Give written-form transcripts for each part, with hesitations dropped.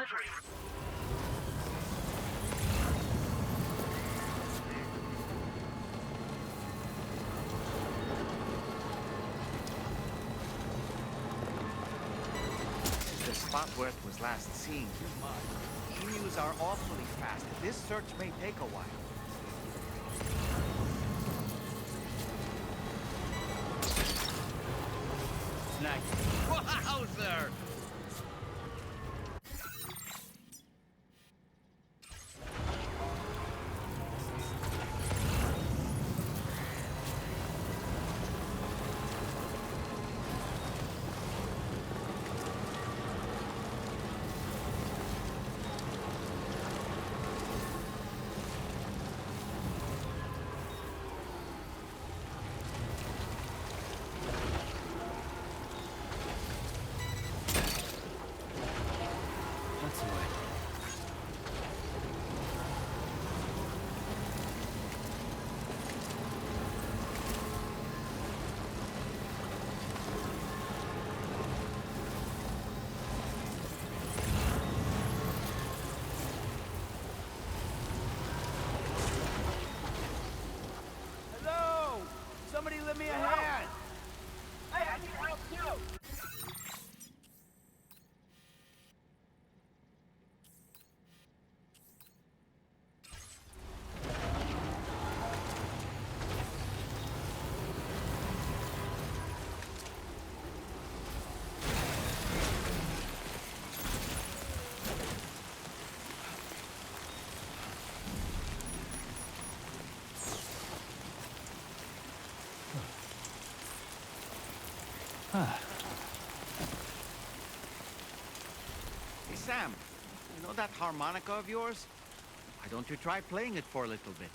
delivery. The spot where it was last seen. Emus are awfully fast. This search may take a while. Nice. Wowzer! That's the way. Hello! Somebody lend me a hand! Hey, I need help too! Hey, Sam, you know that harmonica of yours? Why don't you try playing it for a little bit?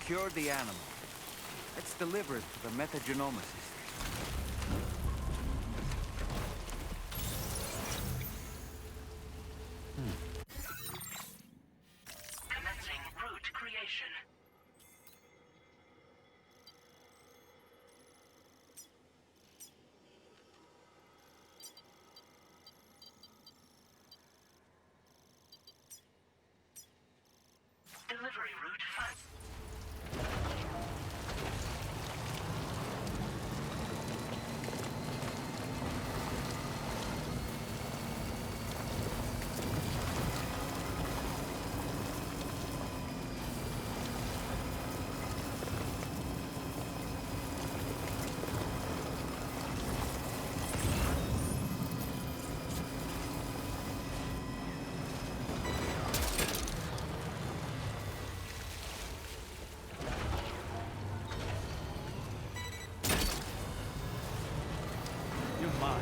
cured the animal. Let's deliver it to the metagenomicist. Commencing root creation. Delivery route 5. You're mine.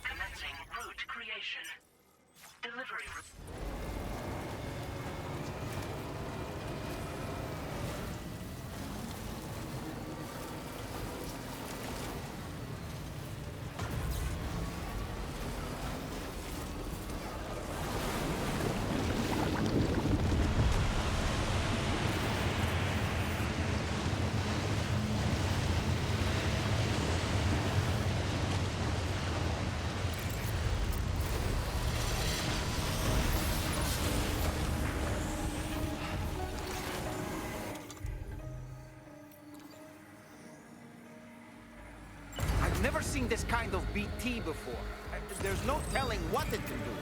Commencing root creation. Delivery route. I've never seen this kind of BT before. There's no telling what it can do.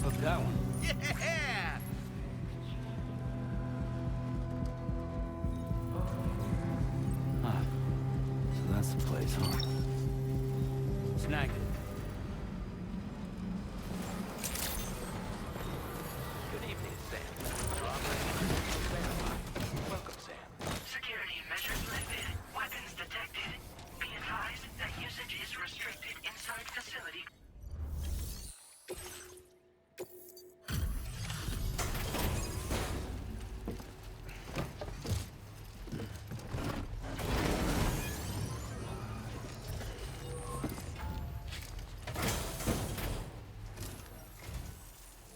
Hooked that one. Yeah! Ah, so that's the place, huh? Snagged it. Good evening, Sam. Welcome, Sam. Security measures lifted. Weapons detected. Be advised that usage is restricted inside facility.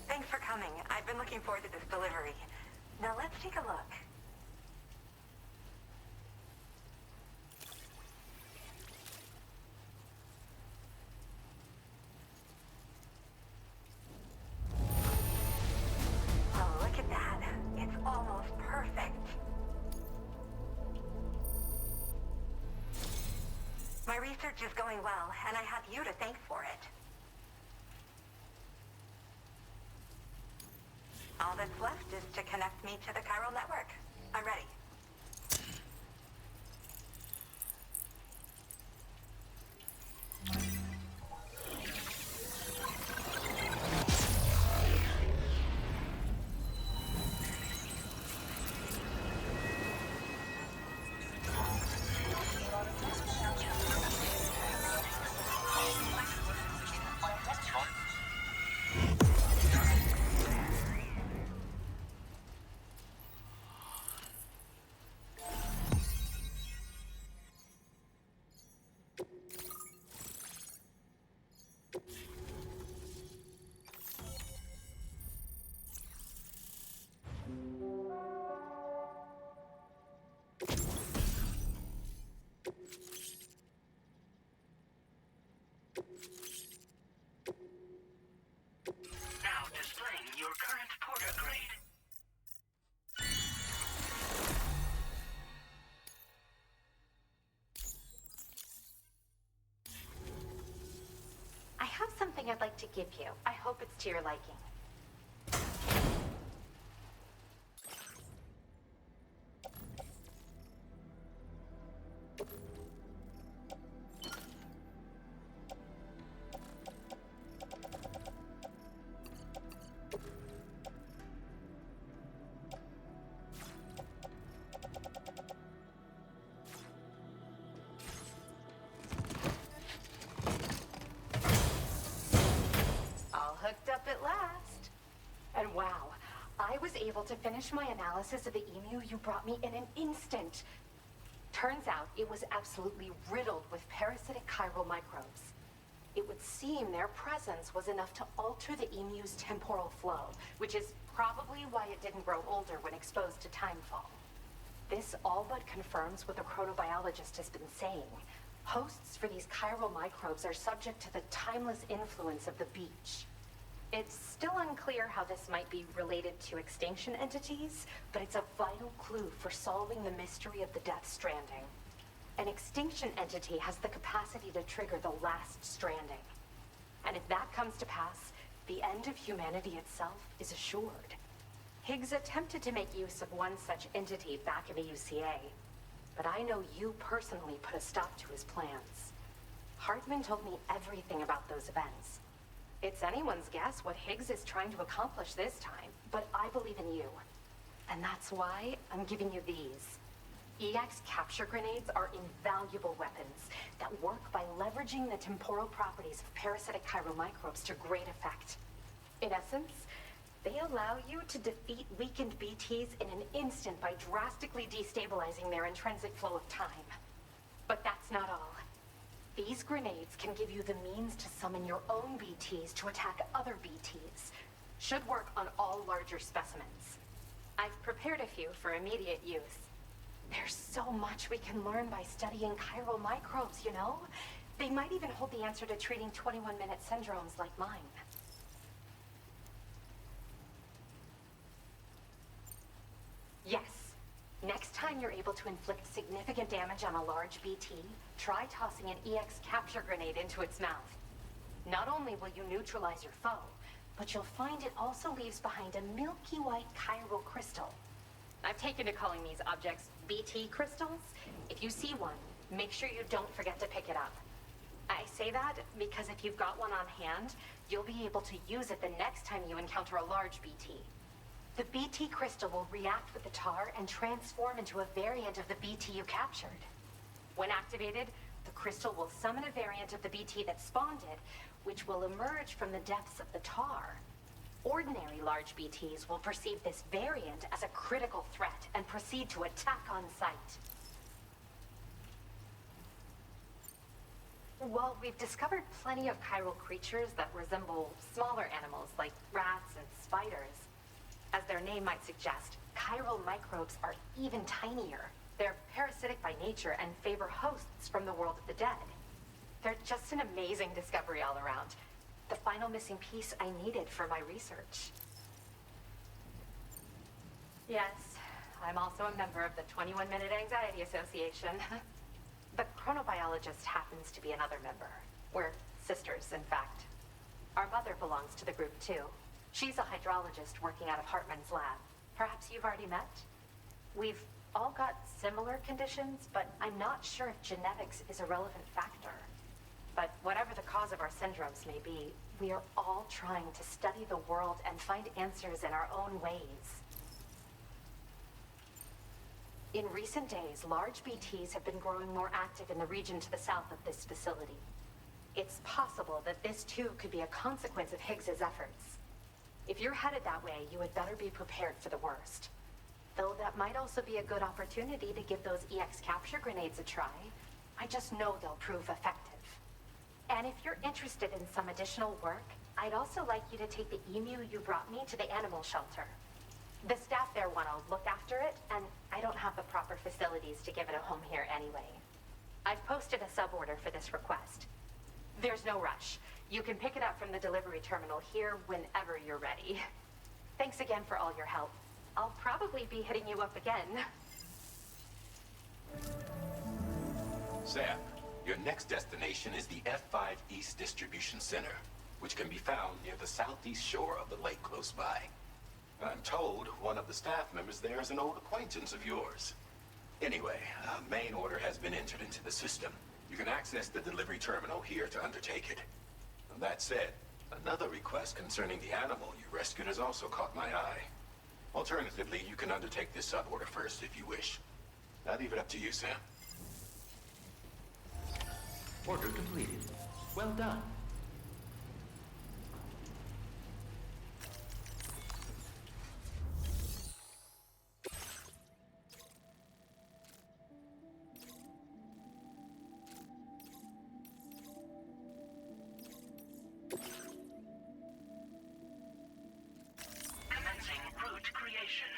Thanks for coming. I've been looking forward to this delivery. Now let's take a look. Oh, look at that. It's almost perfect. My research is going well, and I have you to thank for it. All that's left is to connect me to the chiral network. I'm ready. Now displaying your current porter grade. I have something I'd like to give you. I hope it's to your liking. All hooked up at last. And wow, I was able to finish my analysis of the emu you brought me in an instant. Turns out it was absolutely riddled with parasitic chiral microbes. It would seem their presence was enough to alter the emu's temporal flow, which is probably why it didn't grow older when exposed to timefall. This all but confirms what the chronobiologist has been saying. Hosts for these chiral microbes are subject to the timeless influence of the beach. It's still unclear how this might be related to extinction entities, but it's a vital clue for solving the mystery of the Death Stranding. An extinction entity has the capacity to trigger the last stranding. And if that comes to pass, the end of humanity itself is assured. Higgs attempted to make use of one such entity back in the UCA, but I know you personally put a stop to his plans. Hartman told me everything about those events. It's anyone's guess what Higgs is trying to accomplish this time, but I believe in you. And that's why I'm giving you these. EX capture grenades are invaluable weapons that work by leveraging the temporal properties of parasitic chiral microbes to great effect. In essence, they allow you to defeat weakened BTs in an instant by drastically destabilizing their intrinsic flow of time. But that's not all. These grenades can give you the means to summon your own BTs to attack other BTs. Should work on all larger specimens. I've prepared a few for immediate use. There's so much we can learn by studying chiral microbes, you know? They might even hold the answer to treating 21-minute syndromes like mine. Yes. Next time you're able to inflict significant damage on a large BT, try tossing an EX capture grenade into its mouth. Not only will you neutralize your foe, but you'll find it also leaves behind a milky white chiral crystal. I've taken to calling these objects BT crystals. If you see one, make sure you don't forget to pick it up. I say that because if you've got one on hand, you'll be able to use it the next time you encounter a large BT. The BT crystal will react with the tar and transform into a variant of the BT you captured. When activated, the crystal will summon a variant of the BT that spawned it, which will emerge from the depths of the tar. Ordinary large BTs will perceive this variant as a critical threat and proceed to attack on sight. While we've discovered plenty of chiral creatures that resemble smaller animals like rats and spiders, as their name might suggest, chiral microbes are even tinier. They're parasitic by nature and favor hosts from the world of the dead. They're just an amazing discovery all around. The final missing piece I needed for my research. Yes, I'm also a member of the 21-Minute Anxiety Association. The chronobiologist happens to be another member. We're sisters, in fact. Our mother belongs to the group, too. She's a hydrologist working out of Hartman's lab. Perhaps you've already met? We've all got similar conditions, but I'm not sure if genetics is a relevant factor. But whatever the cause of our syndromes may be, we are all trying to study the world and find answers in our own ways. In recent days, large BTs have been growing more active in the region to the south of this facility. It's possible that this too could be a consequence of Higgs's efforts. If you're headed that way, you had better be prepared for the worst. Though that might also be a good opportunity to give those EX capture grenades a try. I just know they'll prove effective. And if you're interested in some additional work, I'd also like you to take the emu you brought me to the animal shelter. The staff there want to look after it, and I don't have the proper facilities to give it a home here anyway. I've posted a suborder for this request. There's no rush. You can pick it up from the delivery terminal here whenever you're ready. Thanks again for all your help. I'll probably be hitting you up again. Sam, your next destination is the F5 East Distribution Center, which can be found near the southeast shore of the lake close by. I'm told one of the staff members there is an old acquaintance of yours. Anyway, a main order has been entered into the system. You can access the delivery terminal here to undertake it. And that said, another request concerning the animal you rescued has also caught my eye. Alternatively, you can undertake this suborder first if you wish. I'll leave it up to you, Sam. Order completed. Well done. Commencing route creation.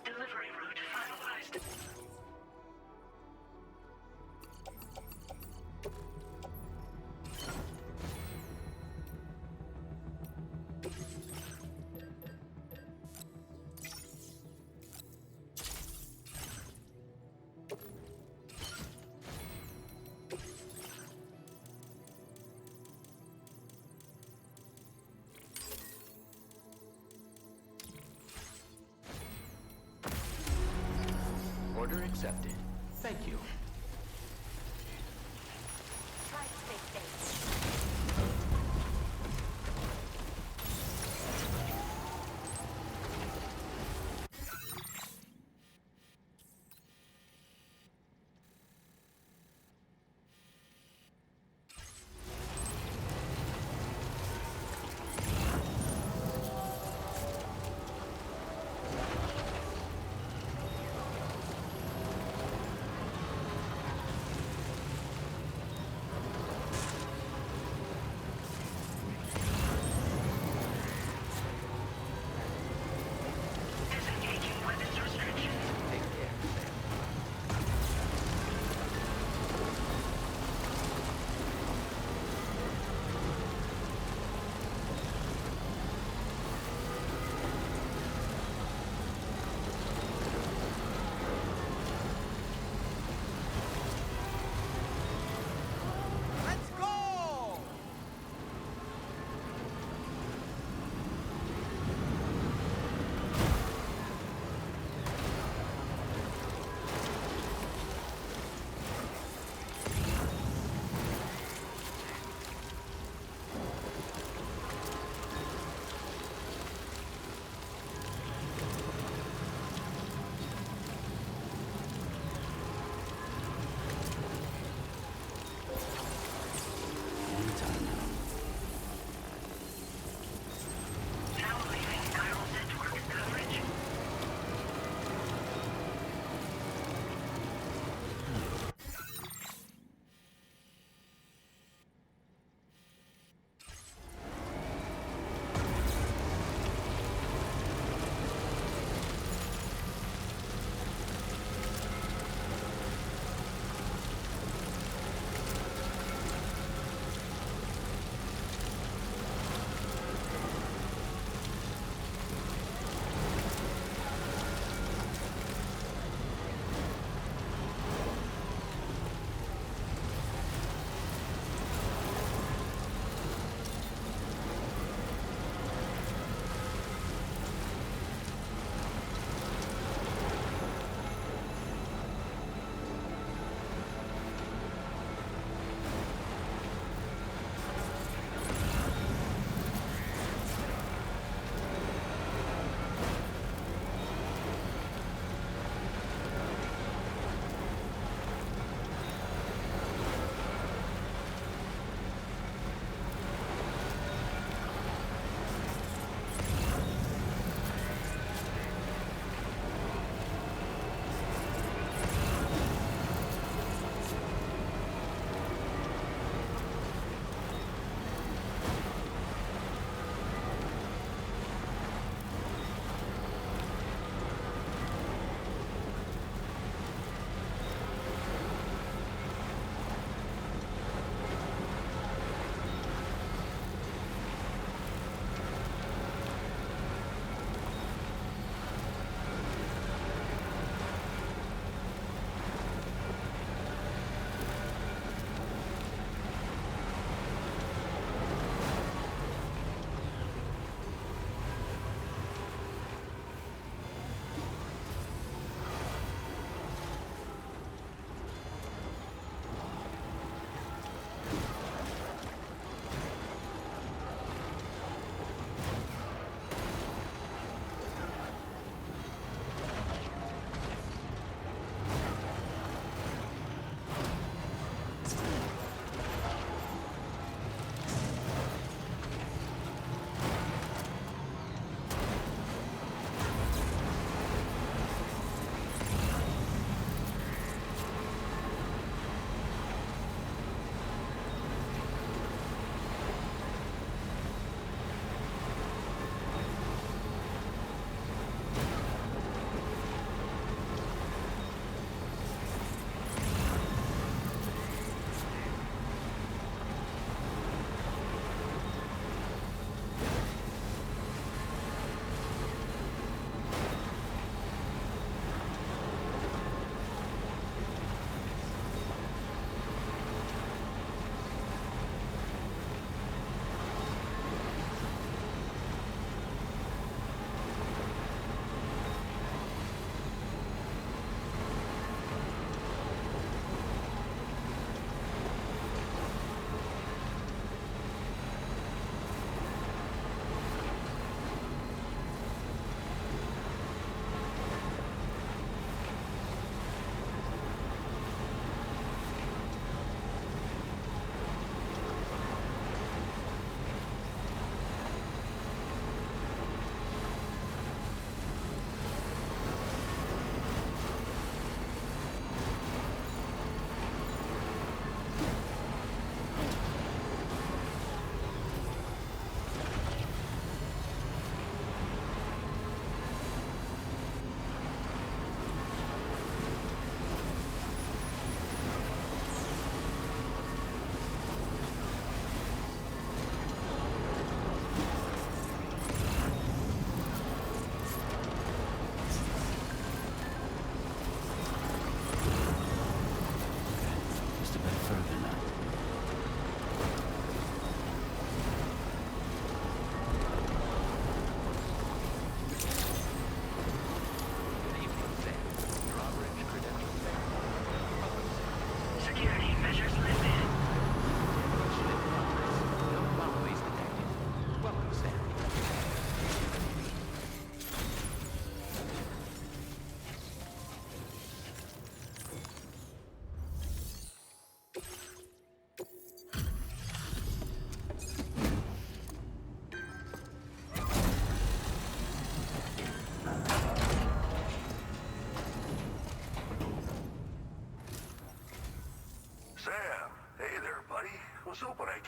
Delivery route finalized. Order accepted. Thank you. Try to stay safe.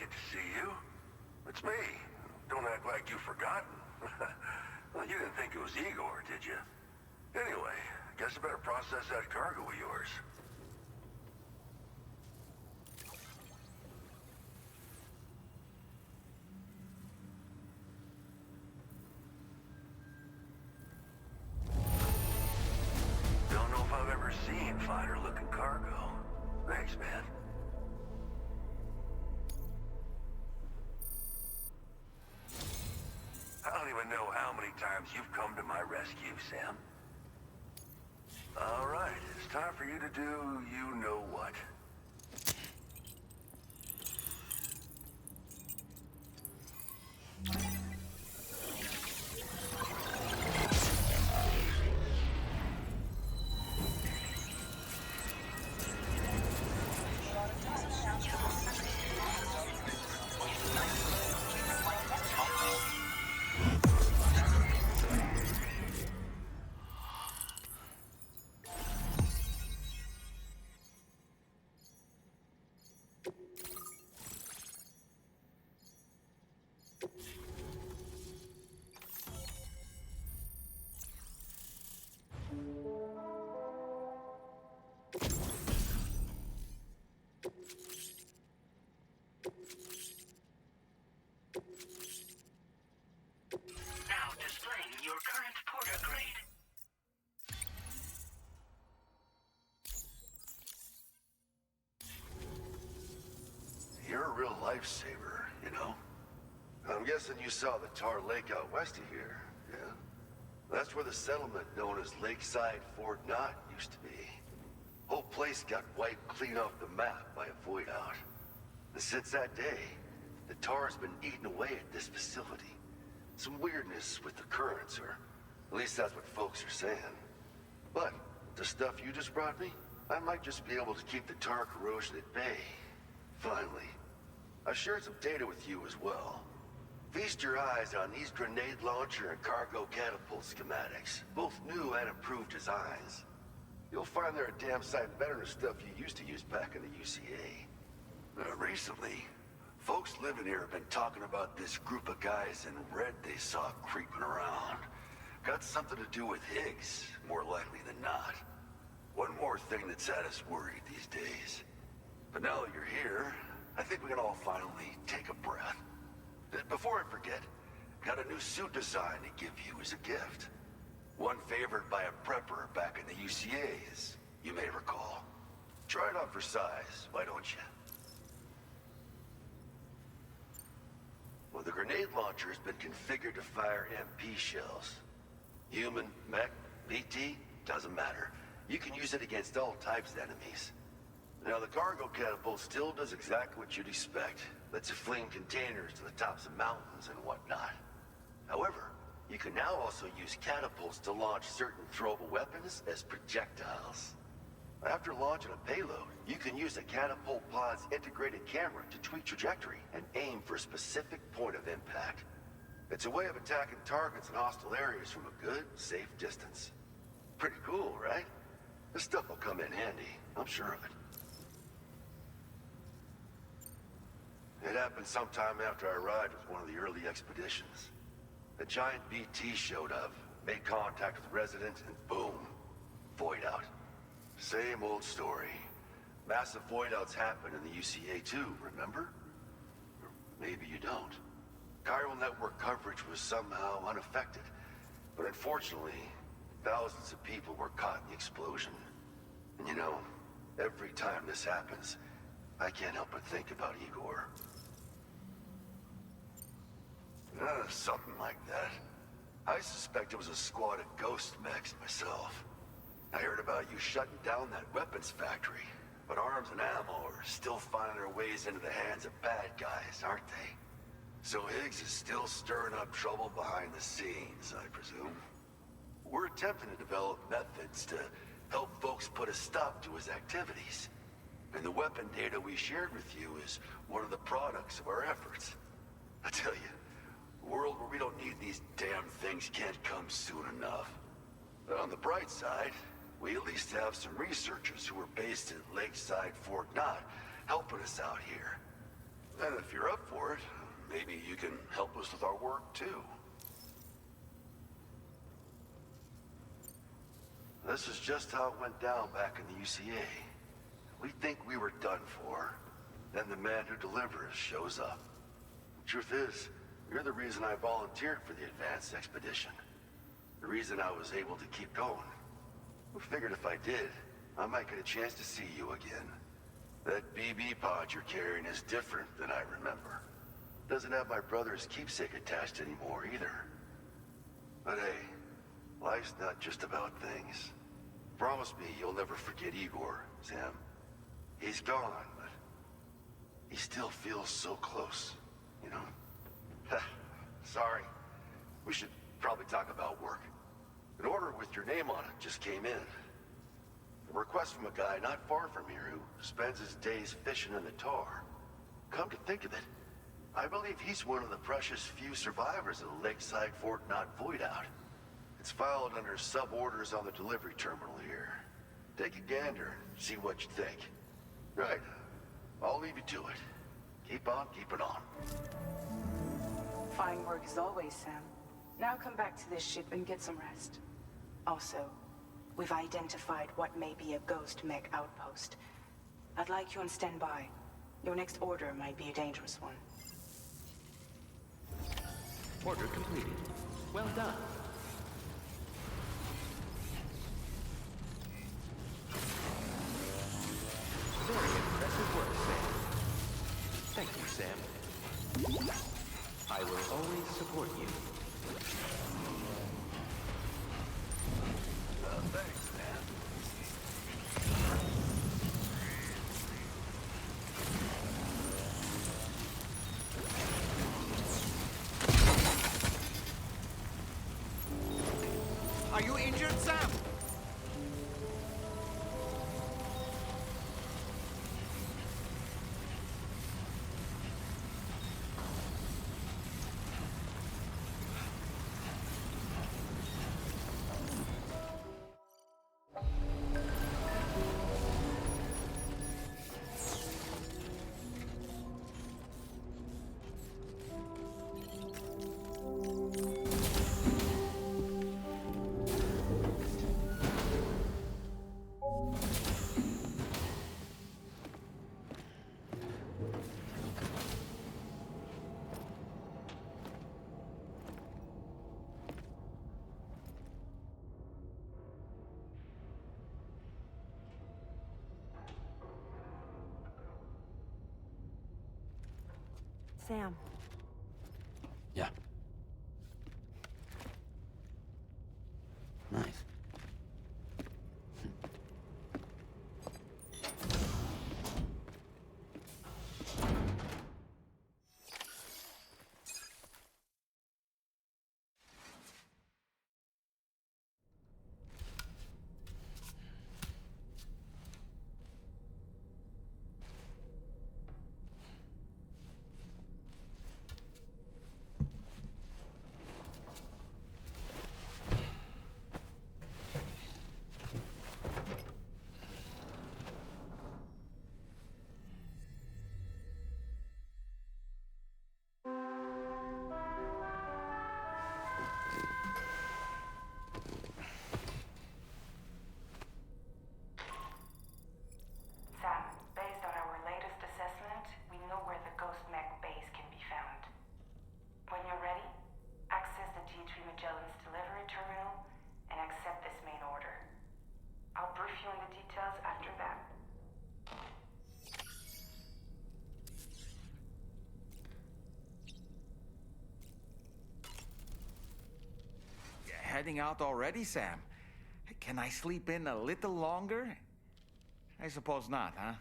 Good to see you. It's me. Don't act like you've forgotten. Well, you didn't think it was Igor, did you? Anyway, guess I better process that cargo of yours. Don't know if I've ever seen finer looking cargo. Thanks, man. I don't even know how many times you've come to my rescue, Sam. All right, it's time for you to do you know what. Now displaying your current porter grade. You're a real lifesaver, you know? I'm guessing you saw the Tar Lake out west of here, yeah? That's where the settlement known as Lakeside Fort Knott used to be. Whole place got wiped clean off the map by a void out. And since that day, the tar's been eating away at this facility. Some weirdness with the currents, or at least that's what folks are saying. But the stuff you just brought me, I might just be able to keep the tar corrosion at bay. Finally. I shared some data with you as well. Feast your eyes on these grenade launcher and cargo catapult schematics, both new and improved designs. You'll find they're a damn sight better than stuff you used to use back in the UCA. Recently, folks living here have been talking about this group of guys in red they saw creeping around. Got something to do with Higgs, more likely than not. One more thing that's had us worried these days. But now that you're here, I think we can all finally take a breath. Before I forget, got a new suit design to give you as a gift. One favored by a prepper back in the UCA, as you may recall. Try it on for size, why don't you? Well, the grenade launcher has been configured to fire MP shells. Human, mech, BT, doesn't matter. You can use it against all types of enemies. Now, the cargo catapult still does exactly what you'd expect. Lets you fling containers to the tops of mountains and whatnot. However, you can now also use catapults to launch certain throwable weapons as projectiles. After launching a payload, you can use a catapult pod's integrated camera to tweak trajectory and aim for a specific point of impact. It's a way of attacking targets in hostile areas from a good, safe distance. Pretty cool, right? This stuff will come in handy, I'm sure of it. It happened sometime after I arrived with one of the early expeditions. A giant BT showed up, made contact with residents, and boom, void out. Same old story. Massive void outs happen in the UCA too, remember? Or maybe you don't. Chiral network coverage was somehow unaffected, but unfortunately, thousands of people were caught in the explosion. And you know, every time this happens, I can't help but think about Igor. Something like that. I suspect it was a squad of ghost mechs myself. I heard about you shutting down that weapons factory, but arms and ammo are still finding their ways into the hands of bad guys, aren't they? So Higgs is still stirring up trouble behind the scenes, I presume. We're attempting to develop methods to help folks put a stop to his activities. And the weapon data we shared with you is one of the products of our efforts. I tell you, a world where we don't need these damn things can't come soon enough. But on the bright side, we at least have some researchers who are based at Lakeside Fort Knott helping us out here. And if you're up for it, maybe you can help us with our work too. This is just how it went down back in the UCA. We think we were done for. Then the man who delivers shows up. The truth is, you're the reason I volunteered for the advanced expedition. The reason I was able to keep going. I figured if I did, I might get a chance to see you again. That BB pod you're carrying is different than I remember. Doesn't have my brother's keepsake attached anymore either. But hey, life's not just about things. Promise me you'll never forget Igor, Sam. He's gone, but he still feels so close, you know? Sorry. We should probably talk about work. An order with your name on it just came in. A request from a guy not far from here who spends his days fishing in the tar. Come to think of it, I believe he's one of the precious few survivors of the Lakeside Fort Knott Void Out. It's filed under sub-orders on the delivery terminal here. Take a gander and see what you think. Right. I'll leave you to it. Keep on keeping on. Fine work as always, Sam. Now come back to this ship and get some rest. Also, we've identified what may be a ghost mech outpost. I'd like you on standby. Your next order might be a dangerous one. Order completed. Well done. Very impressive work, Sam. Thank you, Sam. I will always support you. Thanks, man. Are you injured, Sam? Sam. Yeah. Nice. Sam, based on our latest assessment, we know where the Ghost Mech base can be found. When you're ready, access the G3 Magellan's delivery terminal and accept this main order. I'll brief you on the details after that. You're heading out already, Sam? Can I sleep in a little longer? I suppose not, huh?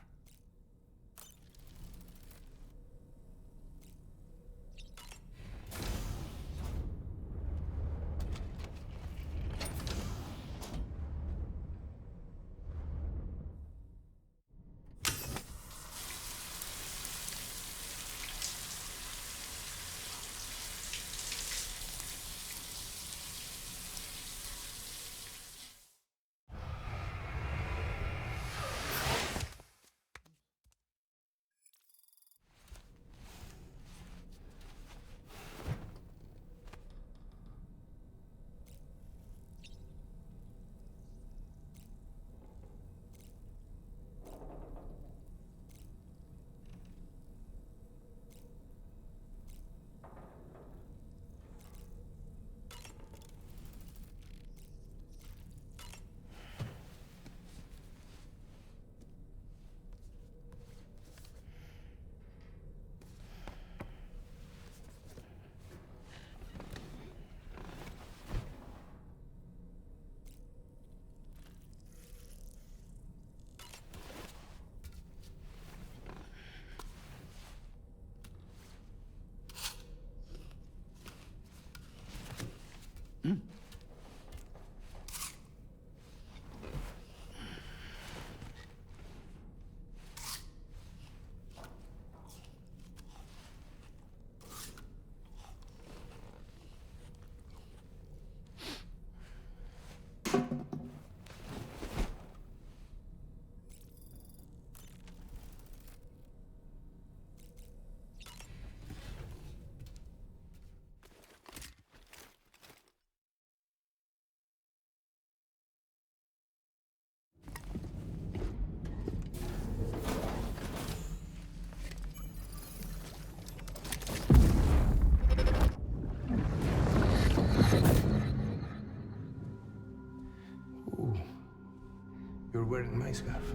wearing my scarf.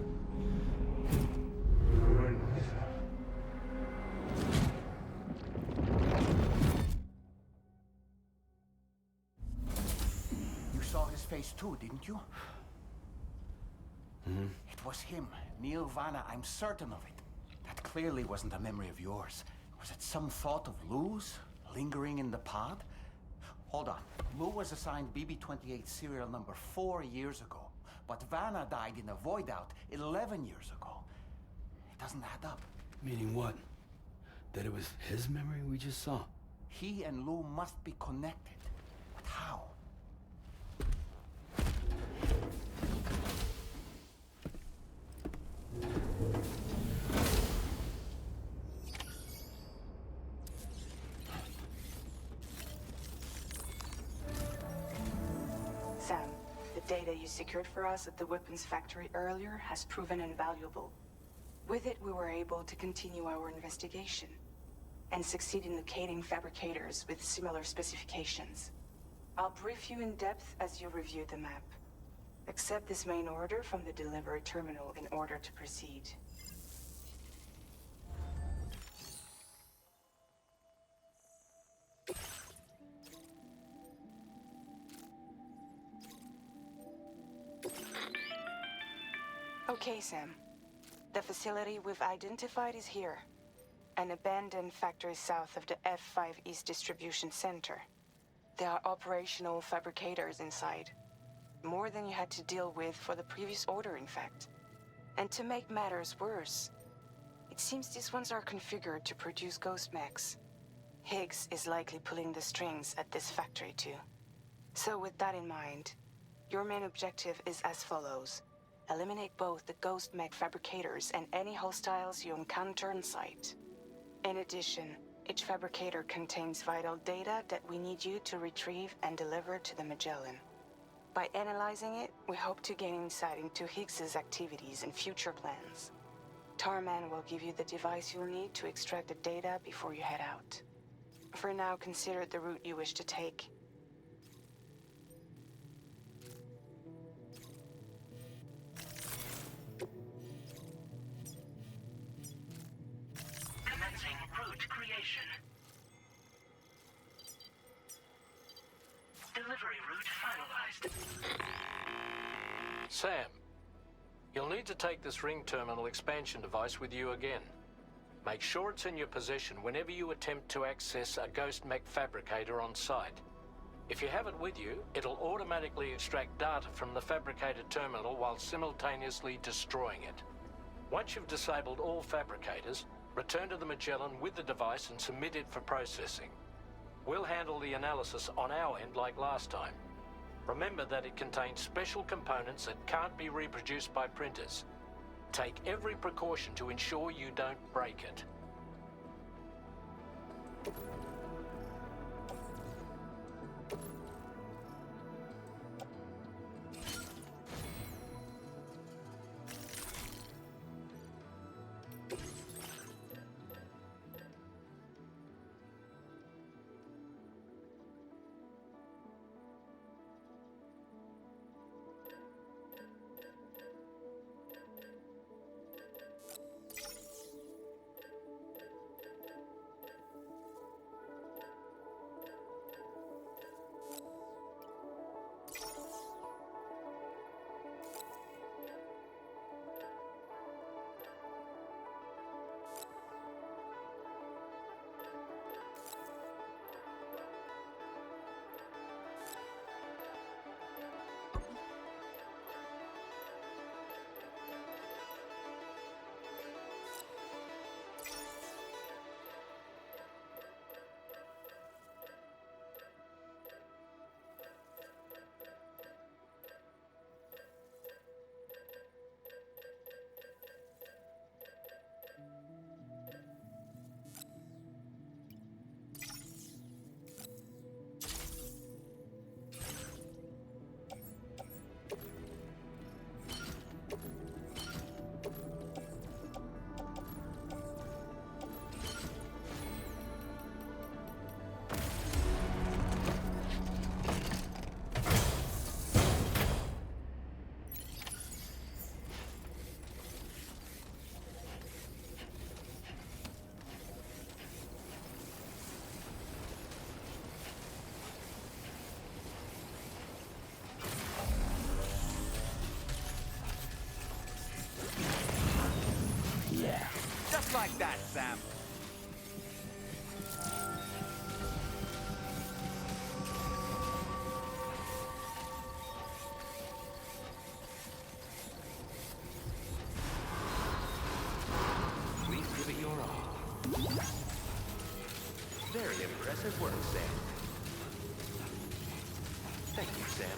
You're wearing my scarf. You saw his face too, didn't you? Mm-hmm. It was him, Neil Vanna, I'm certain of it. That clearly wasn't a memory of yours. Was it some thought of Lou's, lingering in the pod? Hold on. Lou was assigned BB-28 serial number 4 years ago, but Vanna died in a void out 11 years ago. It doesn't add up. Meaning what? That it was his memory we just saw? He and Lou must be connected. But how? Sam, the data you secured for us at the weapons factory earlier has proven invaluable. With it, we were able to continue our investigation and succeed in locating fabricators with similar specifications. I'll brief you in depth as you review the map. Accept this main order from the delivery terminal in order to proceed. Okay, Sam. The facility we've identified is here. An abandoned factory south of the F5 East Distribution Center. There are operational fabricators inside. More than you had to deal with for the previous order, in fact. And to make matters worse, it seems these ones are configured to produce ghost mechs. Higgs is likely pulling the strings at this factory too. So with that in mind, your main objective is as follows. Eliminate both the ghost mech fabricators and any hostiles you encounter on site. In addition, each fabricator contains vital data that we need you to retrieve and deliver to the Magellan. By analyzing it, we hope to gain insight into Higgs's activities and future plans. Tarman will give you the device you'll need to extract the data before you head out. For now, consider the route you wish to take. Commencing route creation. Delivery route finalized. Sam, you'll need to take this ring terminal expansion device with you again. Make sure it's in your possession whenever you attempt to access a ghost mech fabricator on site. If you have it with you, it'll automatically extract data from the fabricator terminal while simultaneously destroying it. Once you've disabled all fabricators, return to the Magellan with the device and submit it for processing. We'll handle the analysis on our end like last time. Remember that it contains special components that can't be reproduced by printers. Take every precaution to ensure you don't break it. that, Sam. Please give it your all. Very impressive work, Sam. Thank you, Sam.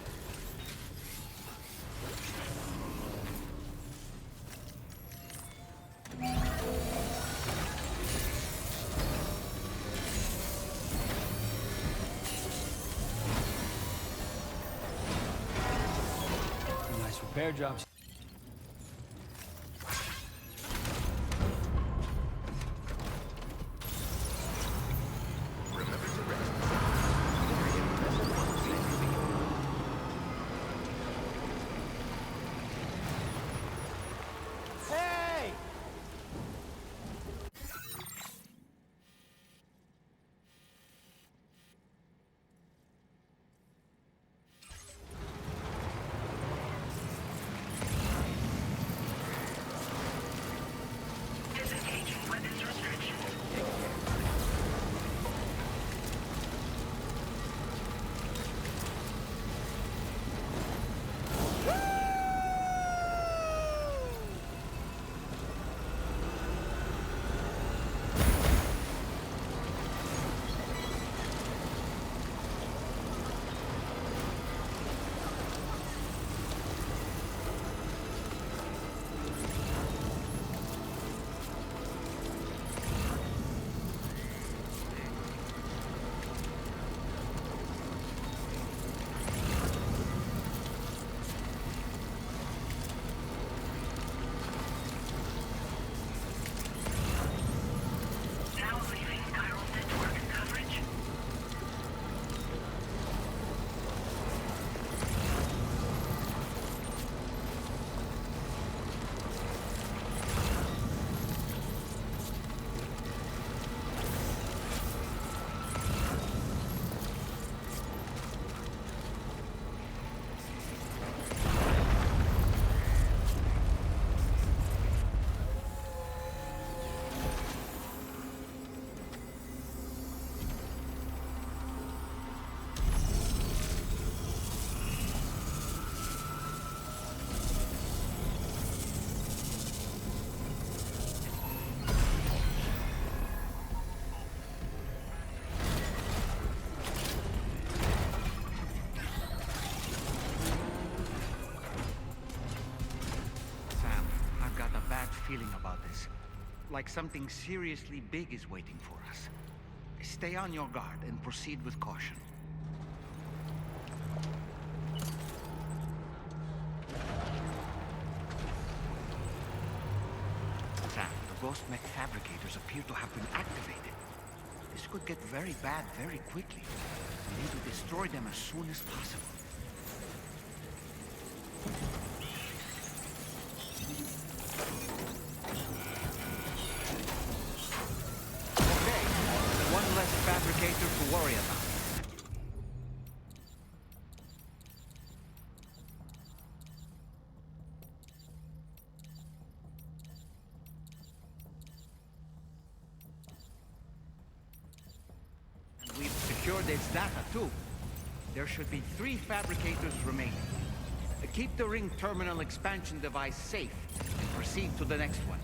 Nice repair jobs. Remember to rest. Very impressive work, Sam. Hey! Disengaging weapons restrictions. Now leaving chiral network coverage. Sam, I've got a bad feeling about this. Like something seriously big is waiting for us. Stay on your guard and proceed with caution. Sam, the ghost mech fabricators appear to have been activated. This could get very bad very quickly. We need to destroy them as soon as possible. Okay, one less fabricator to worry about. And we've secured its data too. There should be 3 fabricators remaining. Keep the ring terminal expansion device safe and proceed to the next one.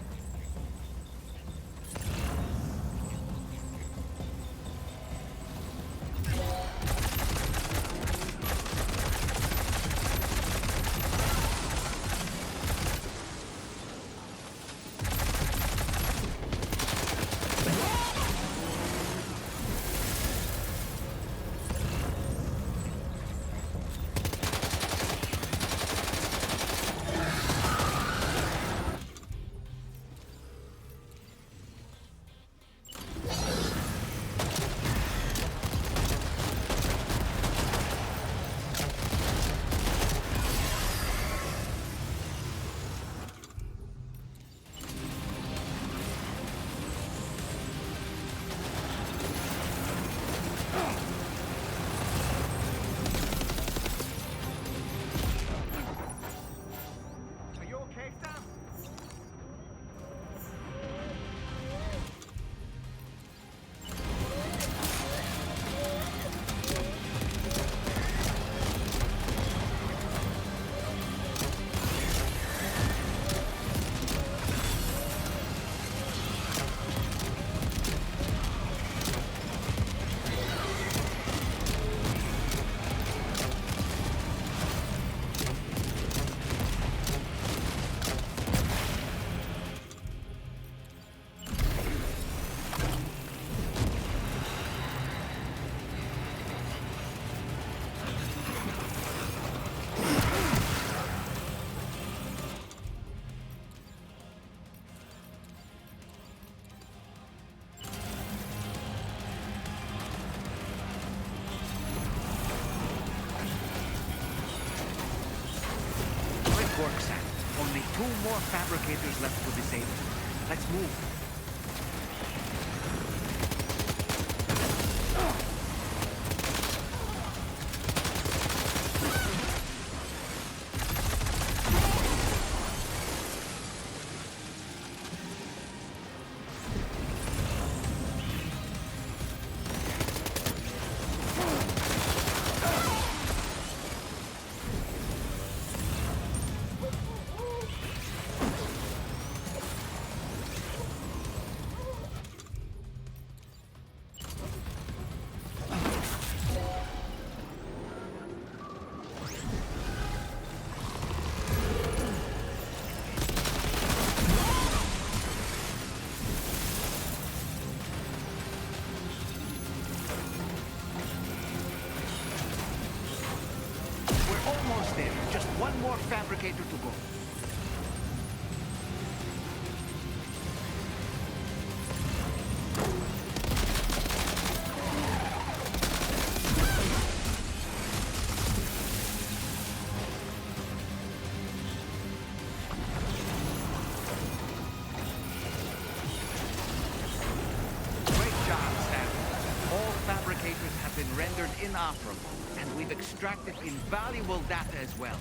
work, Sam. Only 2 more fabricators left to disable. Let's move. Almost there. Just 1 more fabricator to go. Great job, Sam. All fabricators have been rendered inoperable. And we've extracted invaluable data as well.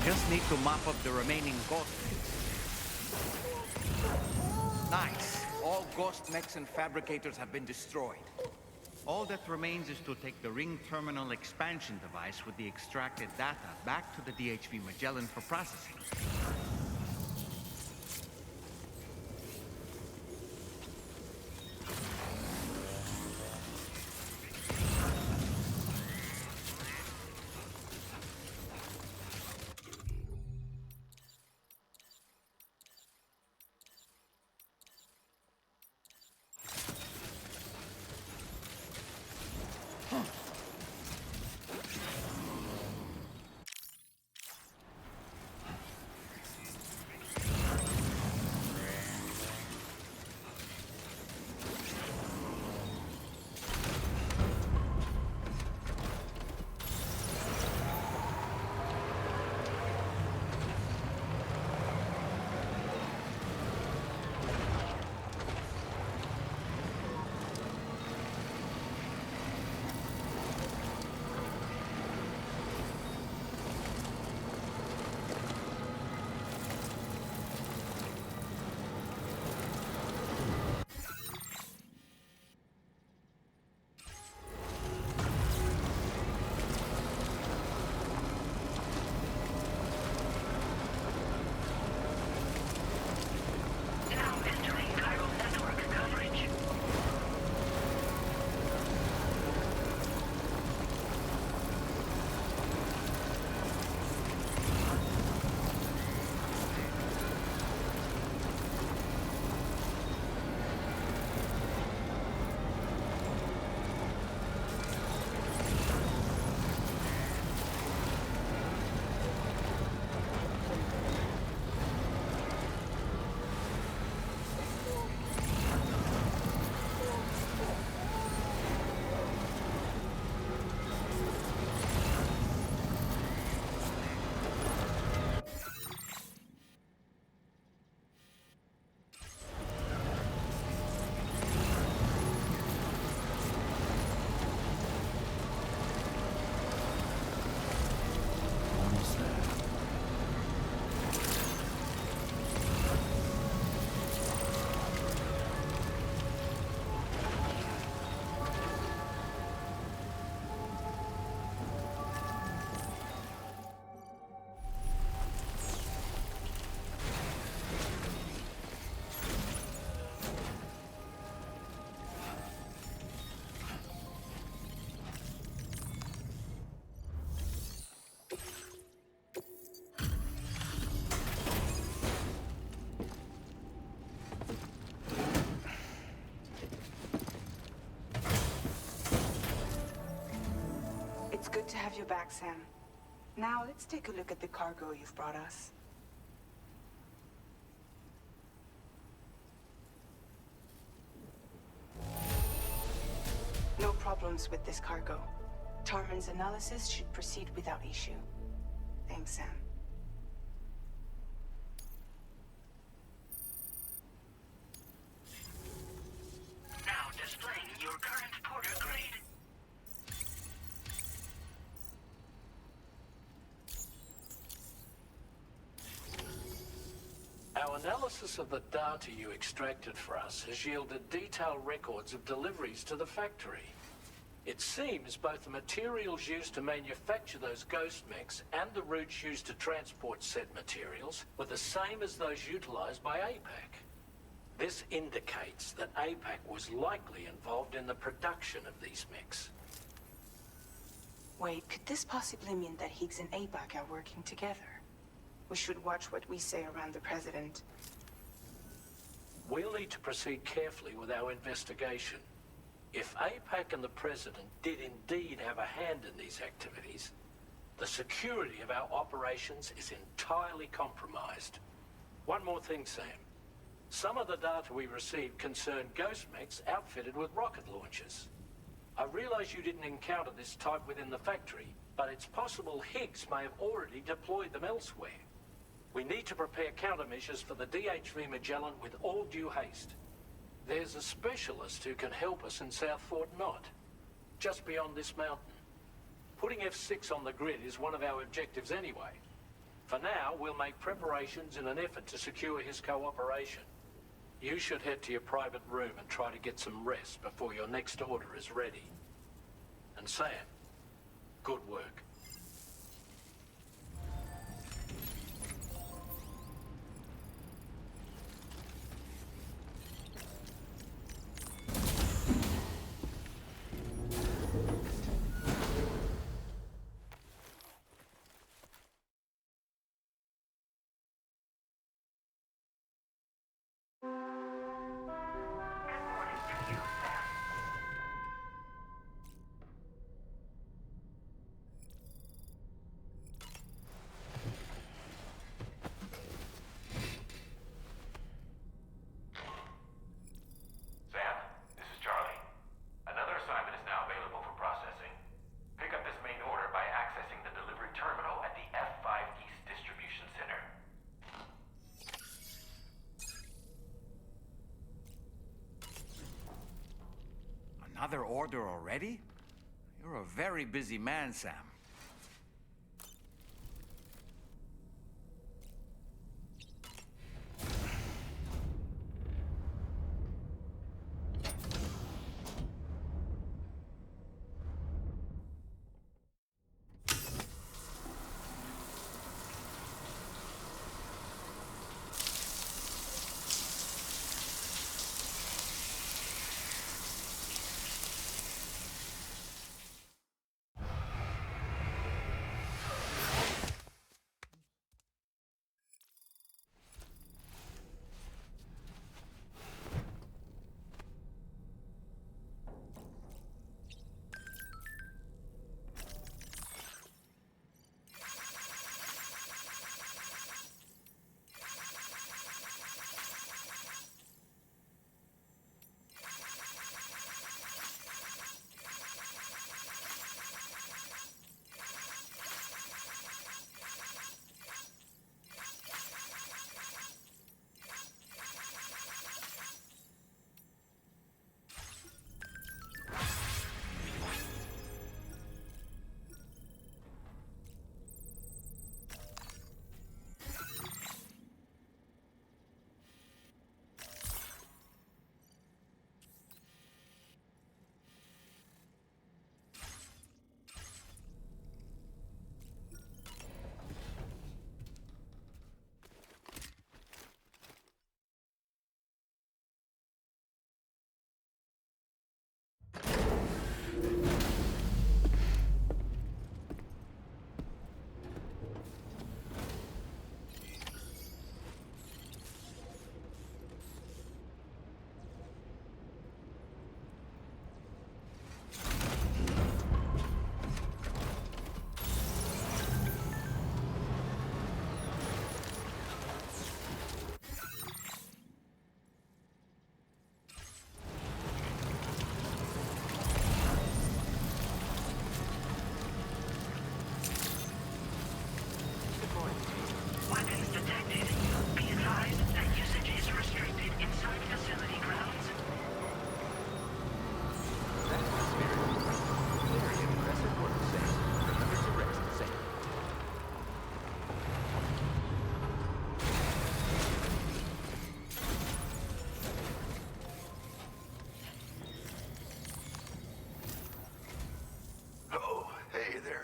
Just need to mop up the remaining ghost mechs. Nice. All ghost mechs and fabricators have been destroyed. All that remains is to take the ring terminal expansion device with the extracted data back to the DHV Magellan for processing. It's good to have you back, Sam. Now, let's take a look at the cargo you've brought us. No problems with this cargo. Tarman's analysis should proceed without issue. Thanks, Sam. analysis of the data you extracted for us has yielded detailed records of deliveries to the factory. It seems both the materials used to manufacture those ghost mechs and the routes used to transport said materials were the same as those utilized by APAC. This indicates that APAC was likely involved in the production of these mechs. Wait, could this possibly mean that Higgs and APAC are working together? We should watch what we say around the President. We'll need to proceed carefully with our investigation. If APAC and the President did indeed have a hand in these activities, the security of our operations is entirely compromised. One more thing, Sam. Some of the data we received concerned ghost mechs outfitted with rocket launchers. I realize you didn't encounter this type within the factory, but it's possible Higgs may have already deployed them elsewhere. We need to prepare countermeasures for the DHV Magellan with all due haste. There's a specialist who can help us in South Fort Knott, just beyond this mountain. Putting F6 on the grid is one of our objectives anyway. For now, we'll make preparations in an effort to secure his cooperation. You should head to your private room and try to get some rest before your next order is ready. And Sam, good work. Another order already? You're a very busy man, Sam.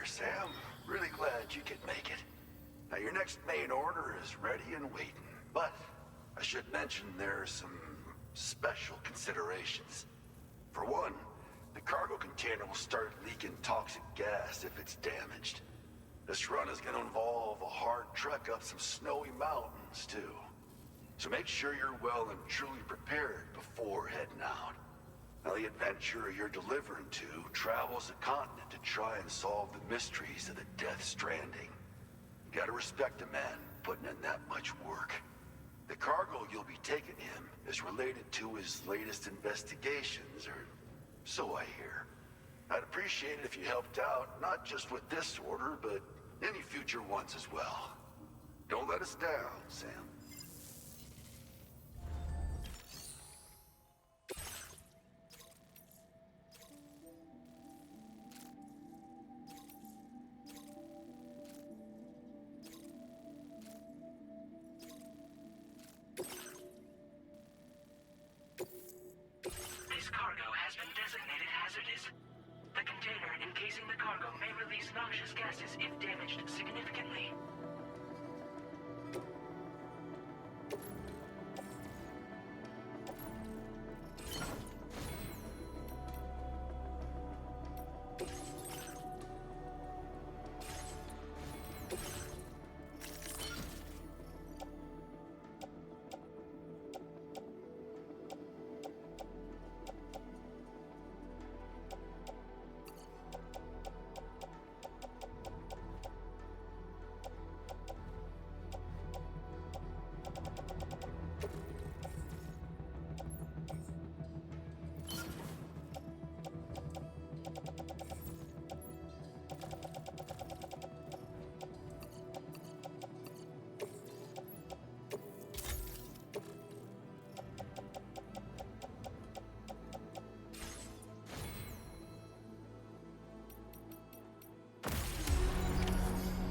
there, Sam. Really glad you could make it. Now, your next main order is ready and waiting. But I should mention there are some special considerations. For one, the cargo container will start leaking toxic gas if it's damaged. This run is going to involve a hard trek up some snowy mountains, too. So make sure you're well and truly prepared before heading out. Now, the adventurer you're delivering to travels the continent to try and solve the mysteries of the Death Stranding. You gotta respect a man putting in that much work. The cargo you'll be taking him is related to his latest investigations, or so I hear. I'd appreciate it if you helped out, not just with this order, but any future ones as well. Don't let us down, Sam. This cargo has been designated hazardous. The container encasing the cargo may release noxious gases if damaged significantly.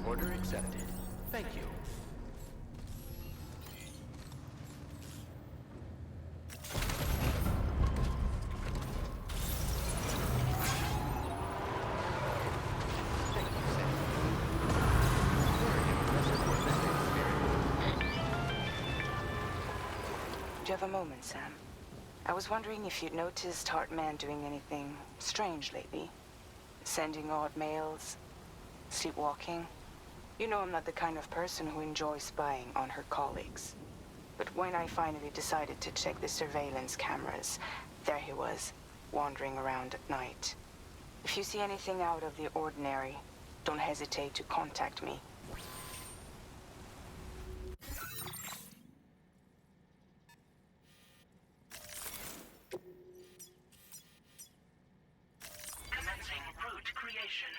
Order accepted. Thank you. Thank you, Sam. Very impressive work this experience. Do you have a moment, Sam? I was wondering if you'd noticed Hartman doing anything strange lately. Sending odd mails, sleepwalking. You know I'm not the kind of person who enjoys spying on her colleagues. But when I finally decided to check the surveillance cameras, there he was, wandering around at night. If you see anything out of the ordinary, don't hesitate to contact me. Commencing route creation.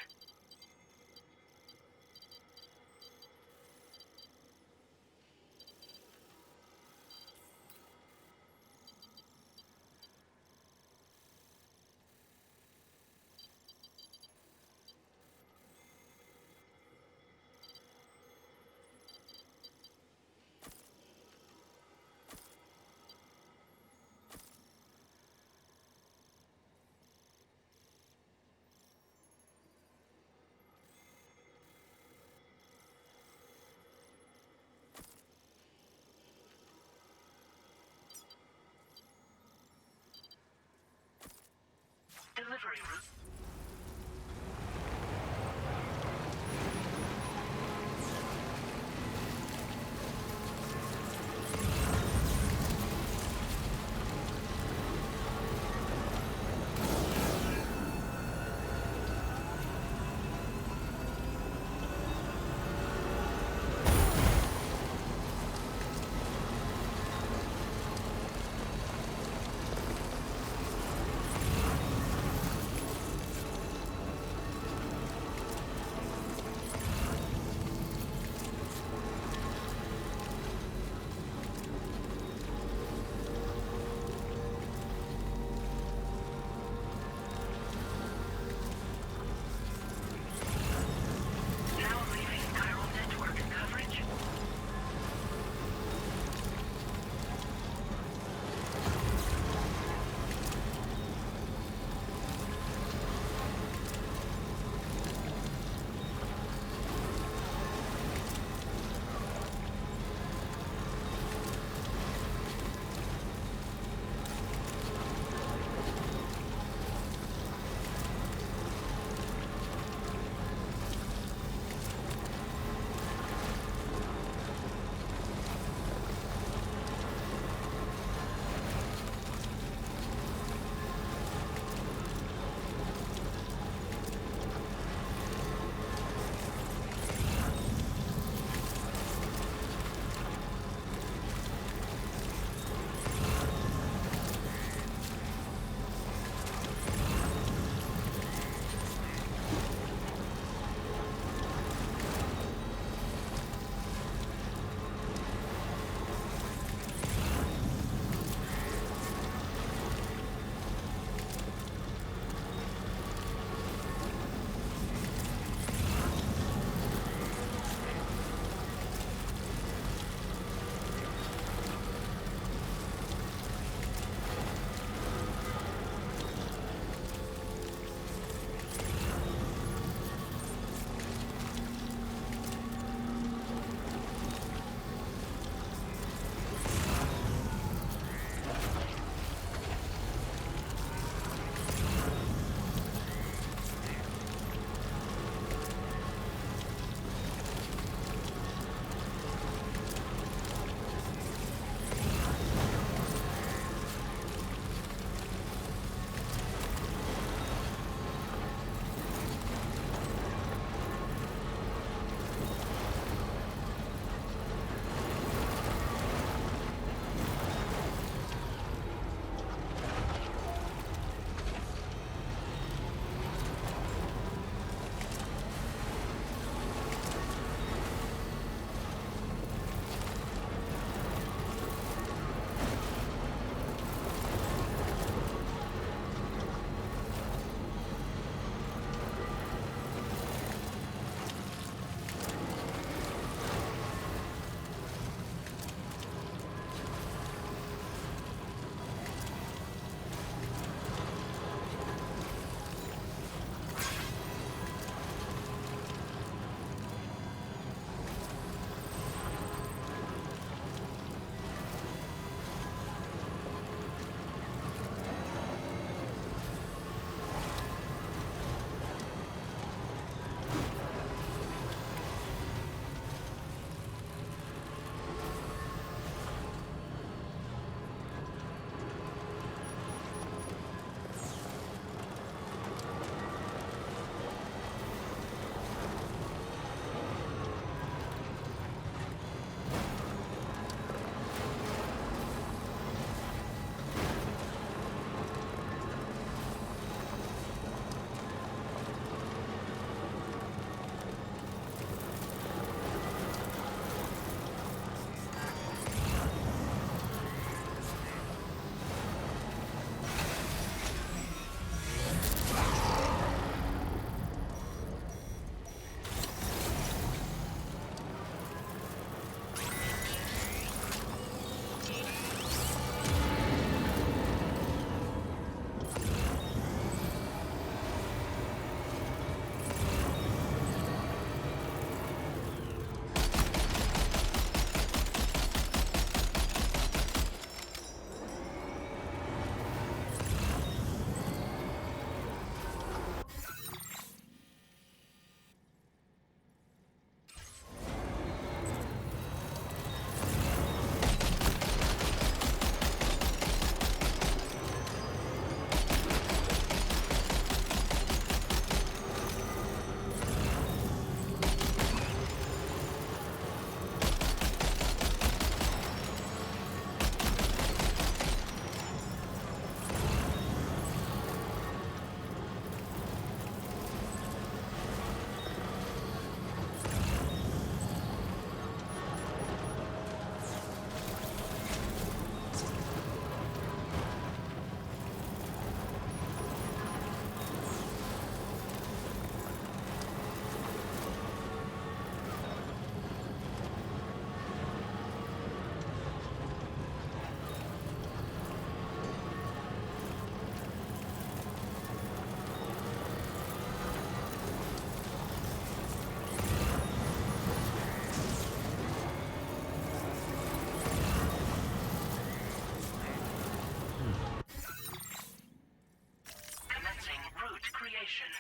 creation.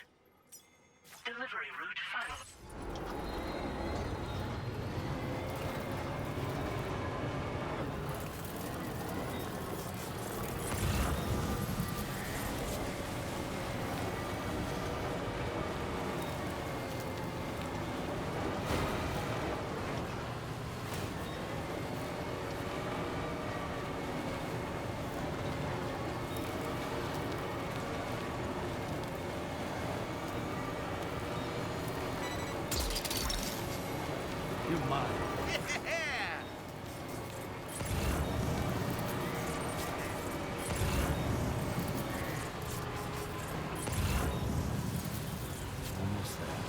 Delivery route final. You're mine. Yeah! Almost there.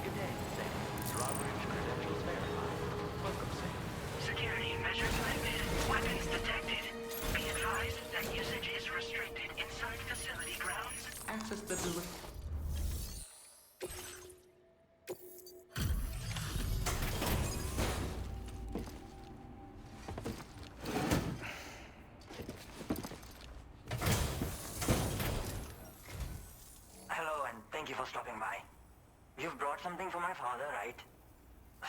Good day, Sam. Drawbridge credentials verified. Welcome, Sam. Security measures lifted. Weapons detected. Be advised that usage is restricted inside facility grounds. Access the delivery. Hello, and thank you for stopping by. You've brought something for my father, right?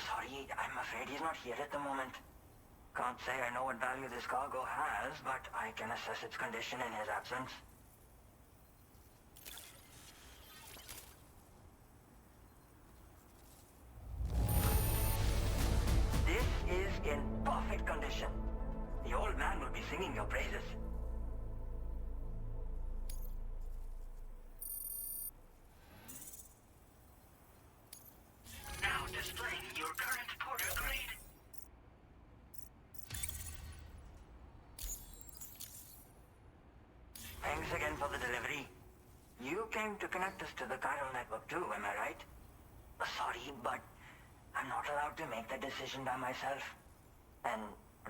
Sorry, I'm afraid he's not here at the moment. Can't say I know what value this cargo has, but I can assess its condition in his absence. This is in perfect condition. The old man will be singing your praises. Now displaying your current porter grade. Thanks again for the delivery. You came to connect us to the chiral network too, am I right? Sorry, but I'm not allowed to make that decision by myself. And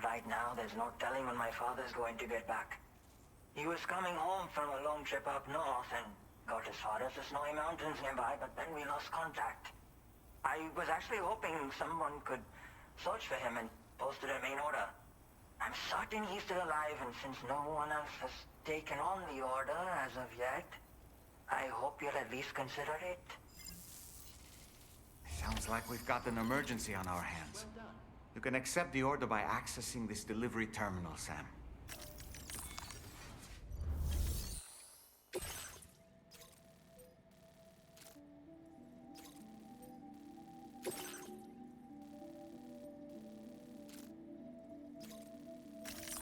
right now, there's no telling when my father's going to get back. He was coming home from a long trip up north and got as far as the snowy mountains nearby, but then we lost contact. I was actually hoping someone could search for him and posted a main order. I'm certain he's still alive, and since no one else has taken on the order as of yet, I hope you'll at least consider it. Sounds like we've got an emergency on our hands. You can accept the order by accessing this delivery terminal, Sam.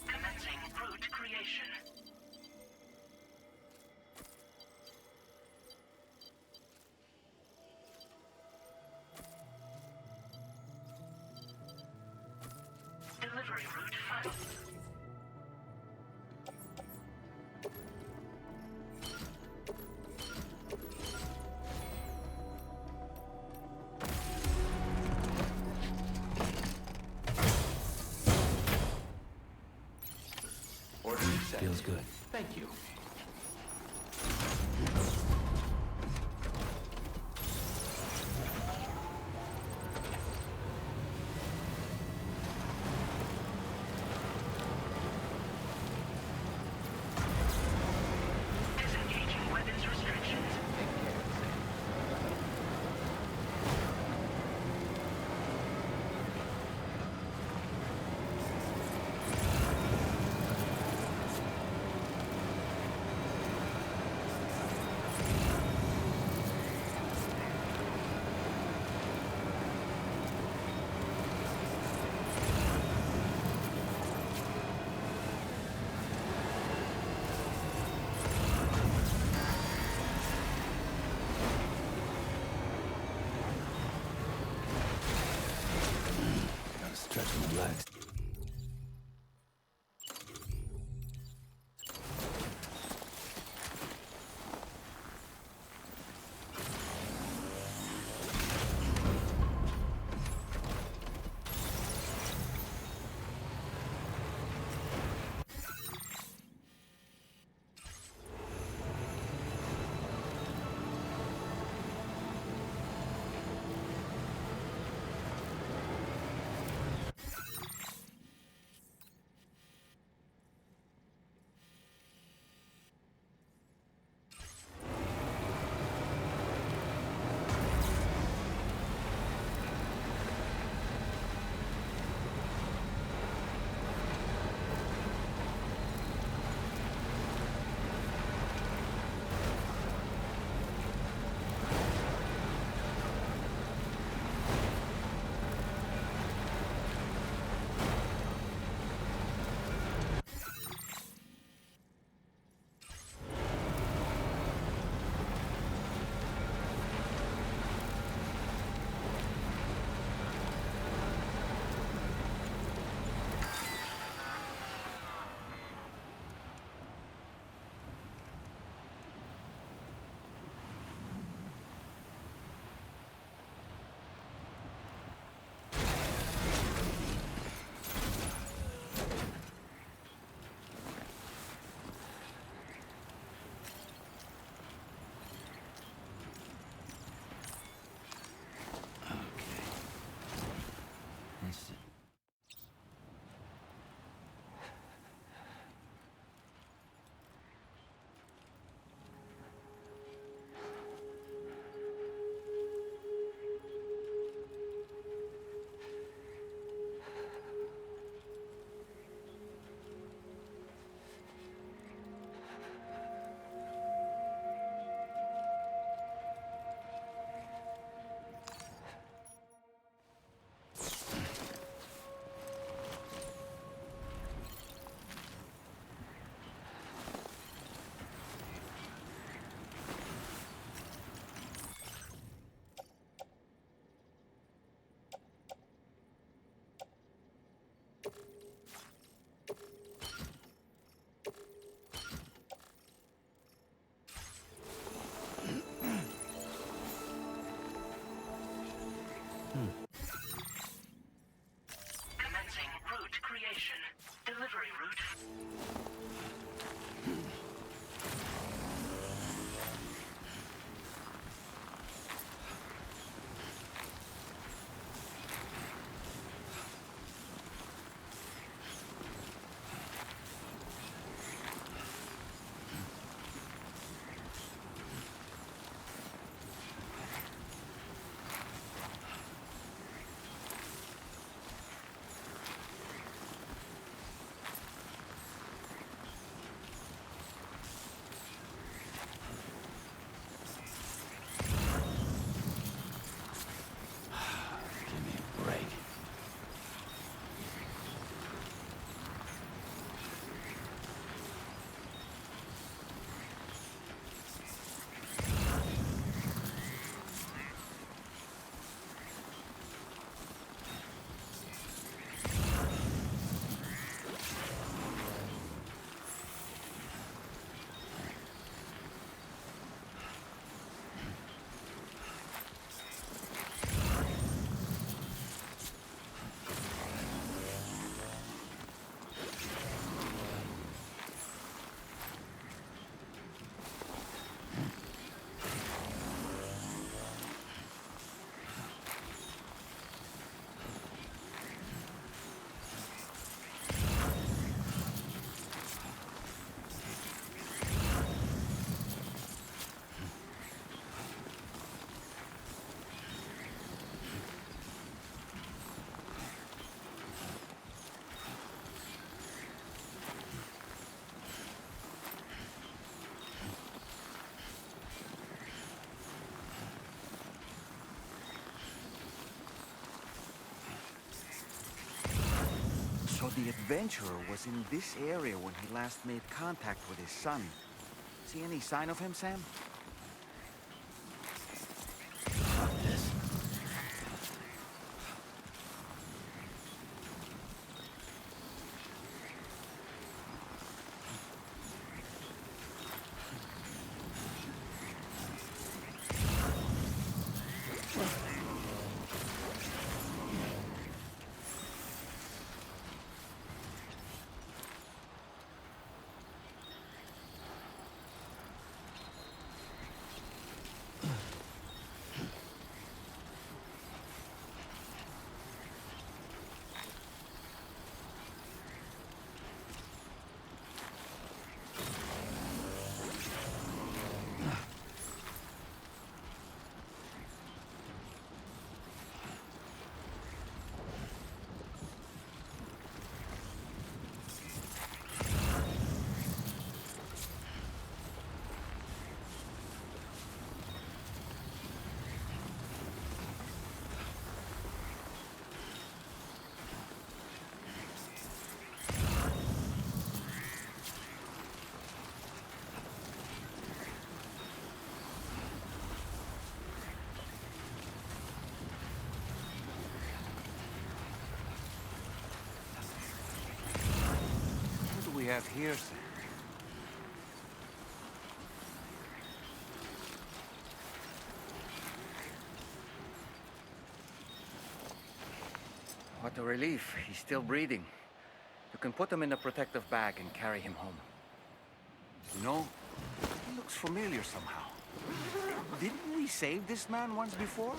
Commencing route creation. Delivery route final. Order accepted. Feels good. Thank you. Disengaging weapons restrictions. Take care, Sam. Gotta stretch and relax. So the adventurer was in this area when he last made contact with his son. See any sign of him, Sam? Fuck this. What do we have here, Sam? What a relief. He's still breathing. You can put him in a protective bag and carry him home. You know, he looks familiar somehow. Didn't we save this man once before?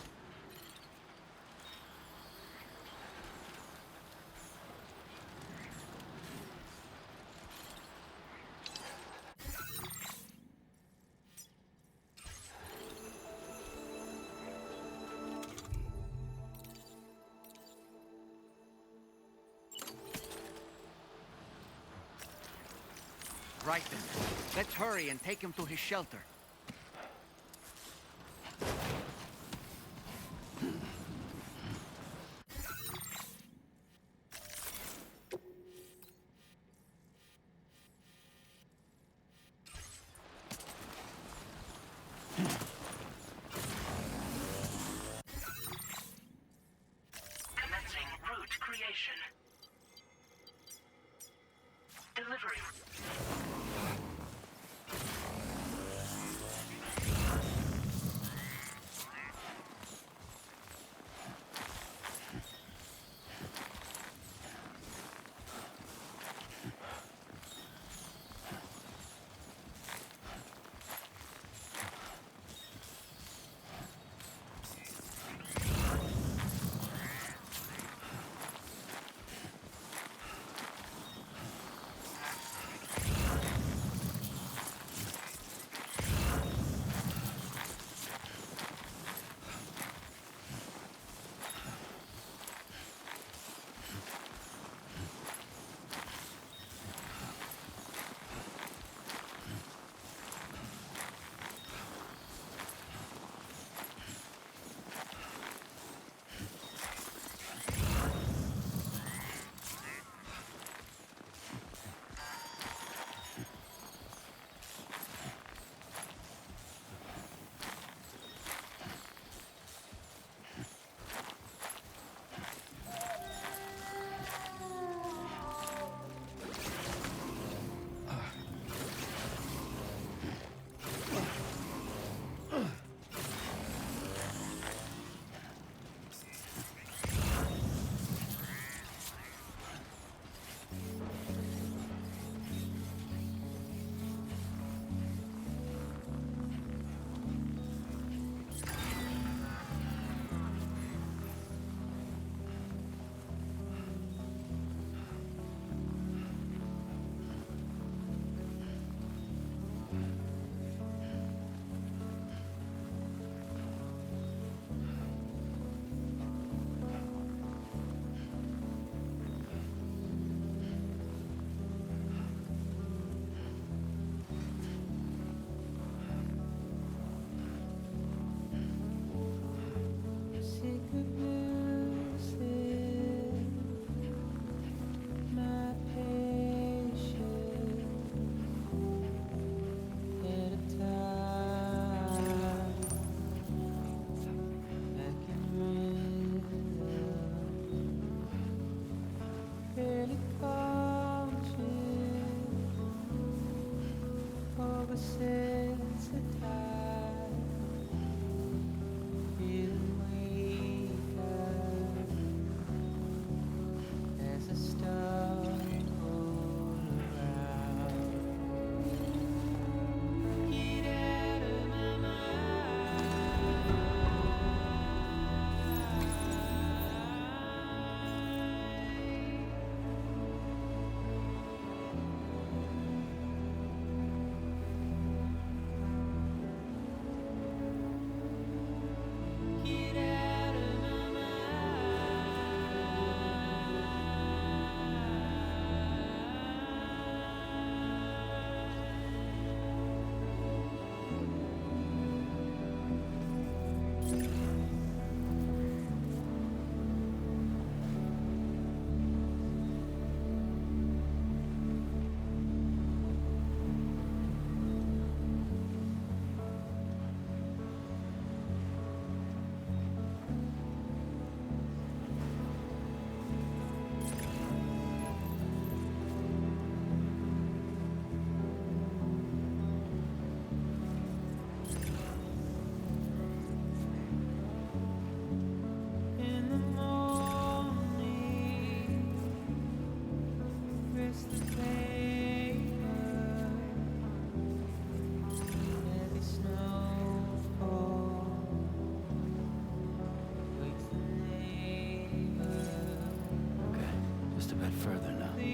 Right then. Let's hurry and take him to his shelter. Commencing route creation. Delivery. Just a bit further now. Good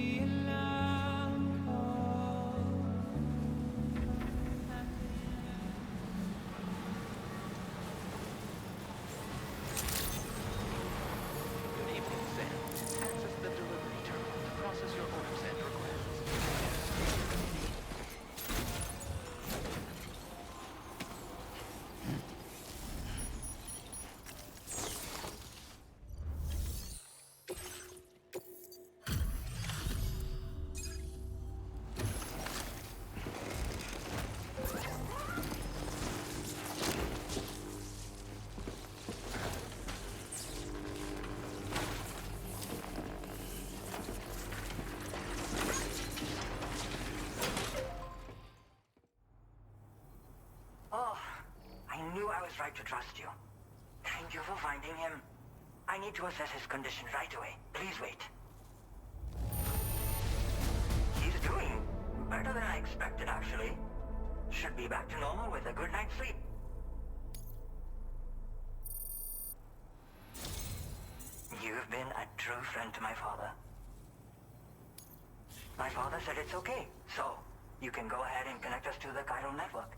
evening, Sam. Access the delivery terminal to process your orders and requests. Oh, I knew I was right to trust you. Thank you for finding him. I need to assess his condition right away. Please wait. He's doing better than I expected, actually. Should be back to normal with a good night's sleep. You've been a true friend to my father. My father said it's okay, so you can go ahead and connect us to the chiral network.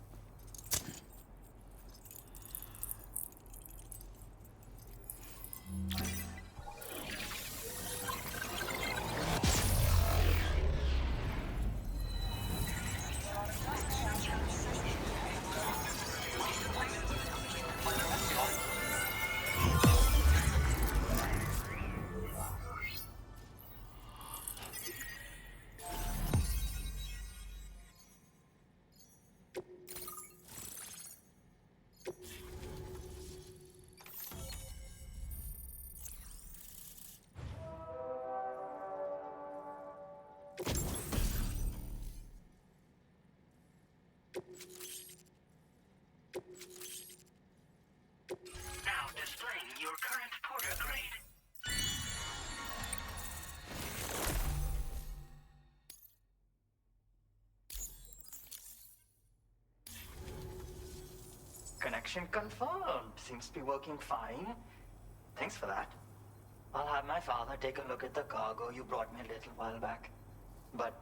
Now displaying your current porter grade. Connection confirmed. Seems to be working fine. Thanks for that. I'll have my father take a look at the cargo you brought me a little while back. But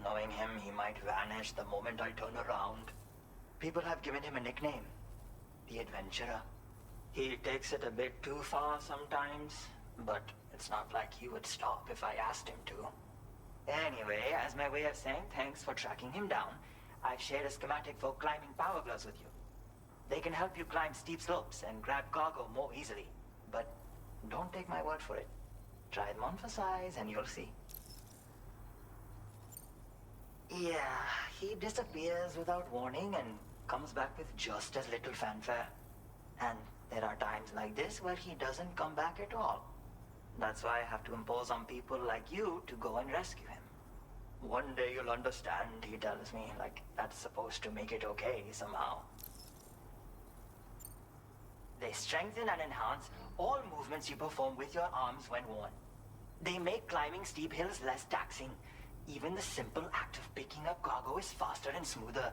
knowing him, he might vanish the moment I turn around. People have given him a nickname. The Adventurer. He takes it a bit too far sometimes, but it's not like he would stop if I asked him to. Anyway, as my way of saying thanks for tracking him down, I've shared a schematic for climbing power gloves with you. They can help you climb steep slopes and grab cargo more easily. But don't take my word for it. Try them on for size and you'll see. Yeah, he disappears without warning and comes back with just as little fanfare. And there are times like this where he doesn't come back at all. That's why I have to impose on people like you to go and rescue him. One day you'll understand, he tells me, like that's supposed to make it okay somehow. They strengthen and enhance all movements you perform with your arms when worn. They make climbing steep hills less taxing. Even the simple act of picking up cargo is faster and smoother.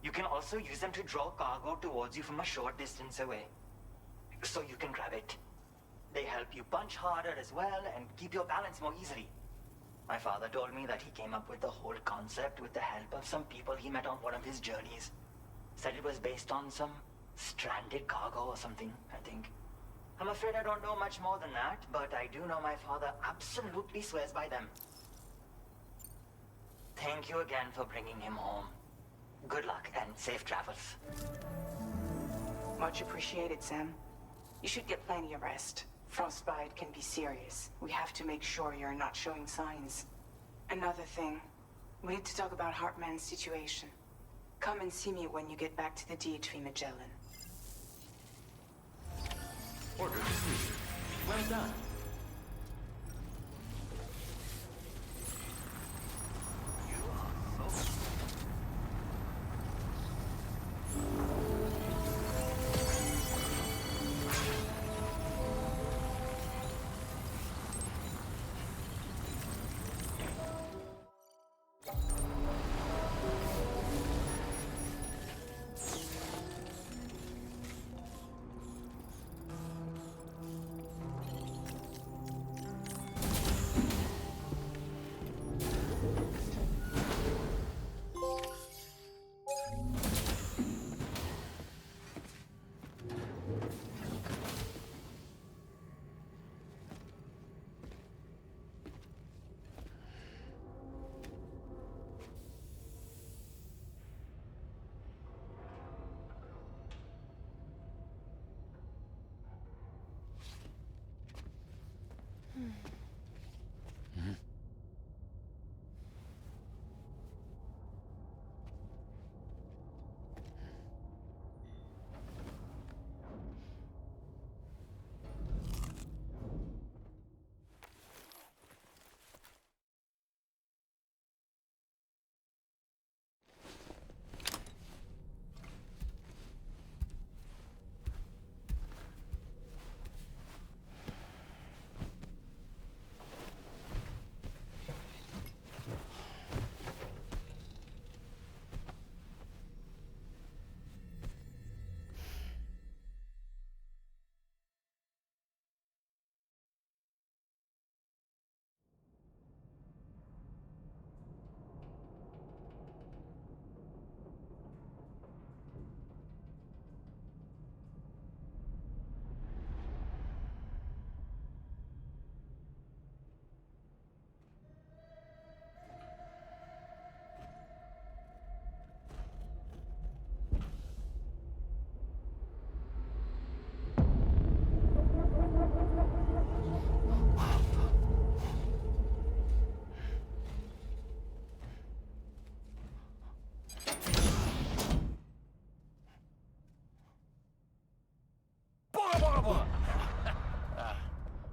You can also use them to draw cargo towards you from a short distance away, so you can grab it. They help you punch harder as well and keep your balance more easily. My father told me that he came up with the whole concept with the help of some people he met on one of his journeys. Said it was based on some stranded cargo or something, I think. I'm afraid I don't know much more than that, but I do know my father absolutely swears by them. Thank you again for bringing him home. Good luck and safe travels. Much appreciated, Sam. You should get plenty of rest. Frostbite can be serious. We have to make sure you're not showing signs. Another thing, we need to talk about Hartman's situation. Come and see me when you get back to the DHV Magellan. Order received. Well done.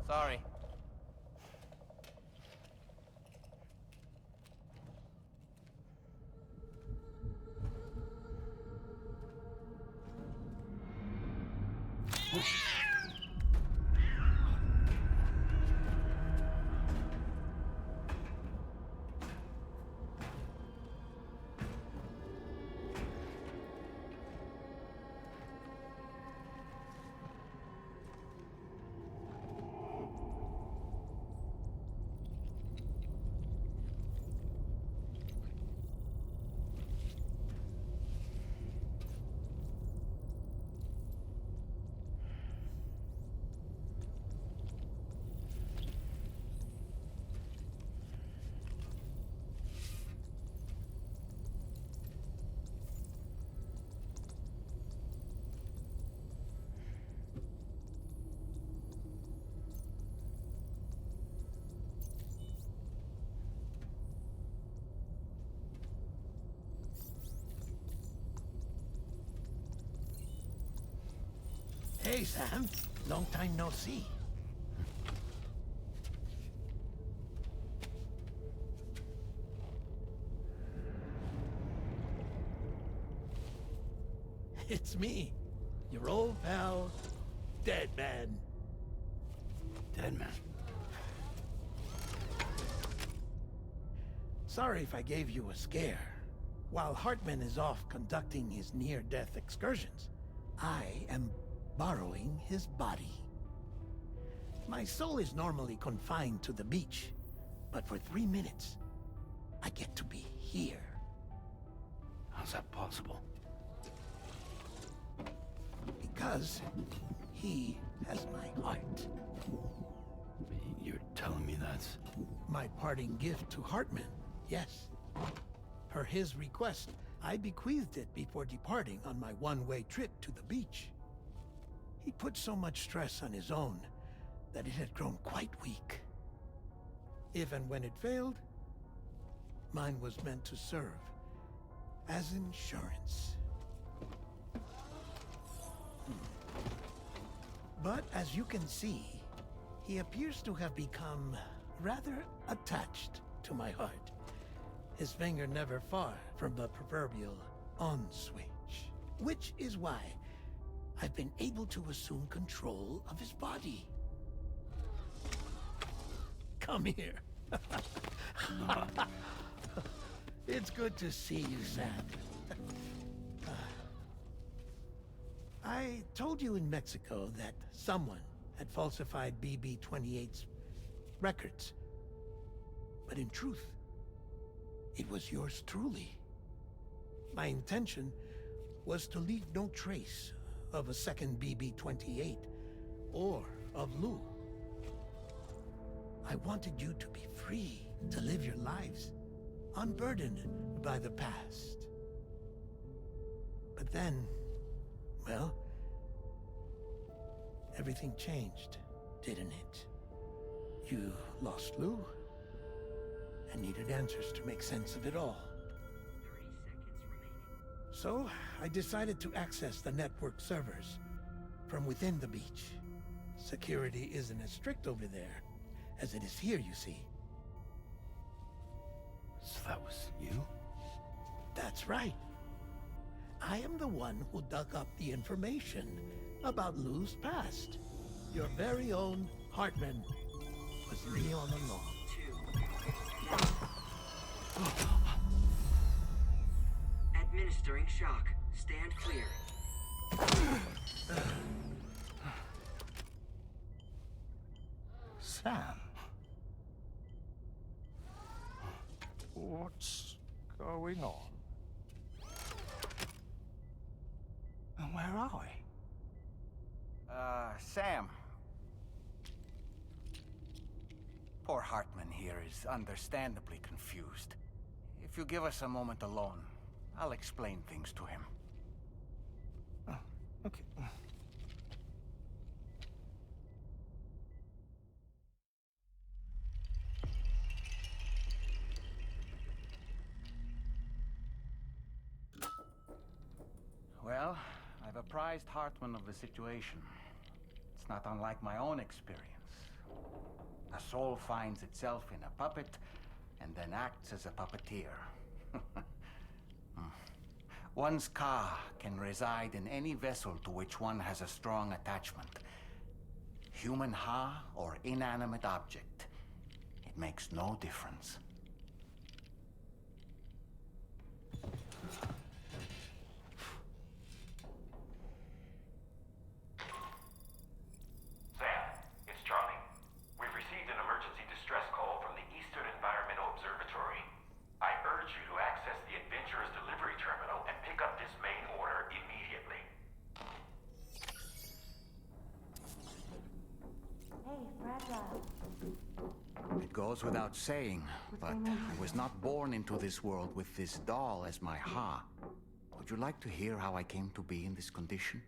Sorry. Hey, Sam. Long time no see. It's me, your old pal, Dead Man. Dead Man? Sorry if I gave you a scare. While Hartman is off conducting his near-death excursions, I am borrowing his body. My soul is normally confined to the beach, but for 3 minutes, I get to be here. How's that possible? Because he has my heart. You're telling me that's... My parting gift to Hartman, yes. Per his request, I bequeathed it before departing on my one-way trip to the beach. He put so much stress on his own that it had grown quite weak. If and when it failed, mine was meant to serve as insurance. But as you can see, he appears to have become rather attached to my heart. His finger never far from the proverbial on switch. Which is why I've been able to assume control of his body. Come here. It's good to see you, Sam. I told you in Mexico that someone had falsified BB-28's records. But in truth, it was yours truly. My intention was to leave no trace of a second BB-28 or of Lou. I wanted you to be free to live your lives, unburdened by the past. But then, well, everything changed, didn't it? You lost Lou, and needed answers to make sense of it all. 30 seconds remaining. So, I decided to access the network servers from within the beach. Security isn't as strict over there as it is here, you see. So that was you? That's right. I am the one who dug up the information about Lou's past. Your very own Hartman was me all along. Administering shock. Stand clear. Sam? What's going on? And where are we? Sam. Poor Hartman here is understandably confused. If you give us a moment alone, I'll explain things to him. Oh, okay. Well, I've apprised Hartman of the situation. It's not unlike my own experience. A soul finds itself in a puppet and then acts as a puppeteer. One's ka can reside in any vessel to which one has a strong attachment. Human ha or inanimate object. It makes no difference. It goes without saying, but I was not born into this world with this doll as my ha. Would you like to hear how I came to be in this condition?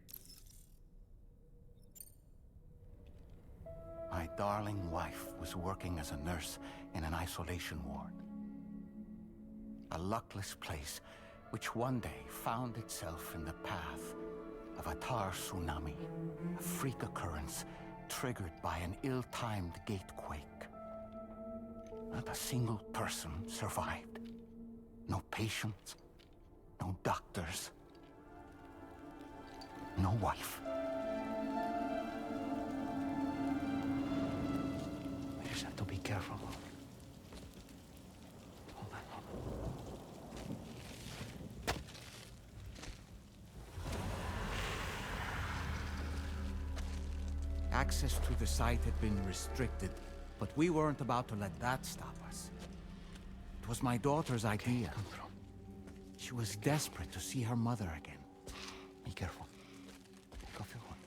My darling wife was working as a nurse in an isolation ward. A luckless place which one day found itself in the path of a tar tsunami, a freak occurrence triggered by an ill-timed gatequake. Not a single person survived. No patients, no doctors. No wife. We just have to be careful. Hold on. Access to the site had been restricted, but we weren't about to let that stop us. It was my daughter's idea. She was desperate to see her mother again. Be careful. Take off your hood.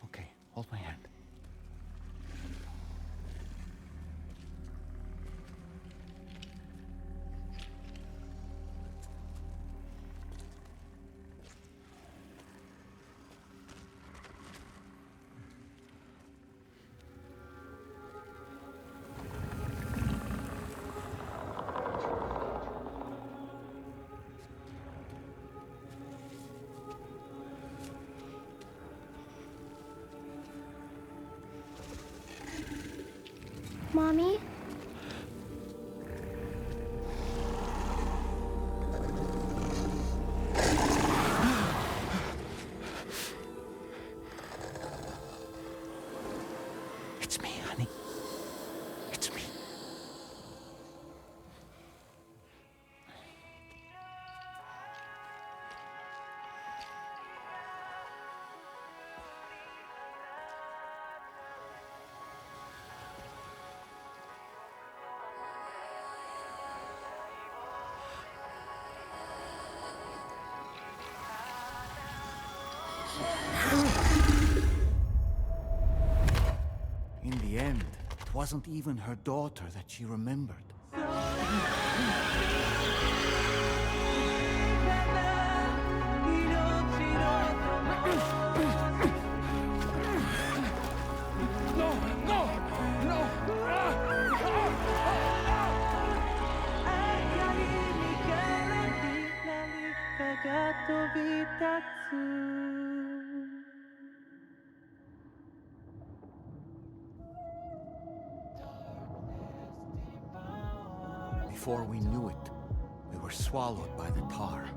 Okay, hold my hand. Mommy? It's me, honey. It's me. In the end, it wasn't even her daughter that she remembered. Before we knew it, we were swallowed by the tar,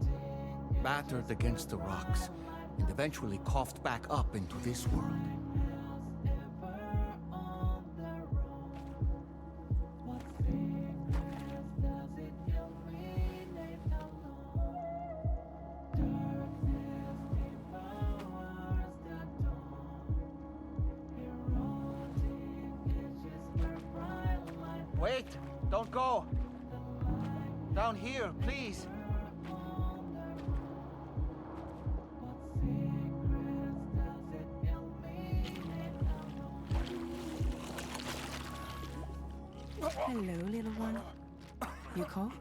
battered against the rocks, and eventually coughed back up into this world. Wait! Don't go! Down here, please! Hello, little one. You cold?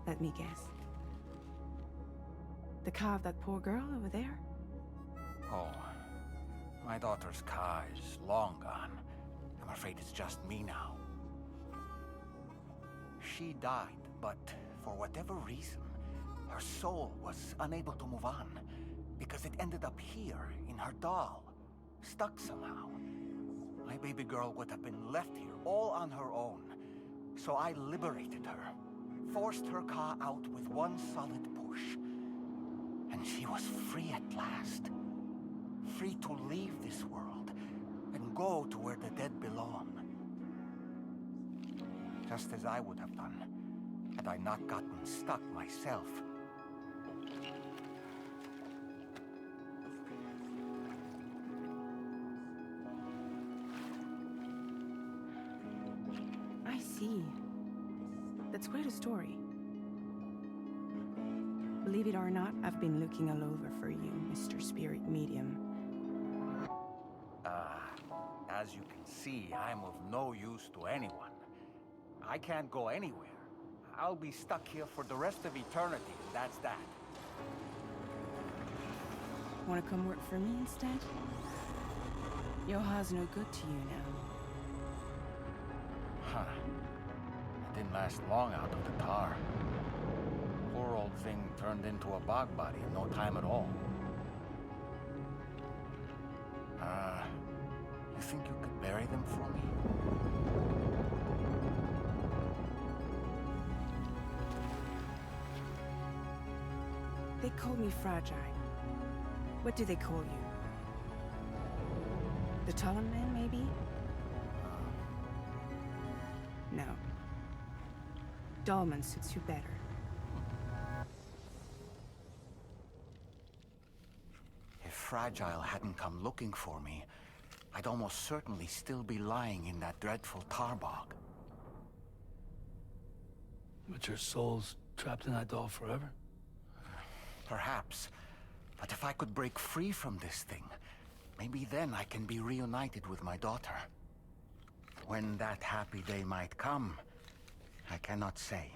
Let me guess. The car of that poor girl over there? Oh, my daughter's car is long gone. I'm afraid it's just me now. She died, but for whatever reason, her soul was unable to move on, because it ended up here, in her doll, stuck somehow. My baby girl would have been left here all on her own, so I liberated her, forced her car out with one solid push, and she was free at last. Free to leave this world and go to where the dead belong. Just as I would have done, had I not gotten stuck myself. I see. That's quite a story. Believe it or not, I've been looking all over for you, Mr. Spirit Medium. As you can see, I'm of no use to anyone. I can't go anywhere. I'll be stuck here for the rest of eternity, and that's that. Wanna come work for me instead? Yoha's no good to you now. Huh. It didn't last long out of the tar. Poor old thing turned into a bog body in no time at all. You think you could bury them for me? They call me fragile. What do they call you? The taller man, maybe? No. Dolman suits you better. If Fragile hadn't come looking for me, I'd almost certainly still be lying in that dreadful tar bog. But your soul's trapped in that doll forever? Perhaps. But if I could break free from this thing, maybe then I can be reunited with my daughter. When that happy day might come, I cannot say.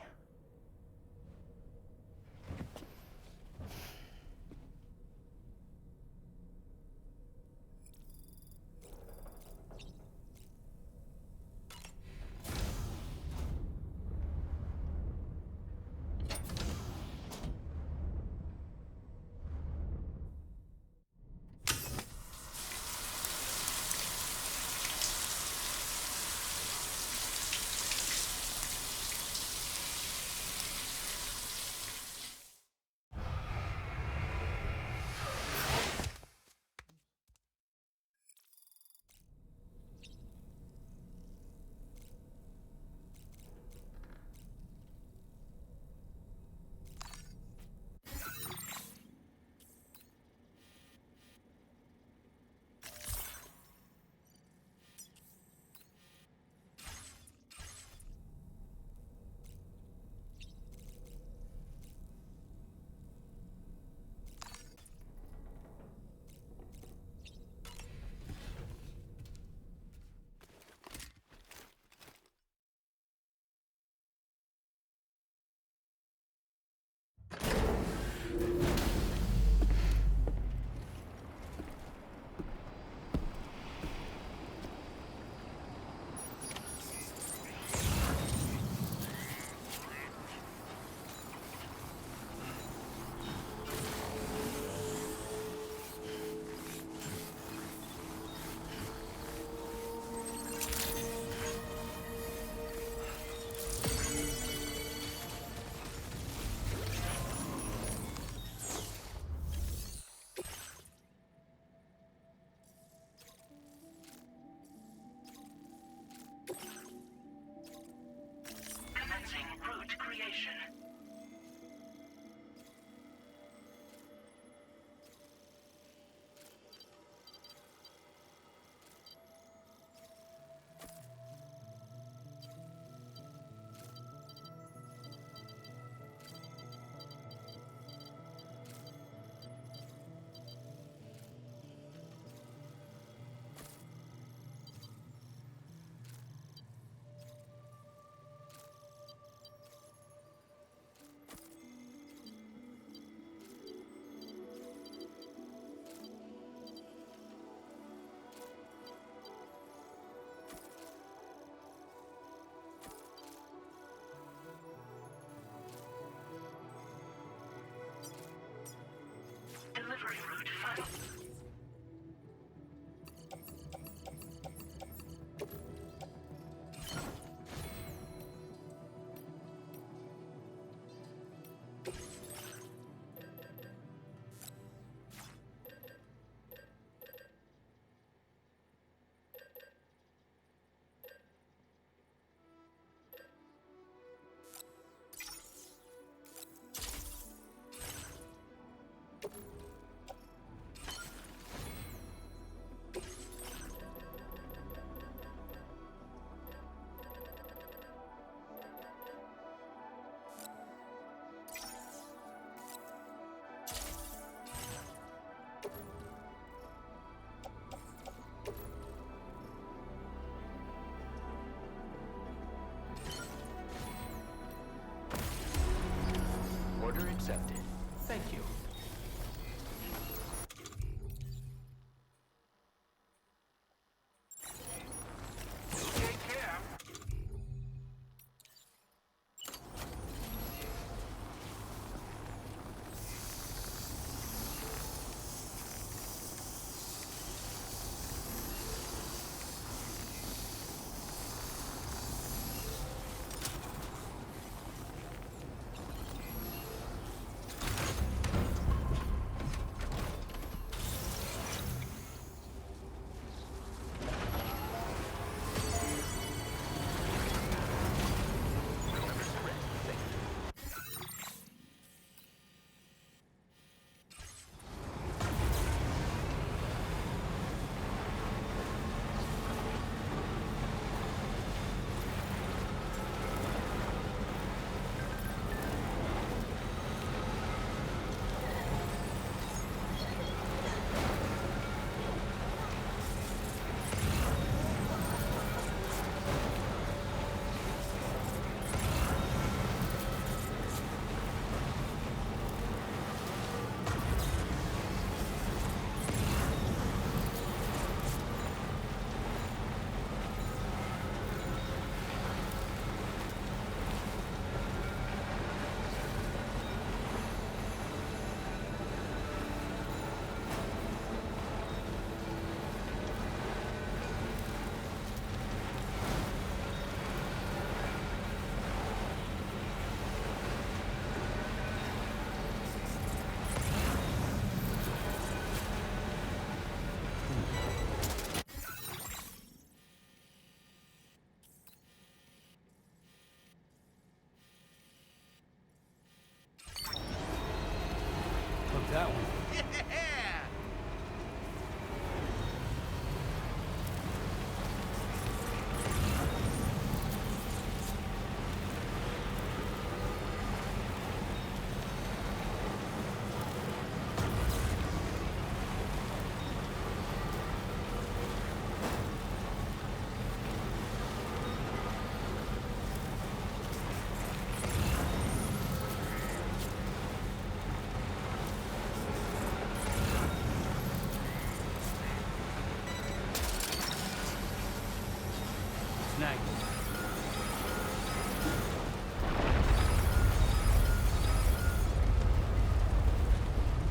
Snag.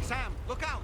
Sam, look out!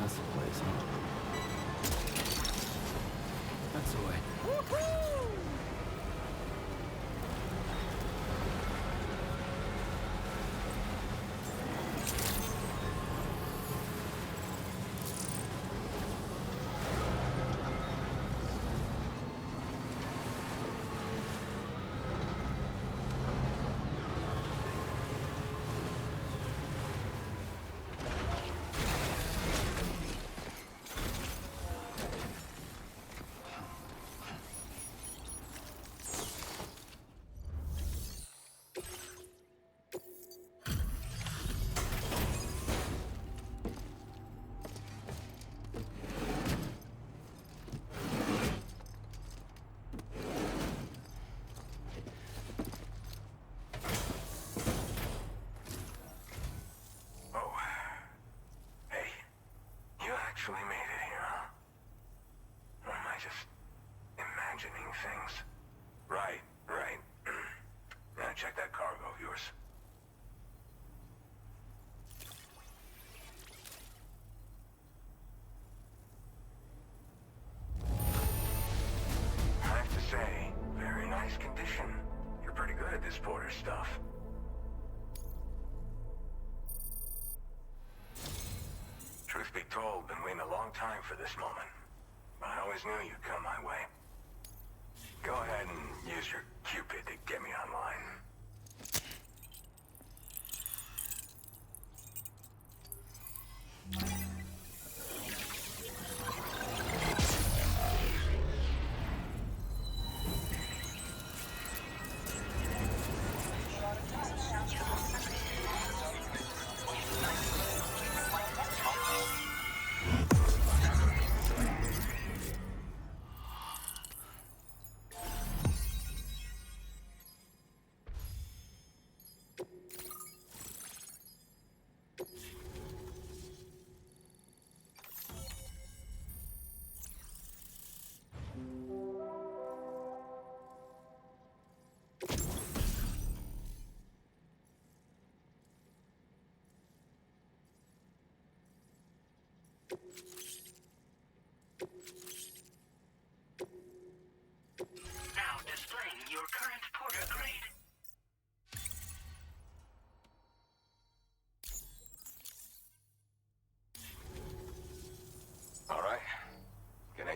That's the place, huh? That's the way. Actually made it here, huh? Or am I just imagining things? Right. Now check that cargo of yours. I have to say, very nice condition. You're pretty good at this porter stuff. Truth be told, been waiting a long time for this moment. But I always knew you'd come my way. Go ahead and use your Cupid to get me online.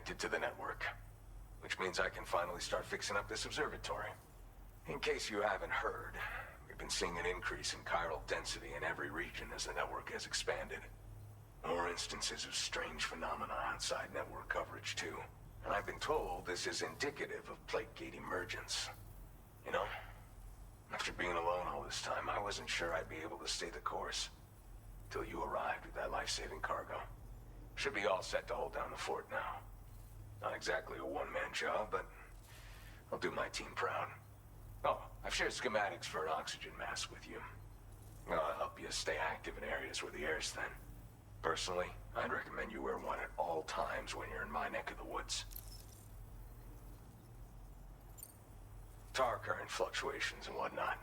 connected to the network. Which means I can finally start fixing up this observatory. In case you haven't heard, we've been seeing an increase in chiral density in every region as the network has expanded. More instances of strange phenomena outside network coverage, too. And I've been told this is indicative of plate gate emergence. You know, after being alone all this time, I wasn't sure I'd be able to stay the course. Till you arrived with that life-saving cargo. Should be all set to hold down the fort now. Not exactly a one-man job, but I'll do my team proud. Oh, I've shared schematics for an oxygen mask with you. I'll help you stay active in areas where the air's thin. Personally, I'd recommend you wear one at all times when you're in my neck of the woods. Tar current fluctuations and whatnot.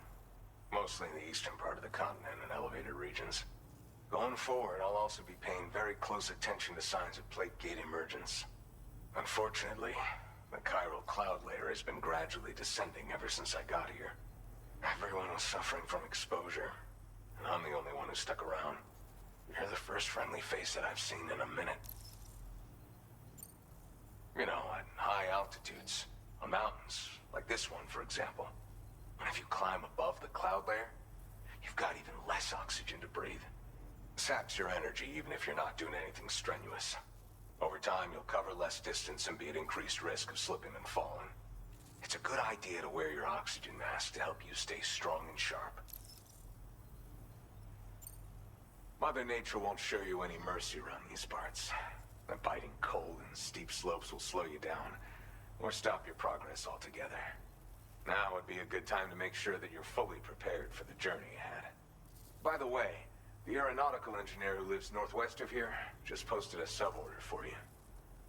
Mostly in the eastern part of the continent and elevated regions. Going forward, I'll also be paying very close attention to signs of plate gate emergence. Unfortunately, the chiral cloud layer has been gradually descending ever since I got here. Everyone was suffering from exposure, and I'm the only one who stuck around. You're the first friendly face that I've seen in a minute. You know, at high altitudes, on mountains, like this one, for example. And if you climb above the cloud layer, you've got even less oxygen to breathe. Saps your energy even if you're not doing anything strenuous. Over time, you'll cover less distance and be at increased risk of slipping and falling. It's a good idea to wear your oxygen mask to help you stay strong and sharp. Mother Nature won't show you any mercy around these parts. The biting cold and steep slopes will slow you down, or stop your progress altogether. Now would be a good time to make sure that you're fully prepared for the journey ahead. By the way, the aeronautical engineer who lives northwest of here just posted a sub-order for you.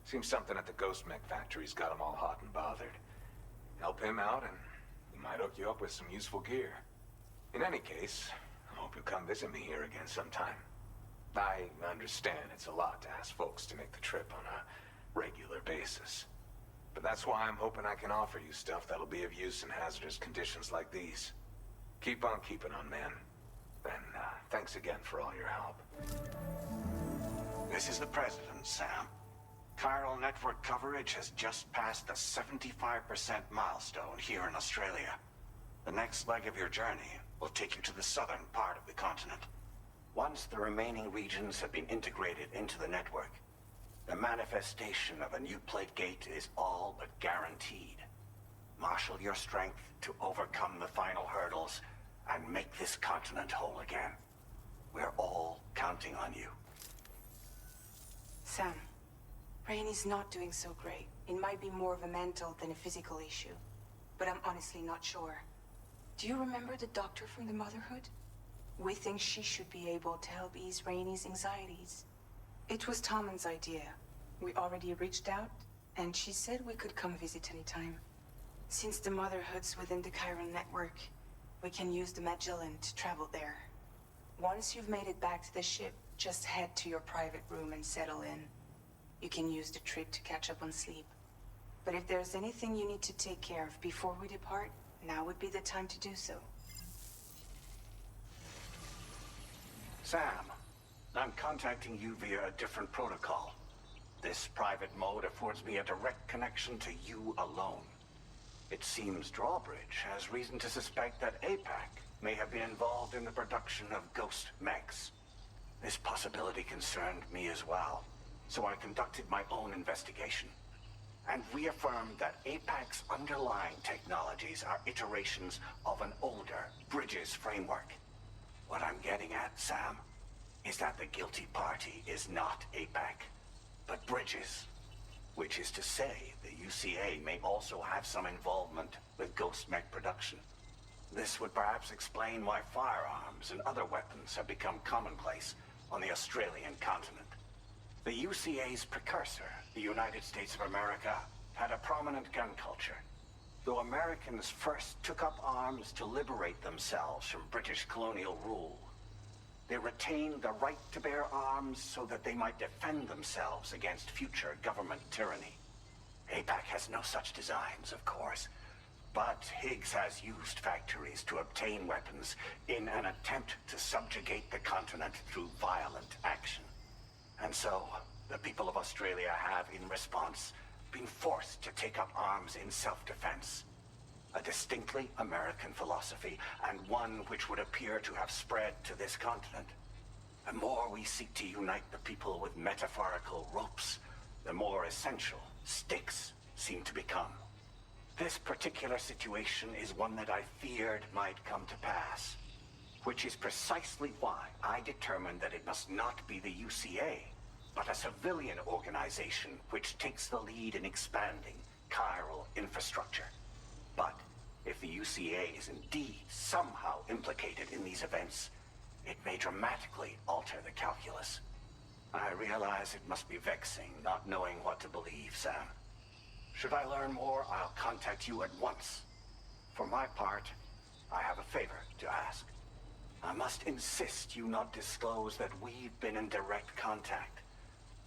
Seems something at the Ghost Mech factory's got him all hot and bothered. Help him out and he might hook you up with some useful gear. In any case, I hope you'll come visit me here again sometime. I understand it's a lot to ask folks to make the trip on a regular basis. But that's why I'm hoping I can offer you stuff that'll be of use in hazardous conditions like these. Keep on keeping on, man. And thanks again for all your help. This is the President, Sam. Chiral network coverage has just passed the 75% milestone here in Australia. The next leg of your journey will take you to the southern part of the continent. Once the remaining regions have been integrated into the network, the manifestation of a new plate gate is all but guaranteed. Marshal your strength to overcome the final hurdles and make this continent whole again. We're all counting on you. Sam, Rainy's not doing so great. It might be more of a mental than a physical issue, but I'm honestly not sure. Do you remember the doctor from the Motherhood? We think she should be able to help ease Rainy's anxieties. It was Tommen's idea. We already reached out, and she said we could come visit anytime. Since the Motherhood's within the chiral network, we can use the Magellan to travel there. Once you've made it back to the ship, just head to your private room and settle in. You can use the trip to catch up on sleep. But if there's anything you need to take care of before we depart, now would be the time to do so. Sam, I'm contacting you via a different protocol. This private mode affords me a direct connection to you alone. It seems Drawbridge has reason to suspect that APAC may have been involved in the production of ghost mechs. This possibility concerned me as well, so I conducted my own investigation and reaffirmed that APAC's underlying technologies are iterations of an older Bridges framework. What I'm getting at, Sam, is that the guilty party is not APAC, but Bridges. Which is to say, the UCA may also have some involvement with ghost mech production. This would perhaps explain why firearms and other weapons have become commonplace on the Australian continent. The UCA's precursor, the United States of America, had a prominent gun culture. Though Americans first took up arms to liberate themselves from British colonial rule, they retained the right to bear arms so that they might defend themselves against future government tyranny. APAC has no such designs, of course, but Higgs has used factories to obtain weapons in an attempt to subjugate the continent through violent action. And so, the people of Australia have, in response, been forced to take up arms in self-defense. A distinctly American philosophy, and one which would appear to have spread to this continent. The more we seek to unite the people with metaphorical ropes, the more essential sticks seem to become. This particular situation is one that I feared might come to pass, which is precisely why I determined that it must not be the UCA, but a civilian organization which takes the lead in expanding chiral infrastructure. But if the UCA is indeed somehow implicated in these events, it may dramatically alter the calculus. I realize it must be vexing not knowing what to believe, Sam. Should I learn more, I'll contact you at once. For my part, I have a favor to ask. I must insist you not disclose that we've been in direct contact.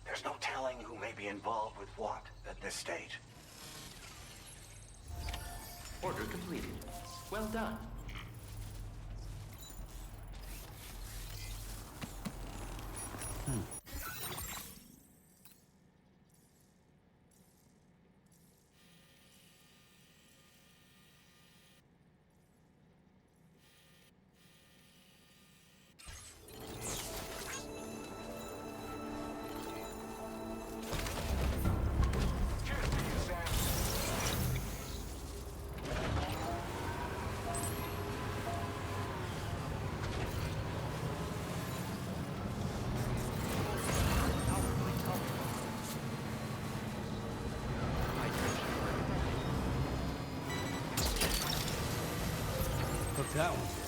There's no telling who may be involved with what at this stage. Order completed. Well done. Took that one.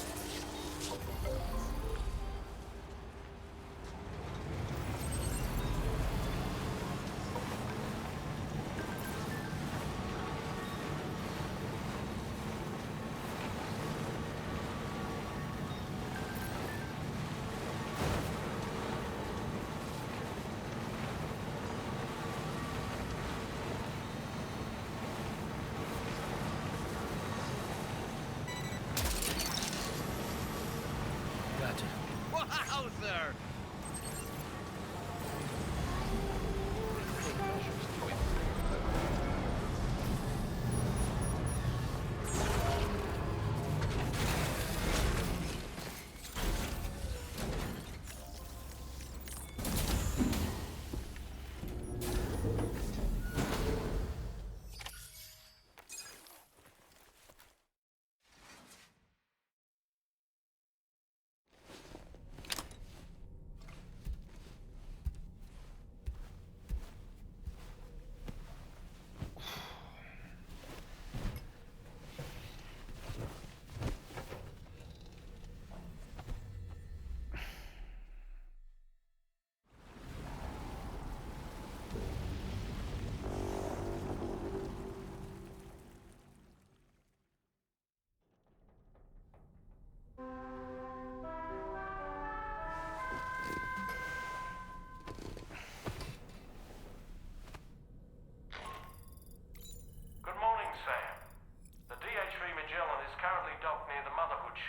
Wowzer!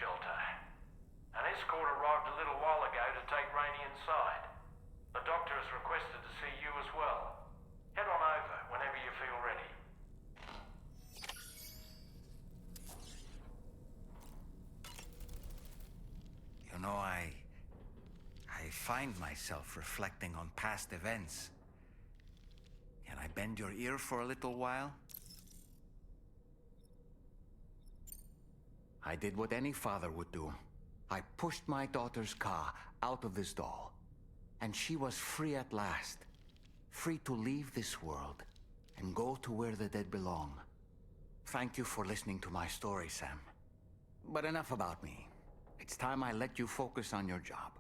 shelter. An escort arrived a little while ago to take Rainey inside. The doctor has requested to see you as well. Head on over whenever you feel ready. You know, I find myself reflecting on past events. Can I bend your ear for a little while? I did what any father would do. I pushed my daughter's car out of this doll. And she was free at last. Free to leave this world and go to where the dead belong. Thank you for listening to my story, Sam. But enough about me. It's time I let you focus on your job.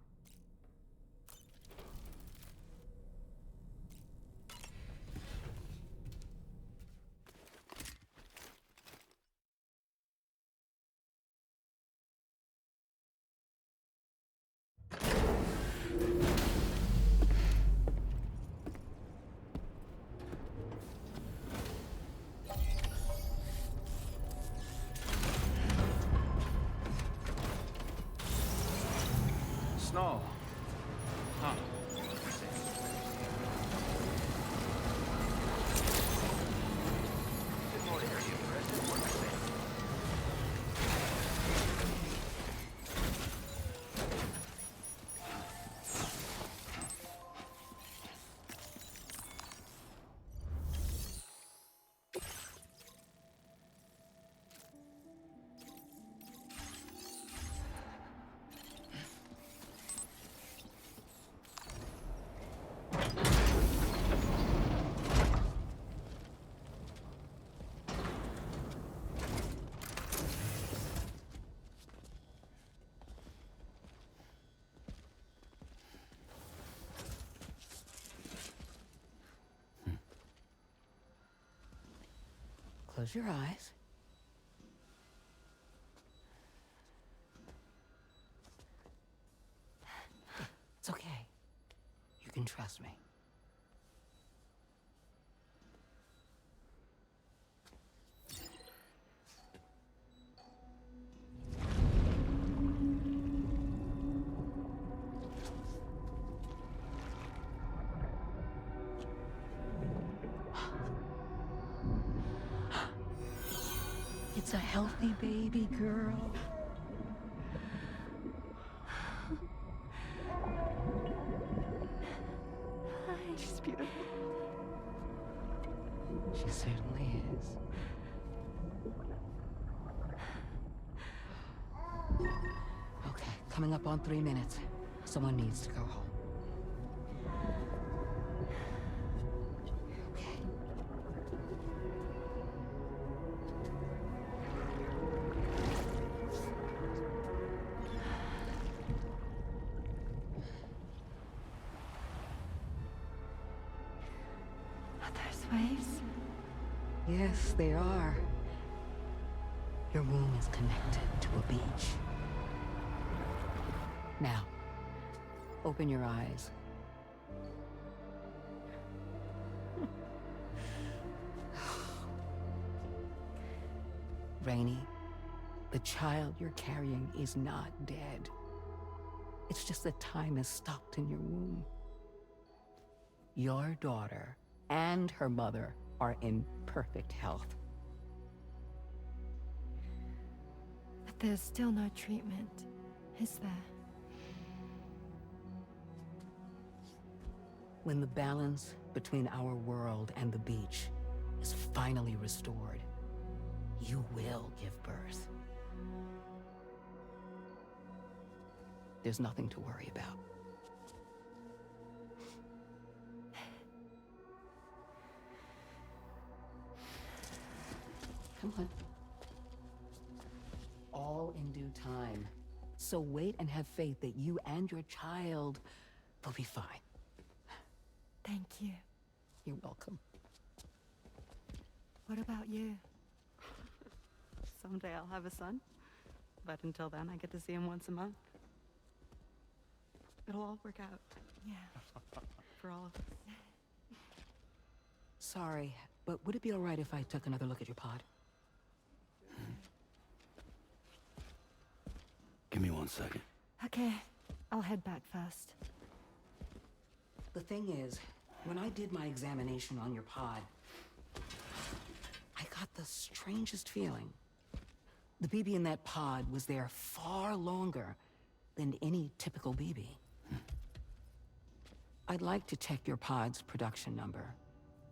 Snow. Huh. Close your eyes. It's okay. You can trust me. It's a healthy baby girl. She's beautiful. She certainly is. Okay, coming up on 3 minutes. Someone needs to go home. Waves? Yes, they are. Your womb is connected to a beach. Now, open your eyes. Rainey, the child you're carrying is not dead. It's just that time has stopped in your womb. Your daughter and her mother are in perfect health. But there's still no treatment, is there? When the balance between our world and the beach is finally restored, you will give birth. There's nothing to worry about. Come on. All in due time. So wait and have faith that you and your child will be fine. Thank you. You're welcome. What about you? Someday I'll have a son, but until then I get to see him once a month. It'll all work out. Yeah. For all of us. Sorry, but would it be all right if I took another look at your pod? Give me 1 second. Okay, I'll head back first. The thing is, when I did my examination on your pod, I got the strangest feeling. The BB in that pod was there far longer than any typical BB. I'd like to check your pod's production number.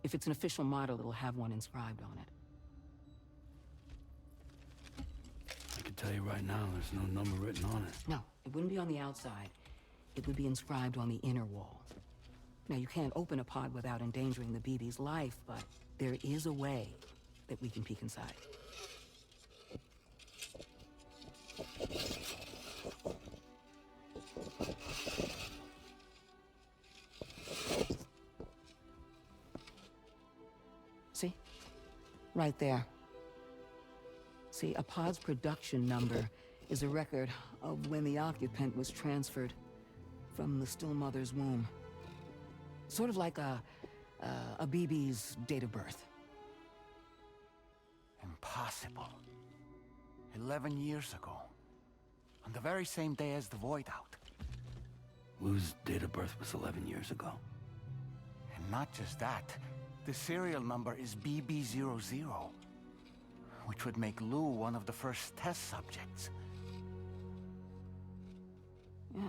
If it's an official model, it'll have one inscribed on it. I can tell you right now, there's no number written on it. No, it wouldn't be on the outside. It would be inscribed on the inner wall. Now, you can't open a pod without endangering the BB's life, but there is a way that we can peek inside. See? Right there. See, a pod's production number is a record of when the occupant was transferred from the still mother's womb. Sort of like a BB's date of birth. Impossible. 11 years ago. On the very same day as the Void Out. Lou's date of birth was 11 years ago. And not just that. The serial number is BB00. Which would make Lou one of the first test subjects. Yeah.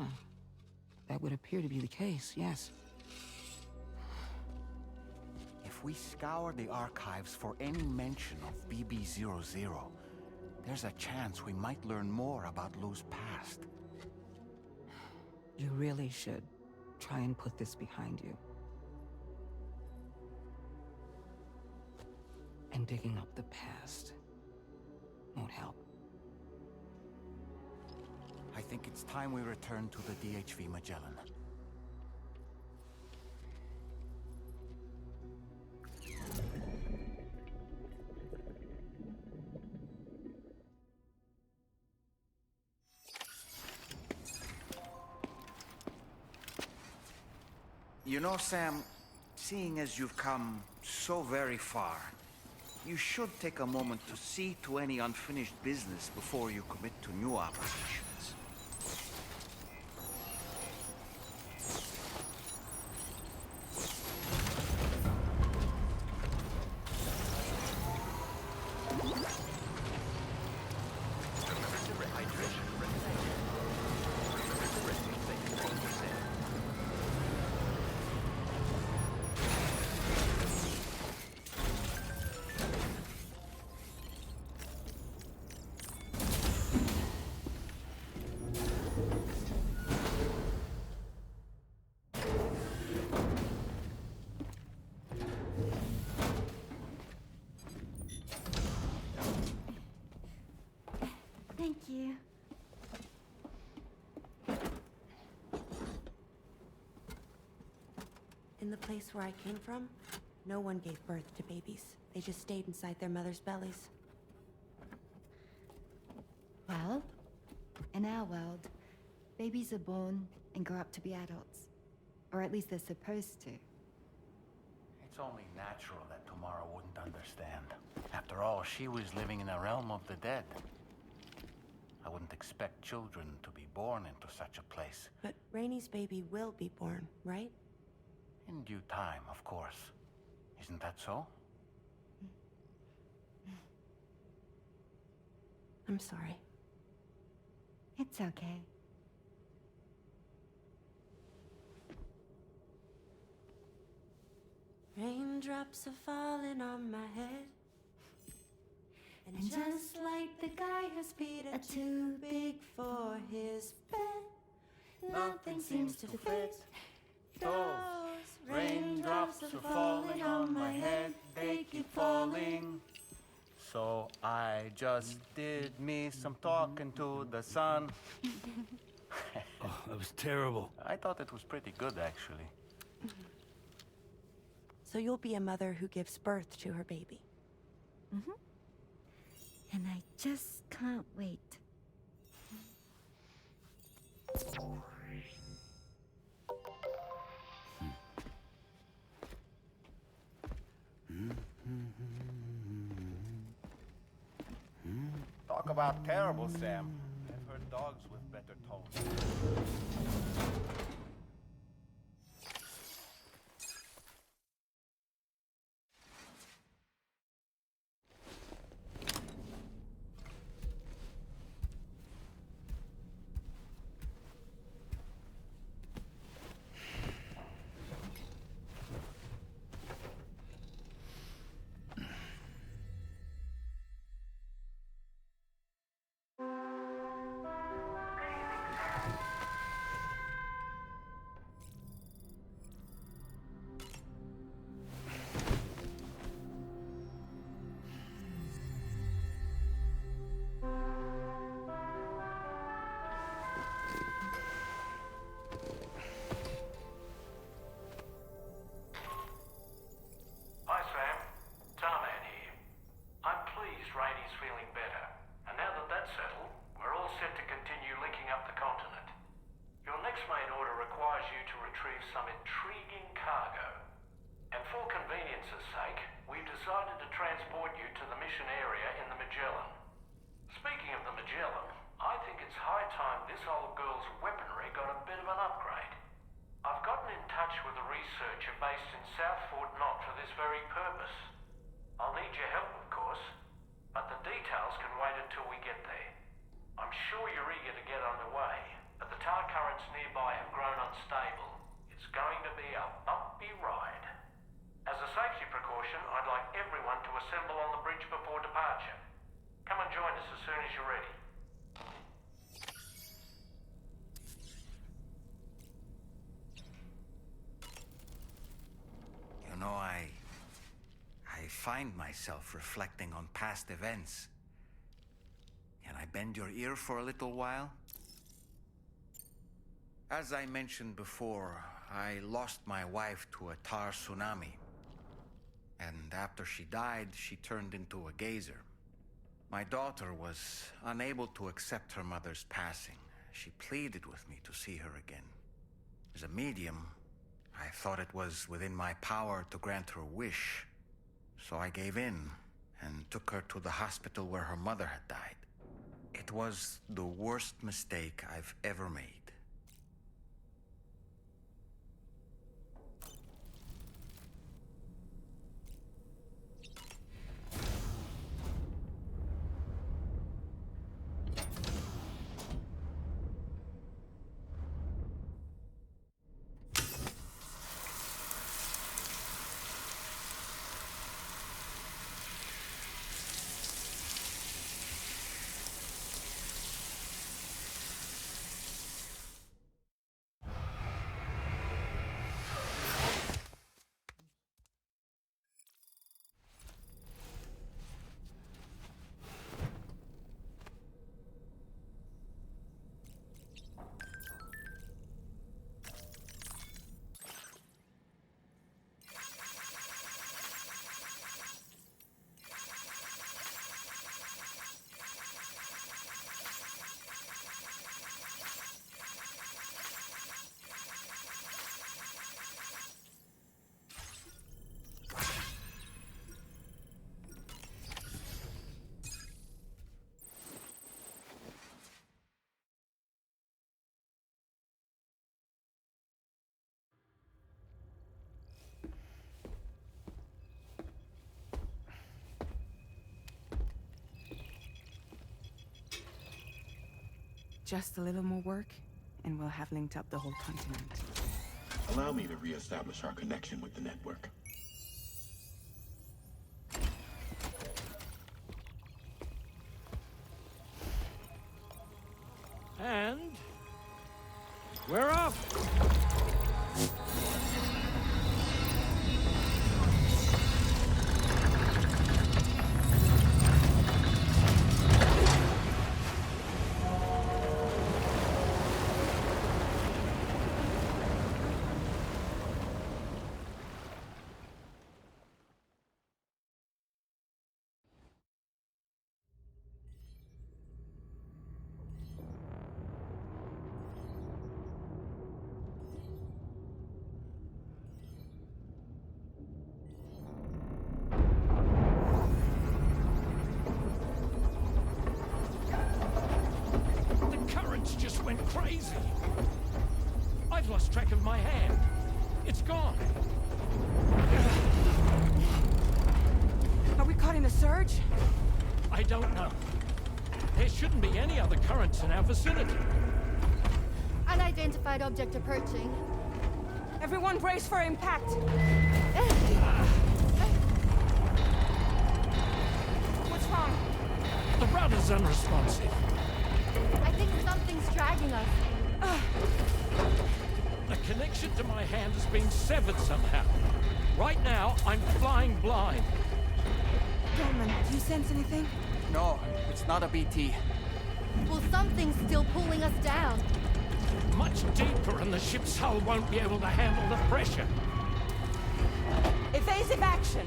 That would appear to be the case, yes. If we scour the archives for any mention of BB00, there's a chance we might learn more about Lou's past. You really should try and put this behind you. And digging up the past won't help. I think it's time we return to the DHV Magellan. You know, Sam, seeing as you've come so very far, you should take a moment to see to any unfinished business before you commit to new operations. Thank you. In the place where I came from, no one gave birth to babies. They just stayed inside their mother's bellies. Well, in our world, babies are born and grow up to be adults. Or at least they're supposed to. It's only natural that Tamara wouldn't understand. After all, she was living in a realm of the dead. I wouldn't expect children to be born into such a place. But Rainey's baby will be born, right? In due time, of course. Isn't that so? I'm sorry. It's okay. Raindrops are falling on my head. And just like the guy whose feet are too big for his bed, nothing seems to fit. Those raindrops are falling on my head, they keep falling. So I just did me some talking to the sun. Oh, that was terrible. I thought it was pretty good, actually. So you'll be a mother who gives birth to her baby. Mm-hmm. And I just can't wait. Talk about terrible, Sam. I've heard dogs with better tones. Hi, Sam. Tarman here. I'm pleased Rainey's feeling better. And now that that's settled, we're all set to continue linking up the continent. Your next main order requires you to retrieve some intriguing cargo. And for convenience's sake, we've decided to transport you to the mission area in the Magellan. Speaking of the Magellan, I think it's high time this old girl's weaponry got a bit of an upgrade. I've gotten in touch with a researcher based in South Fort Knott for this very purpose. I'll need your help, of course, but the details can wait until we get there. I'm sure you're eager to get underway, but the tar currents nearby have grown unstable. It's going to be a bumpy ride. As a safety precaution, I'd like everyone to assemble on the bridge before departure. Come and join us as soon as you're ready. You know, I find myself reflecting on past events. Can I bend your ear for a little while? As I mentioned before, I lost my wife to a tar tsunami. And after she died, she turned into a geyser. My daughter was unable to accept her mother's passing. She pleaded with me to see her again. As a medium, I thought it was within my power to grant her wish. So I gave in and took her to the hospital where her mother had died. It was the worst mistake I've ever made. Just a little more work, and we'll have linked up the whole continent. Allow me to reestablish our connection with the network. And we're off. Just went crazy. I've lost track of my hand. It's gone. Are we caught in a surge? I don't know. There shouldn't be any other currents in our vicinity. Unidentified object approaching. Everyone brace for impact. What's wrong? The rudder's unresponsive. I think something's dragging us. The connection to my hand has been severed somehow. Right now, I'm flying blind. Gilman, do you sense anything? No, it's not a BT. Well, something's still pulling us down. Much deeper, and the ship's hull won't be able to handle the pressure. Evasive action!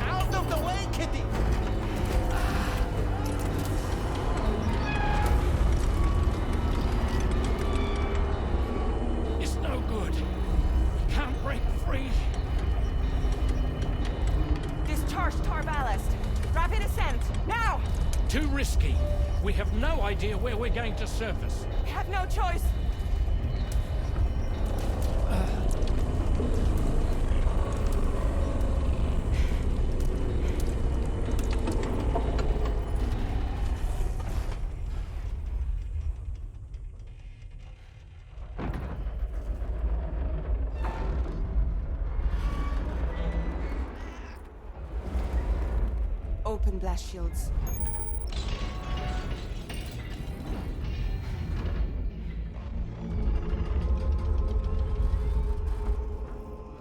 Out of the way, Kitty! It's no good. Can't break free. Discharge tar ballast. Rapid ascent, now! Too risky. We have no idea where we're going to surface. We have no choice. Open blast shields.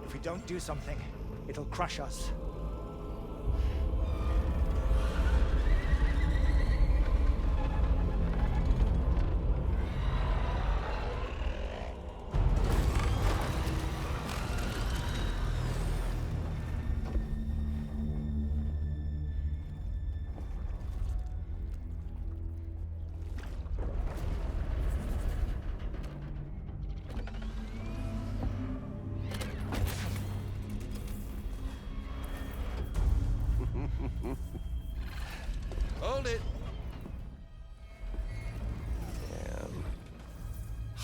If we don't do something, it'll crush us.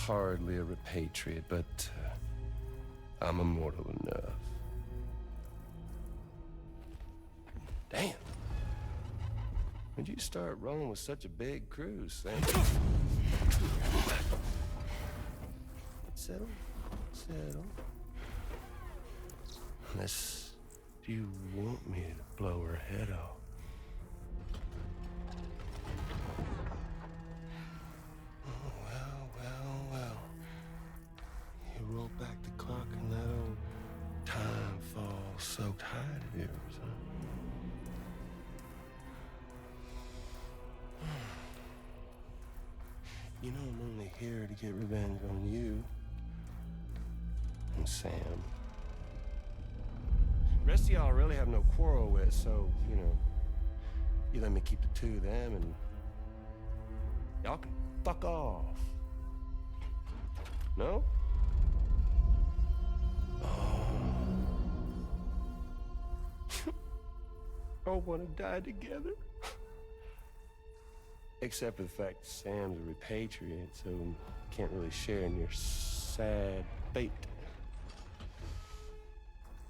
hardly a repatriate, but I'm immortal enough. Damn. When'd you start rolling with such a big crew, Sam? Settle. Unless you want me to blow her head off. Well. You roll back the clock and that old time fall soaked hide of yours, huh? You know I'm only here to get revenge on you and Sam. The rest of y'all I really have no quarrel with, so, you know, you let me keep the two of them and y'all can fuck off. No? All want to die together. Except for the fact that Sam's a repatriate, so can't really share in your sad fate.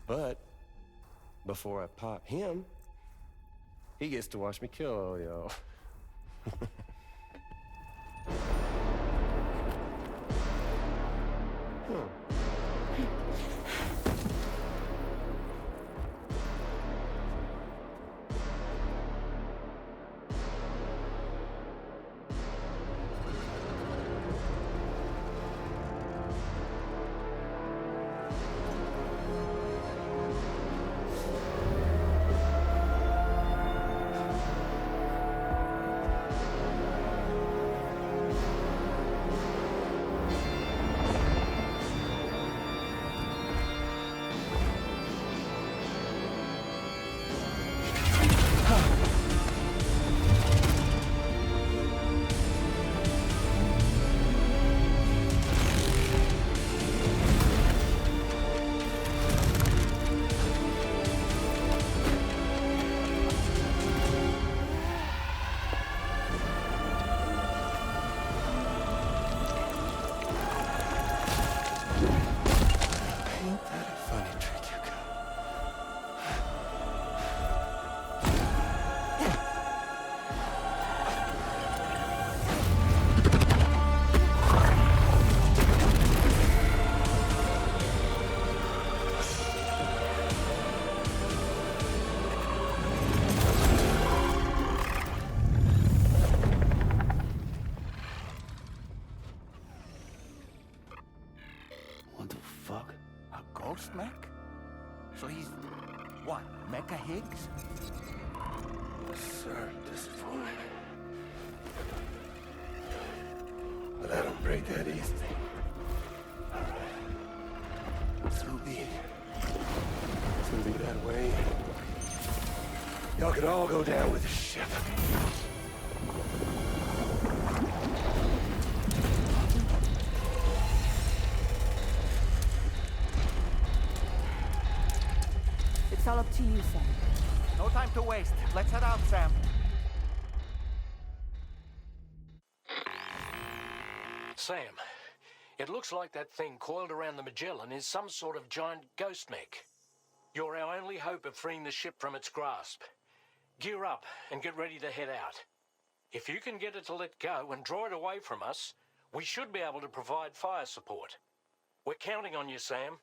But before I pop him, he gets to watch me kill all y'all. Ghost mech? So he's, what, Mecha Higgs? Sir, disappointed. But I don't break that easy. So be it. It's gonna be that way. Y'all could all go down with the ship. It's all up to you, Sam. No time to waste. Let's head out, Sam. Sam, it looks like that thing coiled around the Magellan is some sort of giant ghost mech. You're our only hope of freeing the ship from its grasp. Gear up and get ready to head out. If you can get it to let go and draw it away from us, we should be able to provide fire support. We're counting on you, Sam.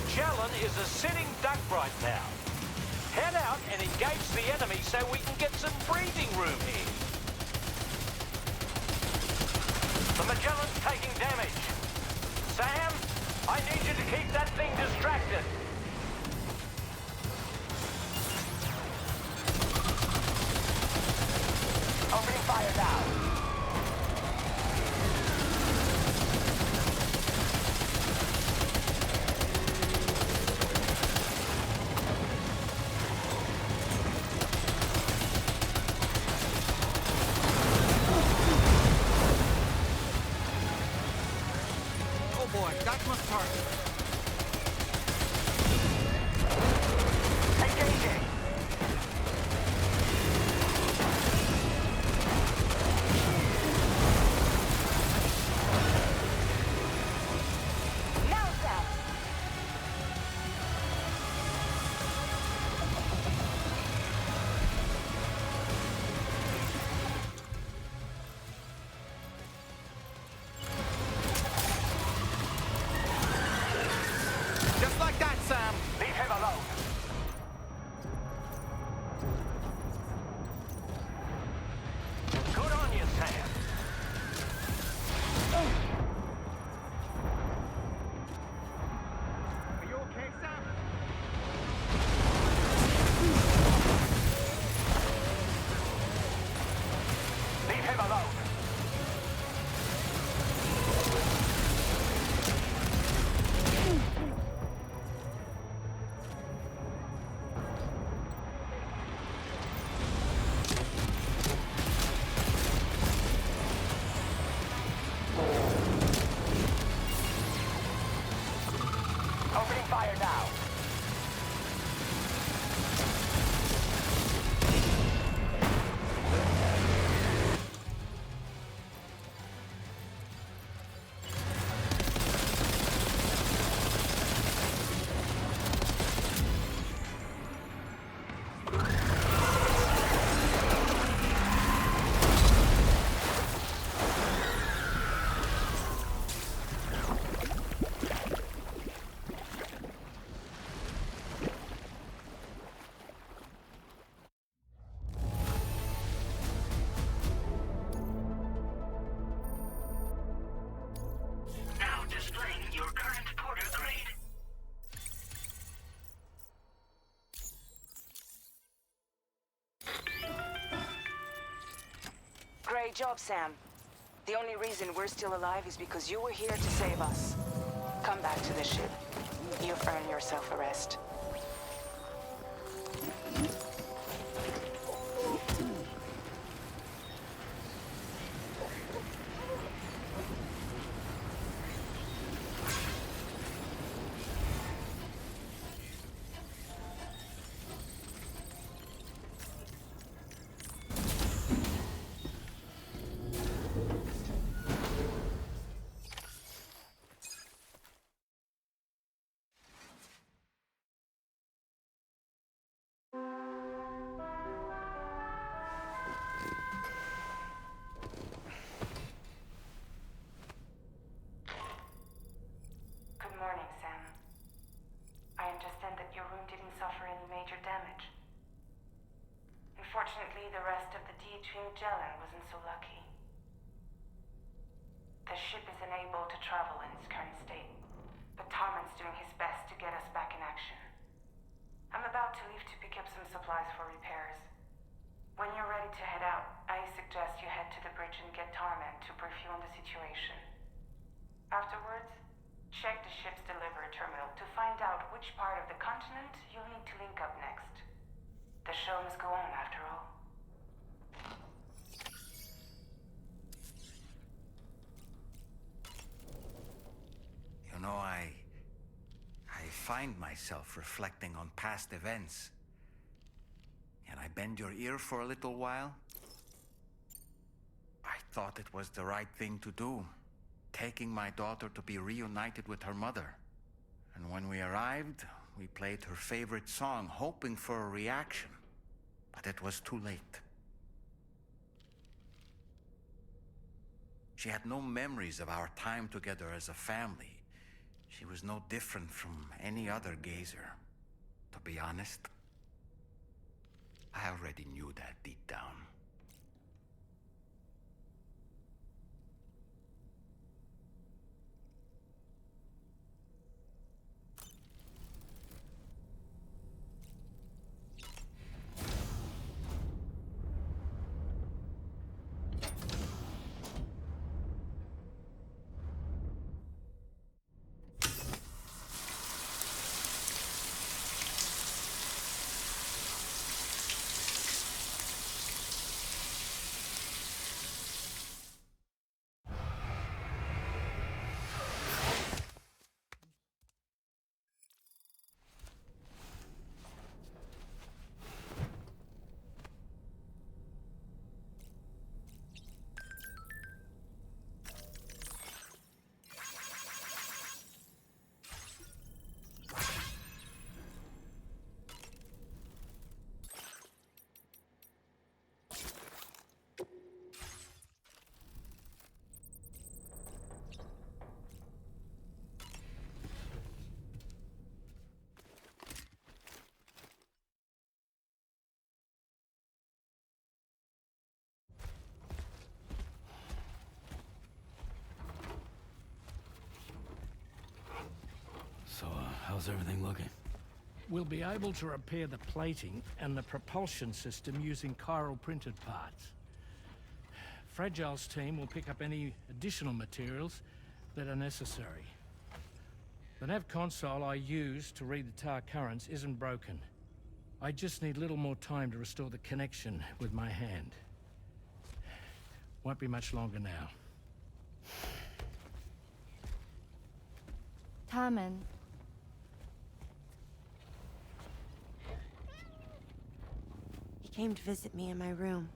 Magellan is a sitting duck right now. Head out and engage the enemy so we can get some breathing room here. The Magellan's taking damage. Sam, I need you to keep that thing distracted. Opening fire now. Oh boy, that must hurt. Engaging. Now, Sam. Just like that, Sam. Leave him alone. Good on you, Sam. Are you okay, Sam? Leave him alone. Opening fire now. Now displaying your current Porter grade. Great job, Sam. The only reason we're still alive is because you were here to save us. Come back to the ship. You've earned yourself a rest. Good morning, Sam. I understand that your room didn't suffer any major damage. Unfortunately, the rest of the DHV Magellan wasn't so lucky. The ship is unable to travel in its current state, but Tarman's doing his best to get us back in action. I'm about to leave to pick up some supplies for repairs. When you're ready to head out, I suggest you head to the bridge and get Tarman to brief you on the situation. Afterwards, check the ship's delivery terminal to find out which part of the continent you'll need to link up next. The show must go on, after all. You know, I find myself reflecting on past events. Can I bend your ear for a little while? I thought it was the right thing to do, taking my daughter to be reunited with her mother. And when we arrived, we played her favorite song, hoping for a reaction. But it was too late. She had no memories of our time together as a family. She was no different from any other gazer. To be honest, I already knew that deep down. So, how's everything looking? We'll be able to repair the plating and the propulsion system using chiral printed parts. Fragile's team will pick up any additional materials that are necessary. The nav console I use to read the tower currents isn't broken. I just need a little more time to restore the connection with my hand. Won't be much longer now. Tarman. He came to visit me in my room.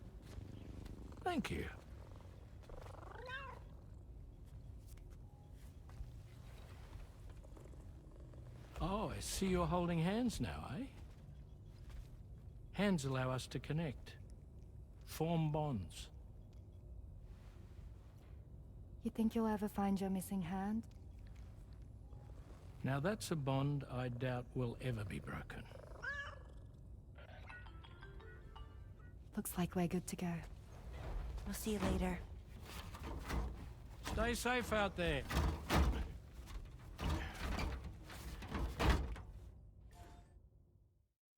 Thank you. Oh, I see you're holding hands now, eh? Hands allow us to connect, form bonds. You think you'll ever find your missing hand? Now that's a bond I doubt will ever be broken. Looks like we're good to go. We'll see you later. Stay safe out there.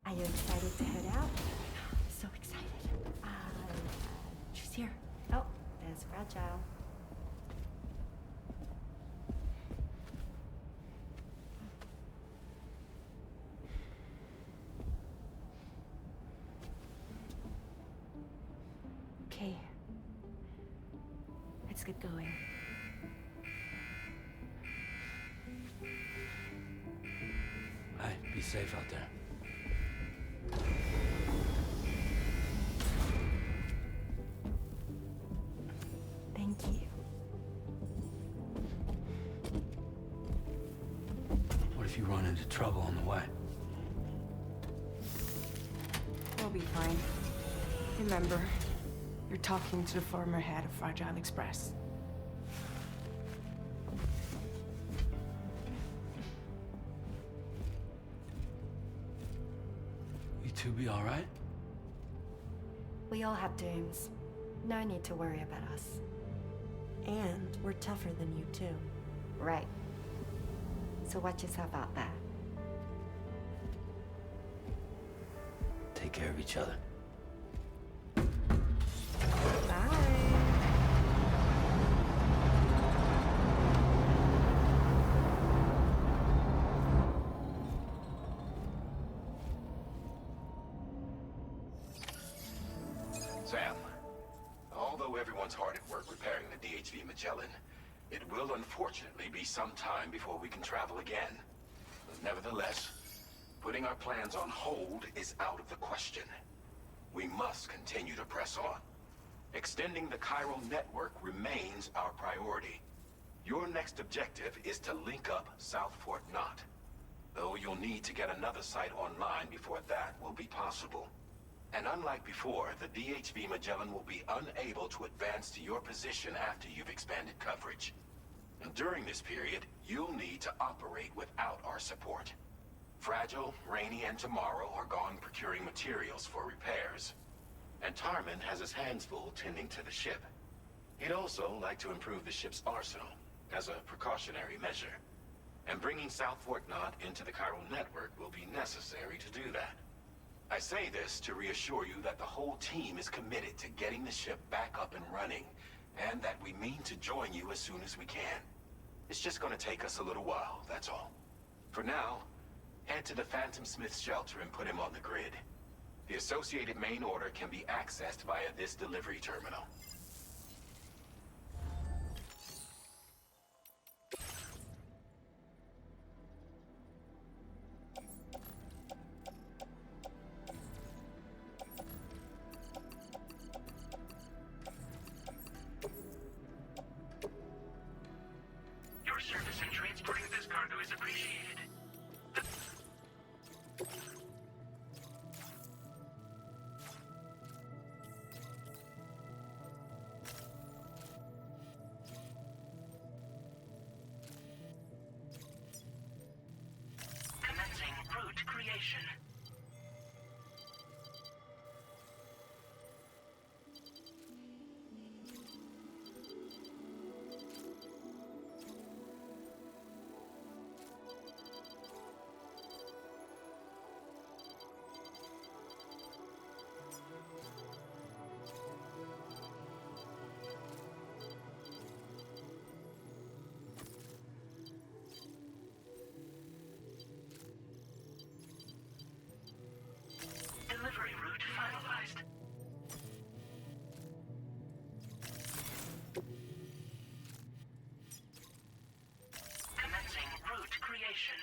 Are you excited to head out? So excited. She's here. Oh, there's Fragile. Okay. Let's get going. Hey, be safe out there. Thank you. What if you run into trouble on the way? We'll be fine. Remember, you're talking to the former head of Fragile Express. You two be all right? We all have dooms. No need to worry about us. And we're tougher than you too. Right. So watch yourself out there. Take care of each other. Sam, although everyone's hard at work repairing the DHV Magellan, it will unfortunately be some time before we can travel again. Nevertheless, putting our plans on hold is out of the question. We must continue to press on. Extending the chiral network remains our priority. Your next objective is to link up South Fort Knot. Though you'll need to get another site online before that will be possible. And unlike before, the DHV Magellan will be unable to advance to your position after you've expanded coverage. And during this period, you'll need to operate without our support. Fragile, Rainey, and Tomorrow are gone procuring materials for repairs. And Tarman has his hands full tending to the ship. He'd also like to improve the ship's arsenal, as a precautionary measure. And bringing South Fort Knot into the chiral network will be necessary to do that. I say this to reassure you that the whole team is committed to getting the ship back up and running, and that we mean to join you as soon as we can. It's just gonna take us a little while, that's all. For now, head to the Phantom Smith's shelter and put him on the grid. The associated main order can be accessed via this delivery terminal. Your service in transporting this cargo is appreciated. Commencing route creation. Delivery route finalized. Commencing route creation.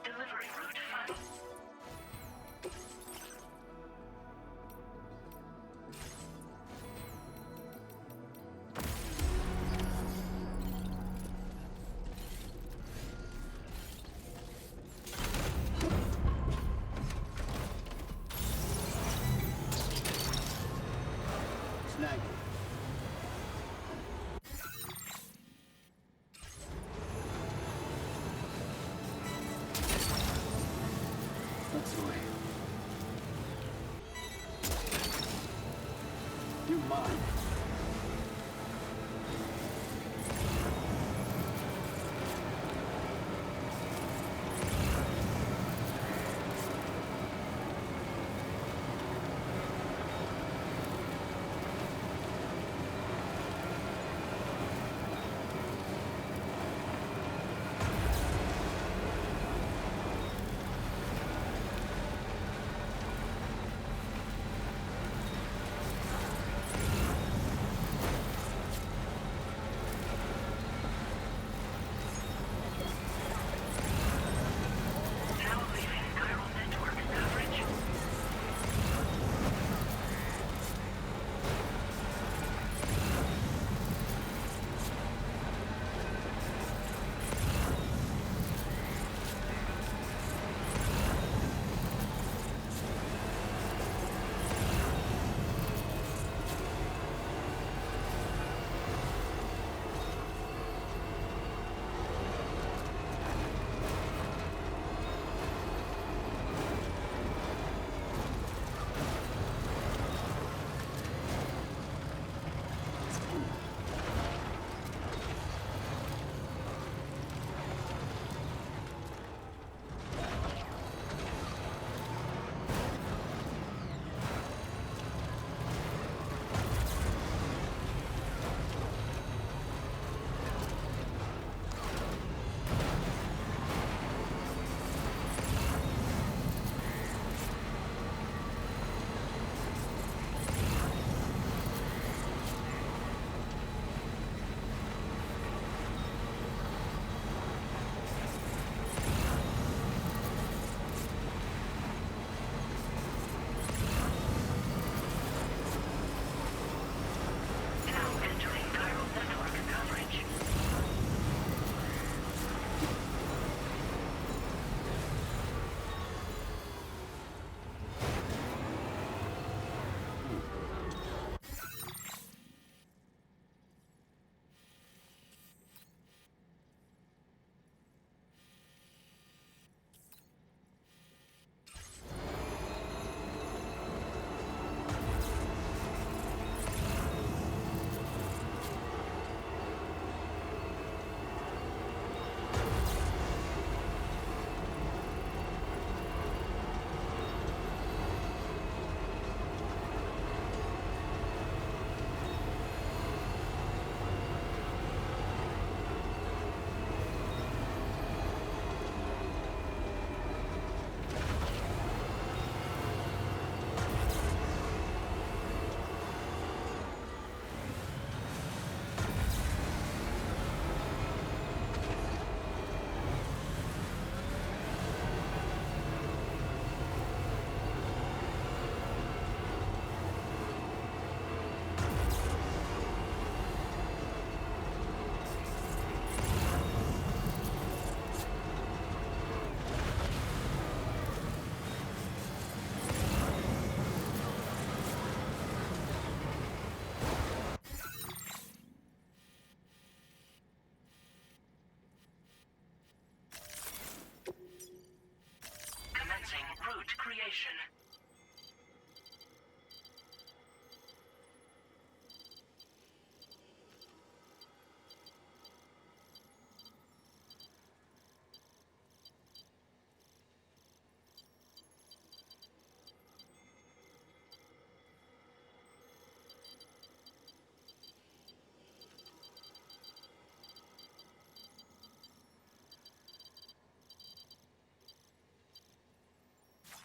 Delivery route final. Snag it. That's the way. You mind?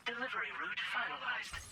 Delivery route finalized.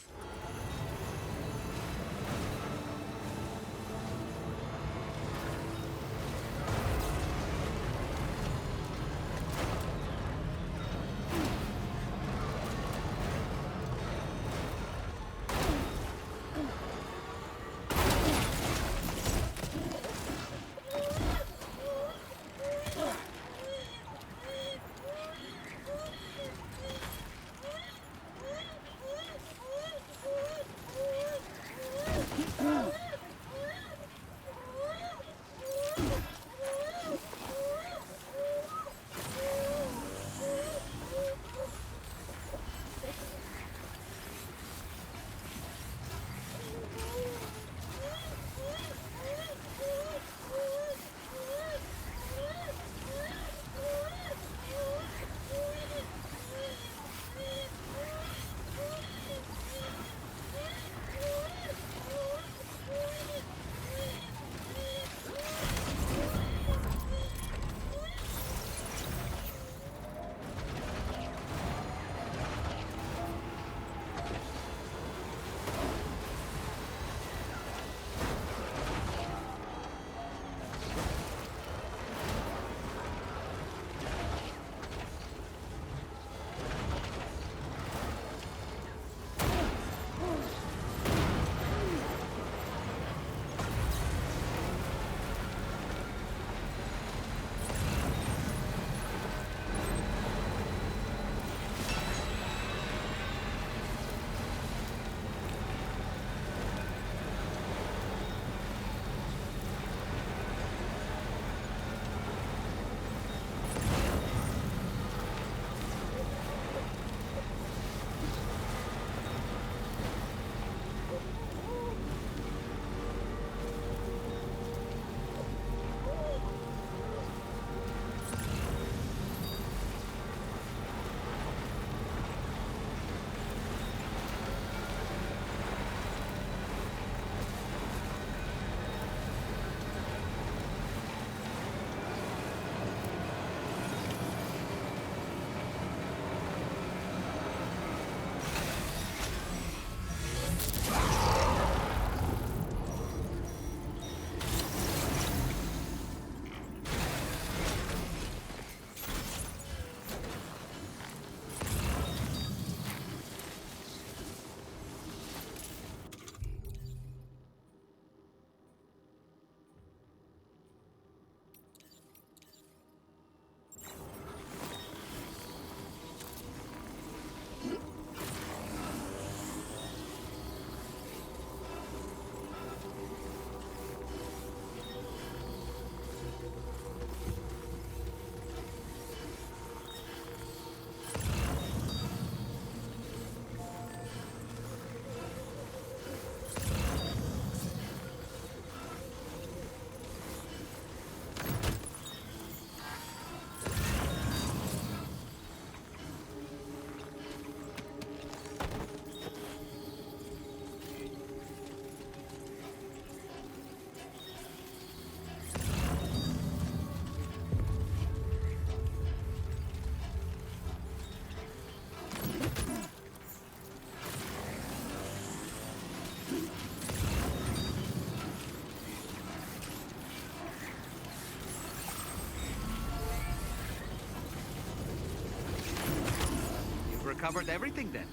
Recovered everything then.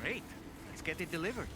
Great. Let's get it delivered.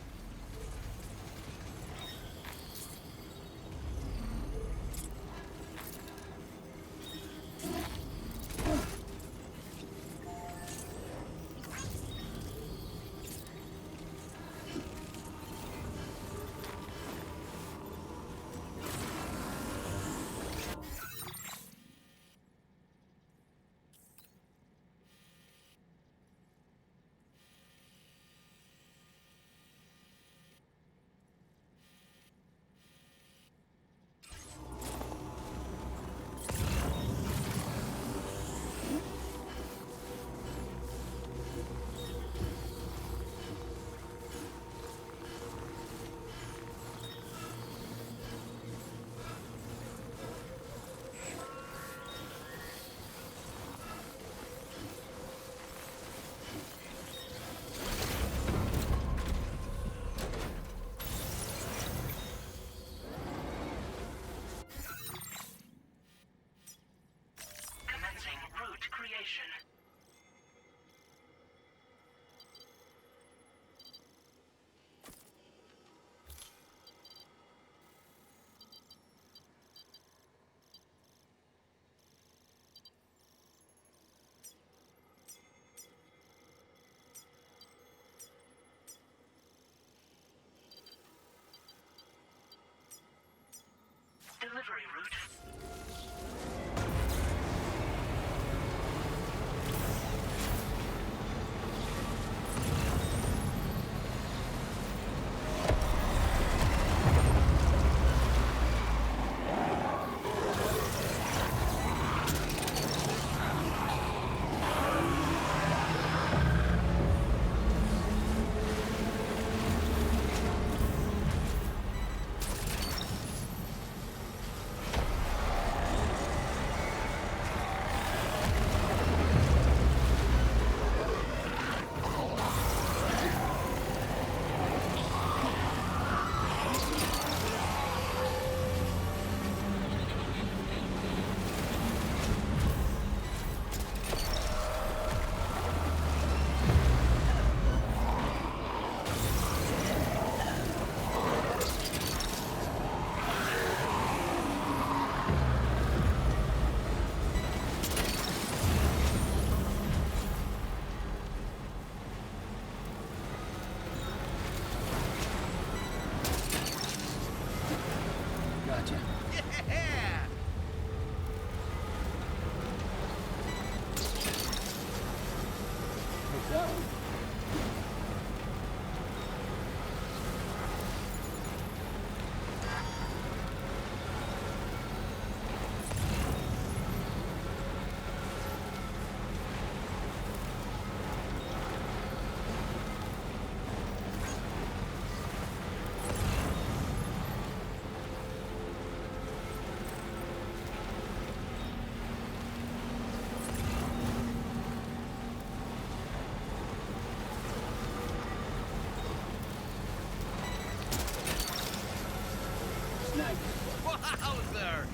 there!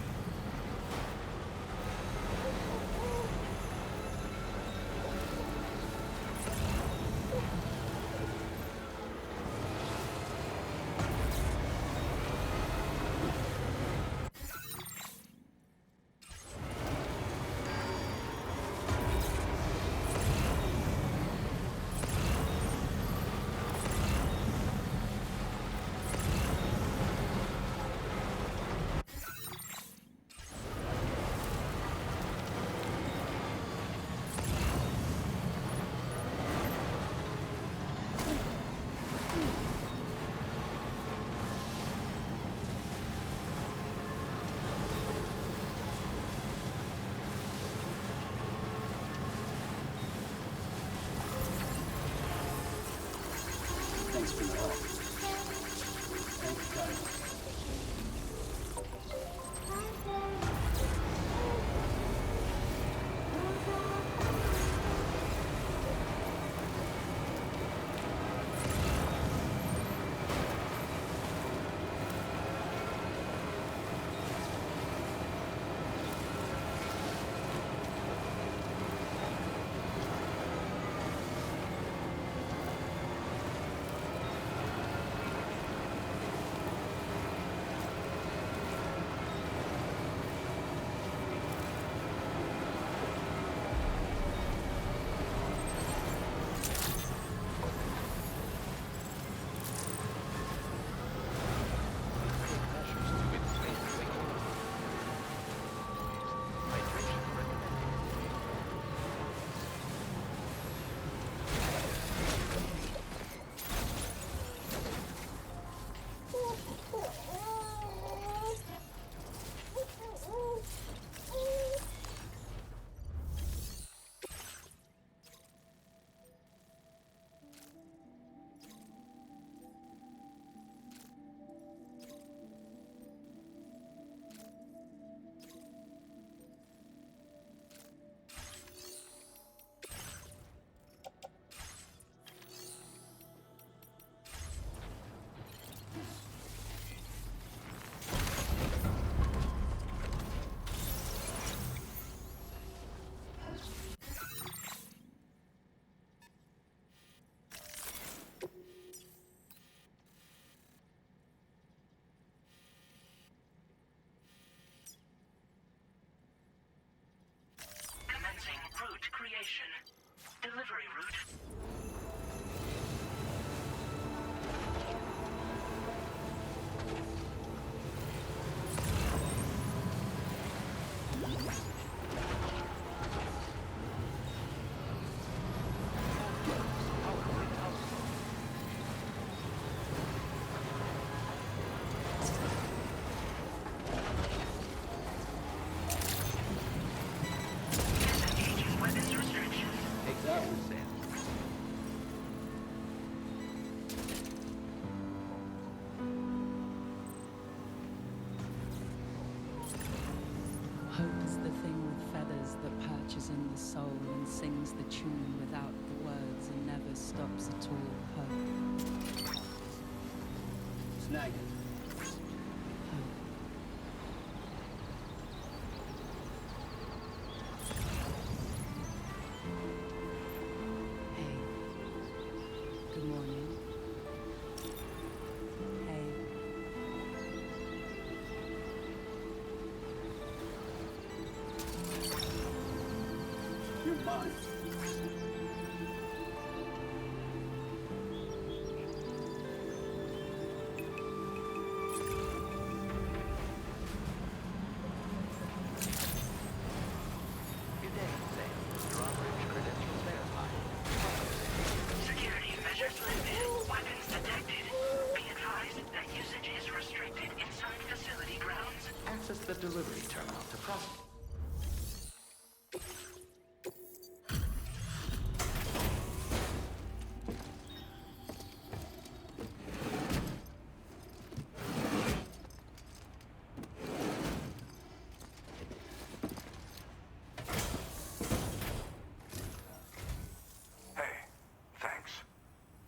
Thanks for your help. Thank you, guys. Commencing route creation. Delivery route. Disengaging weapons restrictions. Exactly, Sam. Hope is the thing with feathers that perches in the soul and sings the tune without the words and never stops at all. Hope. Snag it. Hey. Good morning. Hey. You're mine. Good day, Sam. Your operator's credentials verified. Security measures lifted. Weapons detected. Be advised that usage is restricted inside facility grounds. Access the delivery terminal to process. Hey, thanks.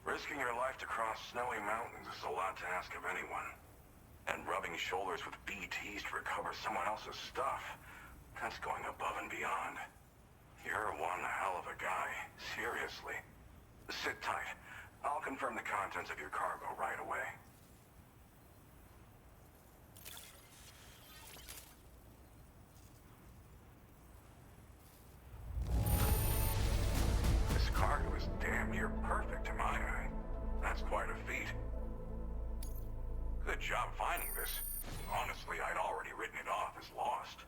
Risking your life to cross snowy mountains is a lot to ask of anyone. And rubbing shoulders with BTs to recover someone else's stuff. That's going above and beyond. You're one hell of a guy. Seriously. Sit tight. I'll confirm the contents of your cargo right away. This cargo is damn near perfect to my eye. That's quite a feat. Good job finding this. Honestly, I'd already written it off as lost.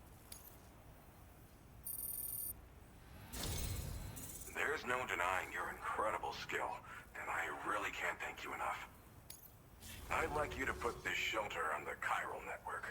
There's no denying your incredible skill, and I really can't thank you enough. I'd like you to put this shelter on the chiral network.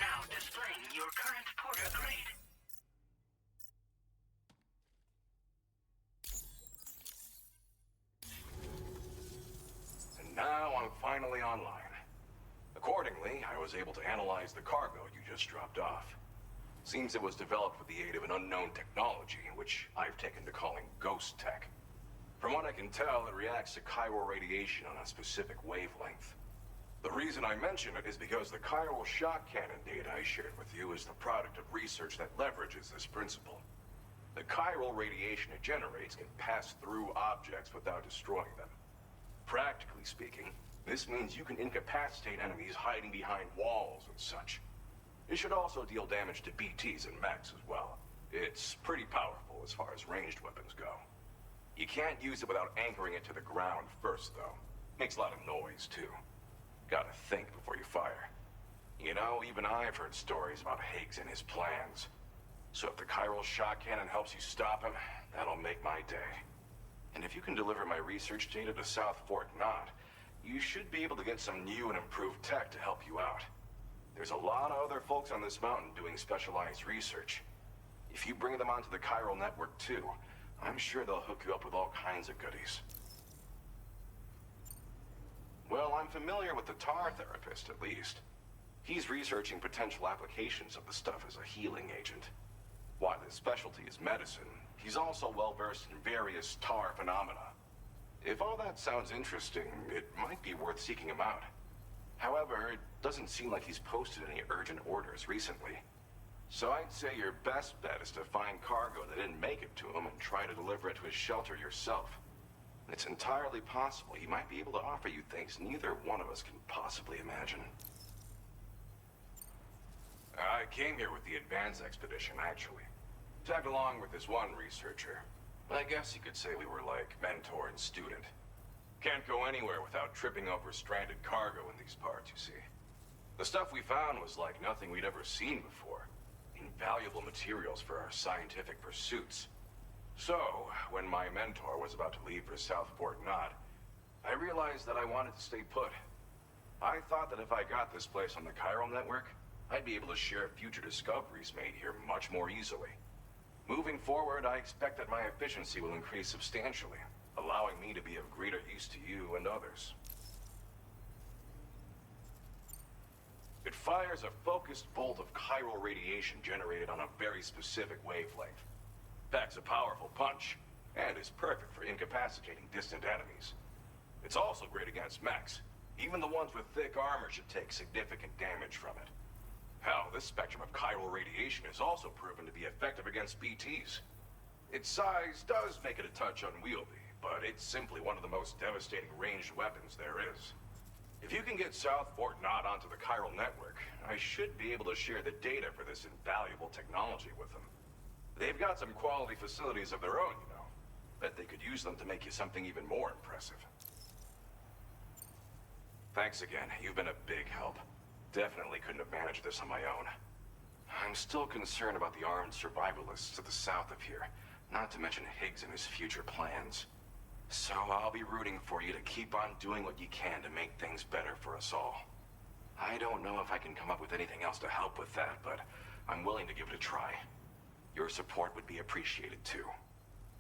Now displaying your current porter grade. And now I'm finally online. Accordingly, I was able to analyze the cargo you just dropped off. Seems it was developed with the aid of an unknown technology, which I've taken to calling ghost tech. From what I can tell, it reacts to chiral radiation on a specific wavelength. The reason I mention it is because the chiral shock cannon data I shared with you is the product of research that leverages this principle. The chiral radiation it generates can pass through objects without destroying them. Practically speaking, this means you can incapacitate enemies hiding behind walls and such. It should also deal damage to BTs and mechs as well. It's pretty powerful as far as ranged weapons go. You can't use it without anchoring it to the ground first, though. Makes a lot of noise, too. Gotta think before you fire. You know, even I've heard stories about Higgs and his plans. So if the chiral shock cannon helps you stop him, that'll make my day. And if you can deliver my research data to South Fort Knott, you should be able to get some new and improved tech to help you out. There's a lot of other folks on this mountain doing specialized research. If you bring them onto the chiral network too, I'm sure they'll hook you up with all kinds of goodies. Well, I'm familiar with the tar therapist, at least. He's researching potential applications of the stuff as a healing agent. While his specialty is medicine, he's also well-versed in various tar phenomena. If all that sounds interesting, it might be worth seeking him out. However, it doesn't seem like he's posted any urgent orders recently. So I'd say your best bet is to find cargo that didn't make it to him and try to deliver it to his shelter yourself. It's entirely possible he might be able to offer you things neither one of us can possibly imagine. I came here with the advance expedition, actually. Tagged along with this one researcher. I guess you could say we were like mentor and student. Can't go anywhere without tripping over stranded cargo in these parts, you see. The stuff we found was like nothing we'd ever seen before. Invaluable materials for our scientific pursuits. So, when my mentor was about to leave for South Fort Knott, I realized that I wanted to stay put. I thought that if I got this place on the chiral network, I'd be able to share future discoveries made here much more easily. Moving forward, I expect that my efficiency will increase substantially, allowing me to be of greater use to you and others. It fires a focused bolt of chiral radiation generated on a very specific wavelength. Packs a powerful punch, and is perfect for incapacitating distant enemies. It's also great against mechs. Even the ones with thick armor should take significant damage from it. Hell, this spectrum of chiral radiation is also proven to be effective against BTs. Its size does make it a touch unwieldy, but it's simply one of the most devastating ranged weapons there is. If you can get South Fort Knott onto the chiral network, I should be able to share the data for this invaluable technology with them. They've got some quality facilities of their own, you know. Bet they could use them to make you something even more impressive. Thanks again. You've been a big help. Definitely couldn't have managed this on my own. I'm still concerned about the armed survivalists to the south of here, not to mention Higgs and his future plans. So I'll be rooting for you to keep on doing what you can to make things better for us all. I don't know if I can come up with anything else to help with that, but I'm willing to give it a try. Your support would be appreciated too.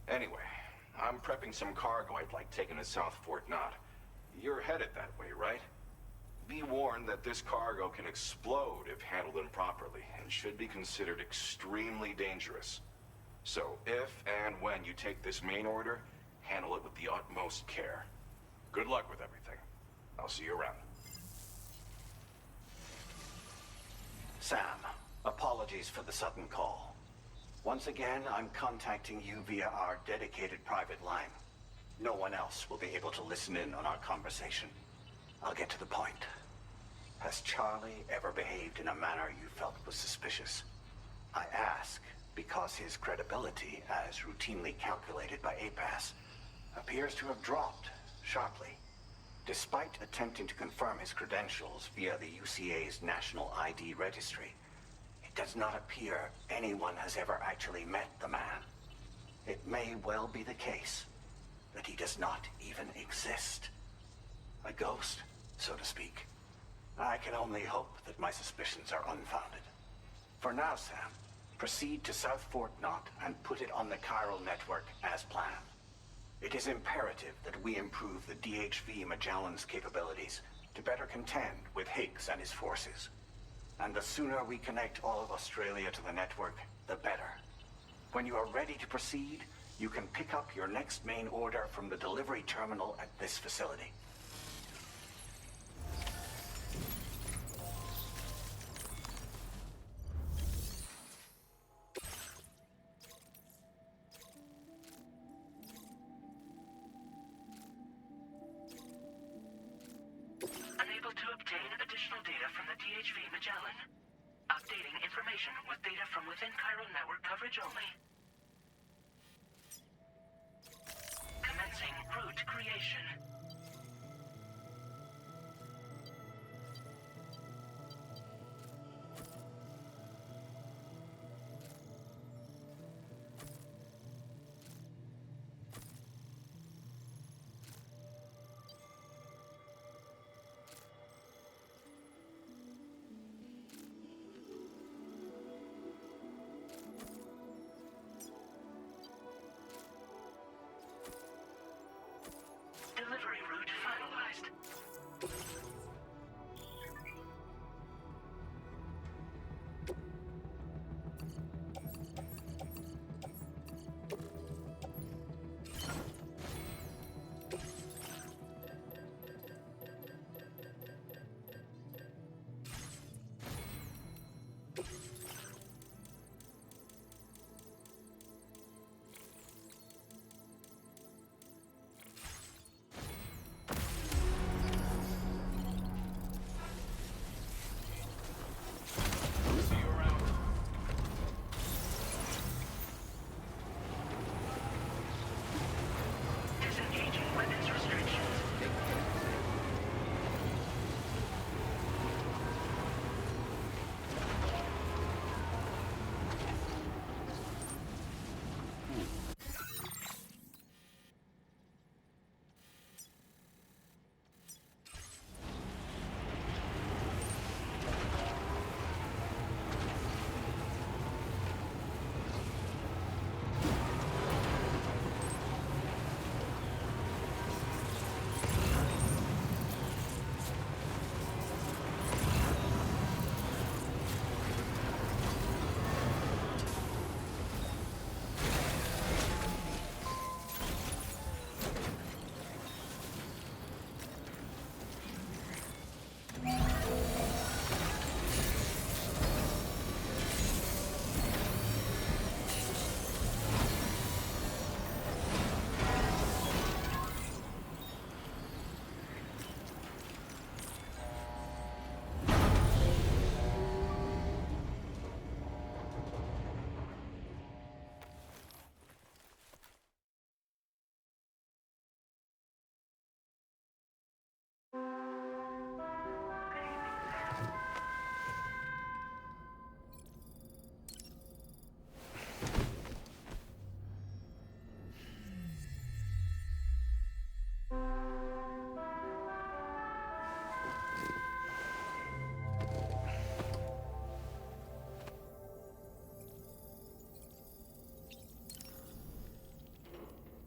Anyway, I'm prepping some cargo I'd like taken to South Fort Knott. You're headed that way, right? Be warned that this cargo can explode if handled improperly, and should be considered extremely dangerous. So if and when you take this main order, handle it with the utmost care. Good luck with everything. I'll see you around. Sam, apologies for the sudden call. Once again, I'm contacting you via our dedicated private line. No one else will be able to listen in on our conversation. I'll get to the point. Has Charlie ever behaved in a manner you felt was suspicious? I ask because his credibility, as routinely calculated by APAS, appears to have dropped sharply. Despite attempting to confirm his credentials via the UCA's National ID Registry, it does not appear anyone has ever actually met the man. It may well be the case that he does not even exist. A ghost, so to speak. I can only hope that my suspicions are unfounded. For now, Sam, proceed to South Fort Knott and put it on the chiral network as planned. It is imperative that we improve the DHV Magellan's capabilities to better contend with Higgs and his forces. And the sooner we connect all of Australia to the network, the better. When you are ready to proceed, you can pick up your next main order from the delivery terminal at this facility. Unable to obtain additional data from the DHV Magellan. Updating information with data from within chiral network coverage only. Commencing route creation. Delivery route finalized.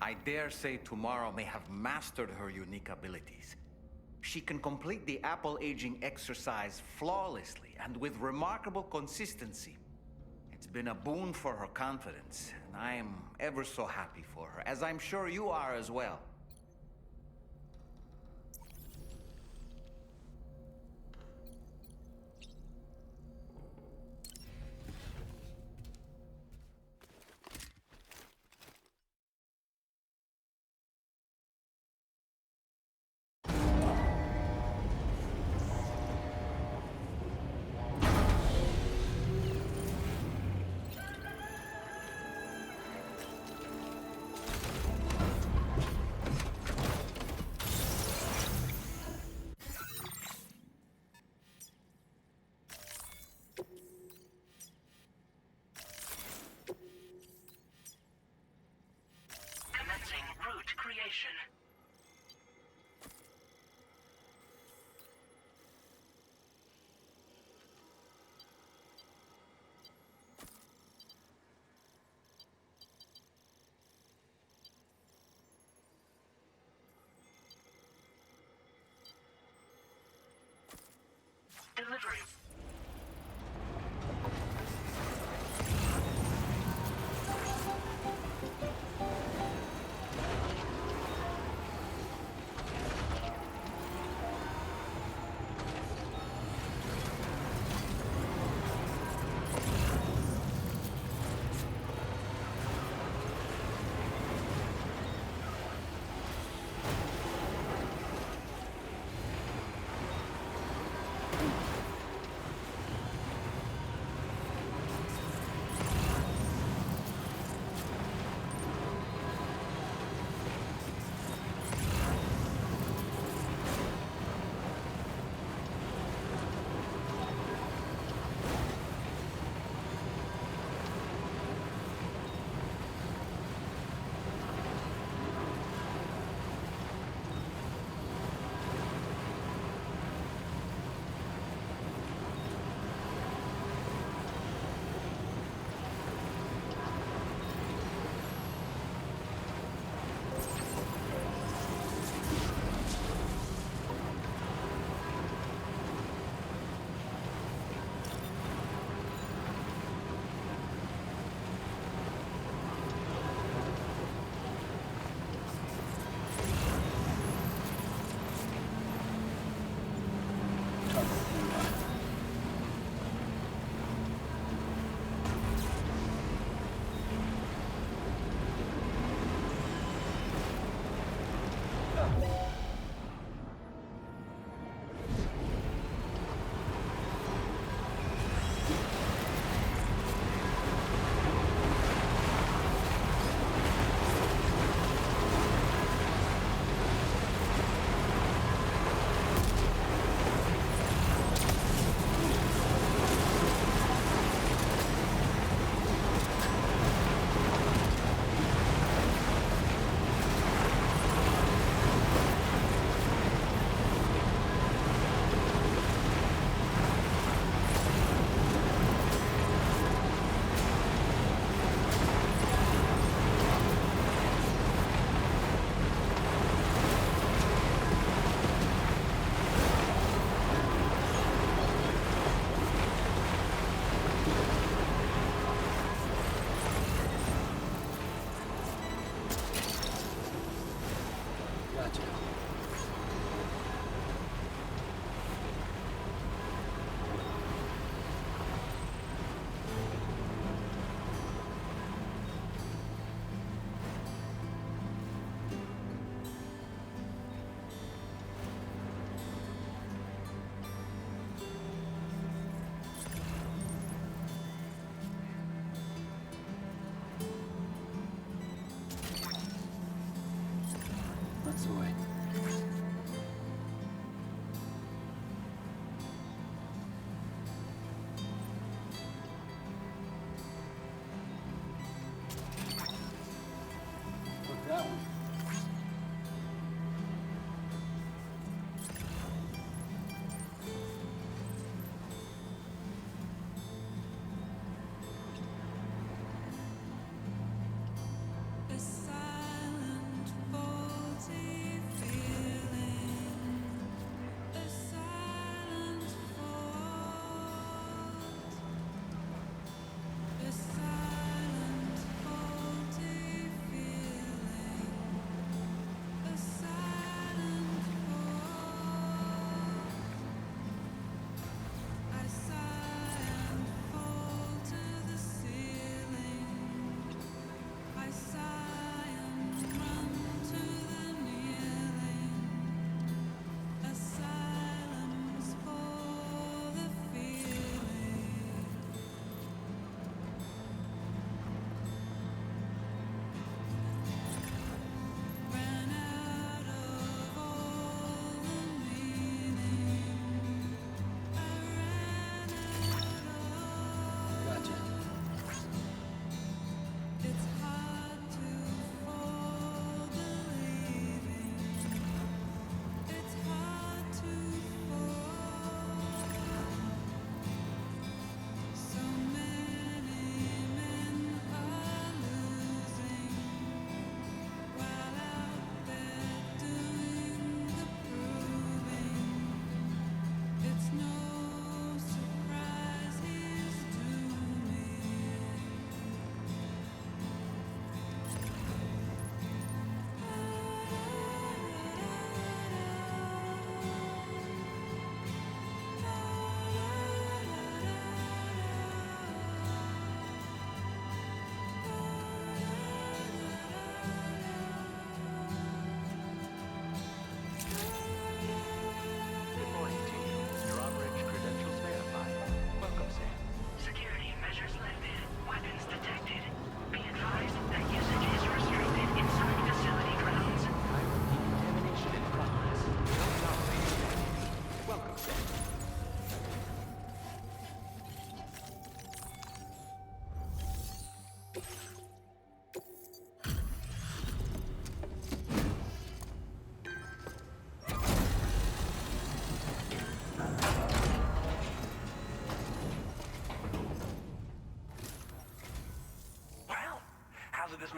I dare say tomorrow may have mastered her unique abilities. She can complete the apple aging exercise flawlessly and with remarkable consistency. It's been a boon for her confidence, and I am ever so happy for her, as I'm sure you are as well. Commencing route creation. Delivery.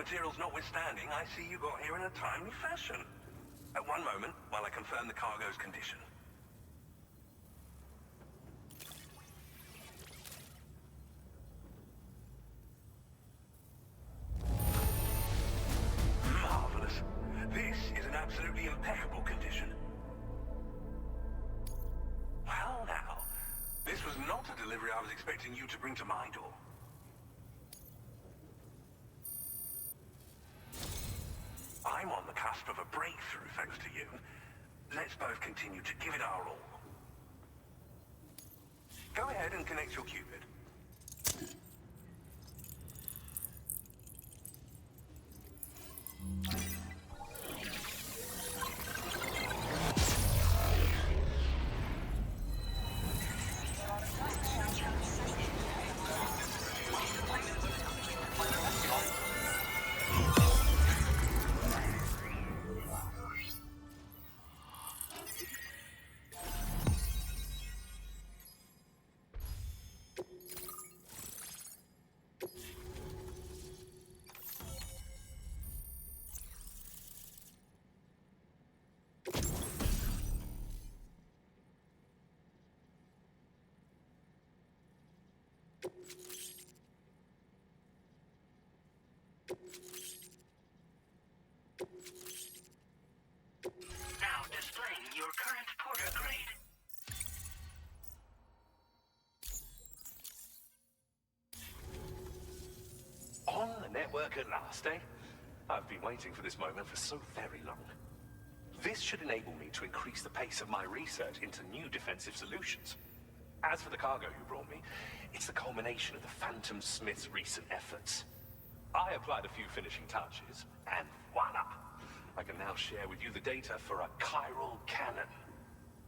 materials notwithstanding, I see you got here in a timely fashion. At one moment, while I confirm the cargo's condition. Marvelous. This is an absolutely impeccable condition. Well now, this was not a delivery I was expecting you to bring to my door. I'm on the cusp of a breakthrough thanks to you. Let's both continue to give it our all. Go ahead and connect your Cupid. Now displaying your current porter grade. On the network at last, eh? I've been waiting for this moment for so very long. This should enable me to increase the pace of my research into new defensive solutions. As for the cargo you brought me, it's the culmination of the Phantom Smith's recent efforts. I applied a few finishing touches, and voila! I can now share with you the data for a chiral cannon.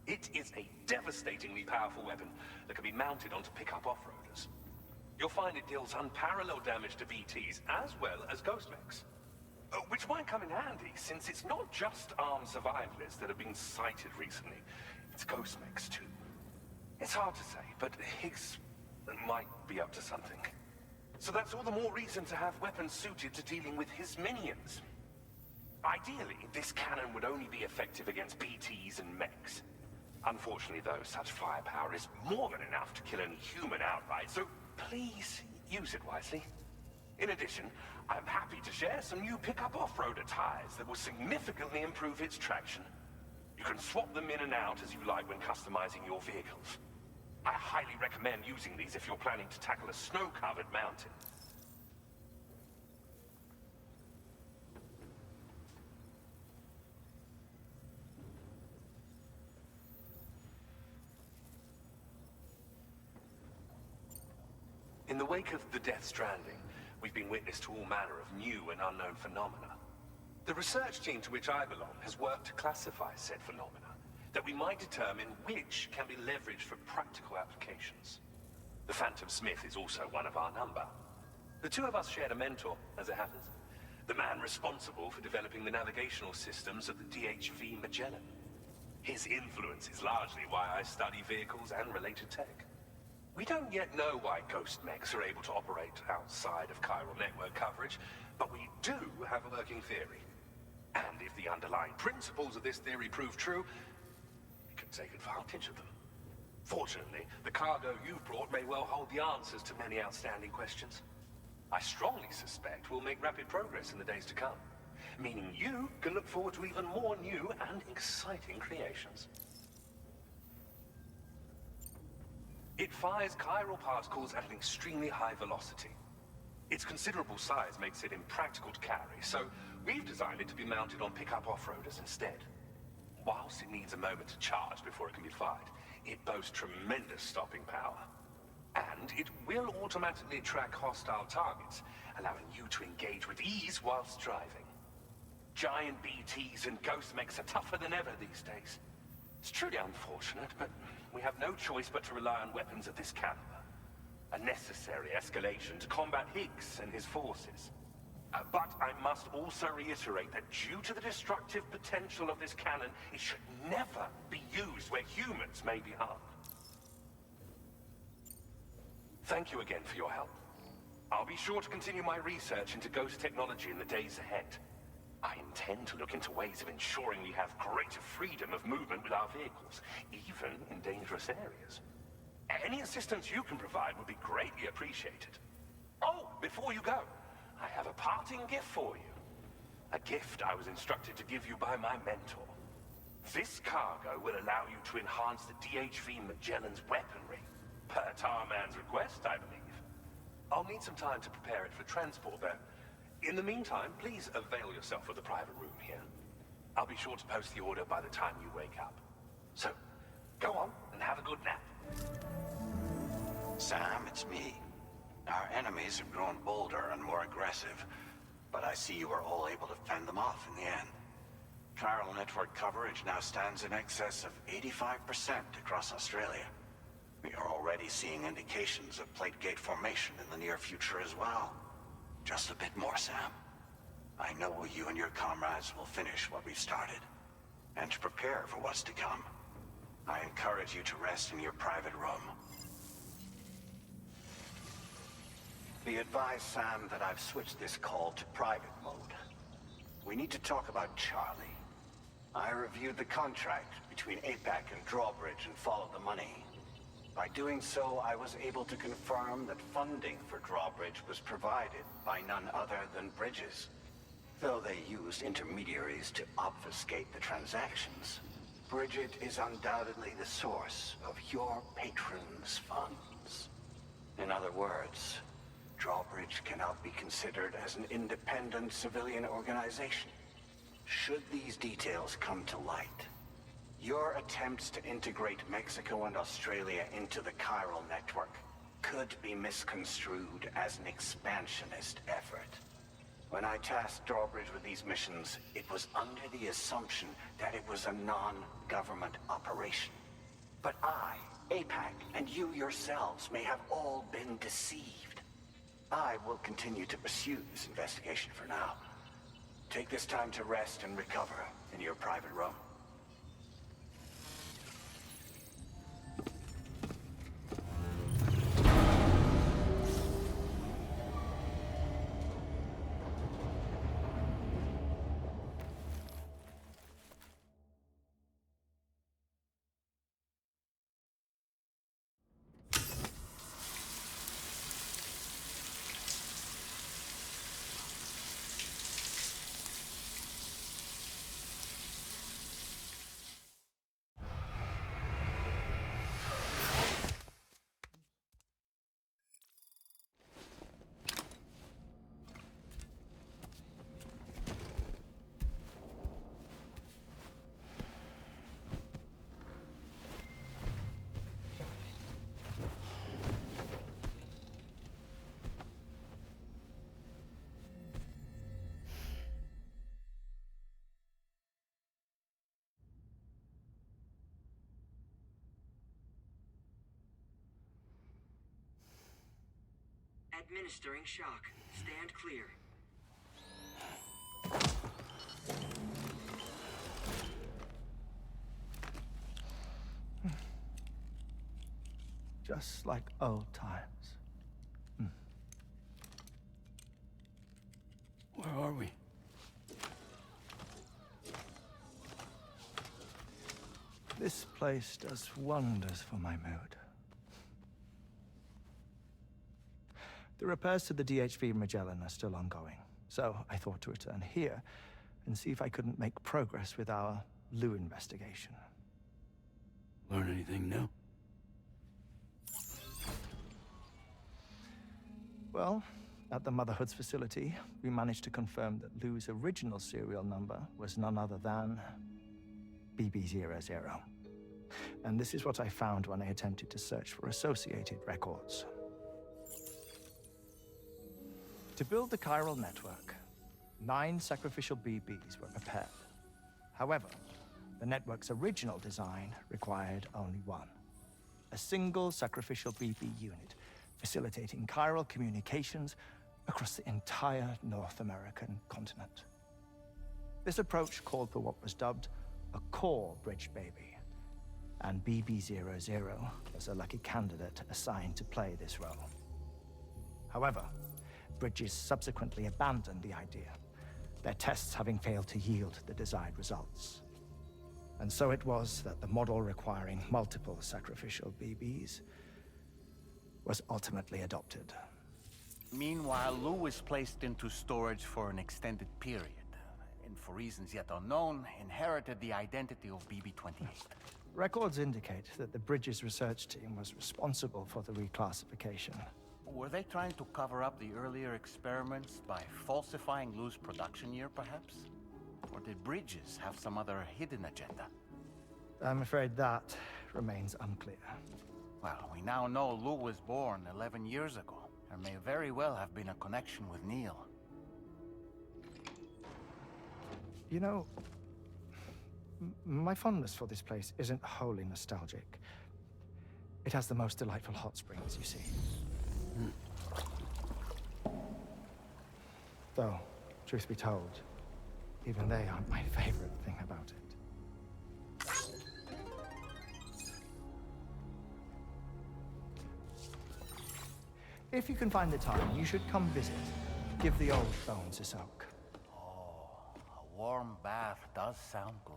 It is a devastatingly powerful weapon that can be mounted onto pickup off-roaders. You'll find it deals unparalleled damage to BTs as well as ghost mechs. Which might come in handy, since it's not just armed survivalists that have been sighted recently. It's ghost mechs too. It's hard to say, but Higgs might be up to something. So that's all the more reason to have weapons suited to dealing with his minions. Ideally, this cannon would only be effective against BTs and mechs. Unfortunately, though, such firepower is more than enough to kill any human outright, so please use it wisely. In addition, I'm happy to share some new pickup off-roader tires that will significantly improve its traction. You can swap them in and out as you like when customizing your vehicles. I highly recommend using these if you're planning to tackle a snow-covered mountain. In the wake of the Death Stranding, we've been witness to all manner of new and unknown phenomena. The research team to which I belong has worked to classify said phenomena, that we might determine which can be leveraged for practical applications. The Phantom Smith is also one of our number. The two of us shared a mentor, as it happens. The man responsible for developing the navigational systems of the DHV Magellan. His influence is largely why I study vehicles and related tech. We don't yet know why ghost mechs are able to operate outside of chiral network coverage, but we do have a working theory. And if the underlying principles of this theory prove true, we can take advantage of them. Fortunately, the cargo you've brought may well hold the answers to many outstanding questions. I strongly suspect we'll make rapid progress in the days to come, meaning you can look forward to even more new and exciting creations. It fires chiral particles at an extremely high velocity. Its considerable size makes it impractical to carry, so we've designed it to be mounted on pickup off-roaders instead. Whilst it needs a moment to charge before it can be fired, it boasts tremendous stopping power. And it will automatically track hostile targets, allowing you to engage with ease whilst driving. Giant BTs and ghost mechs are tougher than ever these days. It's truly unfortunate, but we have no choice but to rely on weapons of this caliber. A necessary escalation to combat Higgs and his forces. But I must also reiterate that due to the destructive potential of this cannon, it should never be used where humans may be harmed. Thank you again for your help. I'll be sure to continue my research into ghost technology in the days ahead. I intend to look into ways of ensuring we have greater freedom of movement with our vehicles, even in dangerous areas. Any assistance you can provide would be greatly appreciated. Oh, before you go, I have a parting gift for you. A gift I was instructed to give you by my mentor. This cargo will allow you to enhance the DHV Magellan's weaponry, per Tarman's request, I believe. I'll need some time to prepare it for transport, though. In the meantime, please avail yourself of the private room here. I'll be sure to post the order by the time you wake up. So, go on and have a good nap. Sam, it's me. Our enemies have grown bolder and more aggressive, but I see you were all able to fend them off in the end. Chiral network coverage now stands in excess of 85% across Australia. We are already seeing indications of plate gate formation in the near future as well. Just a bit more, Sam. I know you and your comrades will finish what we've started, and to prepare for what's to come. I encourage you to rest in your private room. Be advised, Sam, that I've switched this call to private mode. We need to talk about Charlie. I reviewed the contract between APAC and Drawbridge and followed the money. By doing so, I was able to confirm that funding for Drawbridge was provided by none other than Bridges. Though they used intermediaries to obfuscate the transactions, Bridget is undoubtedly the source of your patron's funds. In other words, Drawbridge cannot be considered as an independent civilian organization. Should these details come to light, your attempts to integrate Mexico and Australia into the chiral network could be misconstrued as an expansionist effort. When I tasked Drawbridge with these missions, it was under the assumption that it was a non-government operation. But I, APAC, and you yourselves may have all been deceived. I will continue to pursue this investigation for now. Take this time to rest and recover in your private room. Administering shock. Stand clear. Just like old times. Where are we? This place does wonders for my mood. The repairs to the DHV Magellan are still ongoing, so I thought to return here and see if I couldn't make progress with our Lou investigation. Learn anything new? Well, at the Motherhood's facility, we managed to confirm that Lou's original serial number was none other than BB00. And this is what I found when I attempted to search for associated records. To build the chiral network, 9 sacrificial BBs were prepared. However, the network's original design required only 1. A single sacrificial BB unit facilitating chiral communications across the entire North American continent. This approach called for what was dubbed a core bridge baby, and BB00 was a lucky candidate assigned to play this role. However, Bridges subsequently abandoned the idea, their tests having failed to yield the desired results. And so it was that the model requiring multiple sacrificial BBs was ultimately adopted. Meanwhile, Lou was placed into storage for an extended period, and for reasons yet unknown, inherited the identity of BB-28. Records indicate that the Bridges research team was responsible for the reclassification. Were they trying to cover up the earlier experiments by falsifying Lou's production year, perhaps? Or did Bridges have some other hidden agenda? I'm afraid that remains unclear. Well, we now know Lou was born 11 years ago. There may very well have been a connection with Neil. You know, my fondness for this place isn't wholly nostalgic. It has the most delightful hot springs, you see. Though, truth be told, even they aren't my favorite thing about it. If you can find the time, you should come visit. Give the old bones a soak. Oh, a warm bath does sound good.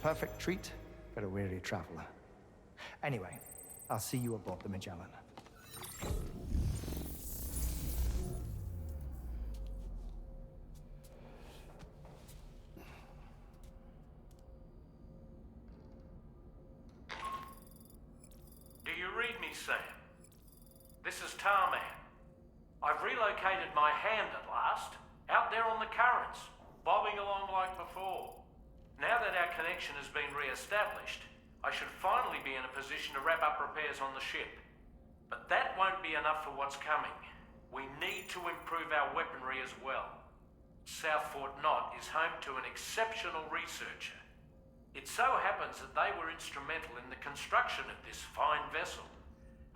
Perfect treat for a weary traveler. Anyway, I'll see you aboard the Magellan. Do you read me, Sam? This is Tarman. I've relocated my hand at last, out there on the currents, bobbing along like before. Now that our connection has been re-established, I should finally be in a position to wrap up repairs on the ship. But that won't be enough for what's coming. We need to improve our weaponry as well. South Fort Knot is home to an exceptional researcher. It so happens that they were instrumental in the construction of this fine vessel,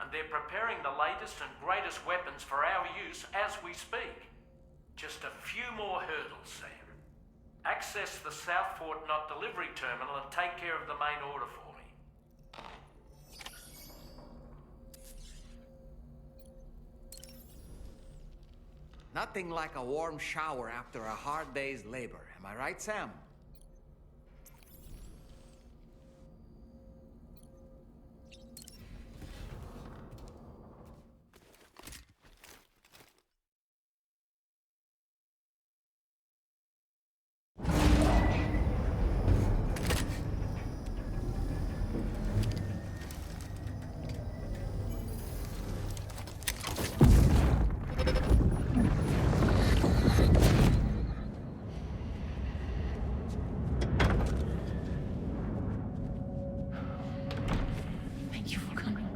and they're preparing the latest and greatest weapons for our use as we speak. Just a few more hurdles, Sam. Access the South Fort Knot delivery terminal and take care of the main order for me. Nothing like a warm shower after a hard day's labor. Am I right, Sam? Thank you for coming.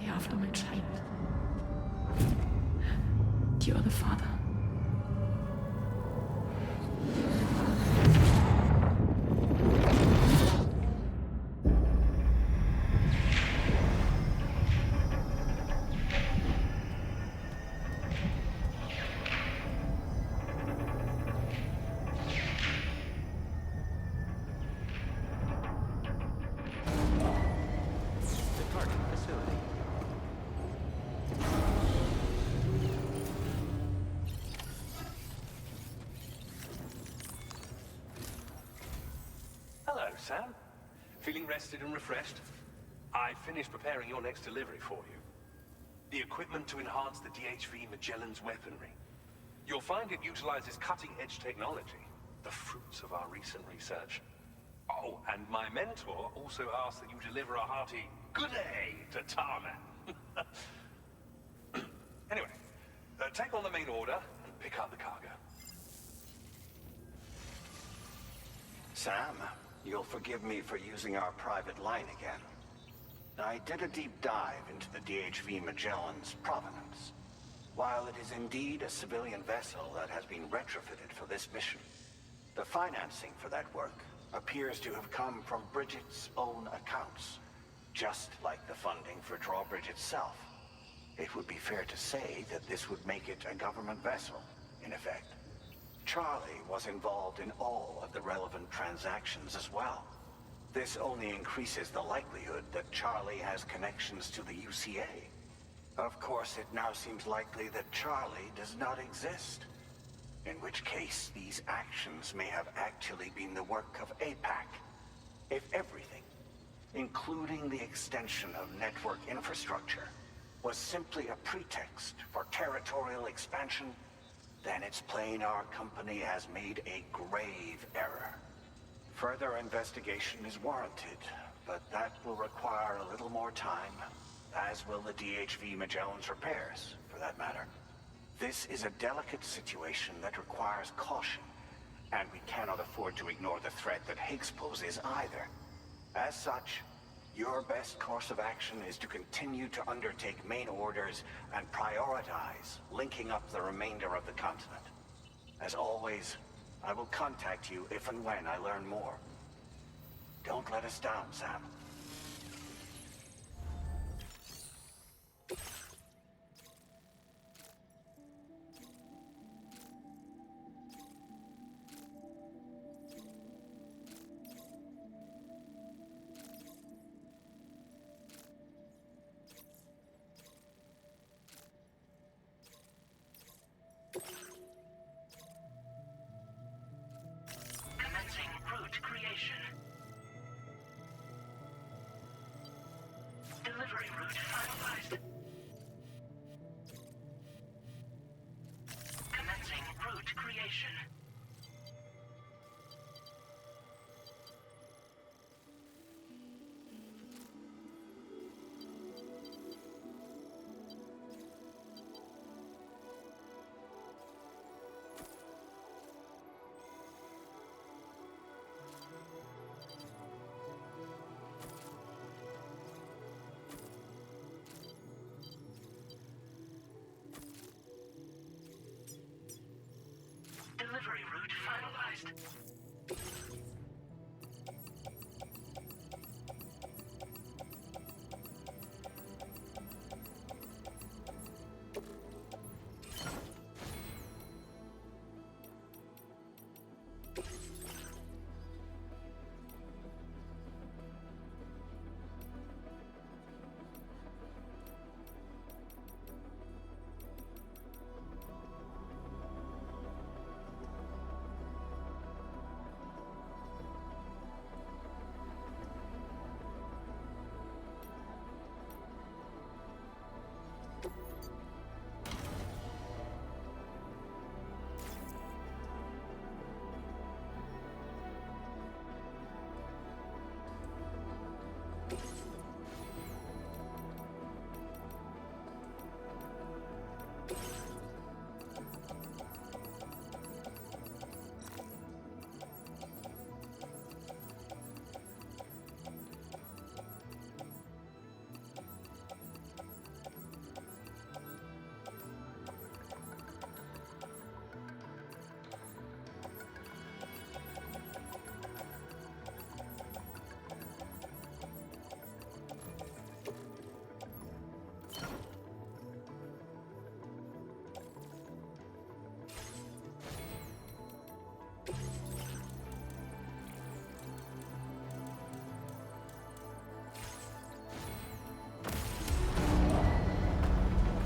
They are from a child. You are the father. Departing facility. Hello, Sam. Feeling rested and refreshed? I finished preparing your next delivery for you. The equipment to enhance the DHV Magellan's weaponry. You'll find it utilizes cutting-edge technology, the fruits of our recent research. Oh, and my mentor also asked that you deliver a hearty good day to Tarman. Anyway, take on the main order and pick up the cargo. Sam, you'll forgive me for using our private line again. I did a deep dive into the DHV Magellan's provenance. While it is indeed a civilian vessel that has been retrofitted for this mission, the financing for that work appears to have come from Bridget's own accounts, just like the funding for Drawbridge itself. It would be fair to say that this would make it a government vessel, in effect. Charlie was involved in all of the relevant transactions as well. This only increases the likelihood that Charlie has connections to the UCA. Of course, it now seems likely that Charlie does not exist. In which case, these actions may have actually been the work of APAC. If everything, including the extension of network infrastructure, was simply a pretext for territorial expansion, then it's plain our company has made a grave error. Further investigation is warranted, but that will require a little more time, as will the DHV Magellan's repairs, for that matter. This is a delicate situation that requires caution, and we cannot afford to ignore the threat that Higgs poses either. As such, your best course of action is to continue to undertake main orders and prioritize linking up the remainder of the continent. As always, I will contact you if and when I learn more. Don't let us down, Sam. Commencing route creation. Delivery route finalized. Commencing route creation. Delivery route finalized.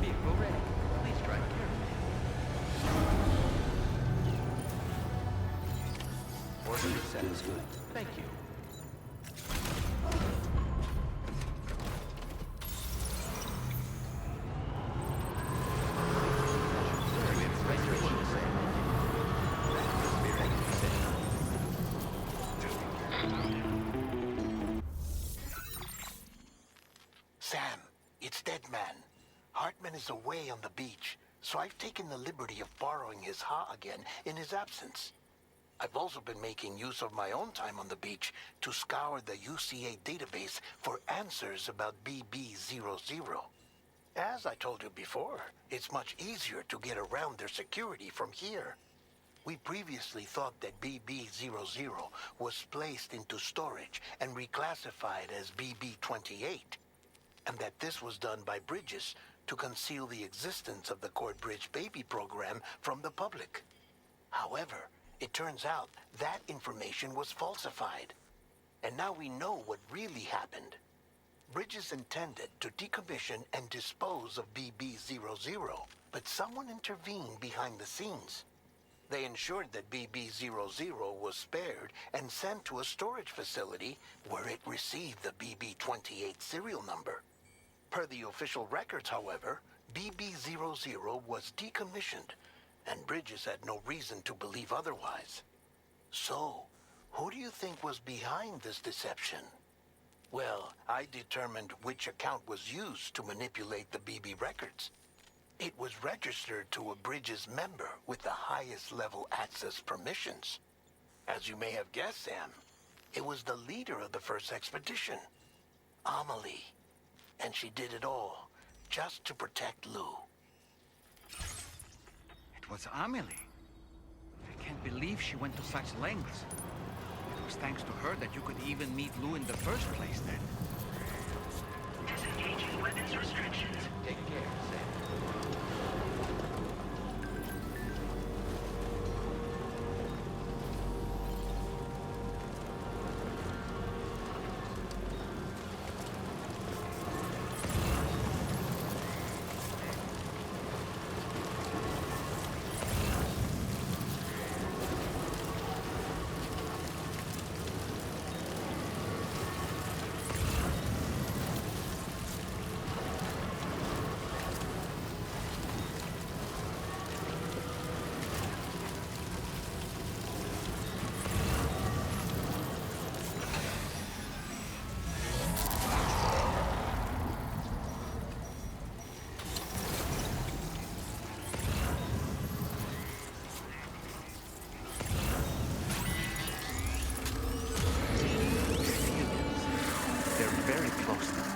Vehicle ready. Please drive carefully. Order reset is good. Thank you. Sam, it's Deadman. Hartman is away on the beach, so I've taken the liberty of borrowing his Ha again in his absence. I've also been making use of my own time on the beach to scour the UCA database for answers about BB00. As I told you before, it's much easier to get around their security from here. We previously thought that BB00 was placed into storage and reclassified as BB28, and that this was done by Bridges to conceal the existence of the Cord Bridge Baby program from the public. However, it turns out that information was falsified. And now we know what really happened. Bridges intended to decommission and dispose of BB-00, but someone intervened behind the scenes. They ensured that BB-00 was spared and sent to a storage facility where it received the BB-28 serial number. Per the official records, however, BB-00 was decommissioned, and Bridges had no reason to believe otherwise. So, who do you think was behind this deception? Well, I determined which account was used to manipulate the BB records. It was registered to a Bridges member with the highest level access permissions. As you may have guessed, Sam, it was the leader of the first expedition, Amelie. And she did it all just to protect Lou. It was Amelie. I can't believe she went to such lengths. It was thanks to her that you could even meet Lou in the first place then. Disengaging weapons restrictions. Take care, Sam. Very close now.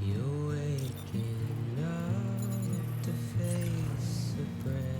You're waking up to face a brand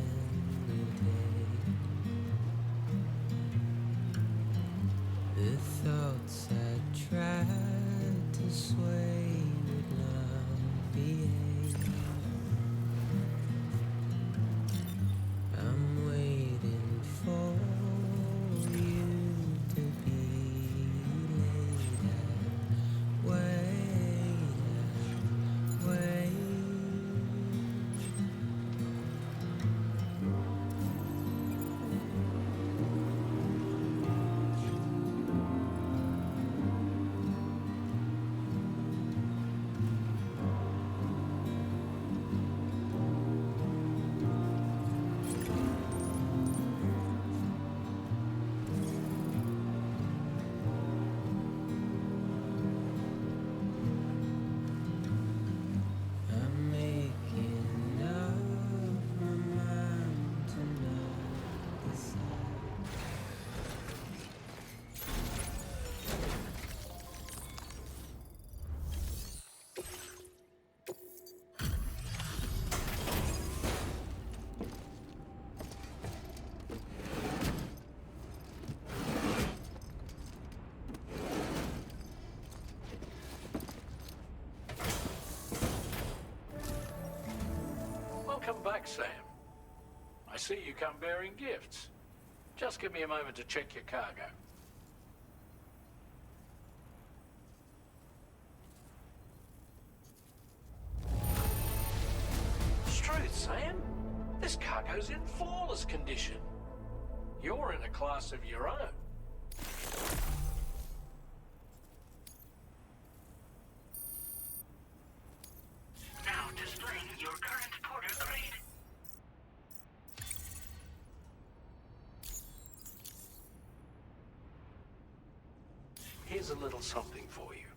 Welcome back, Sam. I see you come bearing gifts. Just give me a moment to check your cargo. Truth, Sam. This cargo's in flawless condition. You're in a class of your own. Now displaying your current porter grade. Here's a little something for you.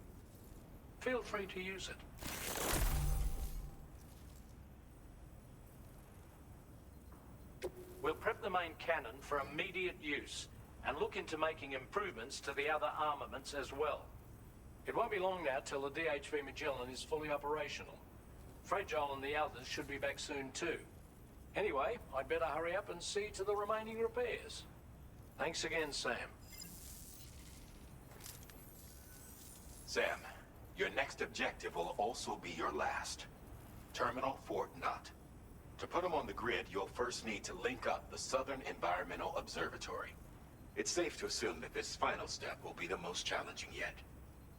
Feel free to use it. We'll prep the main cannon for immediate use and look into making improvements to the other armaments as well. It won't be long now till the DHV Magellan is fully operational. Fragile and the others should be back soon too. Anyway, I'd better hurry up and see to the remaining repairs. Thanks again, Sam. Sam, your next objective will also be your last. Terminal Fort Knott. To put them on the grid, you'll first need to link up the Southern Environmental Observatory. It's safe to assume that this final step will be the most challenging yet.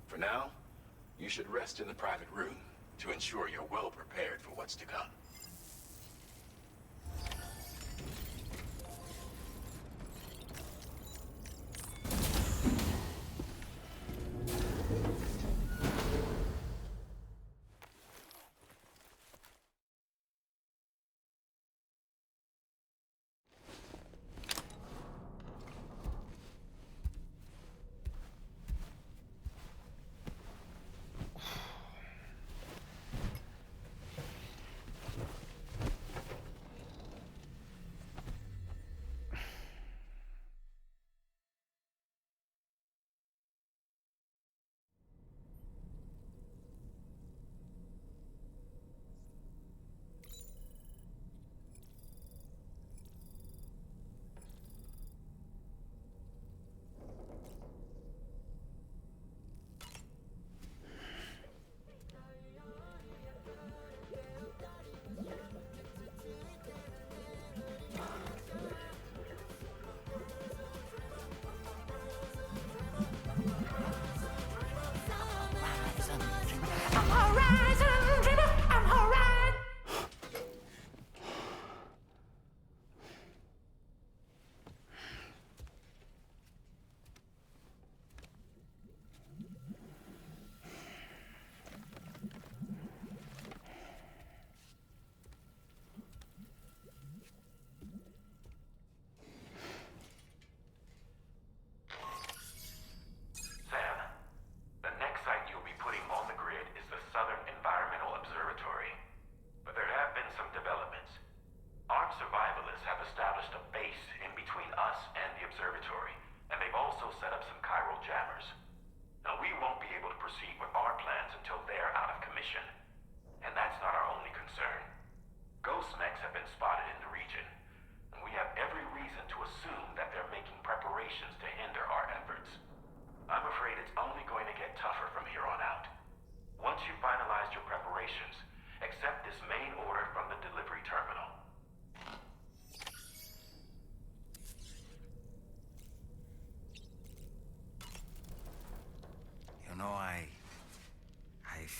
For now, you should rest in the private room to ensure you're well prepared for what's to come.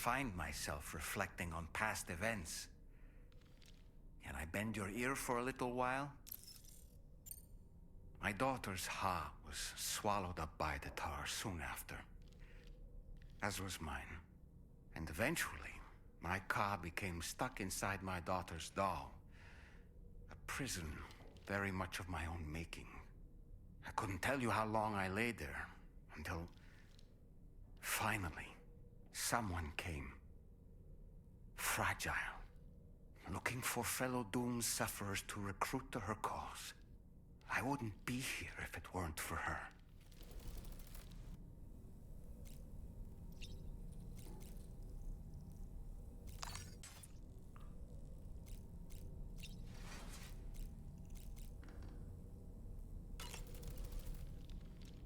Find myself reflecting on past events. Can I bend your ear for a little while? My daughter's heart was swallowed up by the tar soon after, as was mine. And eventually, my car became stuck inside my daughter's doll. A prison very much of my own making. I couldn't tell you how long I lay there, until finally, someone came. Fragile. Looking for fellow doomed sufferers to recruit to her cause. I wouldn't be here if it weren't for her.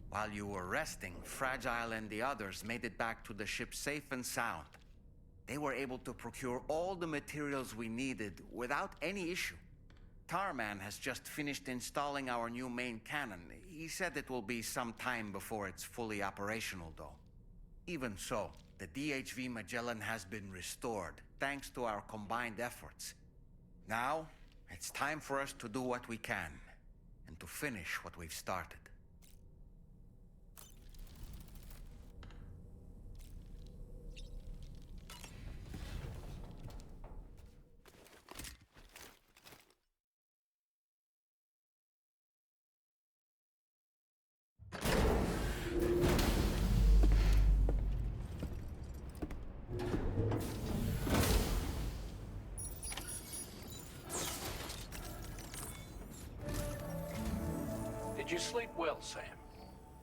While you were resting, Fragile and the others made it back to the ship safe and sound. They were able to procure all the materials we needed without any issue. Tarman has just finished installing our new main cannon. He said it will be some time before it's fully operational, though. Even so, the DHV Magellan has been restored, thanks to our combined efforts. Now, it's time for us to do what we can, and to finish what we've started. Did you sleep well, Sam?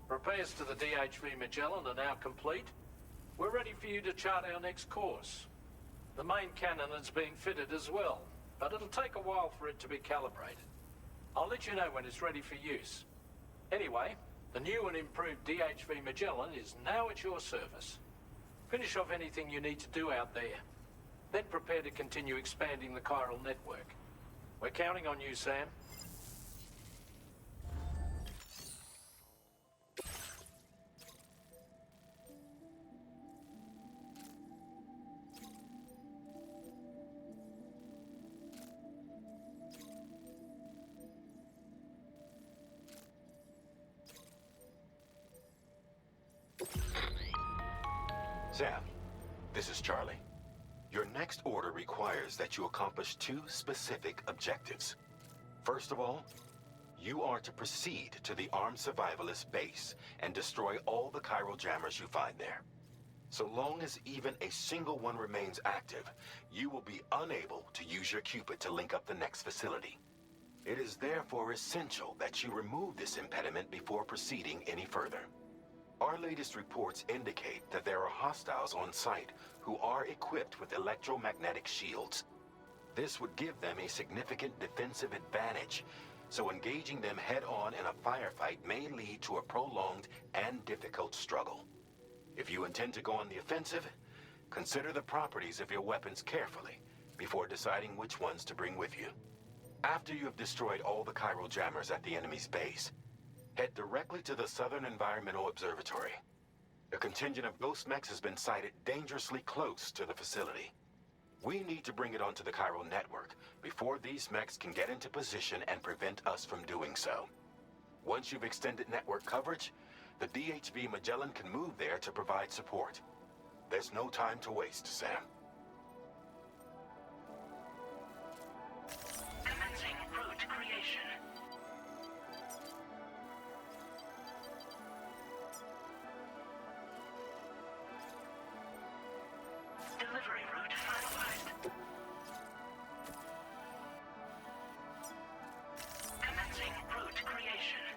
Repairs to the DHV Magellan are now complete. We're ready for you to chart our next course. The main cannon is being fitted as well, but it'll take a while for it to be calibrated. I'll let you know when it's ready for use. Anyway, the new and improved DHV Magellan is now at your service. Finish off anything you need to do out there. Then prepare to continue expanding the chiral network. We're counting on you, Sam. Sam, this is Charlie. Your next order requires that you accomplish two specific objectives. First of all, you are to proceed to the armed survivalist base and destroy all the chiral jammers you find there. So long as even a single one remains active, you will be unable to use your Cupid to link up the next facility. It is therefore essential that you remove this impediment before proceeding any further. Our latest reports indicate that there are hostiles on site who are equipped with electromagnetic shields. This would give them a significant defensive advantage, so engaging them head-on in a firefight may lead to a prolonged and difficult struggle. If you intend to go on the offensive, consider the properties of your weapons carefully before deciding which ones to bring with you. After you have destroyed all the chiral jammers at the enemy's base, head directly to the Southern Environmental Observatory. A contingent of ghost mechs has been sighted dangerously close to the facility. We need to bring it onto the chiral network before these mechs can get into position and prevent us from doing so. Once you've extended network coverage, the DHV Magellan can move there to provide support. There's no time to waste, Sam. Commencing route creation. Delivery route finalized. Commencing route creation.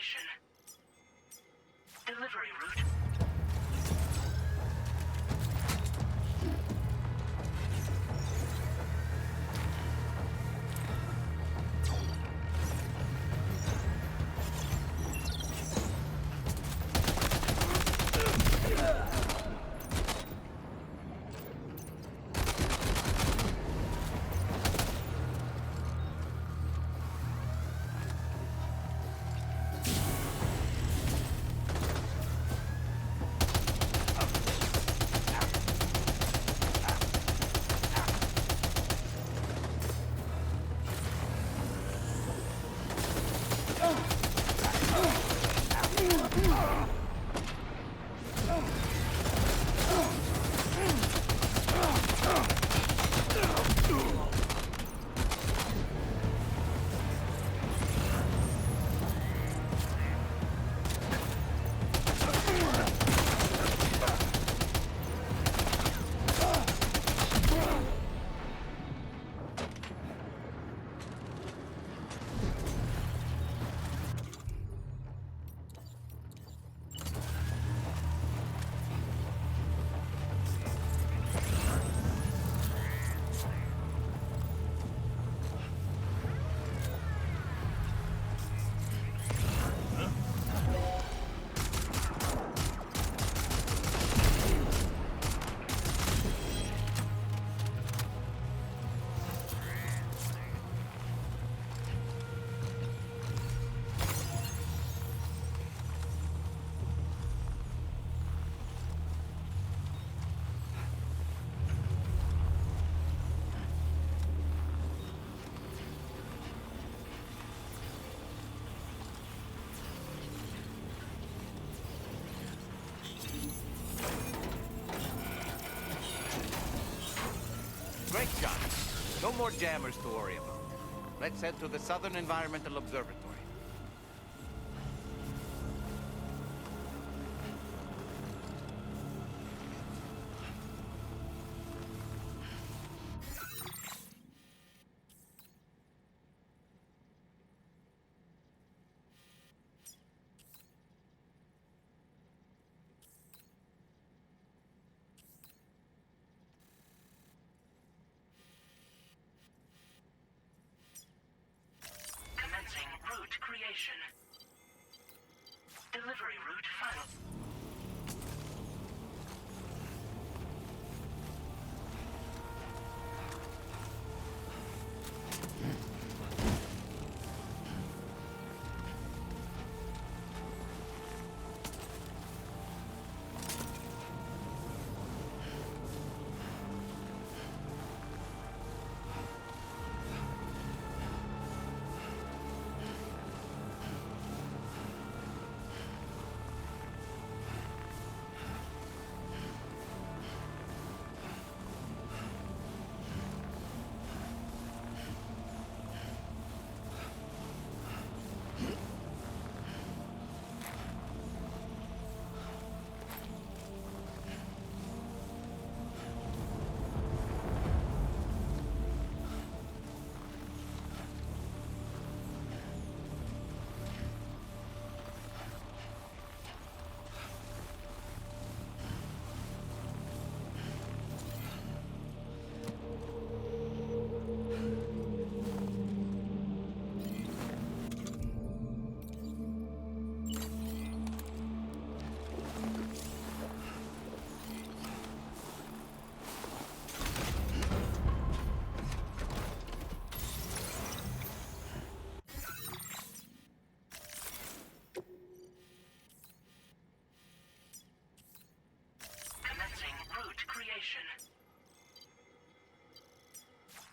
creation. Delivery route. Great shot. No more jammers to worry about. Let's head to the Southern Environmental Observatory. Commencing route creation. Delivery route final.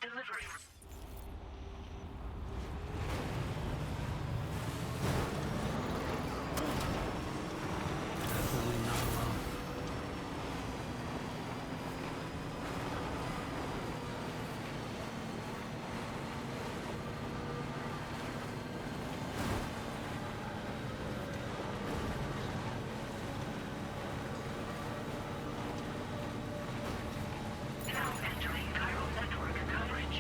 Delivery. Definitely not alone. Now entering chiral network coverage.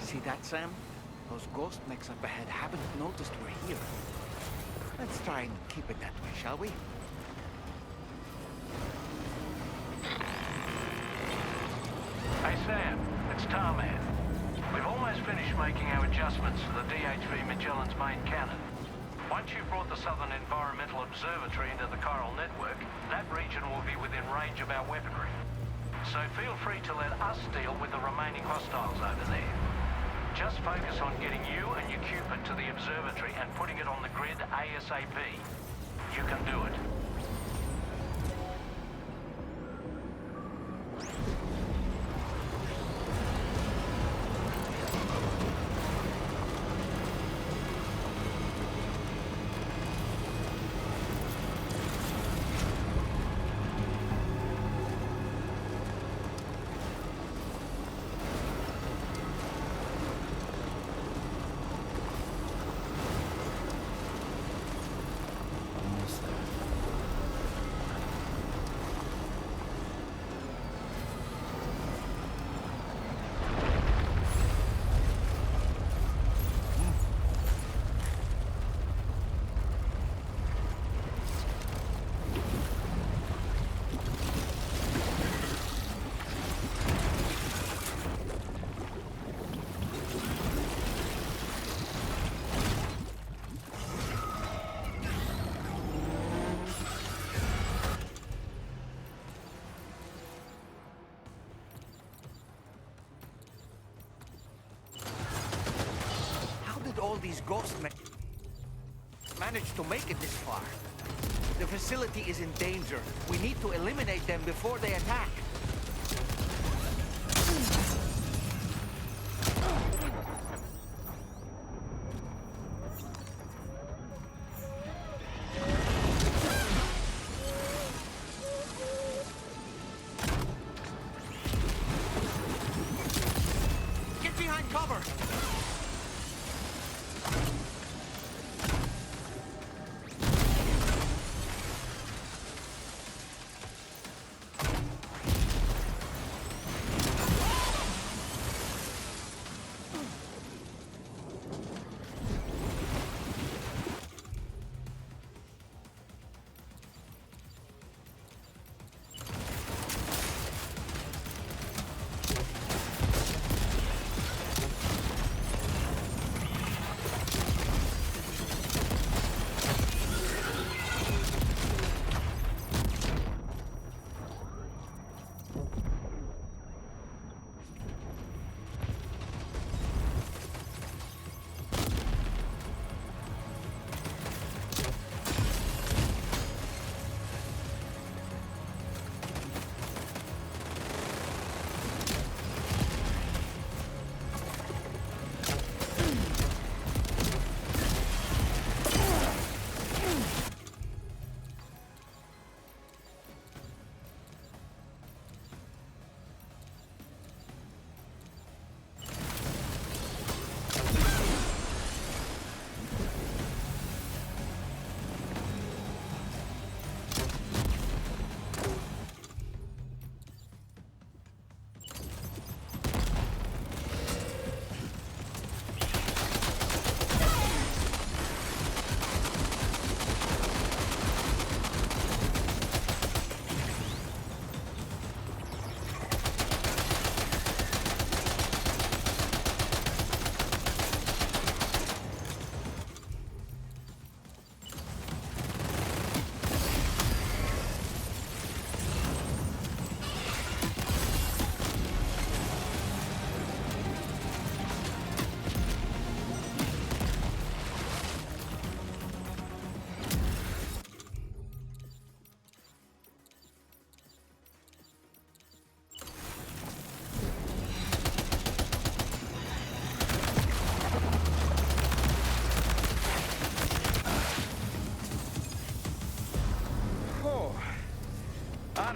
See that, Sam? Those ghost mechs up ahead haven't noticed we're here. Let's try and keep it that way, shall we? Hey Sam, it's Tarman. We've almost finished making our adjustments to the DHV Magellan's main cannon. Once you've brought the Southern Environmental Observatory into the chiral network, that region will be within range of our weaponry. So feel free to let us deal with the remaining hostiles over there. Just focus on getting you and your Cupid to the observatory and putting it on the grid ASAP. You can do it. All these ghost mech managed to make it this far. The facility is in danger. We need to eliminate them before they attack. Get behind cover!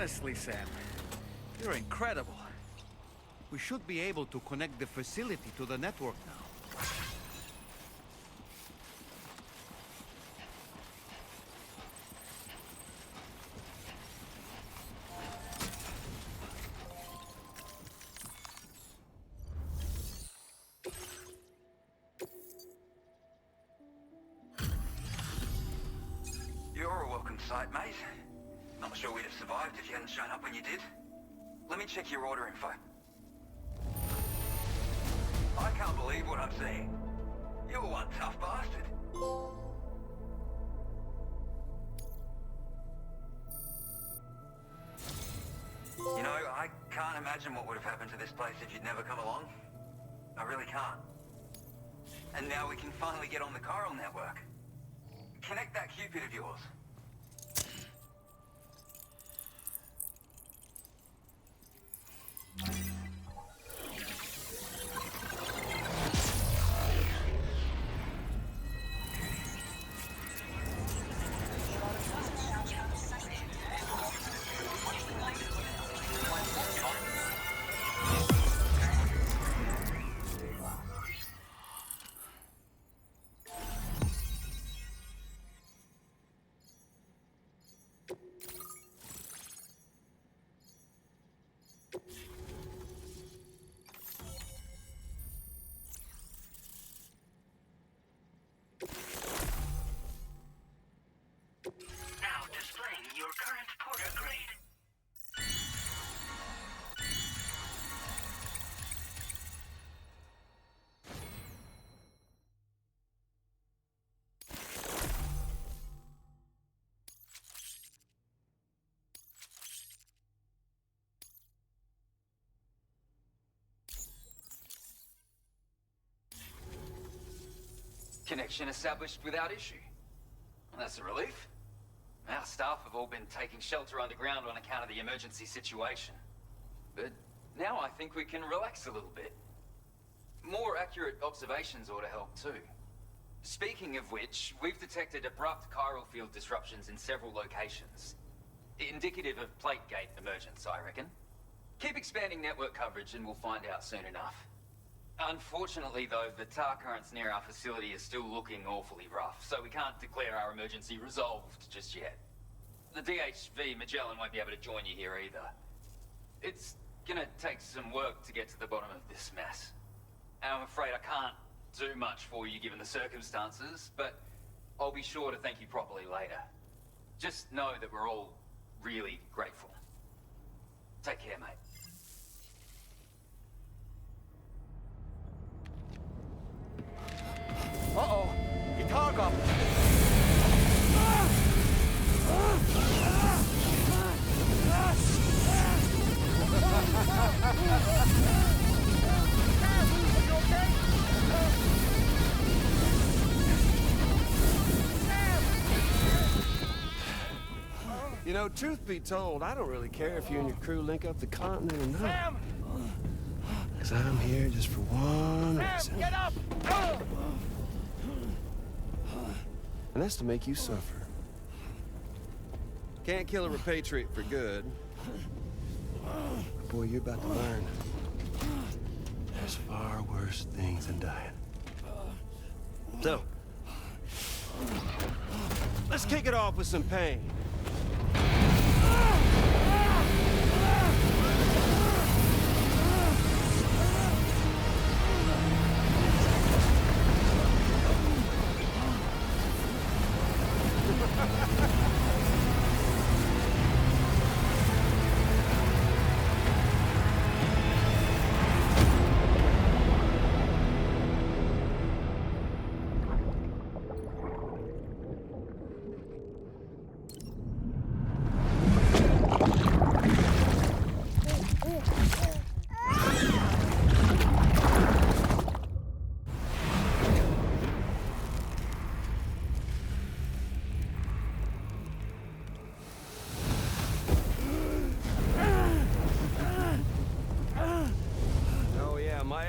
Honestly, Sam, you're incredible. We should be able to connect the facility to the network now. sight, mate. Not sure we'd have survived if you hadn't shown up when you did. Let me check your order info. I can't believe what I'm seeing. You're one tough bastard. You know, I can't imagine what would have happened to this place if you'd never come along. I really can't. And now we can finally get on the chiral network. Connect that Cupid of yours. Now displaying your current porter grade. Connection established without issue. Well, that's a relief. Our staff have all been taking shelter underground on account of the emergency situation. But now I think we can relax a little bit. More accurate observations ought to help too. Speaking of which, we've detected abrupt chiral field disruptions in several locations. Indicative of plate gate emergence, I reckon. Keep expanding network coverage and we'll find out soon enough. Unfortunately, though, the tar currents near our facility is still looking awfully rough, so we can't declare our emergency resolved just yet. The DHV Magellan won't be able to join you here either. It's gonna take some work to get to the bottom of this mess. And I'm afraid I can't do much for you given the circumstances, but I'll be sure to thank you properly later. Just know that we're all really grateful. Take care, mate. Uh-oh! Guitar goblin! You know, truth be told, I don't really care if you and your crew link up the continent or not. Because I'm here just for one reason. Get up! And that's to make you suffer. Can't kill a repatriate for good. But boy, you're about to learn. There's far worse things than dying. So, let's kick it off with some pain.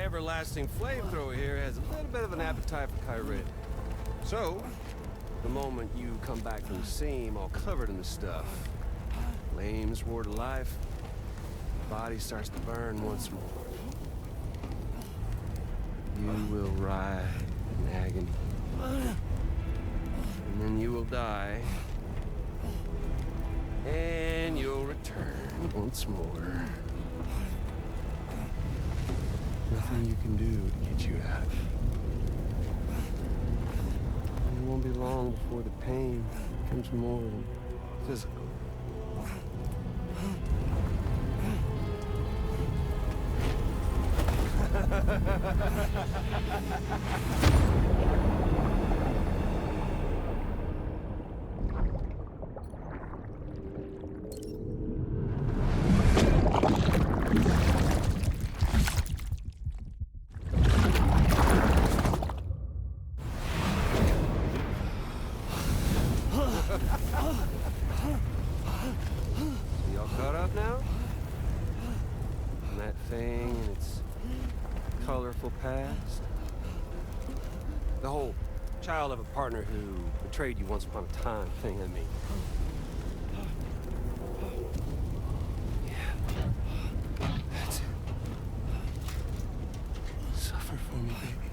Everlasting flamethrower here has a little bit of an appetite for chirate. So, the moment you come back from the seam all covered in the stuff, flames roar to life, the body starts to burn once more. You will writhe in agony. And then you will die. And you'll return once more. Nothing you can do to get you out. It won't be long before the pain becomes more physical. So y'all caught up now? And that thing and its colorful past? The whole child of a partner who betrayed you once upon a time thing, I mean. Yeah. That's it. Suffer for me, baby.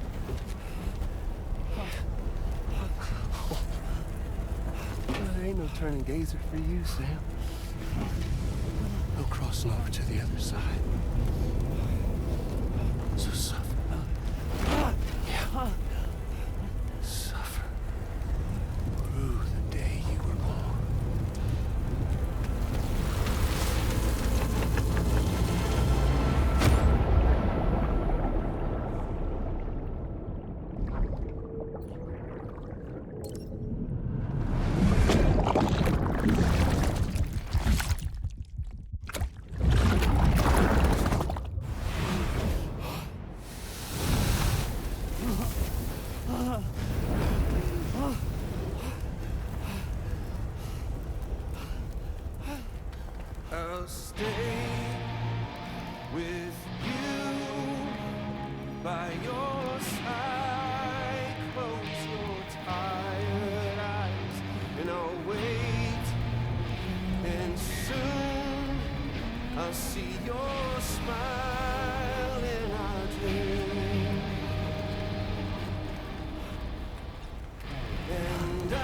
There ain't no turning gazer for you, Sam. No crossing over to the other side. So suffer. Yeah. Suffer. Through the day you were born. I'll stay with you by your side. Close your tired eyes and I'll wait. And soon I'll see your smile in our dream. And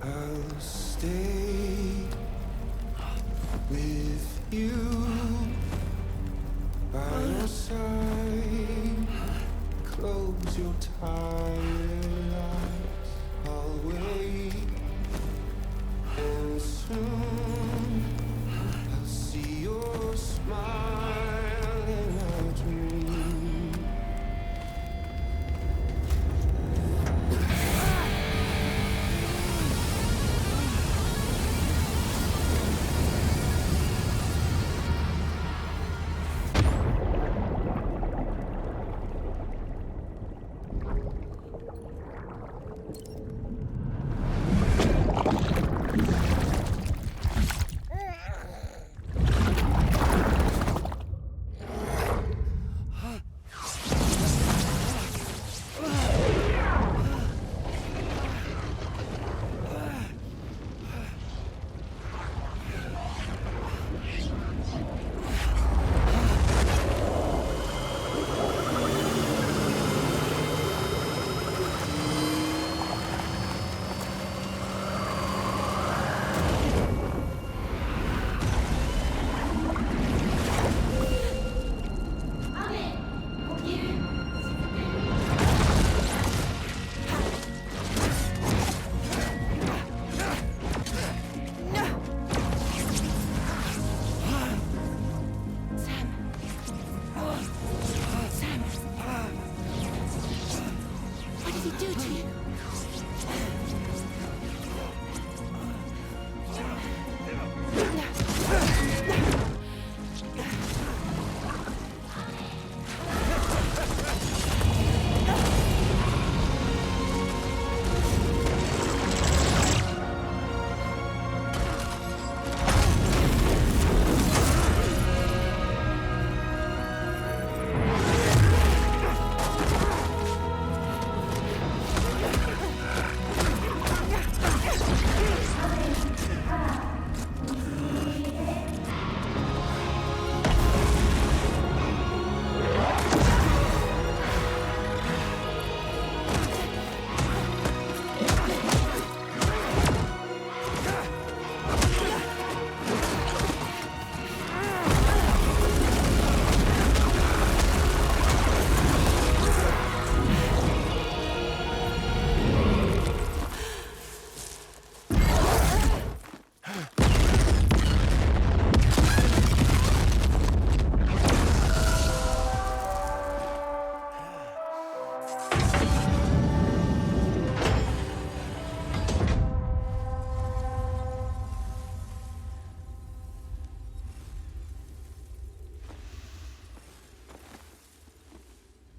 I'll stay with you by your side. Close your tired eyes. I'll wait, and soon I'll see your smile in our dream.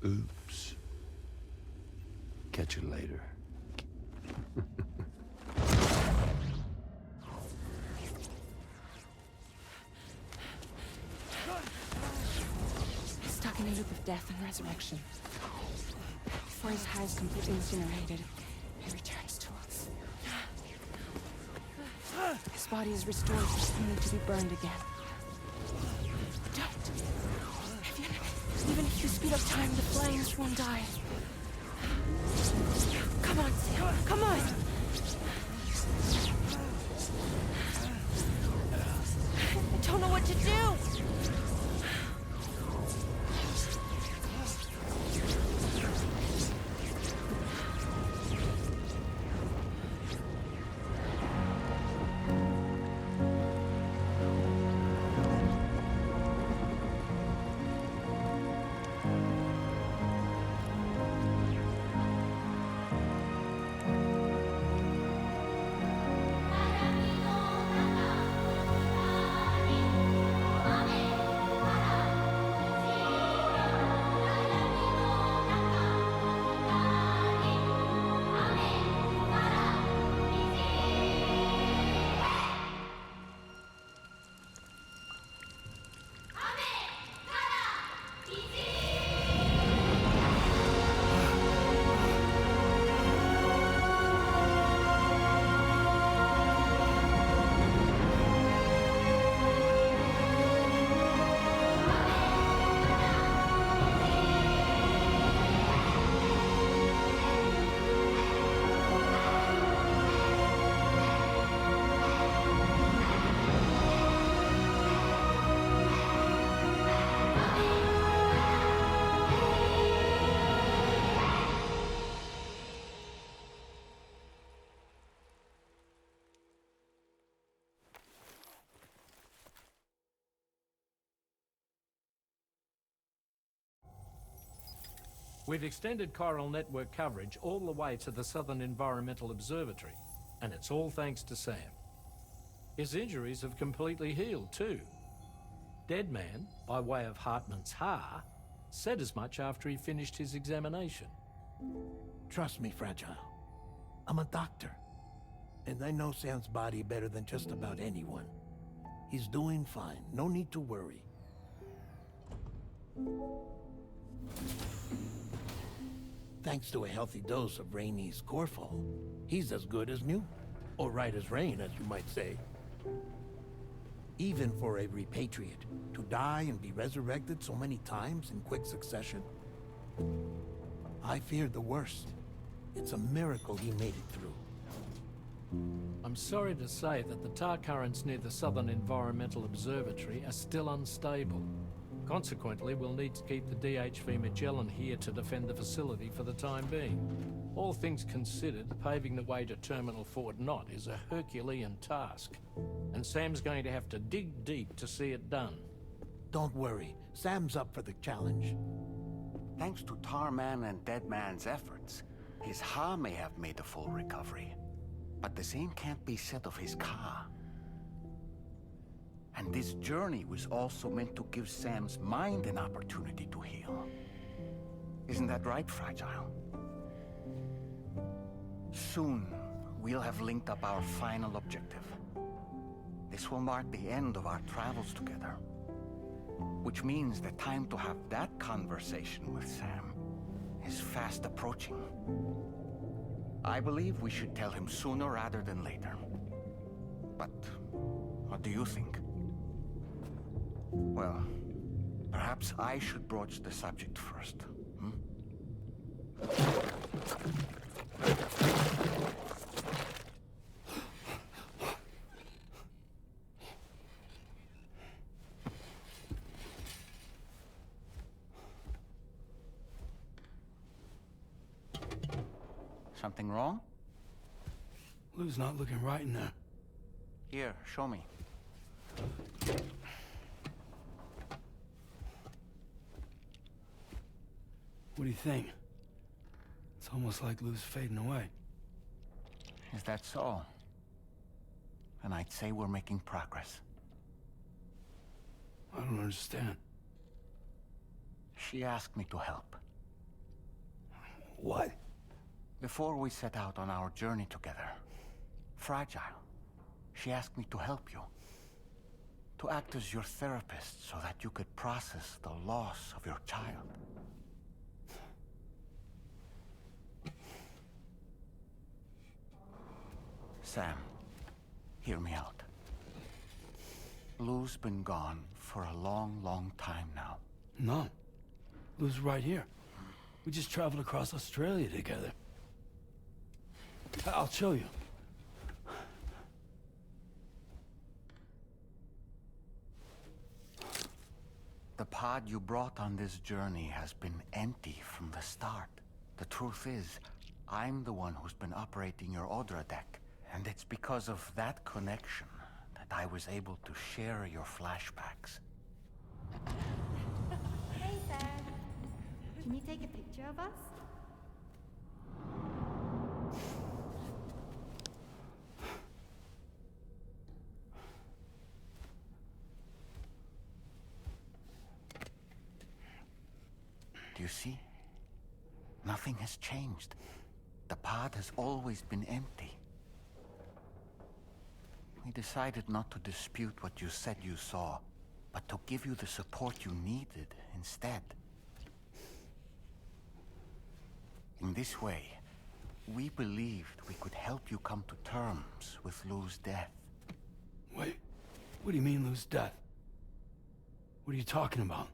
Oops. Catch you later. He's stuck in a loop of death and resurrection. Before his high is completely incinerated, he returns to us. His body is restored, only to be burned again. Don't! Even if you speed up time, the flames won't die. Come on, Sam, come on! I don't know what to do! We've extended chiral network coverage all the way to the Southern Environmental Observatory, and it's all thanks to Sam. His injuries have completely healed too. Deadman, by way of Hartman's Ha, said as much after he finished his examination. Trust me, Fragile. I'm a doctor. And I know Sam's body better than just about anyone. He's doing fine. No need to worry. Thanks to a healthy dose of Rainey's Corfol, he's as good as new. Or right as rain, as you might say. Even for a repatriate, to die and be resurrected so many times in quick succession. I feared the worst. It's a miracle he made it through. I'm sorry to say that the tar currents near the Southern Environmental Observatory are still unstable. Consequently, we'll need to keep the DHV Magellan here to defend the facility for the time being. All things considered, paving the way to Terminal Fort Knott is a Herculean task, and Sam's going to have to dig deep to see it done. Don't worry, Sam's up for the challenge. Thanks to Tarman and Deadman's efforts, his Ha may have made a full recovery. But the same can't be said of his Ka. And this journey was also meant to give Sam's mind an opportunity to heal. Isn't that right, Fragile? Soon, we'll have linked up our final objective. This will mark the end of our travels together. Which means the time to have that conversation with Sam is fast approaching. I believe we should tell him sooner rather than later. But what do you think? Well, perhaps I should broach the subject first, hmm? Something wrong? Lou's not looking right in there. Here, show me. What do you think? It's almost like Lou's fading away. Is that so? And I'd say we're making progress. I don't understand. She asked me to help. What? Before we set out on our journey together, Fragile, she asked me to help you. To act as your therapist so that you could process the loss of your child. Sam, hear me out. Lou's been gone for a long, long time now. No. Lou's right here. We just traveled across Australia together. I'll show you. The pod you brought on this journey has been empty from the start. The truth is, I'm the one who's been operating your Odra deck. And it's because of that connection that I was able to share your flashbacks. Hey, Sam. Can you take a picture of us? Do you see? Nothing has changed. The pod has always been empty. We decided not to dispute what you said you saw, but to give you the support you needed instead. In this way, we believed we could help you come to terms with Lou's death. Wait, what do you mean Lou's death? What are you talking about?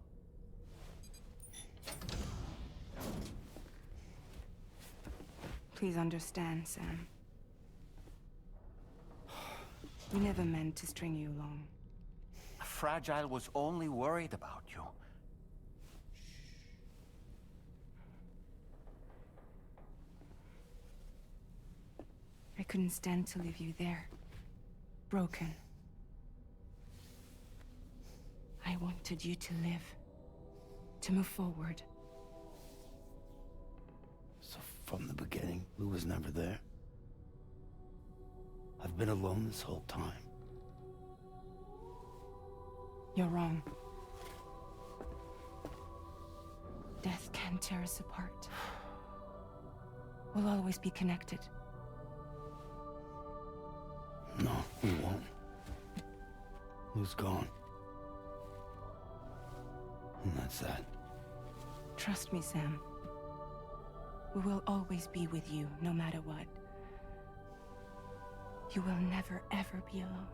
Please understand, Sam. We never meant to string you along. Fragile was only worried about you. I couldn't stand to leave you there. Broken. I wanted you to live. To move forward. So from the beginning, Lou was never there? I've been alone this whole time. You're wrong. Death can tear us apart. We'll always be connected. No, we won't. Lou's gone. And that's that. Trust me, Sam. We will always be with you, no matter what. You will never, ever be alone.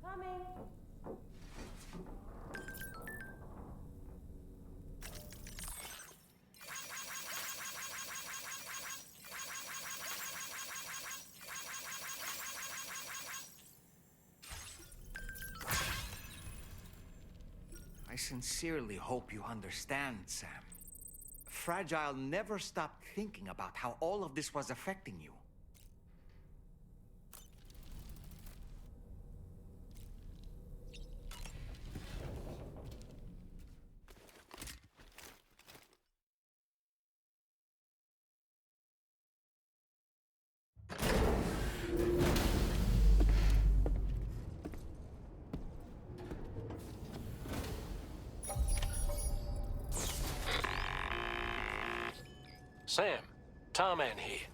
Coming. I sincerely hope you understand, Sam. Fragile never stopped thinking about how all of this was affecting you. Sam, Tarman here.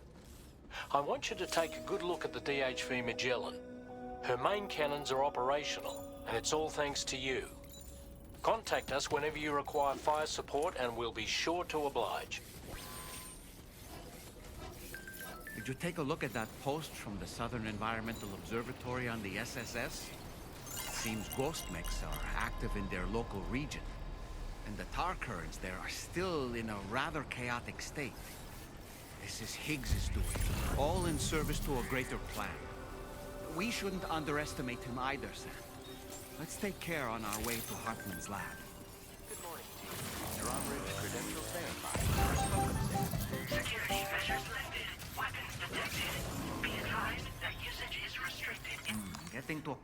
I want you to take a good look at the DHV Magellan. Her main cannons are operational, and it's all thanks to you. Contact us whenever you require fire support, and we'll be sure to oblige. Did you take a look at that post from the Southern Environmental Observatory on the SSS? It seems ghost mechs are active in their local region, and the tar currents there are still in a rather chaotic state. This is Higgs's doing, all in service to a greater plan. We shouldn't underestimate him either, Sam. Let's take care on our way to Hartman's lab. Good morning, team. Drawbridge credentials verified. Security measures lifted. Weapons detected. Be advised that usage is restricted. Getting to...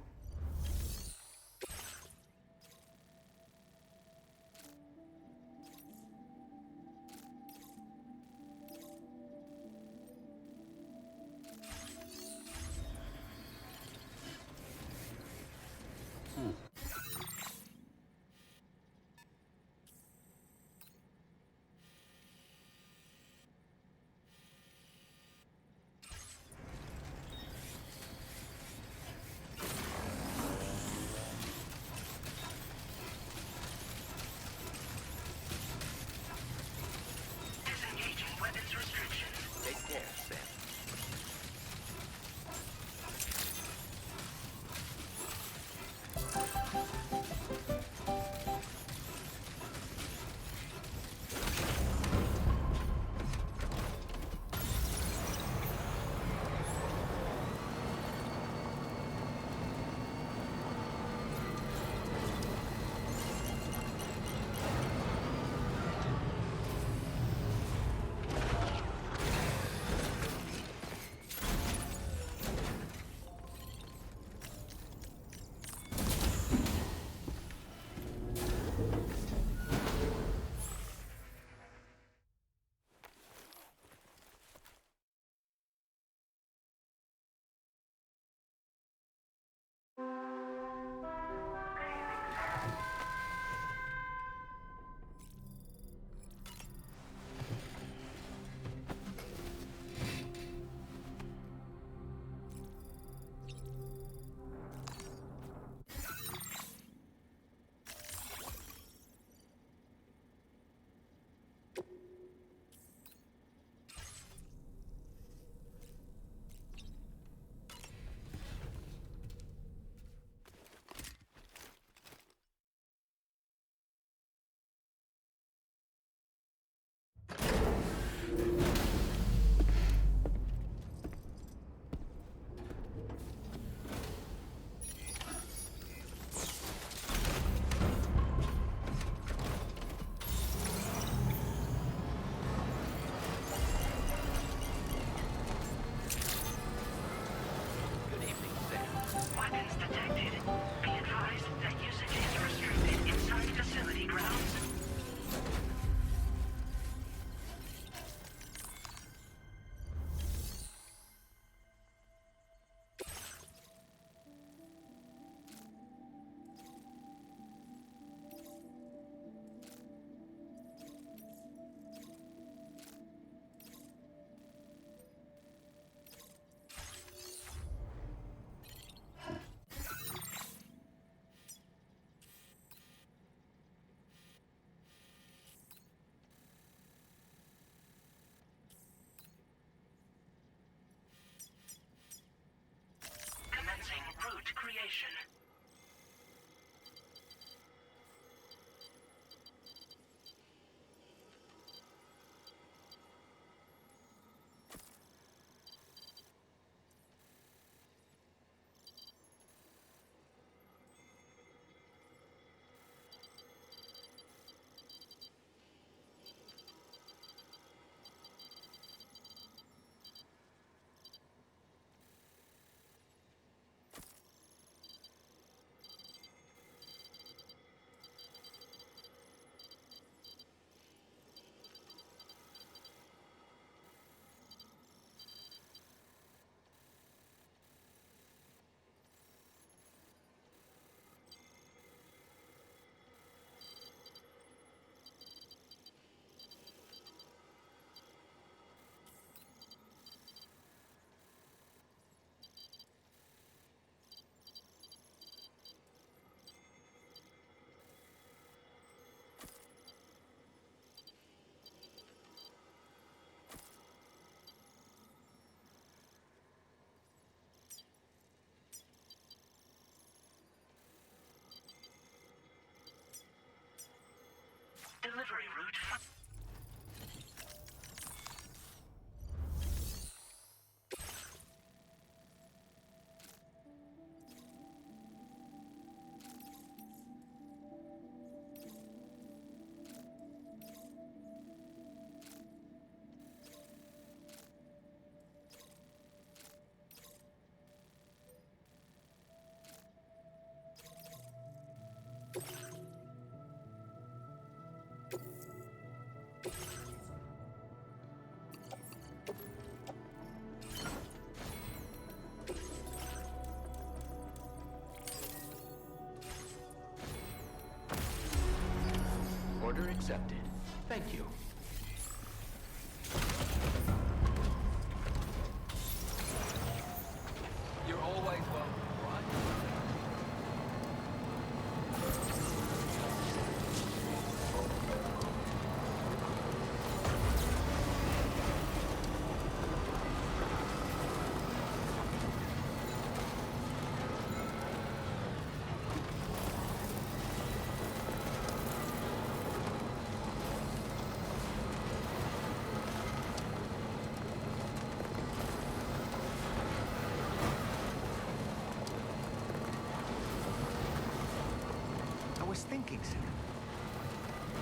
mission. Delivery route. Order accepted. Thank you. You're always welcome, right? I was thinking, Sam.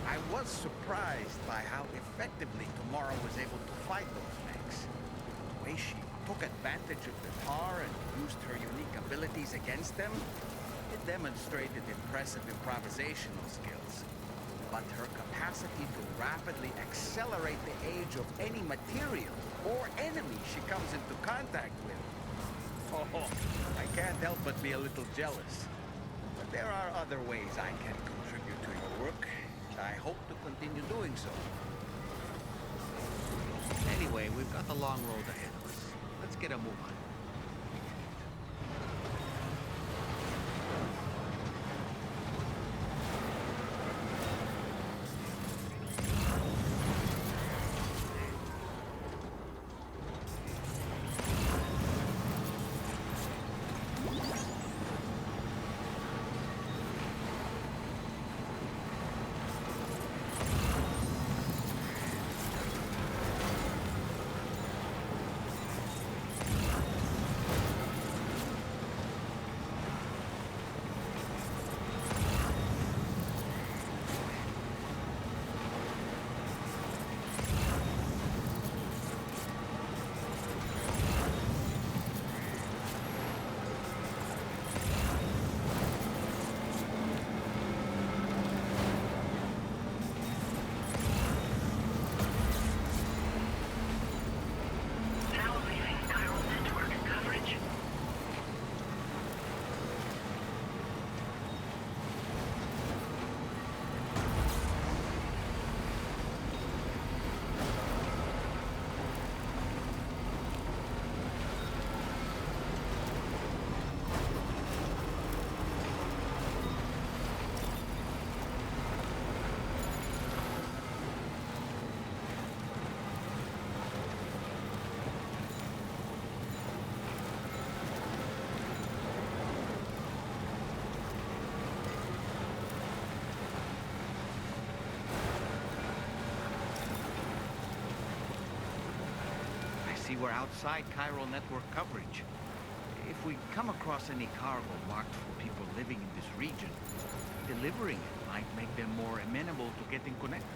I was surprised by how effectively Tomorrow was able to fight those mechs. The way she took advantage of the tar and used her unique abilities against them, it demonstrated impressive improvisational skills. But her capacity to rapidly accelerate the age of any material or enemy she comes into contact with. Oh, I can't help but be a little jealous. But there are other ways I can contribute to your work, and I hope to continue doing so. Anyway, we've got a long road ahead of us. Let's get a move on. we're outside chiral network coverage. If we come across any cargo marked for people living in this region, delivering it might make them more amenable to getting connected.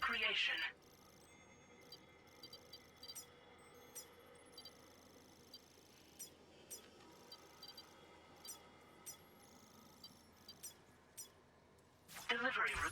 Creation. Delivery route.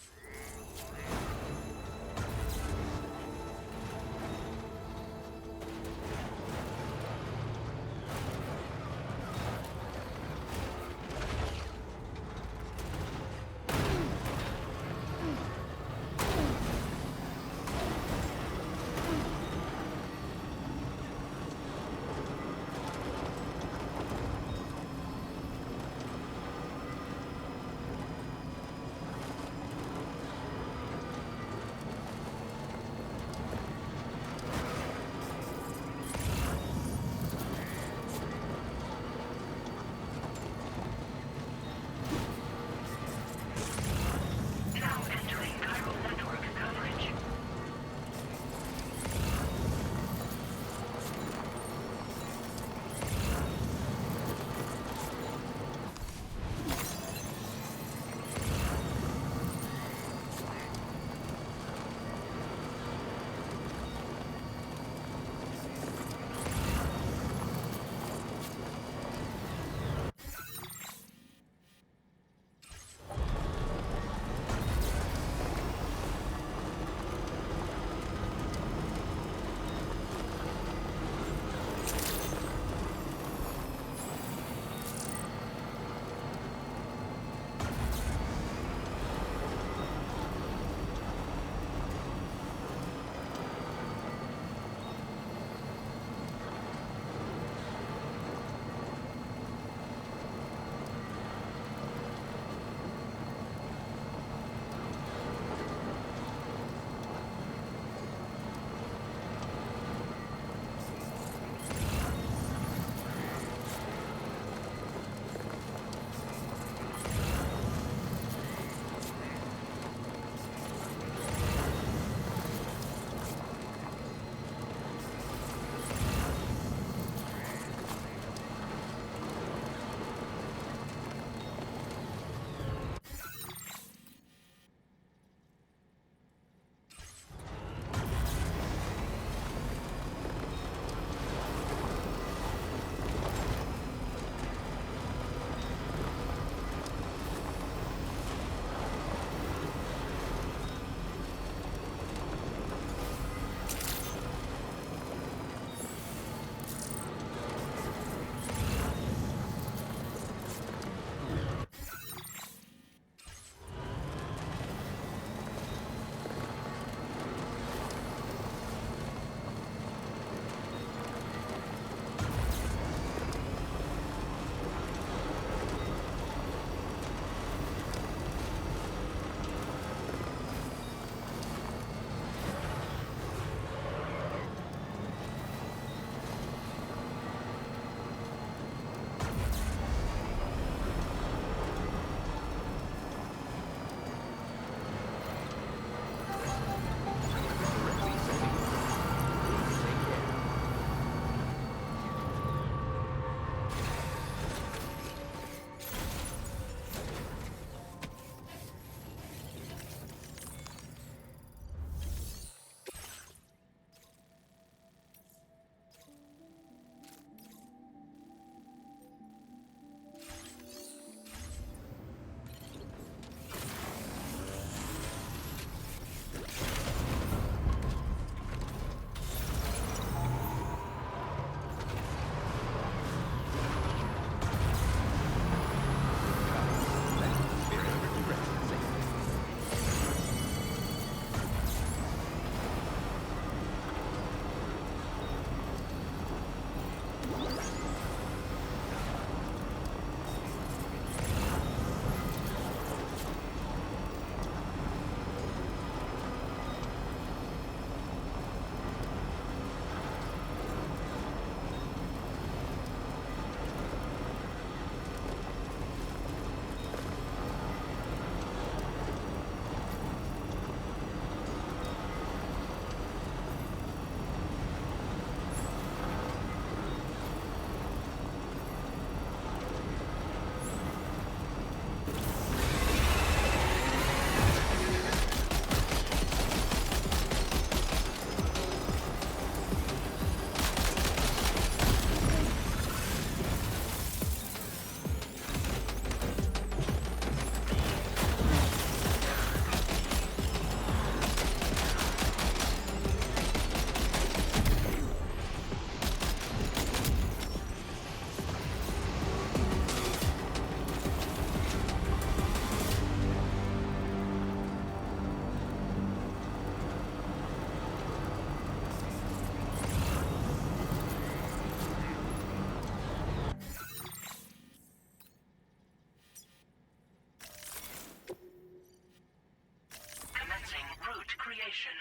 location.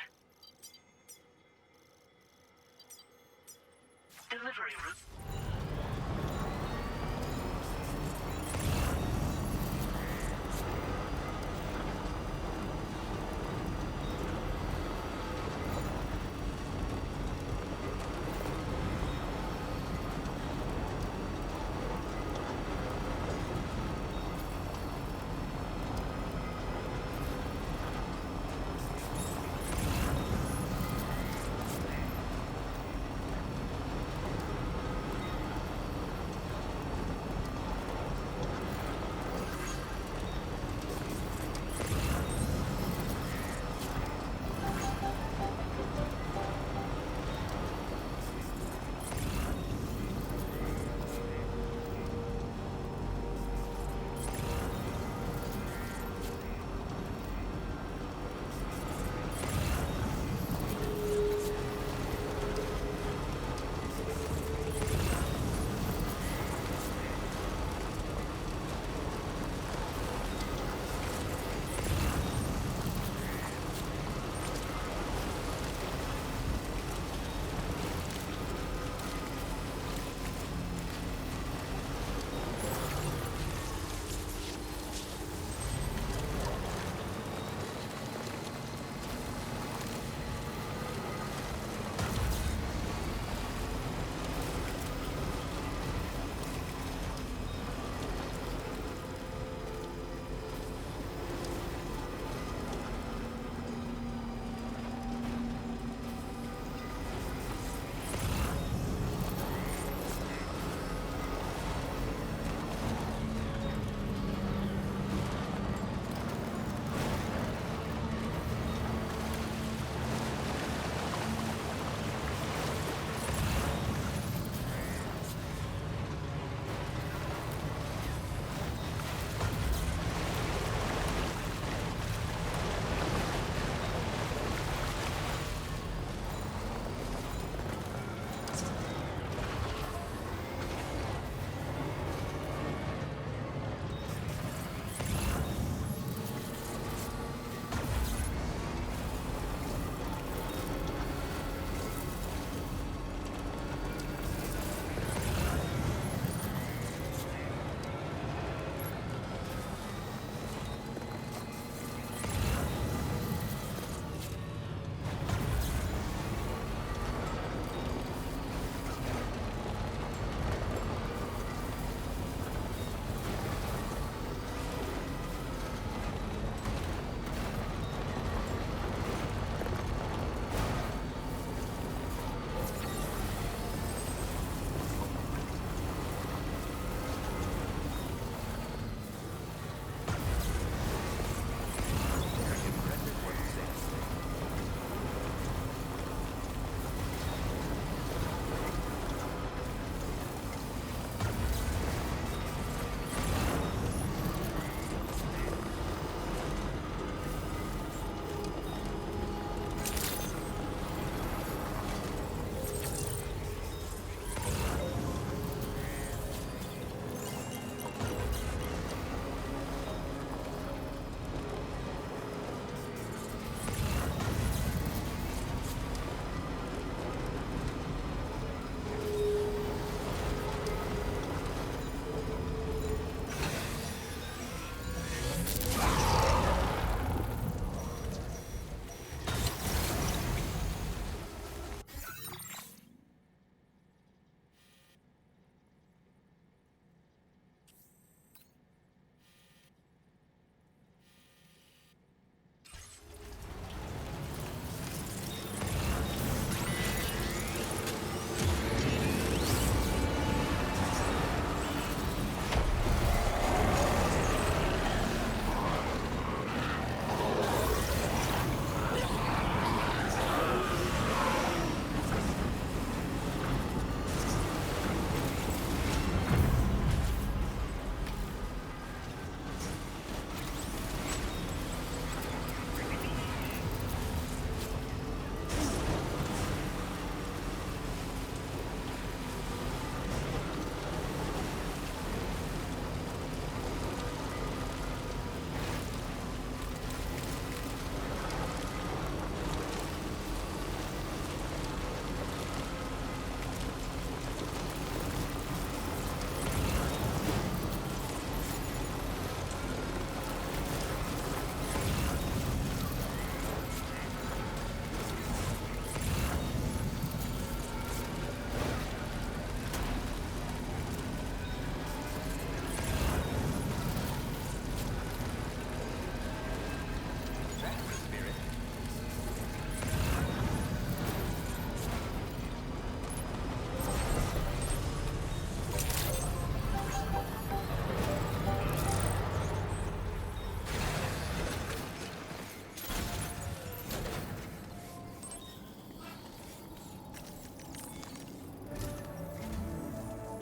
Delivery route.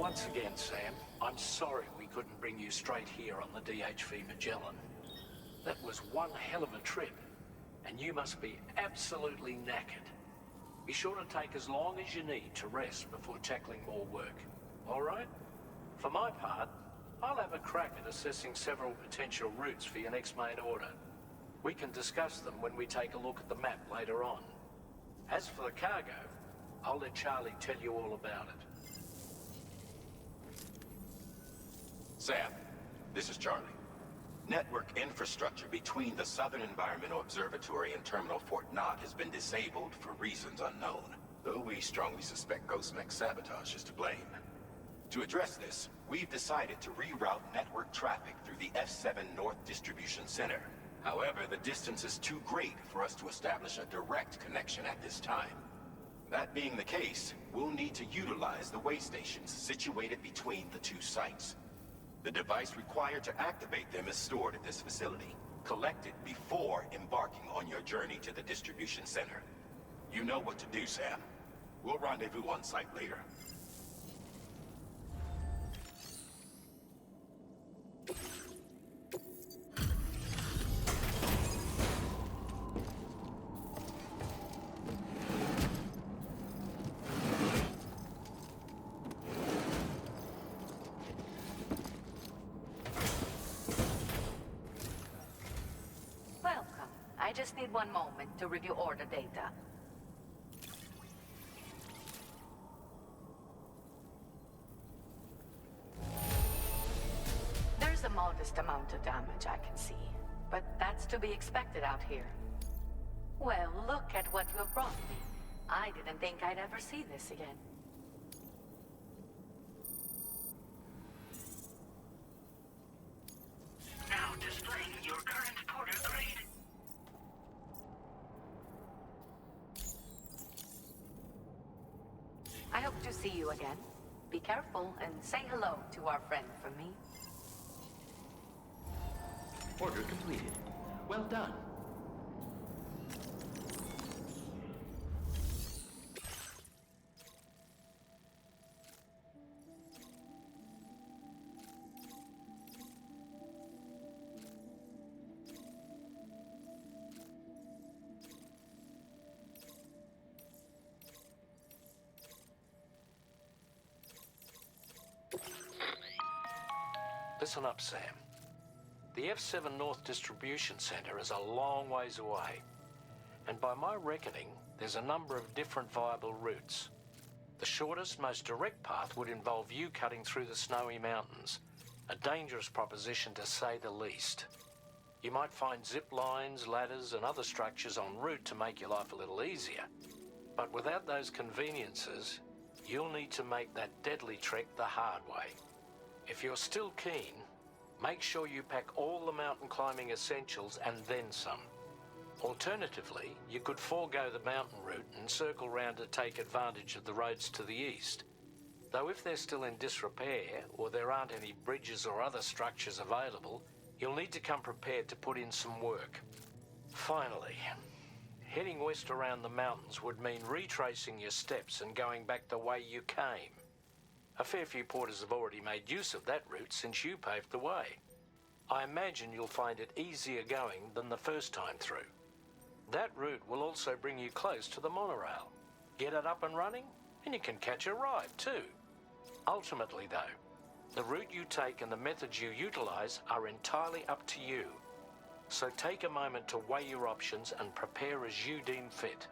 Once again, Sam, I'm sorry we couldn't bring you straight here on the DHV Magellan. That was one hell of a trip, and you must be absolutely knackered. Be sure to take as long as you need to rest before tackling more work. All right? For my part, I'll have a crack at assessing several potential routes for your next main order. We can discuss them when we take a look at the map later on. As for the cargo, I'll let Charlie tell you all about it. Sam, this is Charlie. Network infrastructure between the Southern Environmental Observatory and Terminal Fort Knott has been disabled for reasons unknown, though we strongly suspect Ghostmech sabotage is to blame. To address this, we've decided to reroute network traffic through the F7 North Distribution Center. However, the distance is too great for us to establish a direct connection at this time. That being the case, we'll need to utilize the way stations situated between the two sites. The device required to activate them is stored at this facility. Collect it before embarking on your journey to the distribution center. You know what to do, Sam. We'll rendezvous on site later. I just need one moment to review order data. There's a modest amount of damage I can see, but that's to be expected out here. Well, look at what you have brought me. I didn't think I'd ever see this again. Now displaying your current porter grade. I hope to see you again. Be careful and say hello to our friend from me. Order completed. Well done. Listen up, Sam. The F7 North Distribution Center is a long ways away. And by my reckoning, there's a number of different viable routes. The shortest, most direct path would involve you cutting through the snowy mountains. A dangerous proposition to say the least. You might find zip lines, ladders, and other structures en route to make your life a little easier. But without those conveniences, you'll need to make that deadly trek the hard way. If you're still keen, make sure you pack all the mountain climbing essentials and then some. Alternatively, you could forego the mountain route and circle round to take advantage of the roads to the east. Though if they're still in disrepair, or there aren't any bridges or other structures available, you'll need to come prepared to put in some work. Finally, heading west around the mountains would mean retracing your steps and going back the way you came. A fair few porters have already made use of that route since you paved the way. I imagine you'll find it easier going than the first time through. That route will also bring you close to the monorail. Get it up and running, and you can catch a ride too. Ultimately though, the route you take and the methods you utilize are entirely up to you. So take a moment to weigh your options and prepare as you deem fit.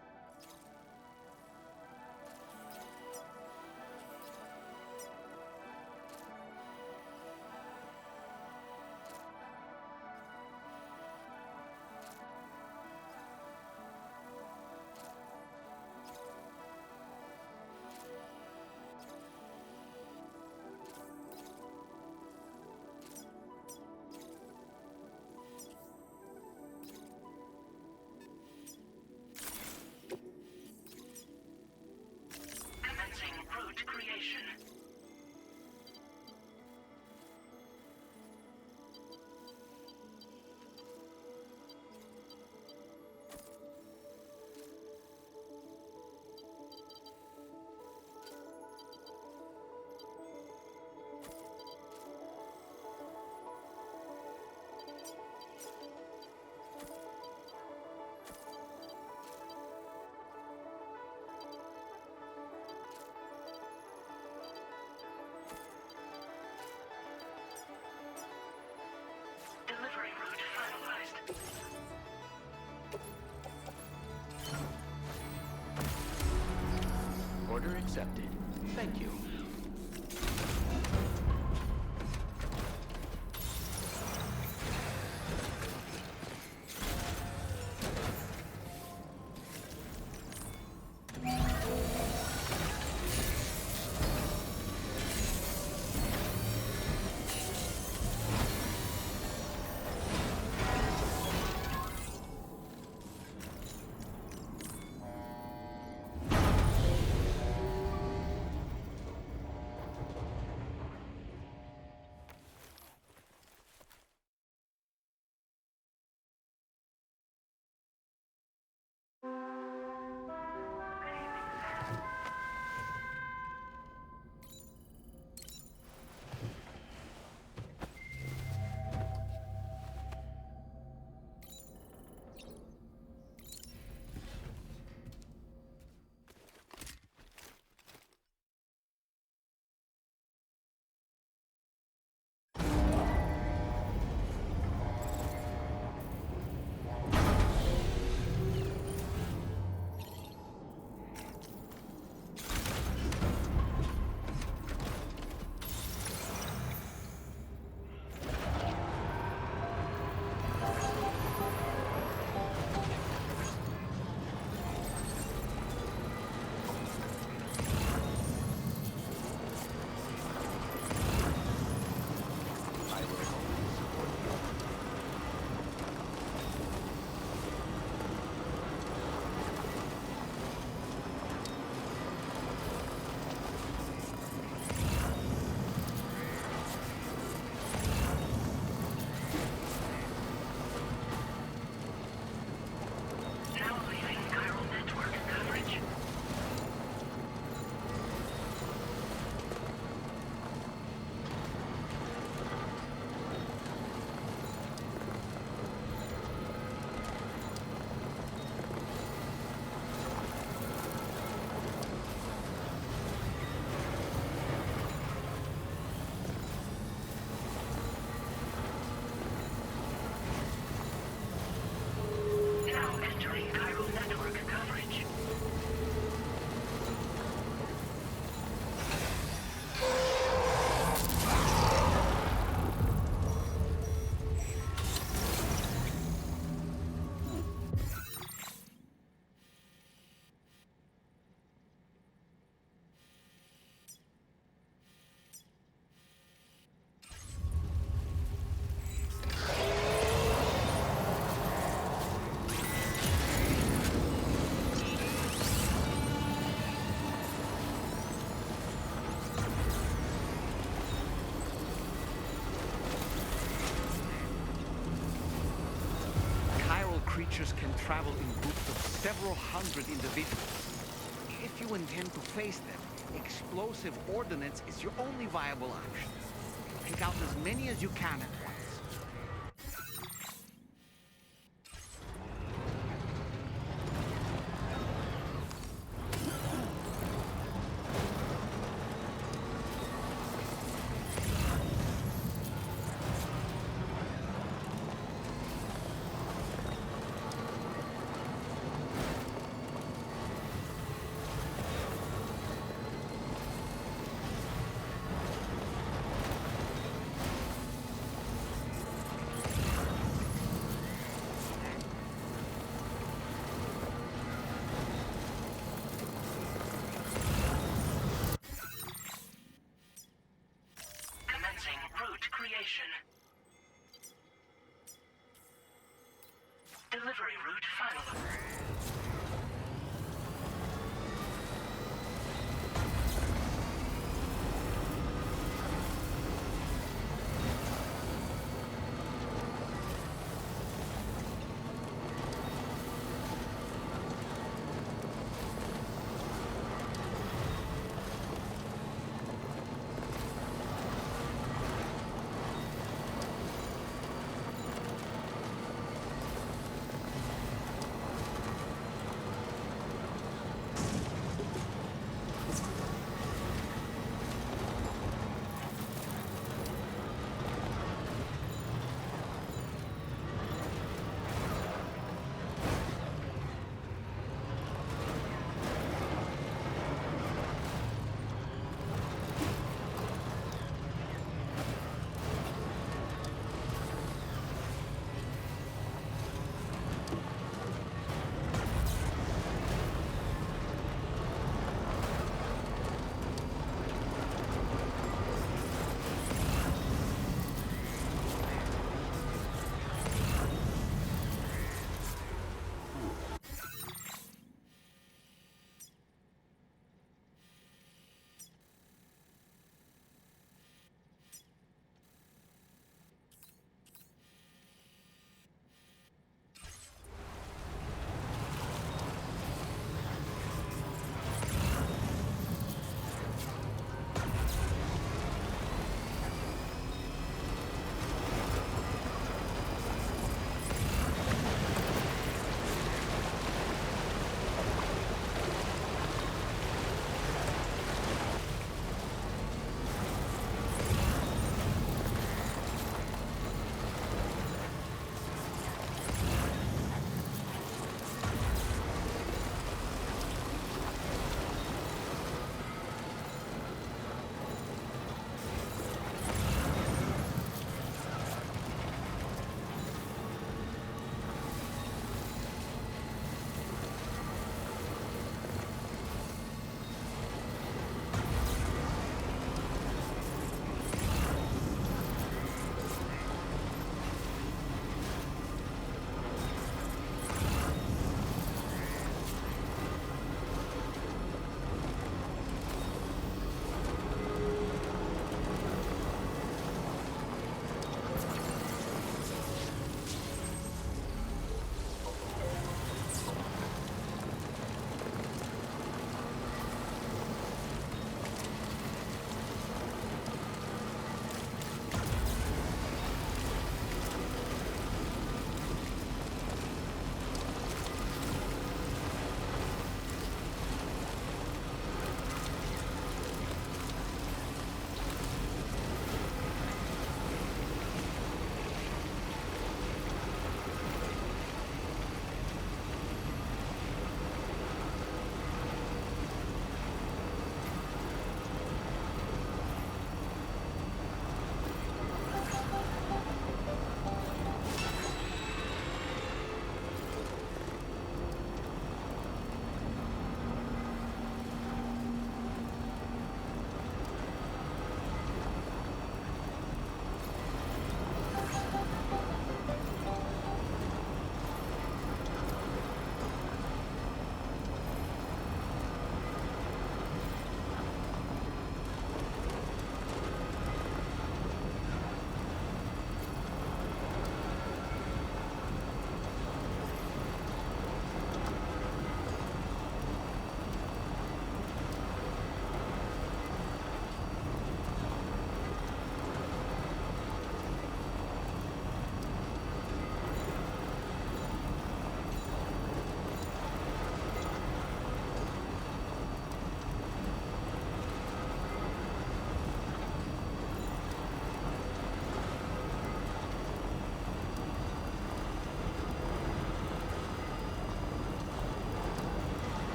accepted. Thank you. Creatures can travel in groups of several hundred individuals. If you intend to face them, explosive ordnance is your only viable option. Take out as many as you can at once.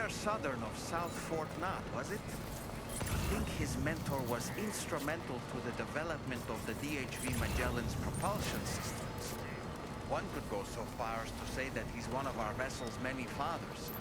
rather southern of South Fort Knott, was it? I think his mentor was instrumental to the development of the DHV Magellan's propulsion systems. One could go so far as to say that he's one of our vessel's many fathers.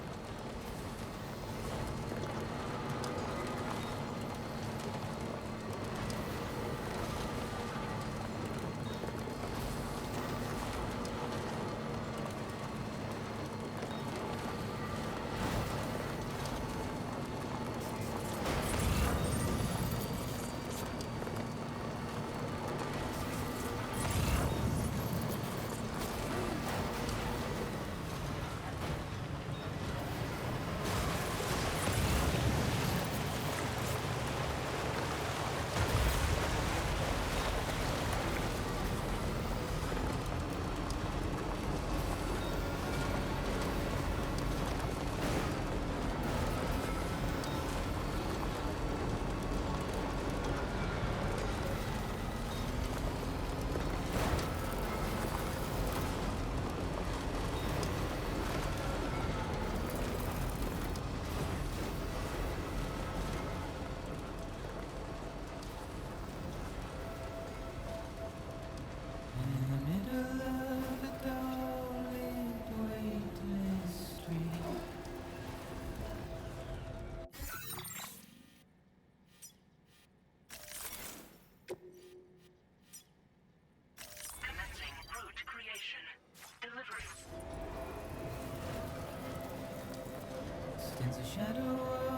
Stands a shadow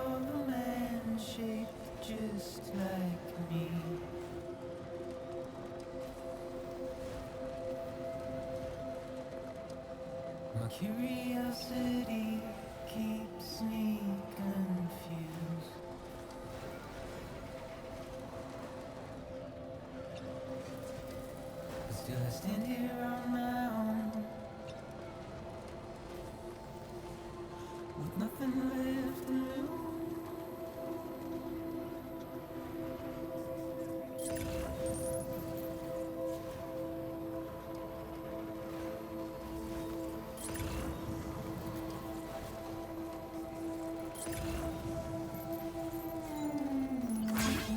of a man shaped just like me. My curiosity keeps me confused. But still I stand here on my own, with nothing left to lose.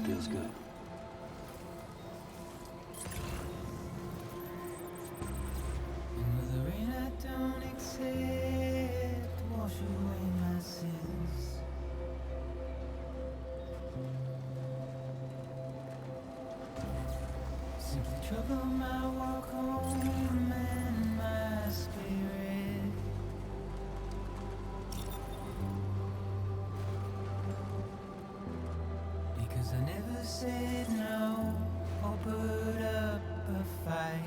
Feels good. And with the rain I don't accept, wash away my sins. Simply trouble my walk home and my spirit. Because I never said no or put up a fight.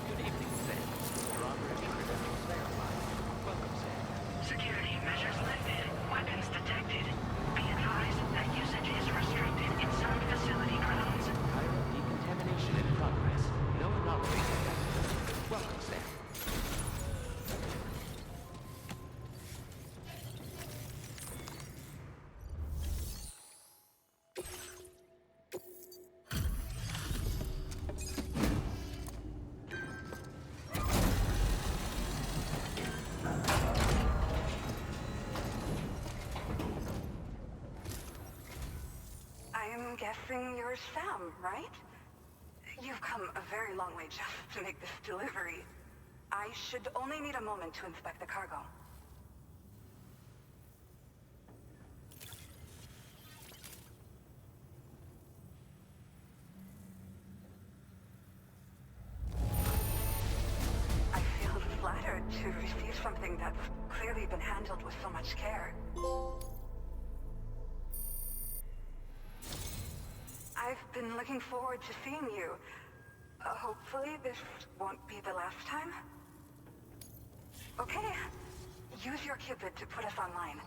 Good evening, Sam. Drawbridge credentials verified. Welcome, Sam. Security measures lifted. Weapons detected. Be advised that usage is restricted inside facility grounds. Pyro decontamination in progress. No anomalies detected. Welcome, Sam. I'm guessing you're Sam, right? You've come a very long way just to make this delivery. I should only need a moment to inspect the cargo. I feel flattered to receive something that's clearly been handled with so much care. I've been looking forward to seeing you. Hopefully this won't be the last time. Okay, use your Cupid to put us online.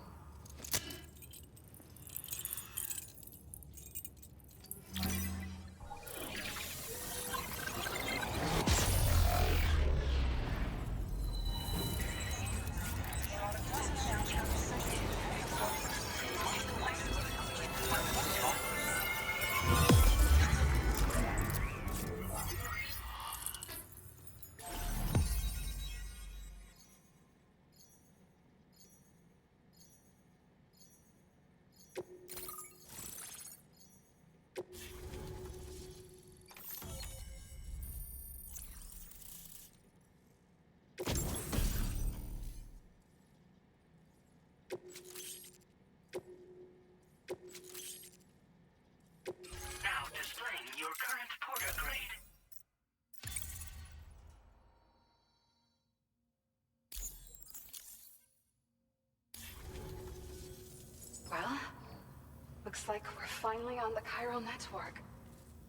Looks like we're finally on the chiral network.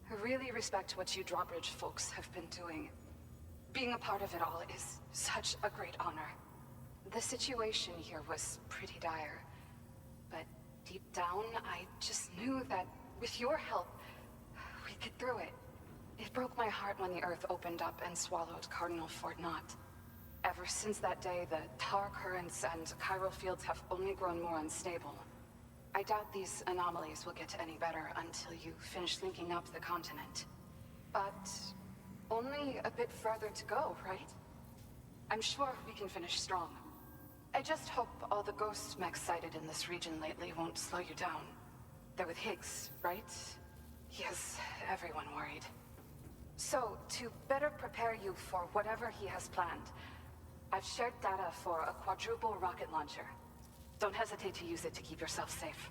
I really respect what you drawbridge folks have been doing. Being a part of it all is such a great honor. The situation here was pretty dire, but deep down, I just knew that with your help, we'd get through it. It broke my heart when the Earth opened up and swallowed Cardinal Fort Knott. Ever since that day, the tar currents and chiral fields have only grown more unstable. I doubt these anomalies will get any better until you finish linking up the continent. But only a bit further to go, right? I'm sure we can finish strong. I just hope all the ghost mechs sighted in this region lately won't slow you down. They're with Higgs, right? He has everyone worried. So, to better prepare you for whatever he has planned, I've shared data for a quadruple rocket launcher. Don't hesitate to use it to keep yourself safe.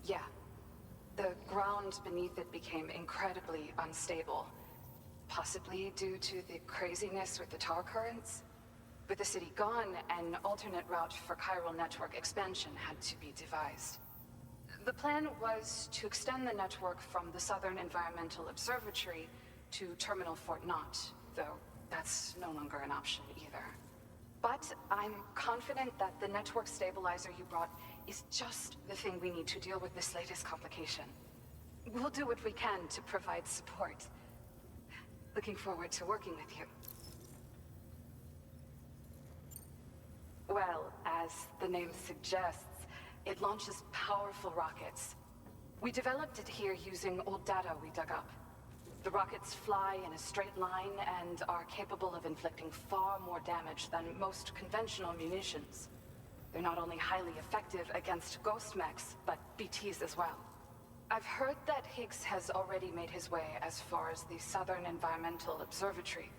Yeah. The ground beneath it became incredibly unstable. Possibly due to the craziness with the tar currents. With the city gone, an alternate route for chiral network expansion had to be devised. The plan was to extend the network from the Southern Environmental Observatory to Terminal Fort Knott, though that's no longer an option either. But I'm confident that the network stabilizer you brought is just the thing we need to deal with this latest complication. We'll do what we can to provide support. Looking forward to working with you. Well, as the name suggests, it launches powerful rockets. We developed it here using old data we dug up. The rockets fly in a straight line and are capable of inflicting far more damage than most conventional munitions. They're not only highly effective against ghost mechs, but BTs as well. I've heard that Higgs has already made his way as far as the Southern Environmental Observatory.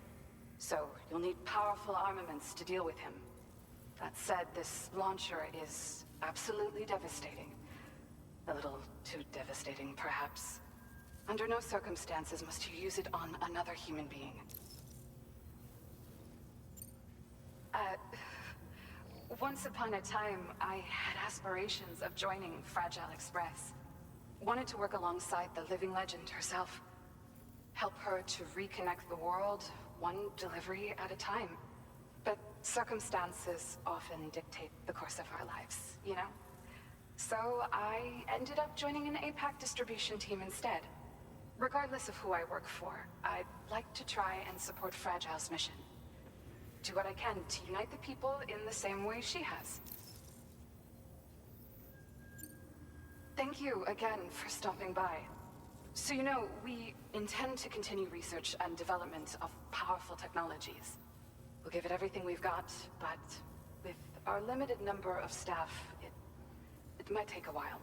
So you'll need powerful armaments to deal with him. That said, this launcher is absolutely devastating. A little too devastating, perhaps. Under no circumstances must you use it on another human being. Once upon a time, I had aspirations of joining Fragile Express. Wanted to work alongside the living legend herself. Help her to reconnect the world, one delivery at a time. But circumstances often dictate the course of our lives, you know? So I ended up joining an APAC distribution team instead. Regardless of who I work for, I'd like to try and support Fragile's mission. Do what I can to unite the people in the same way she has. Thank you again for stopping by. So you know, we intend to continue research and development of powerful technologies. We'll give it everything we've got, but with our limited number of staff, it might take a while.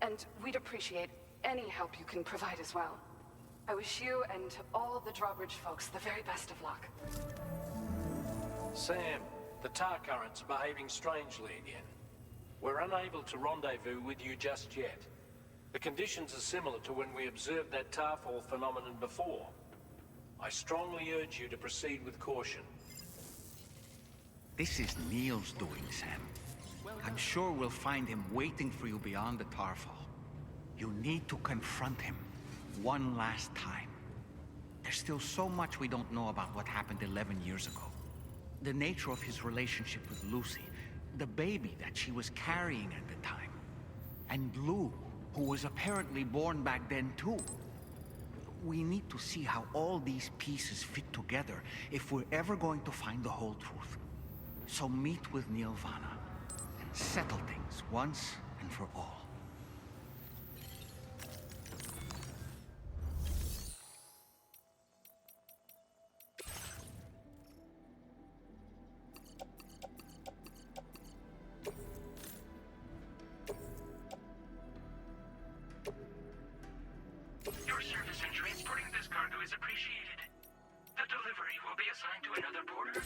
And we'd appreciate any help you can provide as well. I wish you and all the drawbridge folks the very best of luck. Sam, the tar currents are behaving strangely again. We're unable to rendezvous with you just yet. The conditions are similar to when we observed that tarfall phenomenon before. I strongly urge you to proceed with caution. This is Neil's doing, Sam. I'm sure we'll find him waiting for you beyond the tarfall. You need to confront him one last time. There's still so much we don't know about what happened 11 years ago. The nature of his relationship with Lucy, the baby that she was carrying at the time, and Lou, who was apparently born back then too. We need to see how all these pieces fit together if we're ever going to find the whole truth. So meet with Neil Vana and settle things once and for all. Your service in transporting this cargo is appreciated. The delivery will be assigned to another porter.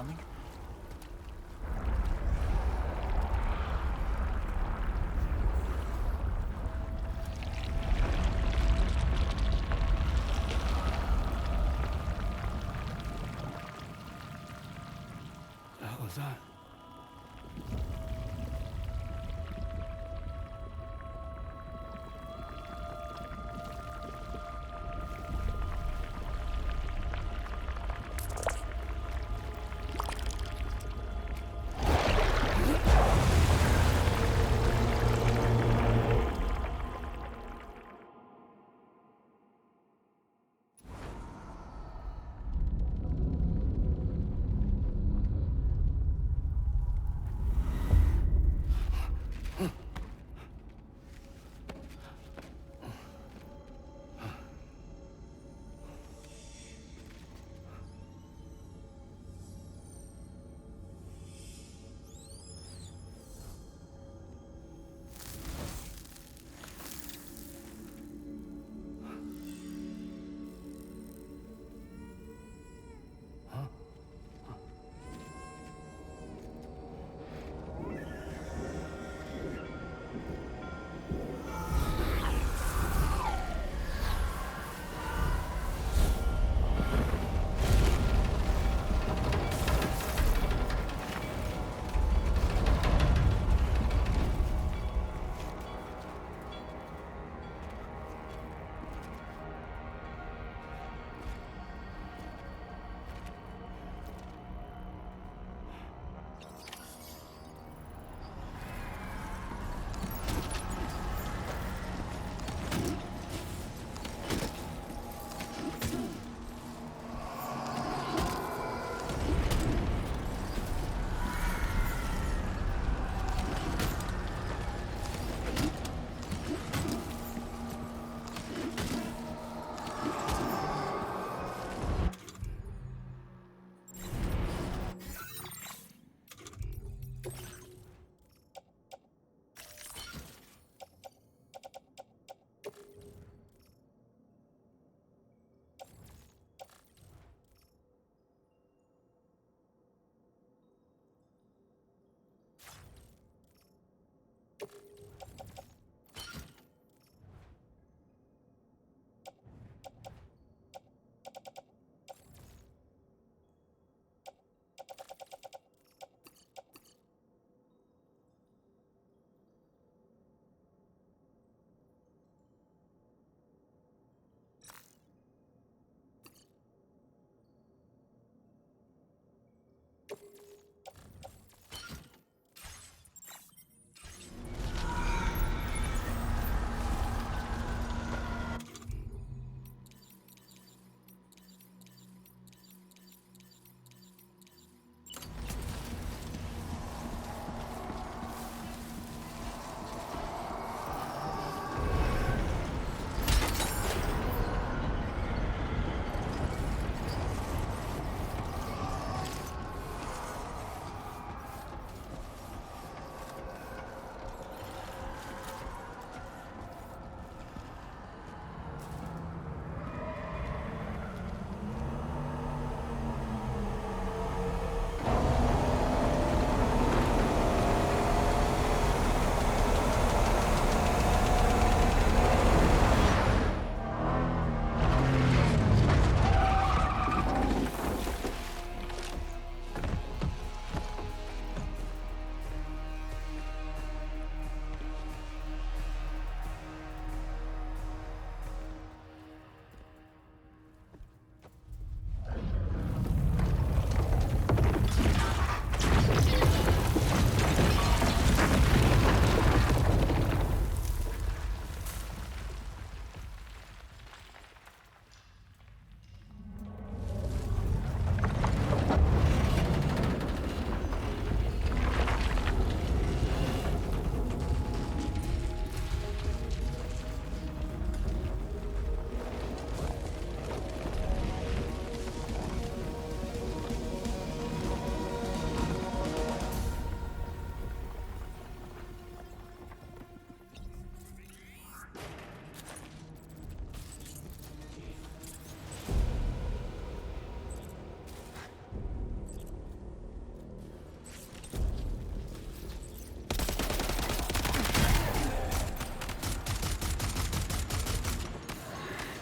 coming? The hell is that?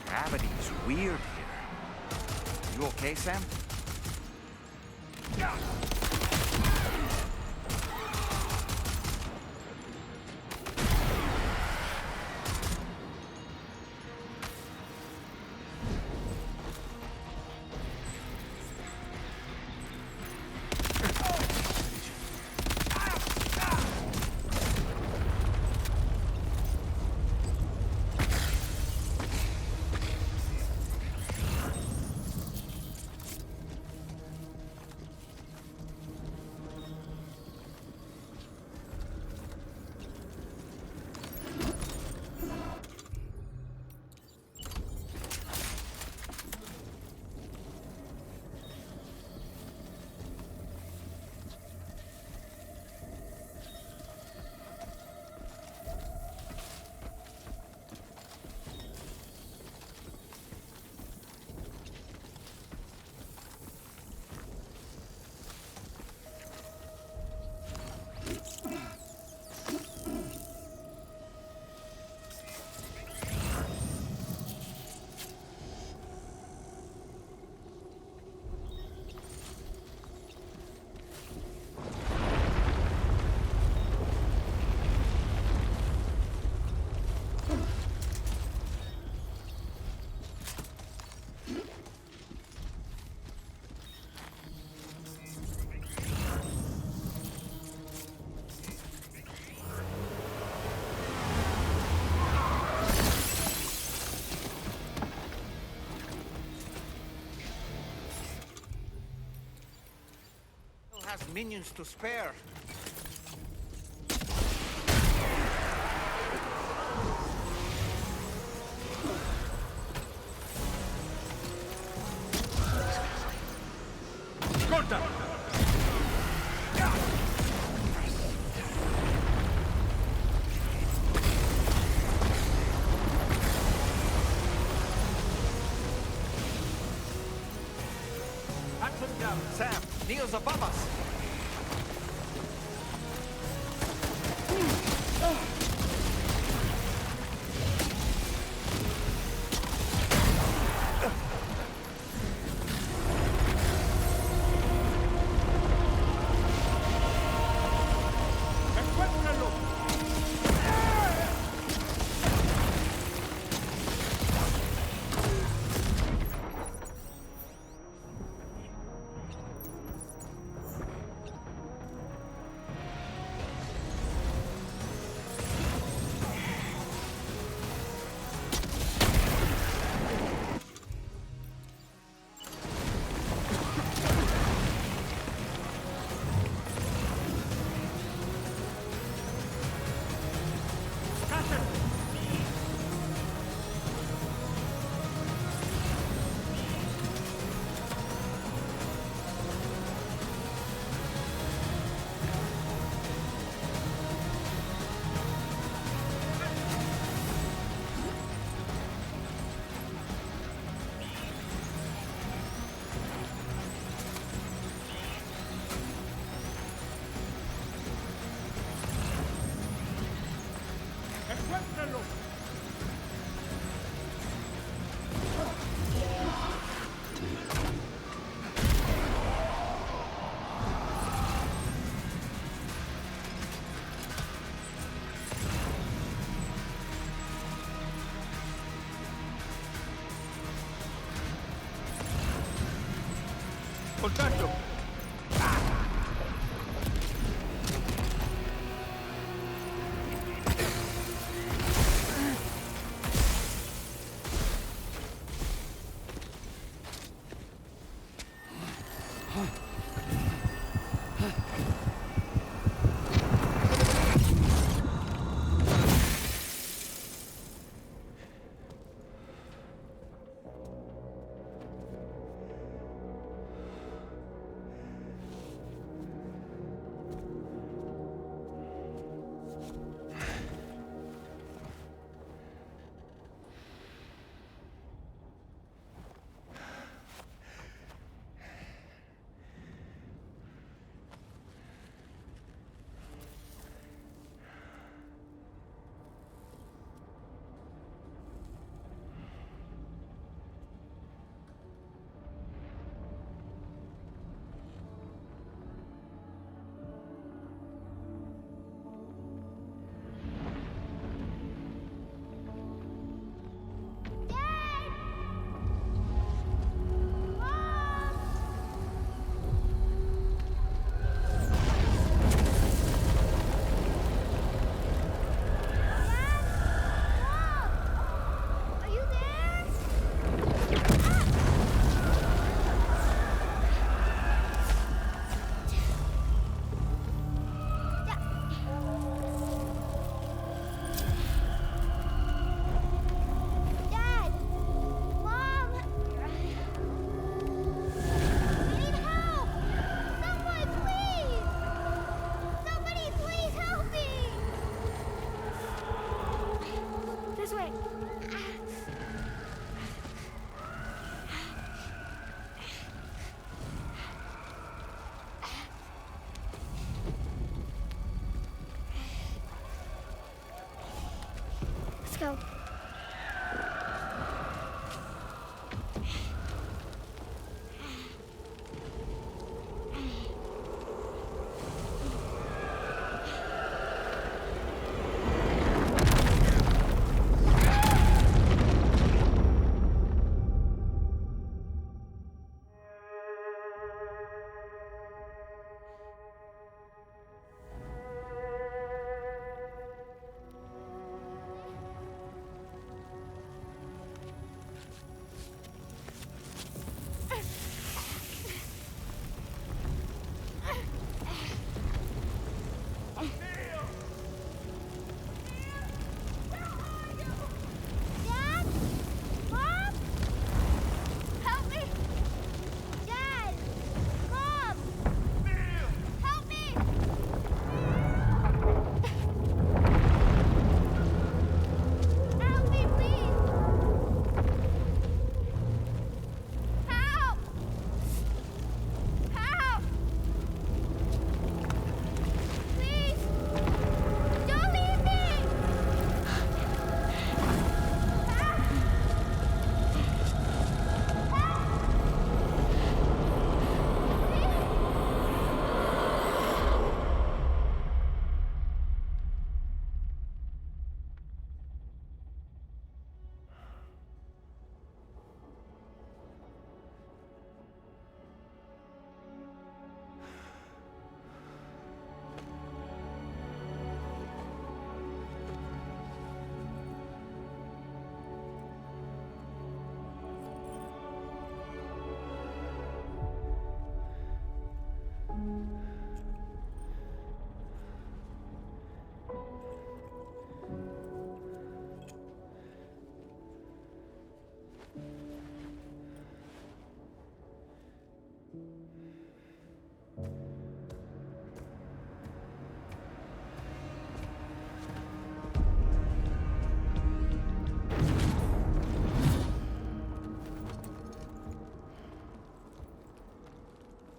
Gravity is weird here. You okay, Sam? Has minions to spare. Corta! Sam, Neil's above us. Contacto! Let's go.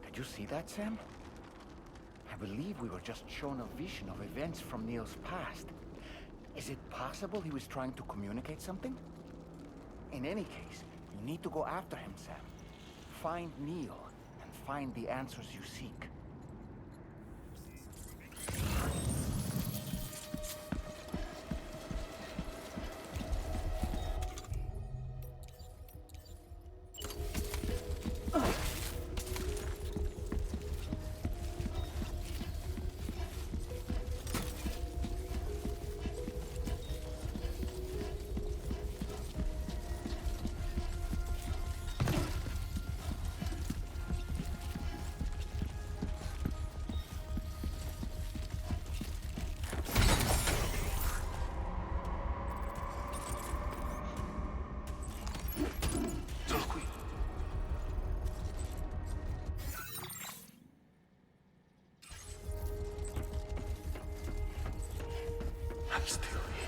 Did you see that, Sam? I believe we were just shown a vision of events from Neil's past. Is it possible he was trying to communicate something? In any case, you need to go after him, Sam. Find Neil, and find the answers you seek. I'm still here.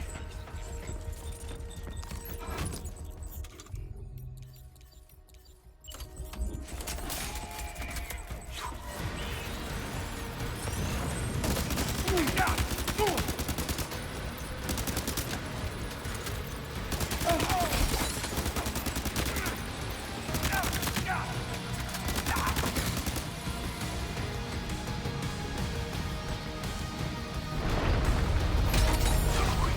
Don't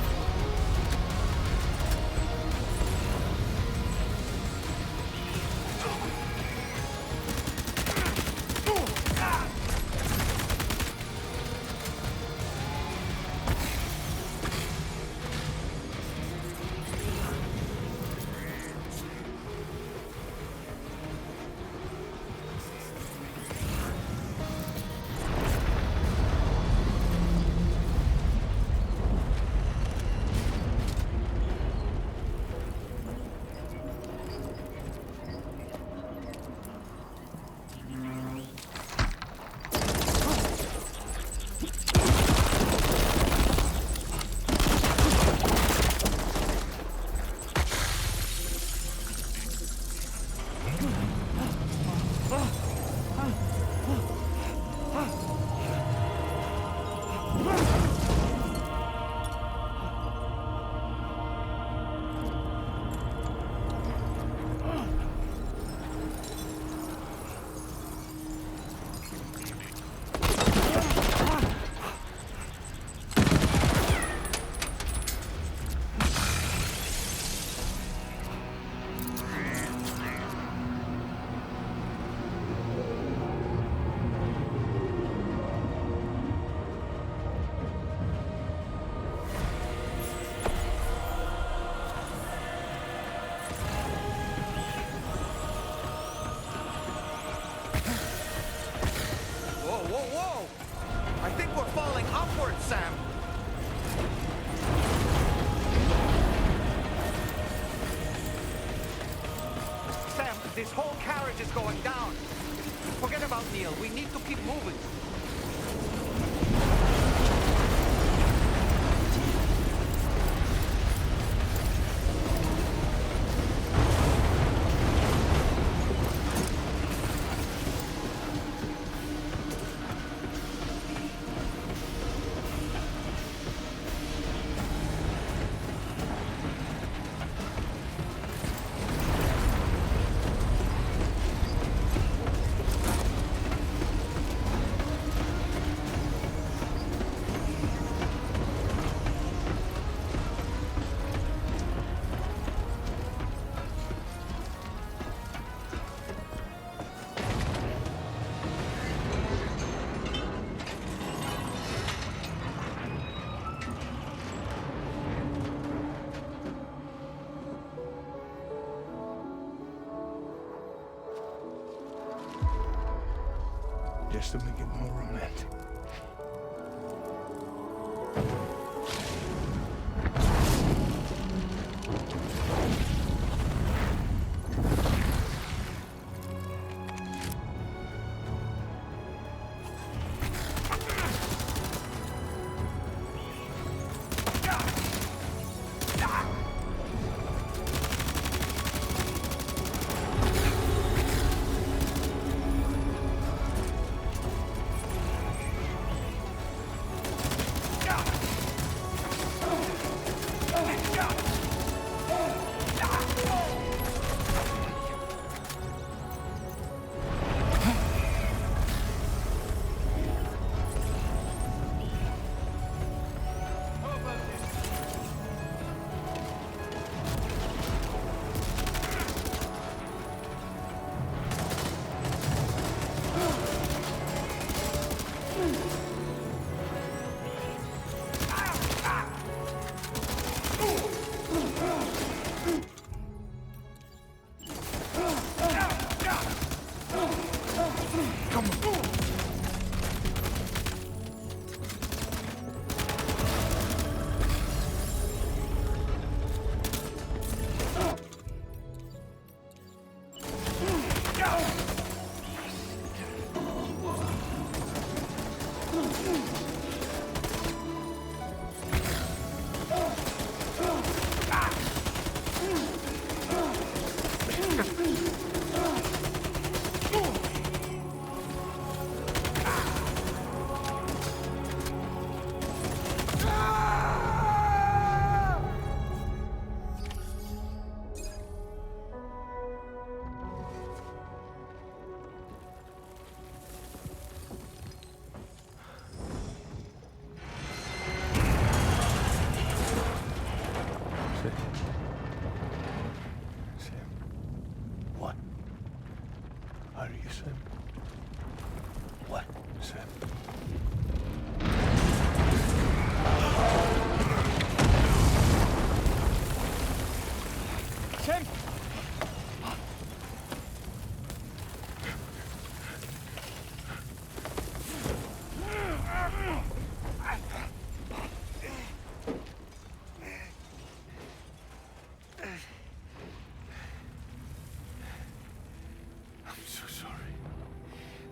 This whole carriage is going down. Forget about Neil. We need to keep moving. Just to make it more romantic.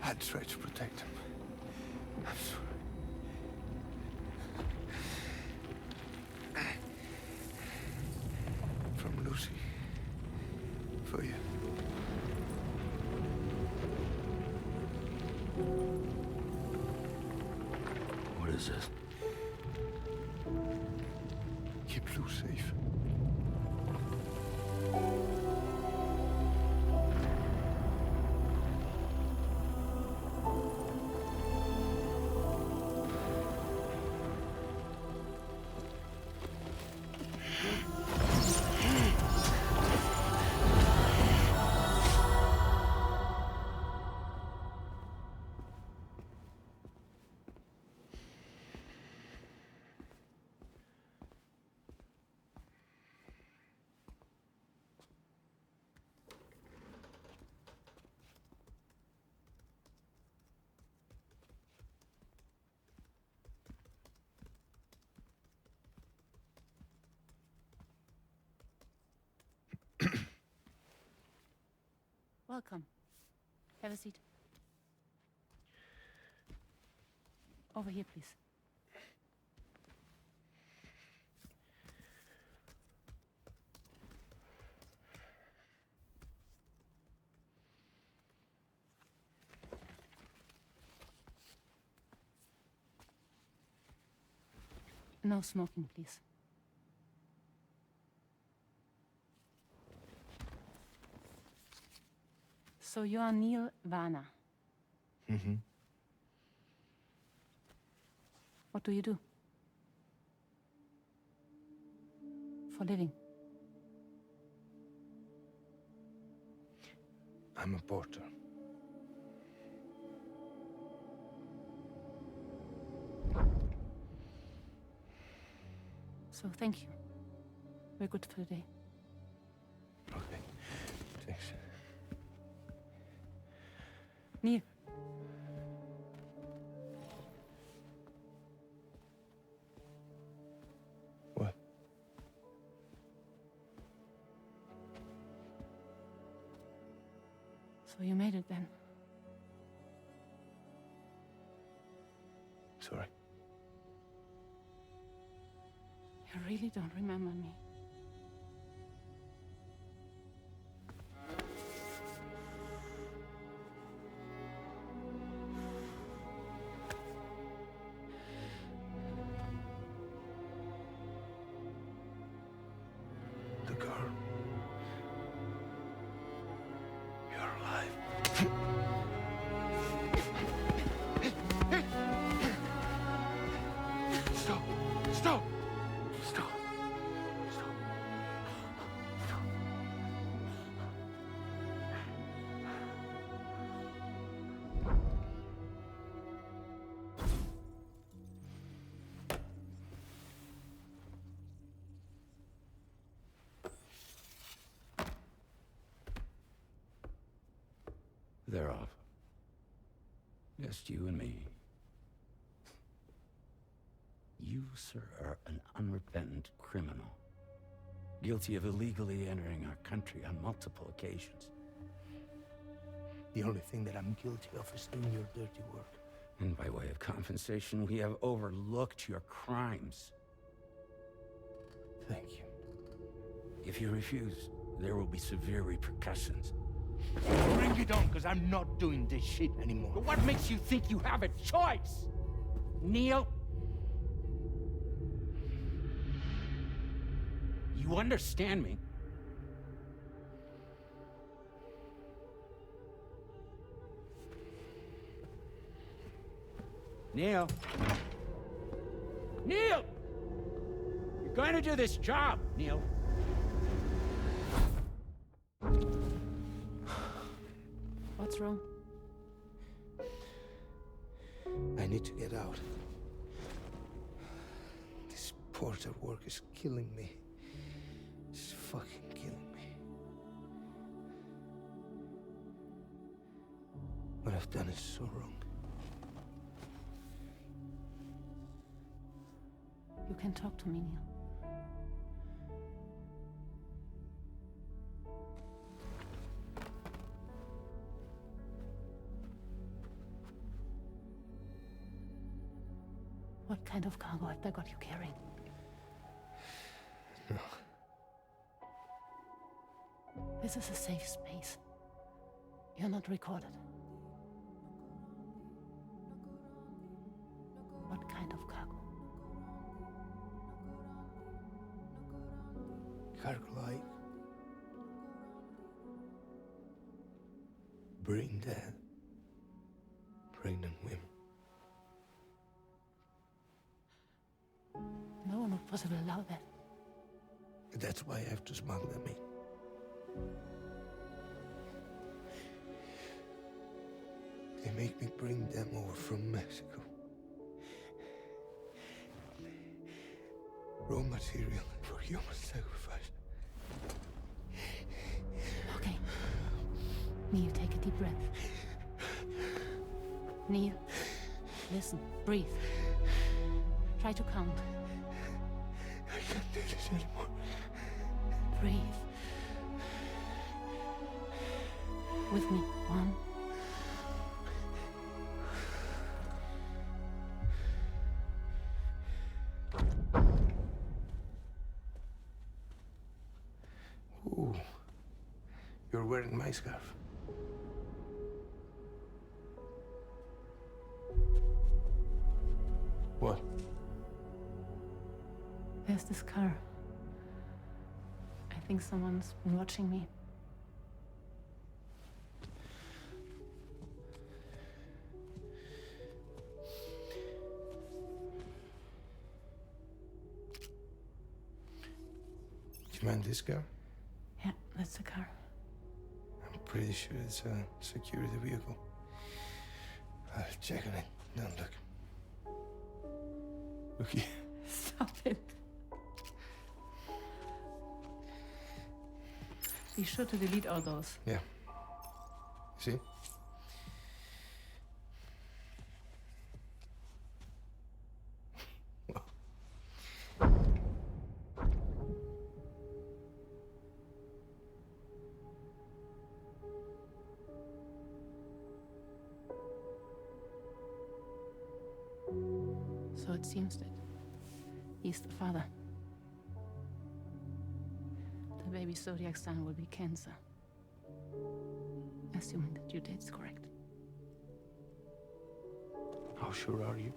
I'd try to protect him. I'm sorry. From Lucy. For you. What is this? Keep Lou safe. Welcome. Have a seat. Over here, please. No smoking, please. So you are Neil Varner. Mm-hmm. What do you do? For a living? I'm a porter. So thank you. We're good for the day. Okay. Thanks. Neil. What? So you made it then? Sorry. You really don't remember me. The girl. You're alive. Stop! Stop! Stop! Stop! Stop! They're off. Just you and me. You, sir, are an unrepentant criminal. Guilty of illegally entering our country on multiple occasions. The only thing that I'm guilty of is doing your dirty work. And by way of compensation, we have overlooked your crimes. Thank you. If you refuse, there will be severe repercussions. Bring it on, because I'm not doing this shit anymore. But what makes you think you have a choice? Neil? You understand me? Neil? Neil! You're going to do this job, Neil. What's wrong? I need to get out. This porter work is killing me. It's fucking killing me. What I've done is so wrong. You can talk to me, Neil. What kind of cargo have they got you carrying? No. This is a safe space. You're not recorded. What kind of cargo? Cargo like brain dead, pregnant women. No one would possibly allow that. That's why I have to smuggle them in. They make me bring them over from Mexico. Raw material for human sacrifice. Okay. Neil, take a deep breath. Neil, listen, breathe. Try to count. I can't do this anymore. Breathe. with me. 1. Ooh. You're wearing my scarf. What? There's this car. I think someone's been watching me. Do you mind this car? Yeah, that's the car. I'm pretty sure it's a security vehicle. I'll check on it. Now look. Look here. Stop it. Be sure to delete all those. Yeah. See? So it seems that he's the father. The baby's zodiac sign will be Cancer. Assuming that due date's correct. How sure are you?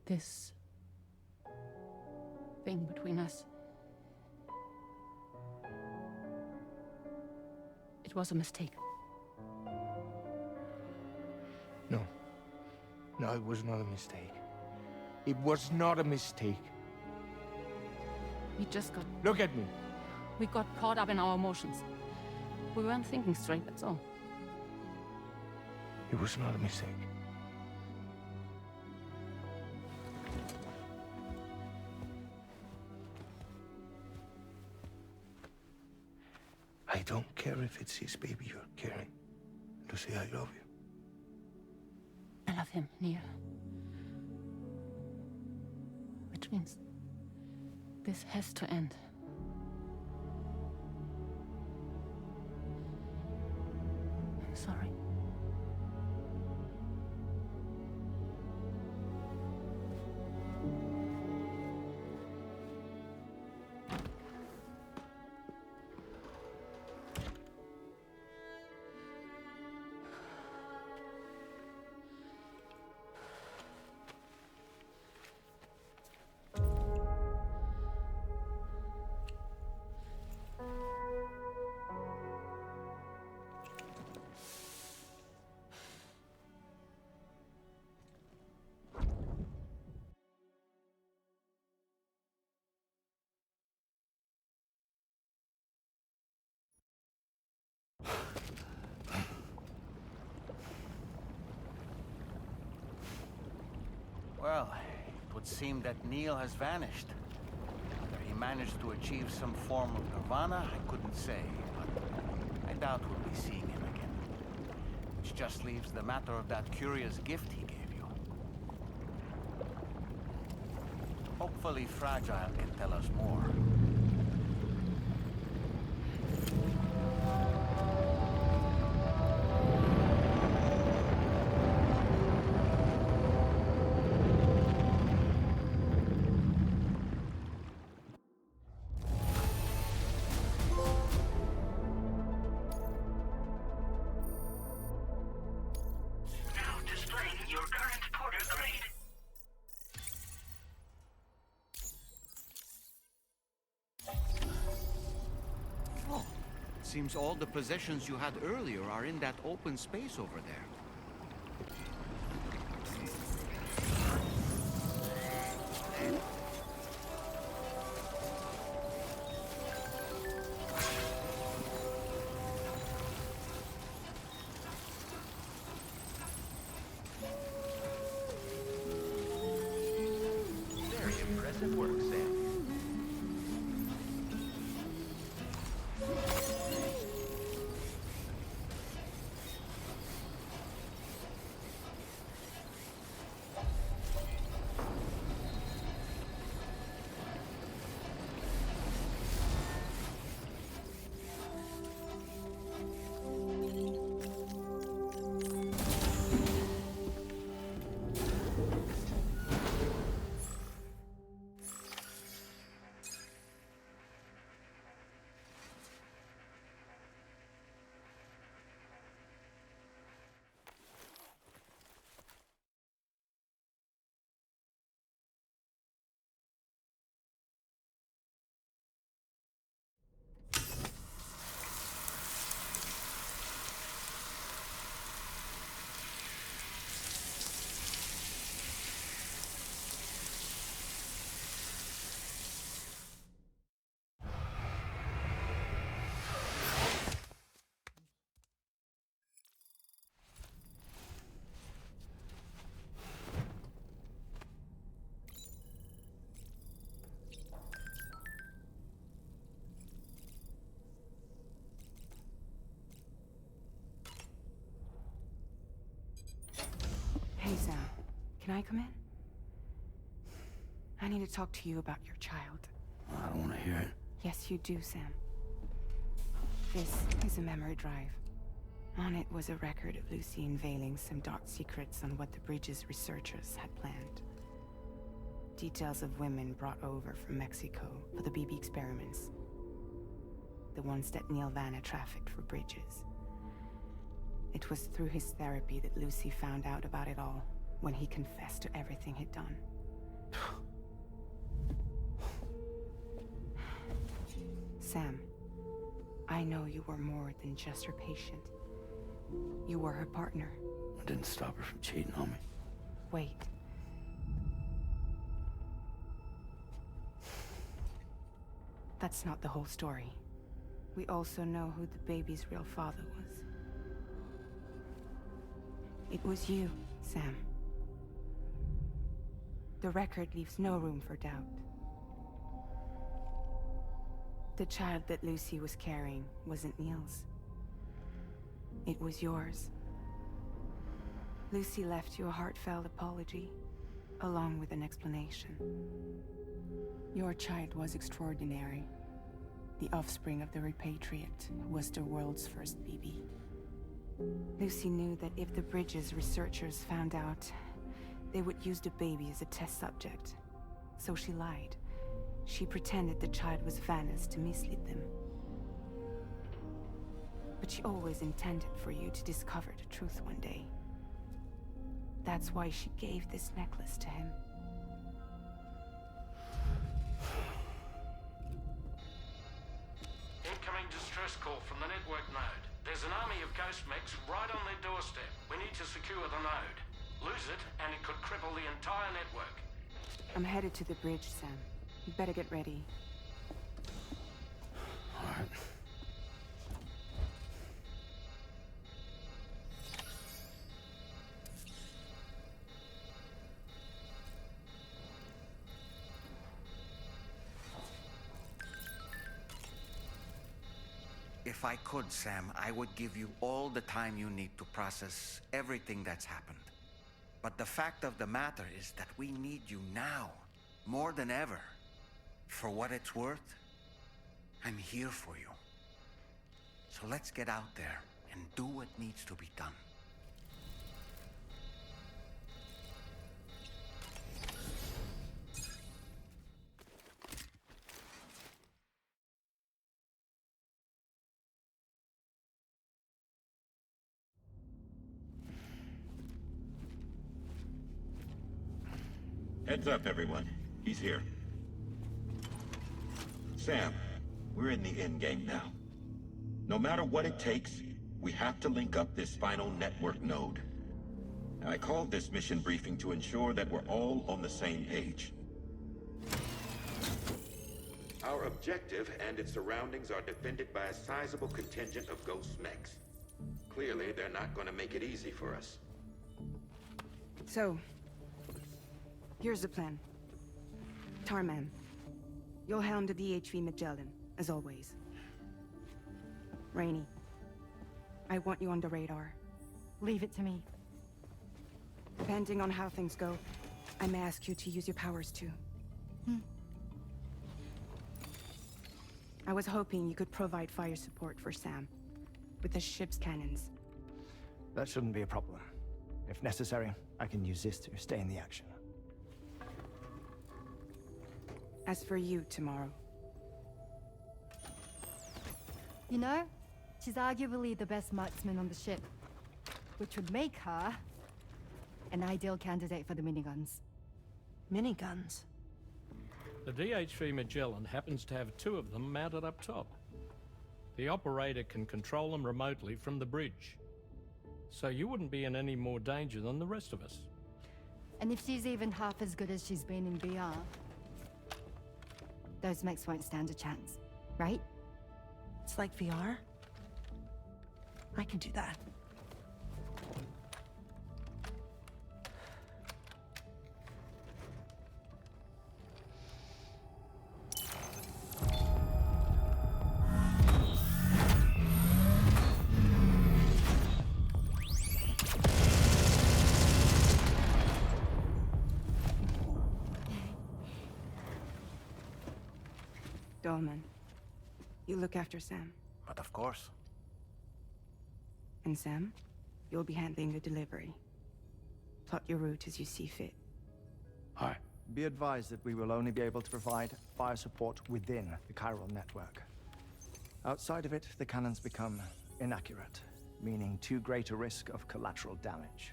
This thing between us. It was a mistake. No. No, it was not a mistake. It was not a mistake. We just got... Look at me. We got caught up in our emotions. We weren't thinking straight, that's all. It was not a mistake. I don't care if it's his baby you're carrying. Lucy, I love you. I love him, Neil. Which means this has to end. I'm sorry. Well, it would seem that Neil has vanished. Whether he managed to achieve some form of nirvana, I couldn't say, but I doubt we'll be seeing him again. Which just leaves the matter of that curious gift he gave you. Hopefully Fragile can tell us more. Now displaying your current porter grade. Seems all the possessions you had earlier are in that open space over there. Very impressive work, Sam. Can I come in? I need to talk to you about your child. I don't want to hear it. Yes, you do, Sam. This is a memory drive. On it was a record of Lucy unveiling some dark secrets on what the Bridges researchers had planned. Details of women brought over from Mexico for the BB experiments. The ones that Neil Vanna trafficked for Bridges. It was through his therapy that Lucy found out about it all, when he confessed to everything he'd done. Sam, I know you were more than just her patient. You were her partner. I didn't stop her from cheating on me. Wait. That's not the whole story. We also know who the baby's real father was. It was you, Sam. The record leaves no room for doubt. The child that Lucy was carrying wasn't Neil's. It was yours. Lucy left you a heartfelt apology, along with an explanation. Your child was extraordinary. The offspring of the repatriate who was the world's first BB. Lucy knew that if the Bridges researchers found out, they would use the baby as a test subject. So she lied. She pretended the child was Vanna's to mislead them. But she always intended for you to discover the truth one day. That's why she gave this necklace to him. Incoming distress call from the network node. There's an army of ghost mechs right on their doorstep. We need to secure the node. Lose it, and it could cripple the entire network. I'm headed to the bridge, Sam. You better get ready. All right. If I could, Sam, I would give you all the time you need to process everything that's happened. But the fact of the matter is that we need you now, more than ever. For what it's worth, I'm here for you. So let's get out there and do what needs to be done. Heads up, everyone. He's here. Sam, we're in the endgame now. No matter what it takes, we have to link up this final network node. I called this mission briefing to ensure that we're all on the same page. Our objective and its surroundings are defended by a sizable contingent of ghost mechs. Clearly, they're not going to make it easy for us. So, here's the plan. Tarman, you'll helm the DHV Magellan, as always. Rainey, I want you on the radar. Leave it to me. Depending on how things go, I may ask you to use your powers too. I was hoping you could provide fire support for Sam, with the ship's cannons. That shouldn't be a problem. If necessary, I can use this to stay in the action. As for you, tomorrow. You know, she's arguably the best marksman on the ship, which would make her an ideal candidate for the miniguns. Miniguns? The DHV Magellan happens to have 2 of them mounted up top. The operator can control them remotely from the bridge. So you wouldn't be in any more danger than the rest of us. And if she's even half as good as she's been in VR, those mechs won't stand a chance, right? It's like VR? I can do that. Dolman. You look after Sam. But of course. And Sam, you'll be handling the delivery. Plot your route as you see fit. Hi. Be advised that we will only be able to provide fire support within the chiral network. Outside of it, the cannons become inaccurate, meaning too great a risk of collateral damage.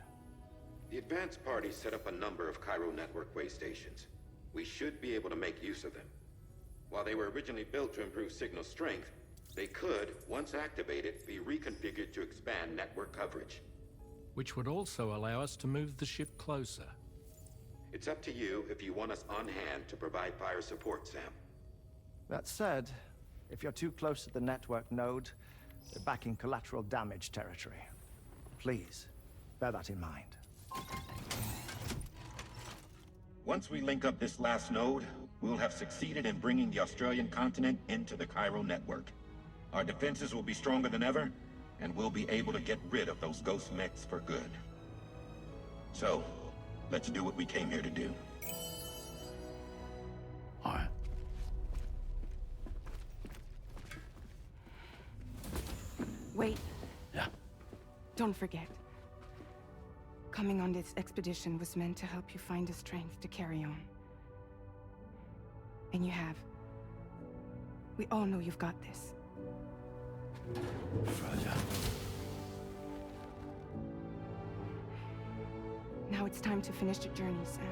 The advanced party set up a number of chiral network way stations. We should be able to make use of them. While they were originally built to improve signal strength, they could, once activated, be reconfigured to expand network coverage. Which would also allow us to move the ship closer. It's up to you if you want us on hand to provide fire support, Sam. That said, if you're too close to the network node, they're back in collateral damage territory. Please, bear that in mind. Once we link up this last node, we'll have succeeded in bringing the Australian continent into the chiral network. Our defenses will be stronger than ever, and we'll be able to get rid of those ghost mechs for good. So, let's do what we came here to do. All right. Wait. Yeah? Don't forget. Coming on this expedition was meant to help you find the strength to carry on. And you have. We all know you've got this. Fragile. Now it's time to finish the journey, Sam.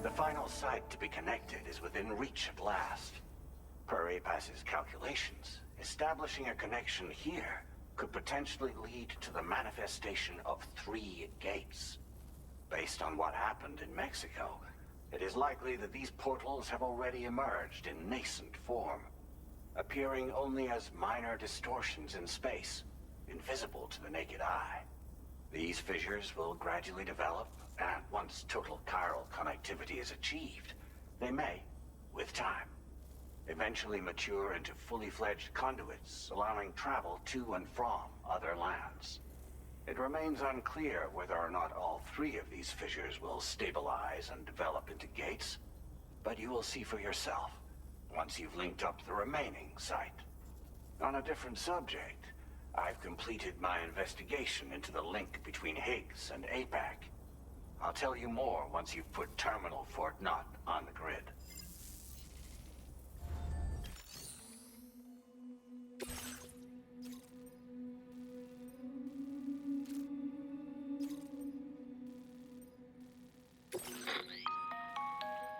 The final site to be connected is within reach at last. Per APAS's calculations, establishing a connection here could potentially lead to the manifestation of 3 gates. Based on what happened in Mexico, it is likely that these portals have already emerged in nascent form, appearing only as minor distortions in space, invisible to the naked eye. These fissures will gradually develop, and once total chiral connectivity is achieved, they may, with time, eventually mature into fully fledged conduits, allowing travel to and from other lands. It remains unclear whether or not all 3 of these fissures will stabilize and develop into gates, but you will see for yourself once you've linked up the remaining site. On a different subject, I've completed my investigation into the link between Higgs and APAC. I'll tell you more once you've put Terminal Fort Knott on the grid.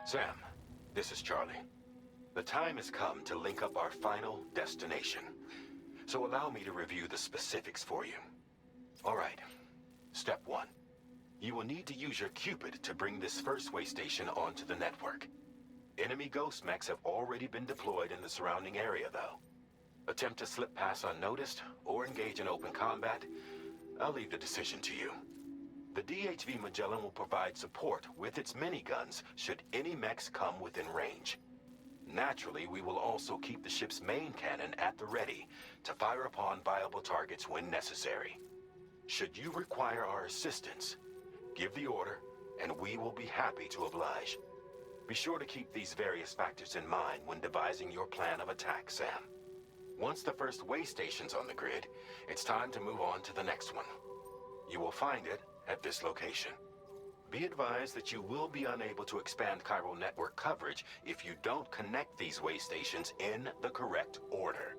Sam, this is Charlie. The time has come to link up our final destination. So allow me to review the specifics for you. All right. Step 1. You will need to use your Cupid to bring this first way station onto the network. Enemy ghost mechs have already been deployed in the surrounding area, though. Attempt to slip past unnoticed or engage in open combat, I'll leave the decision to you. The DHV Magellan will provide support with its miniguns should any mechs come within range. Naturally, we will also keep the ship's main cannon at the ready to fire upon viable targets when necessary. Should you require our assistance, give the order, and we will be happy to oblige. Be sure to keep these various factors in mind when devising your plan of attack, Sam. Once the first way station's on the grid, it's time to move on to the next one. You will find it at this location. Be advised that you will be unable to expand chiral network coverage if you don't connect these way stations in the correct order.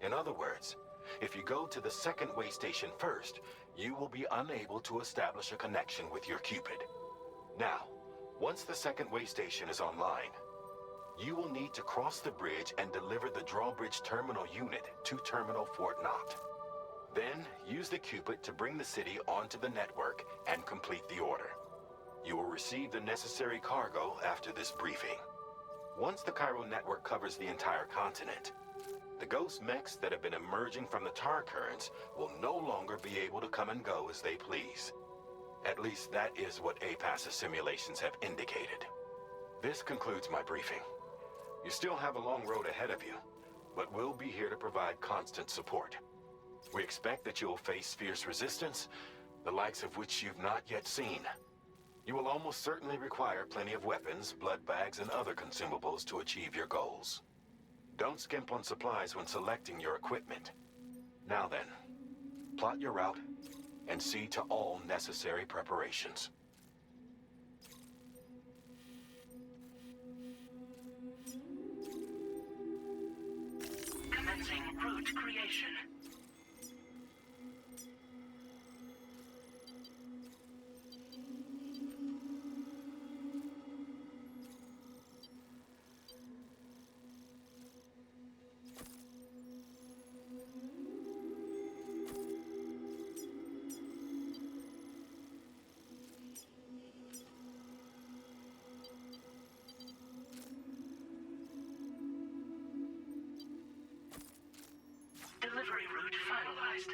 In other words, if you go to the second way station first, you will be unable to establish a connection with your Cupid. Now, once the second way station is online, you will need to cross the bridge and deliver the drawbridge terminal unit to Terminal Fort Knott. Then, use the Cupid to bring the city onto the network and complete the order. You will receive the necessary cargo after this briefing. Once the chiral network covers the entire continent, the ghost mechs that have been emerging from the tar currents will no longer be able to come and go as they please. At least that is what APAS's simulations have indicated. This concludes my briefing. You still have a long road ahead of you, but we'll be here to provide constant support. We expect that you'll face fierce resistance, the likes of which you've not yet seen. You will almost certainly require plenty of weapons, blood bags, and other consumables to achieve your goals. Don't skimp on supplies when selecting your equipment. Now then, plot your route and see to all necessary preparations. Commencing route creation. Delivery route finalized.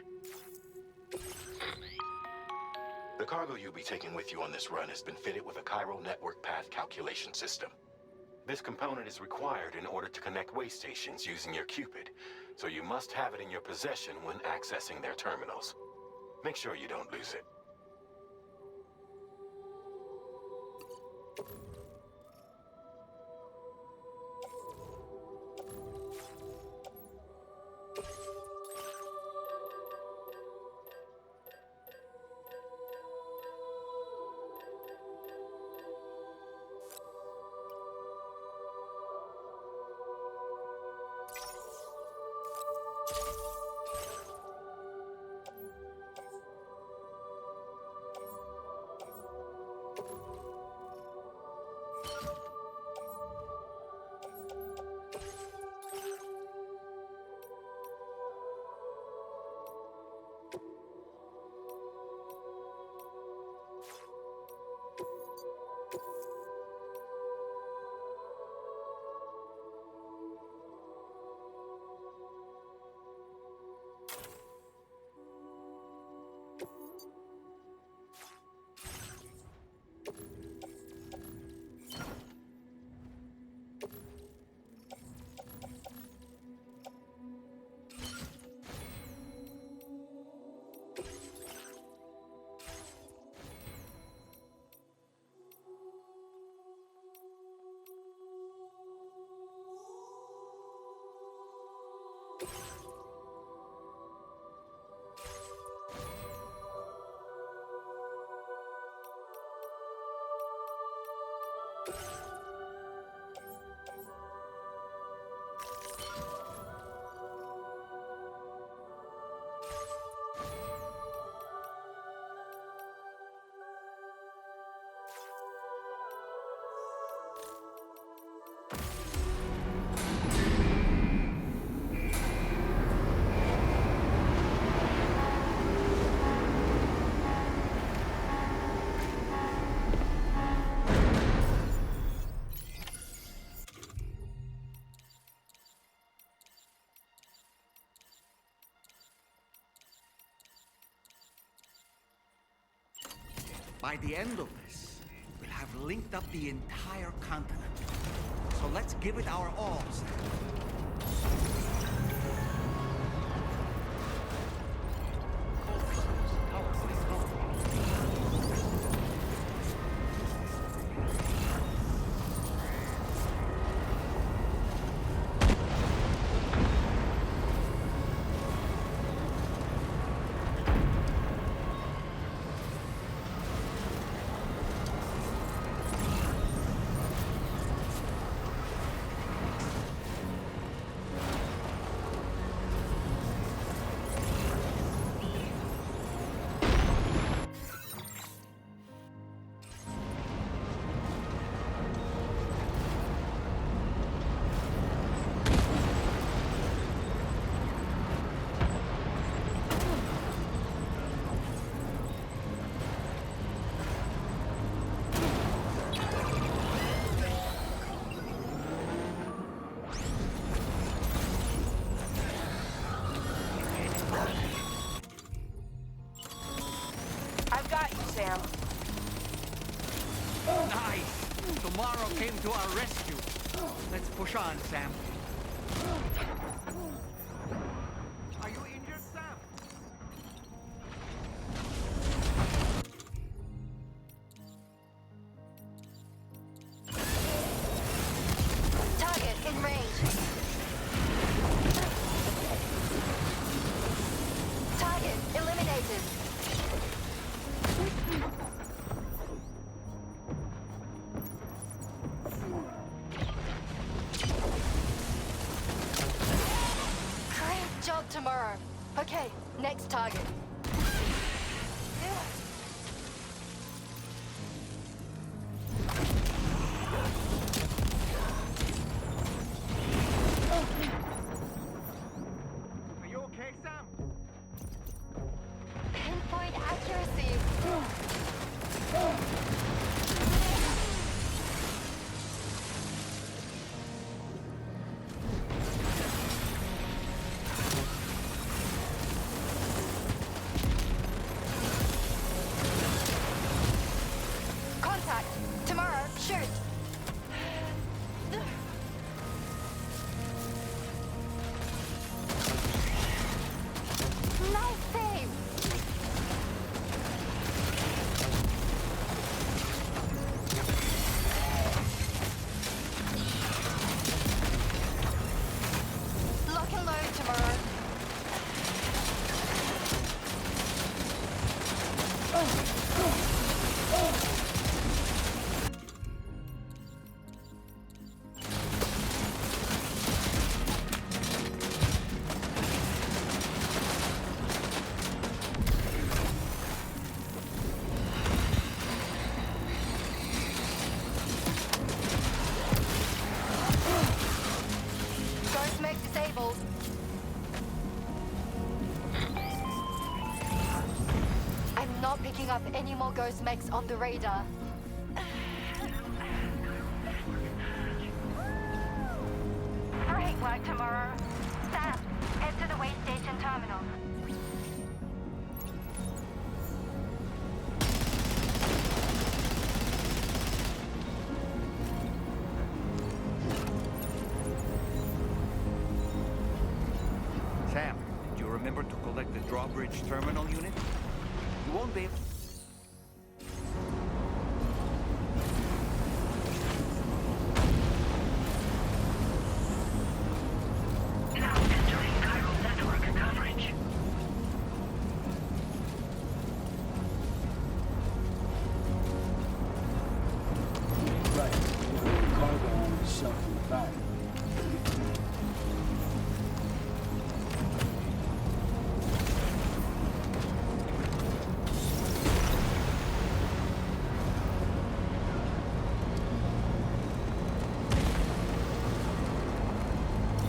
The cargo you'll be taking with you on this run has been fitted with a chiral network path calculation system. This component is required in order to connect way stations using your Cupid, so you must have it in your possession when accessing their terminals. Make sure you don't lose it. By the end of this, we'll have linked up the entire continent. So let's give it our all, Sam. Navarro came to our rescue. Let's push on, Sam. Are you injured, Sam? Target in range. Target eliminated. Great job tomorrow. Okay, next target. Are you okay, Sam? Pinpoint accuracy. Contact. Tomorrow, shoot. Nice save. Lock and load tomorrow. Ghost mech disabled. I'm not picking up any more ghost mechs on the radar. Great work tomorrow. Sam, head to the way station terminal. Sam, did you remember to collect the drawbridge terminal unit? You won't be able... Now entering chiral network coverage. Right. The cargo on the shelf in the back.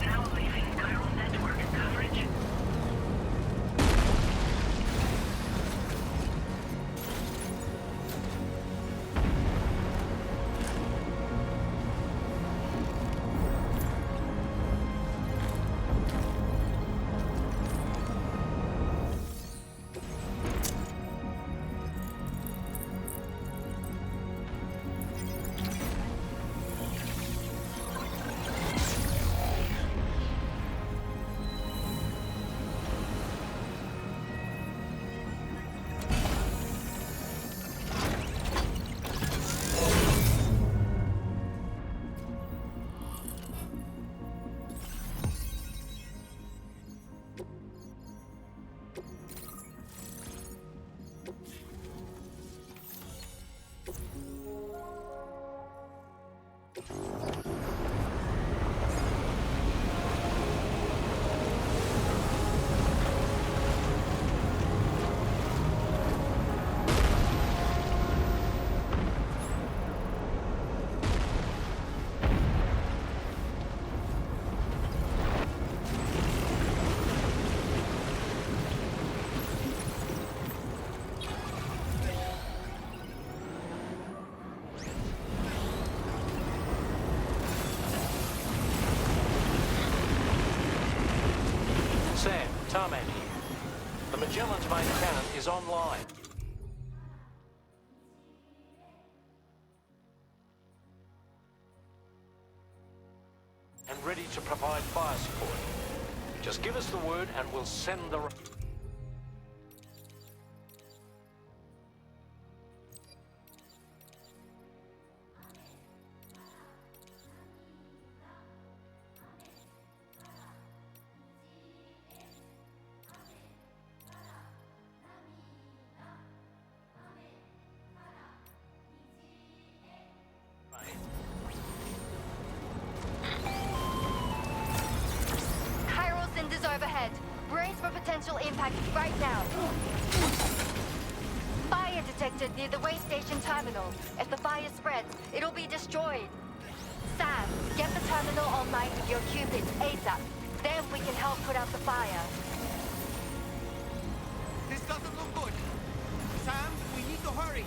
Now leaving chiral network coverage. Sam, Tarman here. The Magellan's main cannon is online. and ready to provide fire support. Just give us the word and we'll send the... Chiral cinders overhead. Brace for potential impact right now. Fire detected near the way station terminal. If the fire spreads, it'll be destroyed. Sam, get the terminal online with your Cupids ASAP. Then we can help put out the fire. This doesn't look good. Sam, we need to hurry.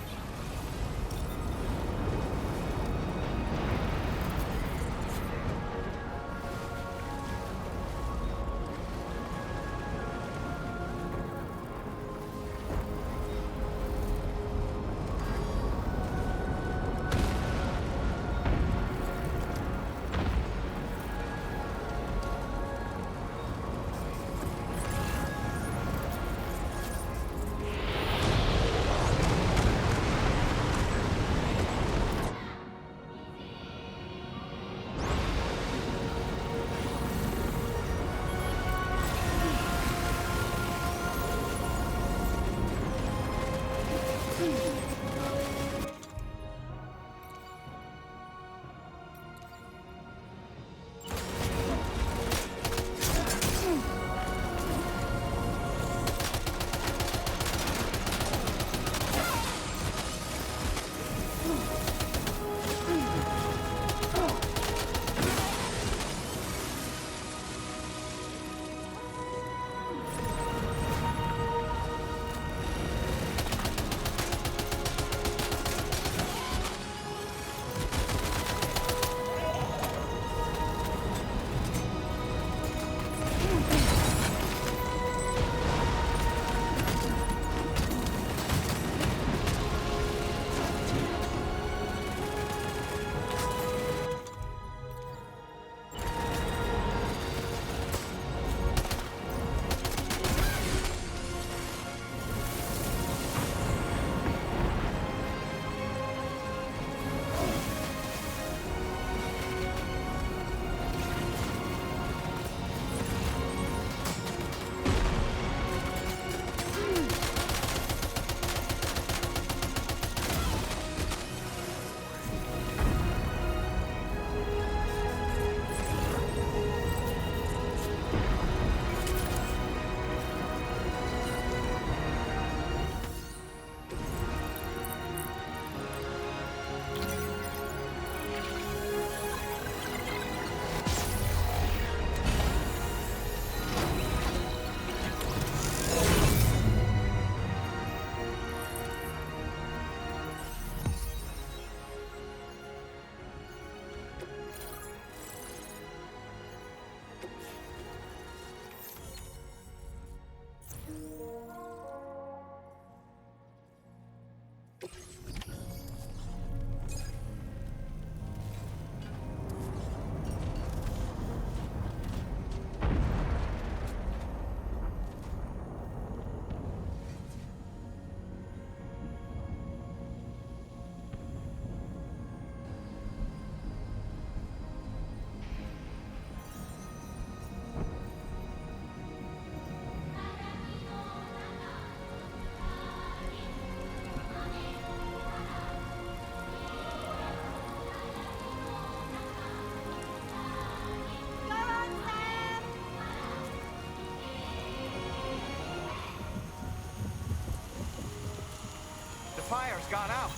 Fire's gone out.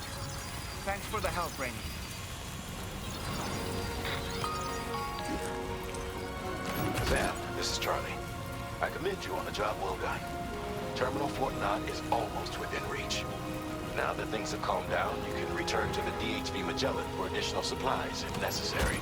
Thanks for the help, Rainey. Sam, this is Charlie. I commend you on a job well done. Terminal Fort Knott is almost within reach. Now that things have calmed down, you can return to the DHV Magellan for additional supplies if necessary.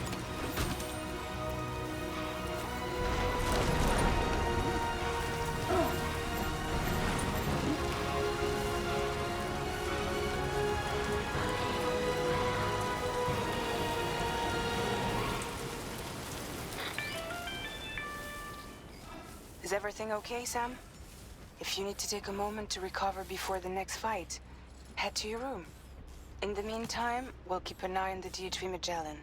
Is everything okay, Sam? If you need to take a moment to recover before the next fight, head to your room. In the meantime, we'll keep an eye on the DHV Magellan.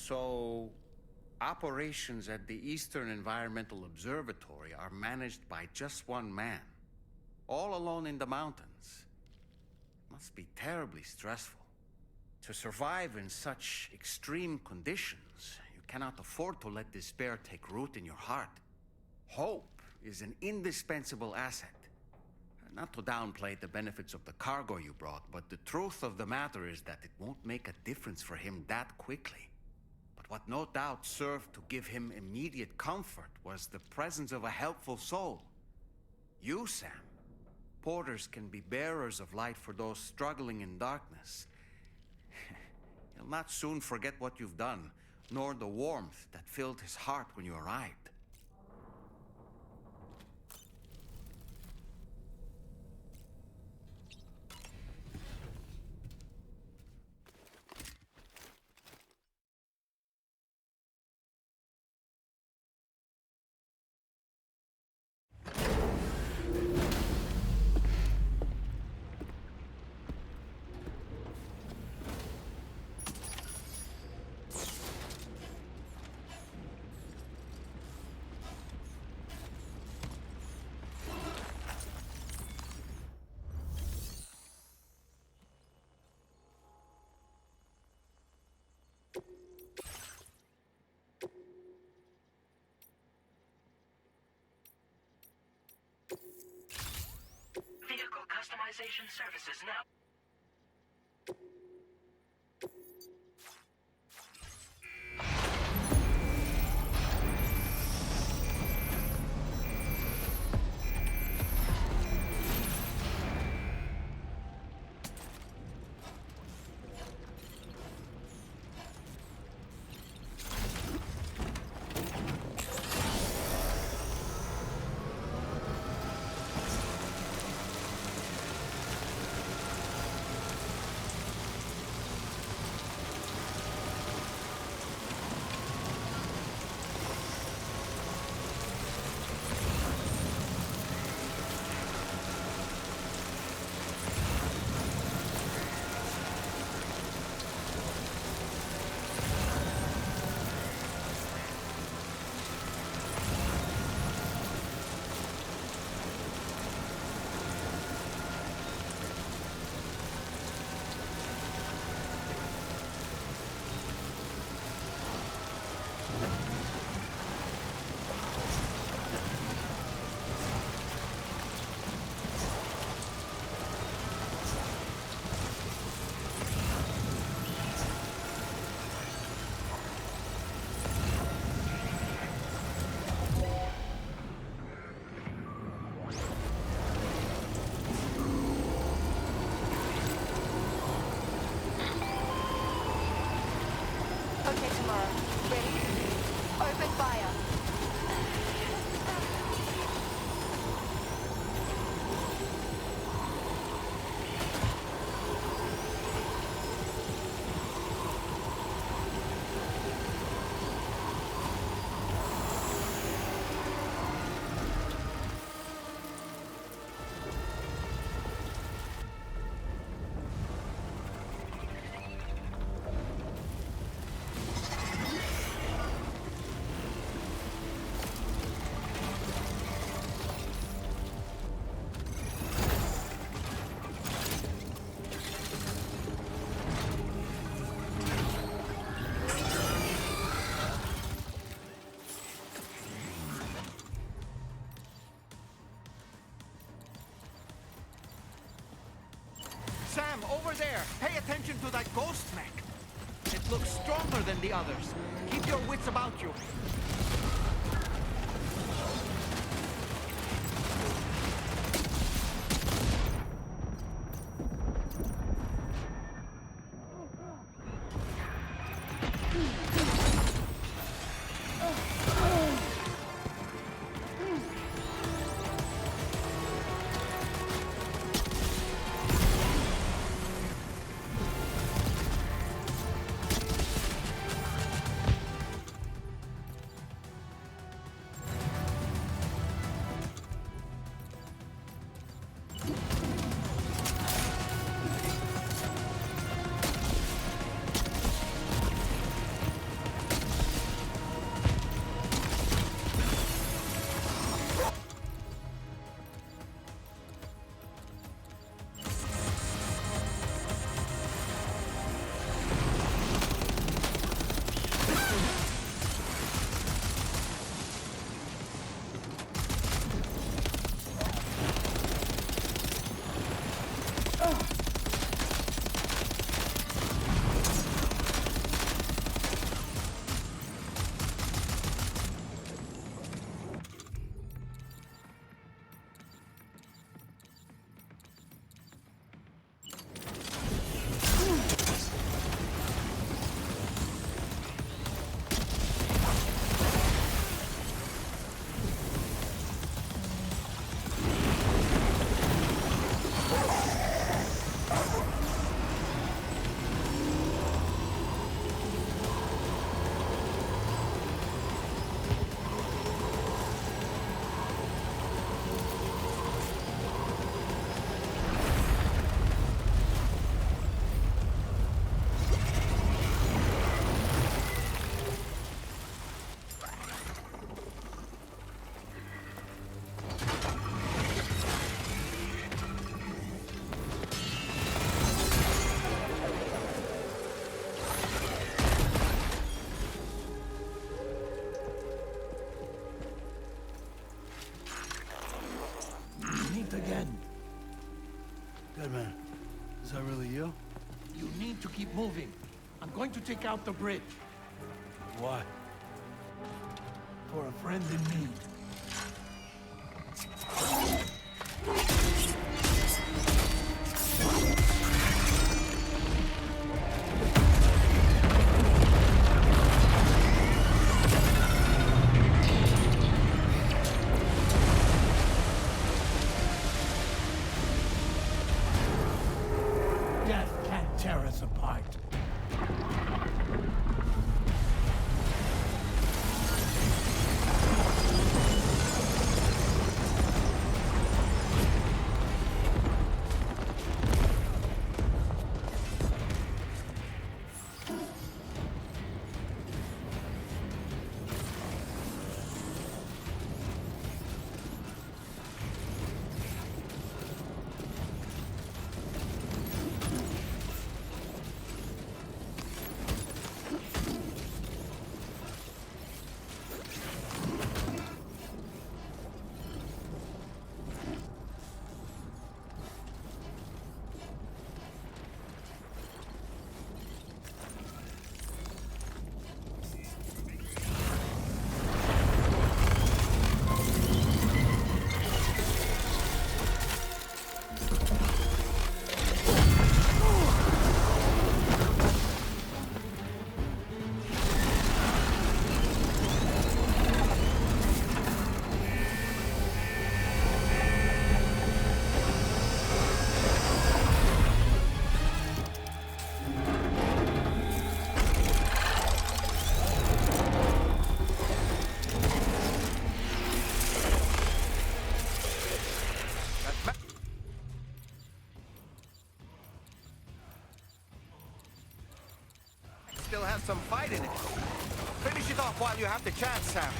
So, operations at the Eastern Environmental Observatory are managed by just one man, all alone in the mountains. Must be terribly stressful. To survive in such extreme conditions, you cannot afford to let despair take root in your heart. Hope is an indispensable asset. Not to downplay the benefits of the cargo you brought, but the truth of the matter is that it won't make a difference for him that quickly. But what no doubt served to give him immediate comfort was the presence of a helpful soul. You, Sam. Porters can be bearers of light for those struggling in darkness. He'll not soon forget what you've done, nor the warmth that filled his heart when you arrived. Vehicle customization services now. Okay, tomorrow. Ready? Open fire. Sam, over there! Pay attention to that ghost mech! It looks stronger than the others. Keep your wits about you. Deadman, is that really you? You need to keep moving. I'm going to take out the bridge. Why? For a friend in need. Death can't tear us apart. Still has some fight in it. Finish it off while you have the chance, Sam.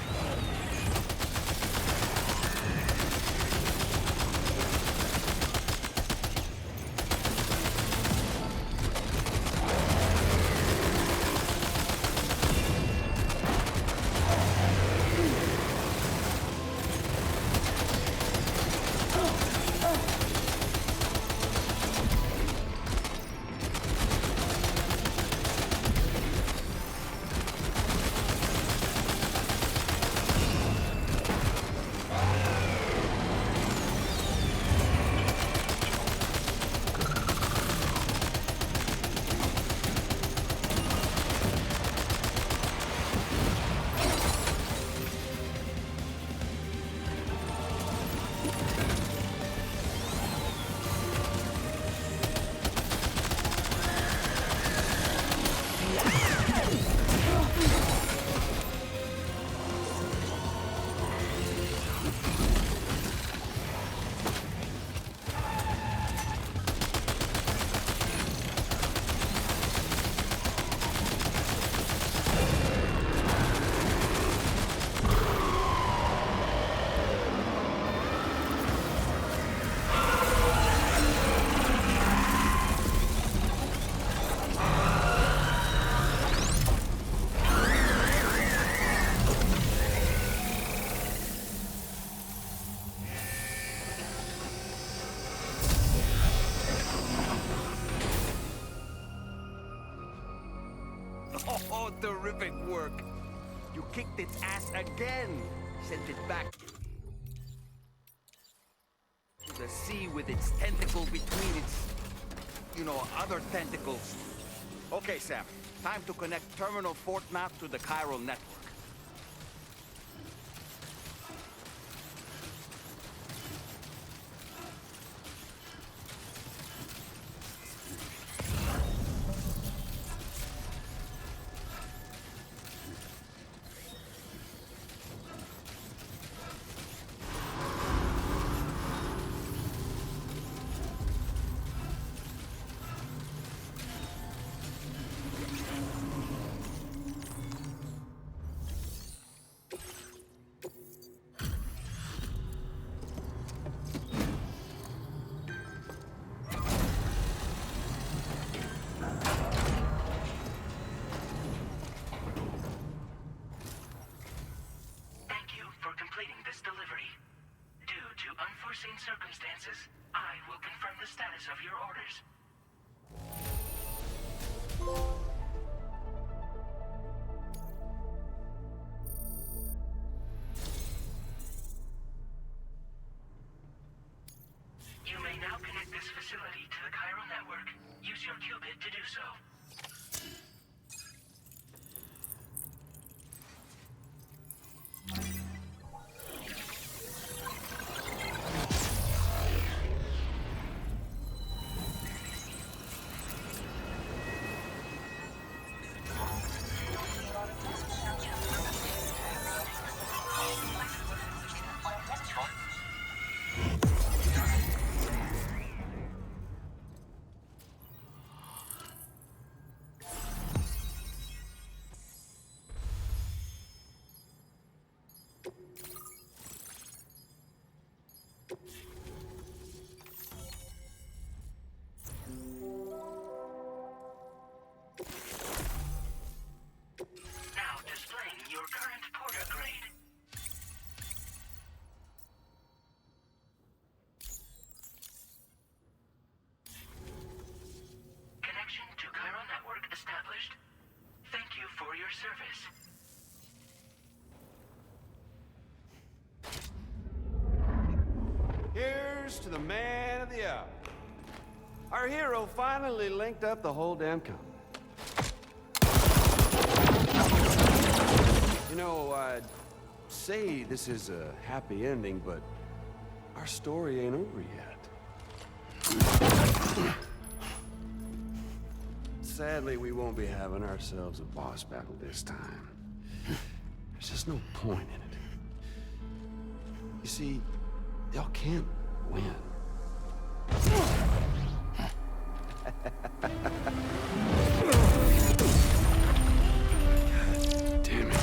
Terrific work. You kicked its ass again. Sent it back to the sea with its tentacle between its, other tentacles. Okay, Sam. Time to connect Terminal Fort Map to the chiral network. Circumstances, I will confirm the status of your orders. You may now connect this facility to the chiral network. Use your qubit to do so. Now displaying your current porter grade. Connection to chiral network established. Thank you for your service. Here's to the man of the hour. Our hero finally linked up the whole damn company. You know, I'd say this is a happy ending, but our story ain't over yet. Sadly, we won't be having ourselves a boss battle this time. There's just no point in it. You see, y'all can't win. Damn it.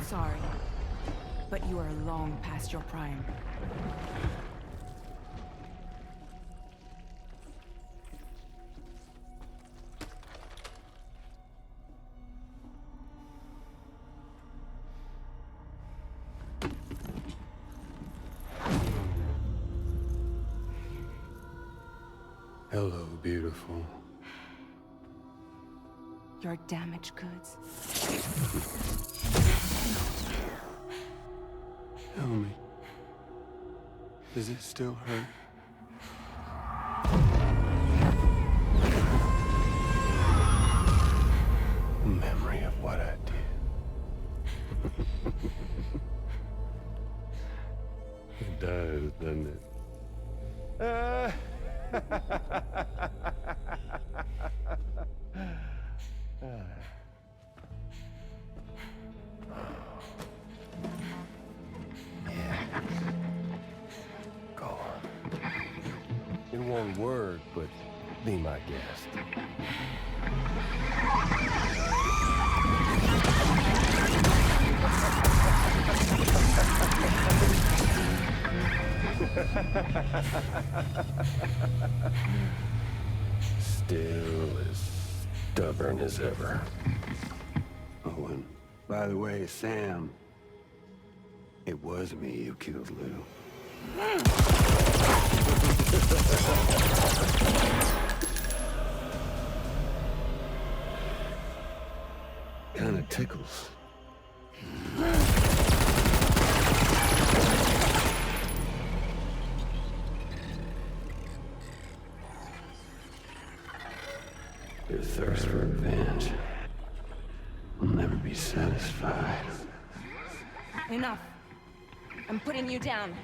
Sorry, but you are long past your prime. Hello, beautiful. Your damaged goods. Tell me, does it still hurt? Memory of what I did. It does, doesn't it? Go on. It won't work, but be my guest. Still as stubborn as ever. Oh, and by the way, Sam, it was me who killed Lou. Kinda tickles. Your thirst for revenge will never be satisfied. Enough. I'm putting you down.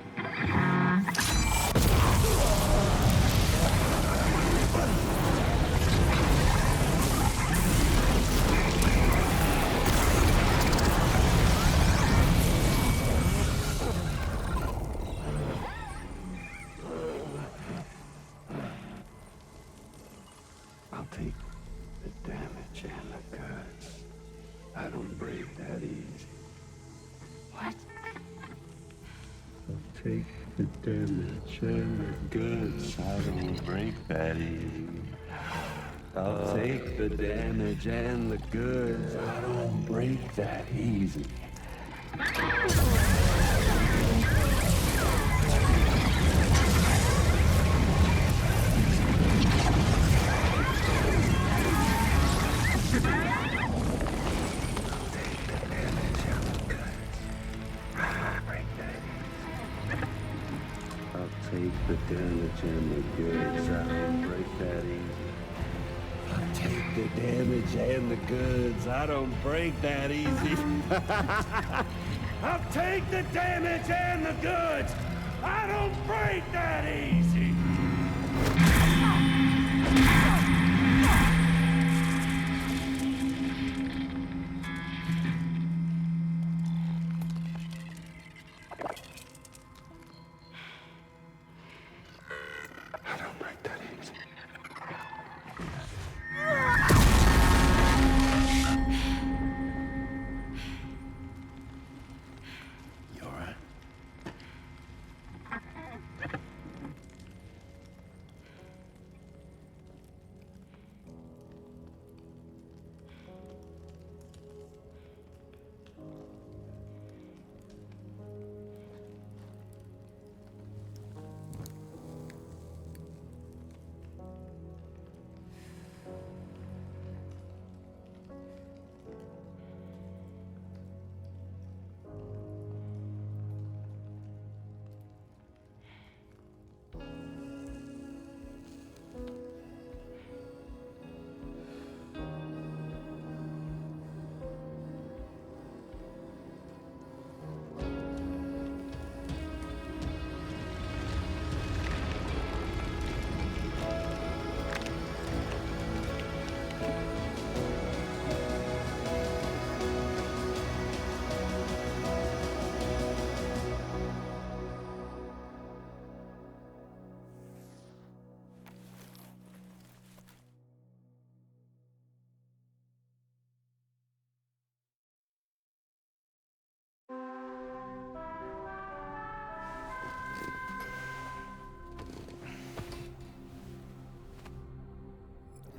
I'll take the damage and the goods. I don't break that easy. What? I'll take the damage and the goods. I don't break that easy. I'll take the damage and the goods. I don't break that easy. Take the damage and the goods. I don't break that easy. I'll take the damage and the goods. I don't break that easy. I'll take the damage and the goods. I don't break that easy.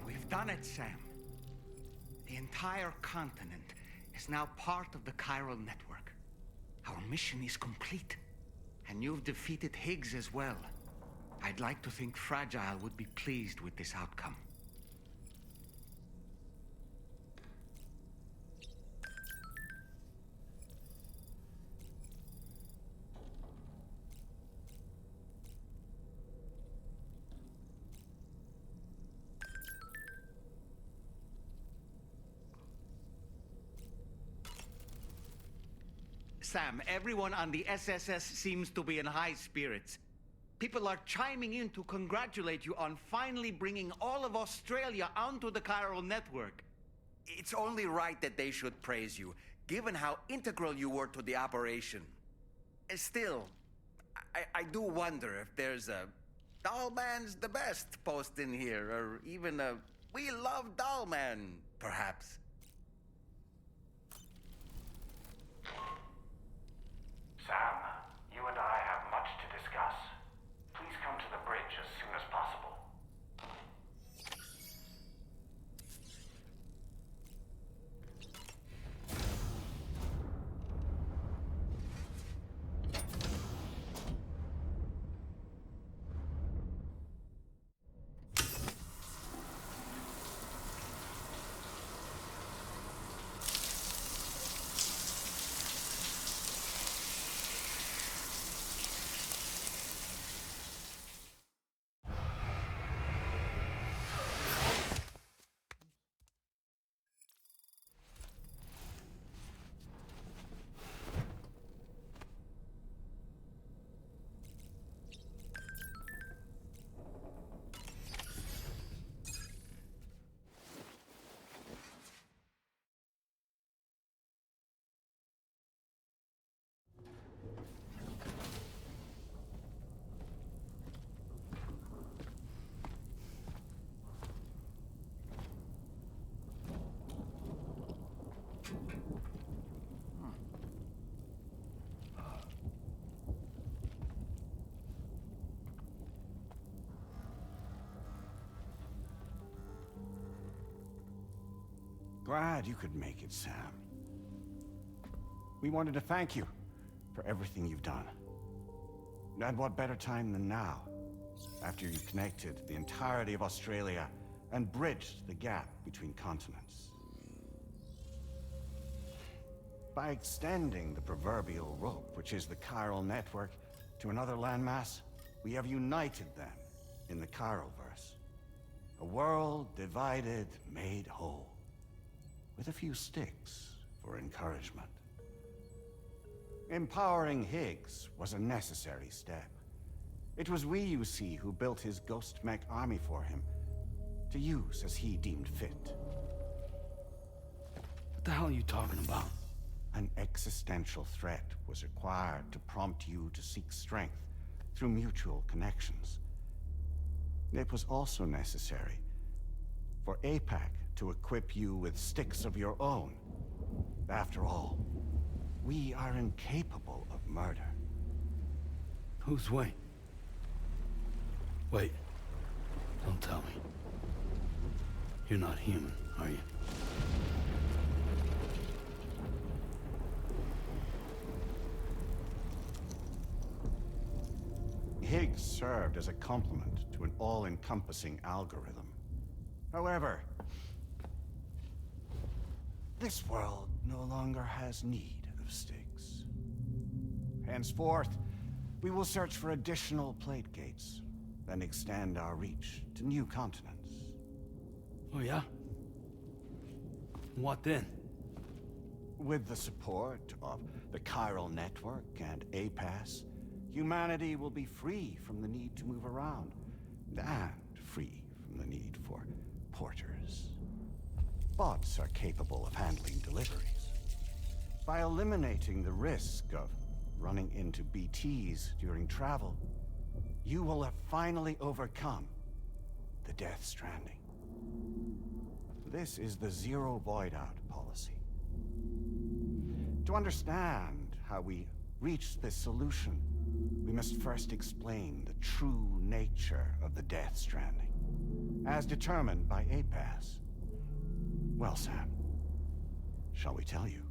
We've done it, Sam. The entire continent is now part of the chiral network. Our mission is complete. And you've defeated Higgs as well. I'd like to think Fragile would be pleased with this outcome. Sam, everyone on the SSS seems to be in high spirits. People are chiming in to congratulate you on finally bringing all of Australia onto the chiral network. It's only right that they should praise you, given how integral you were to the operation. Still, I do wonder if there's a Dollman's the best post in here, or even a We Love Dollman, perhaps. Sam, you and I have much to discuss. Please come to the bridge as soon as possible. glad you could make it, Sam. We wanted to thank you for everything you've done. And what better time than now, after you connected the entirety of Australia and bridged the gap between continents. By extending the proverbial rope, which is the chiral network, to another landmass, we have united them in the Chiroverse. A world divided, made whole, with a few sticks for encouragement. Empowering Higgs was a necessary step. It was we, you see, who built his ghost mech army for him, to use as he deemed fit. What the hell are you talking about? An existential threat was required to prompt you to seek strength through mutual connections. It was also necessary for APAC to equip you with sticks of your own. After all, we are incapable of murder. Who's we? Wait. Don't tell me. You're not human, are you? Higgs served as a complement to an all-encompassing algorithm. However, this world no longer has need of sticks. Henceforth, we will search for additional plate gates, then extend our reach to new continents. Oh yeah? What then? With the support of the chiral network and APAS, humanity will be free from the need to move around, and free from the need for porters. Bots are capable of handling deliveries. By eliminating the risk of running into BTs during travel, you will have finally overcome the Death Stranding. This is the Zero Void-Out policy. To understand how we reached this solution, we must first explain the true nature of the Death Stranding, as determined by APAS. Well, Sam, shall we tell you?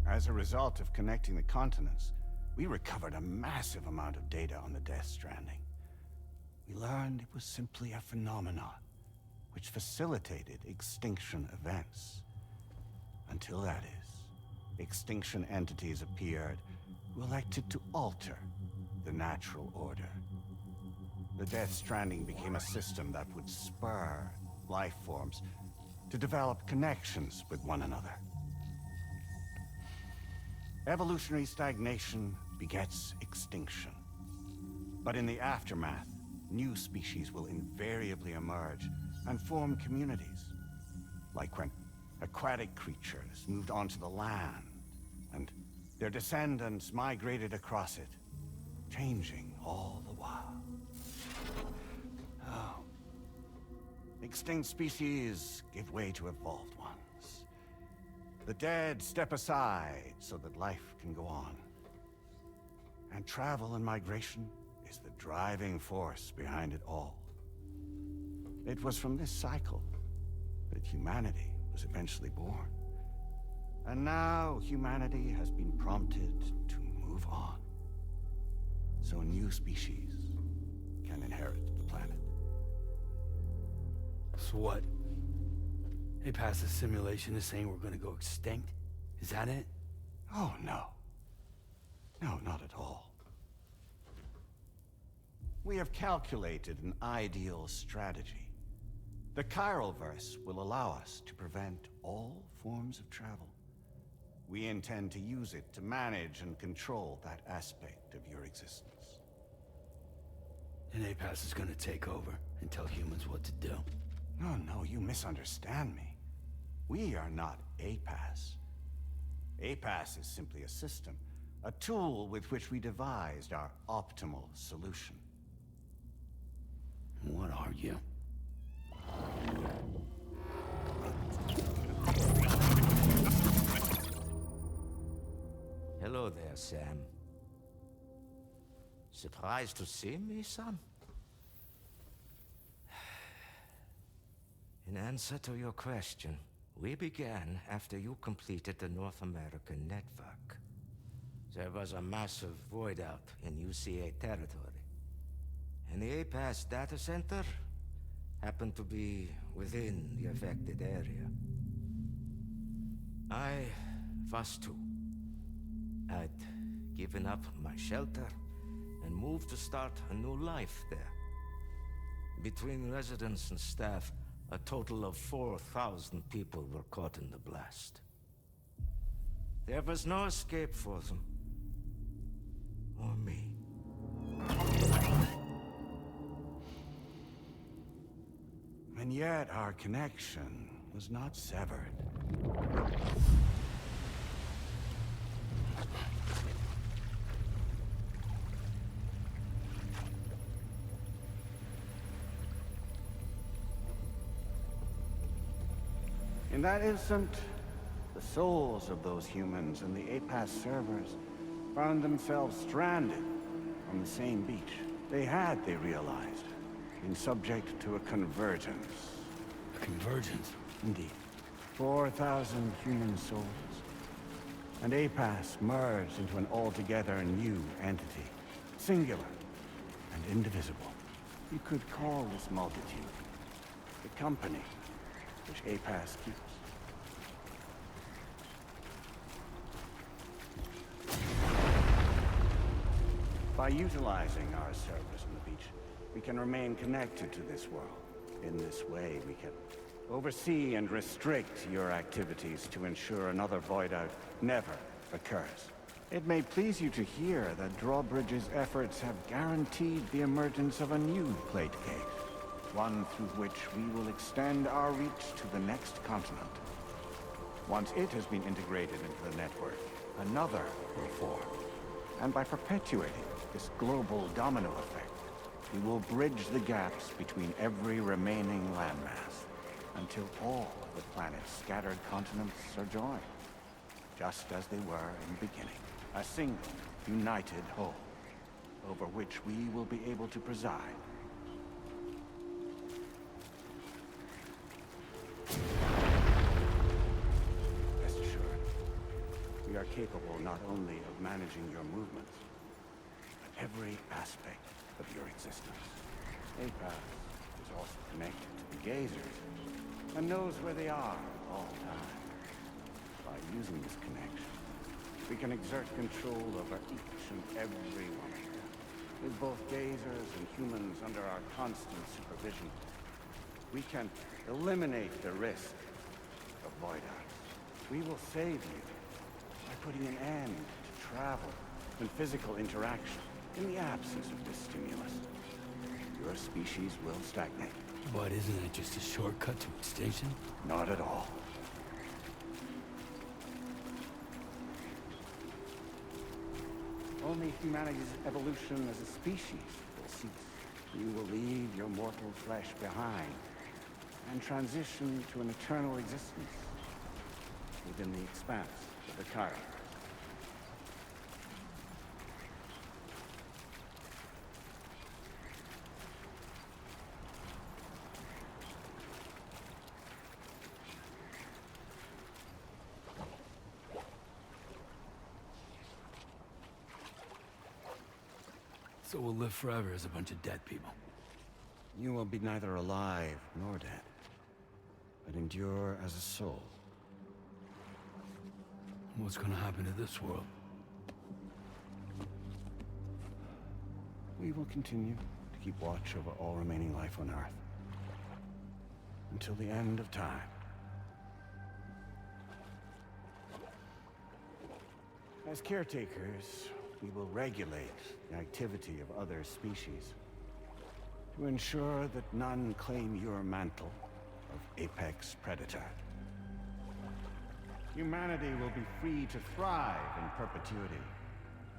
As a result of connecting the continents, we recovered a massive amount of data on the Death Stranding. We learned it was simply a phenomenon which facilitated extinction events. Until that is, extinction entities appeared who elected to alter the natural order. The Death Stranding became a system that would spur life forms to develop connections with one another. Evolutionary stagnation begets extinction. But in the aftermath, new species will invariably emerge and form communities. Like when aquatic creatures moved onto the land, and their descendants migrated across it, changing all the while. Oh. Extinct species give way to evolved ones. The dead step aside so that life can go on. And travel and migration is the driving force behind it all. It was from this cycle that humanity was eventually born. And now humanity has been prompted to move on, so new species can inherit the planet. So what? APAS's simulation is saying we're gonna go extinct? Is that it? Oh, no. No, not at all. We have calculated an ideal strategy. The Chiroverse will allow us to prevent all forms of travel. We intend to use it to manage and control that aspect of your existence. And APAS is gonna take over and tell humans what to do. No, you misunderstand me. We are not APAS. APAS is simply a system, a tool with which we devised our optimal solution. What are you? Hello there, Sam. Surprised to see me, son? In answer to your question, we began after you completed the North American network. There was a massive void out in UCA territory. And the APAS data center happened to be within the affected area. I was too. I'd given up my shelter and moved to start a new life there. Between residents and staff, a total of 4,000 people were caught in the blast. There was no escape for them. Or me. And yet our connection was not severed. In that instant, the souls of those humans in the APAS servers found themselves stranded on the same beach. They realized, been subject to a convergence. A convergence? Indeed. 4,000 human souls. And APAS merged into an altogether new entity. Singular and indivisible. You could call this multitude the company which APAS keeps. By utilizing our servers on the beach, we can remain connected to this world. In this way, we can oversee and restrict your activities to ensure another void out never occurs. It may please you to hear that Drawbridge's efforts have guaranteed the emergence of a new plate case. One through which we will extend our reach to the next continent. Once it has been integrated into the network, another will form. And by perpetuating this global domino effect, we will bridge the gaps between every remaining landmass until all of the planet's scattered continents are joined, just as they were in the beginning. A single, united whole, over which we will be able to preside. Rest assured, we are capable not only of managing your movements, but every aspect of your existence. APAS is also connected to the Gazers, and knows where they are at all times. By using this connection, we can exert control over each and every one of them. With both Gazers and humans under our constant supervision, we can eliminate the risk of void outs. We will save you by putting an end to travel and physical interaction in the absence of this stimulus. Your species will stagnate. But isn't it just a shortcut to extinction? Not at all. Only humanity's evolution as a species will cease. You will leave your mortal flesh behind and transition to an eternal existence within the expanse of the Chiron. So we'll live forever as a bunch of dead people. You will be neither alive nor dead, but endure as a soul. What's gonna happen to this world? We will continue to keep watch over all remaining life on Earth. Until the end of time. As caretakers, we will regulate the activity of other species to ensure that none claim your mantle of apex predator. Humanity will be free to thrive in perpetuity,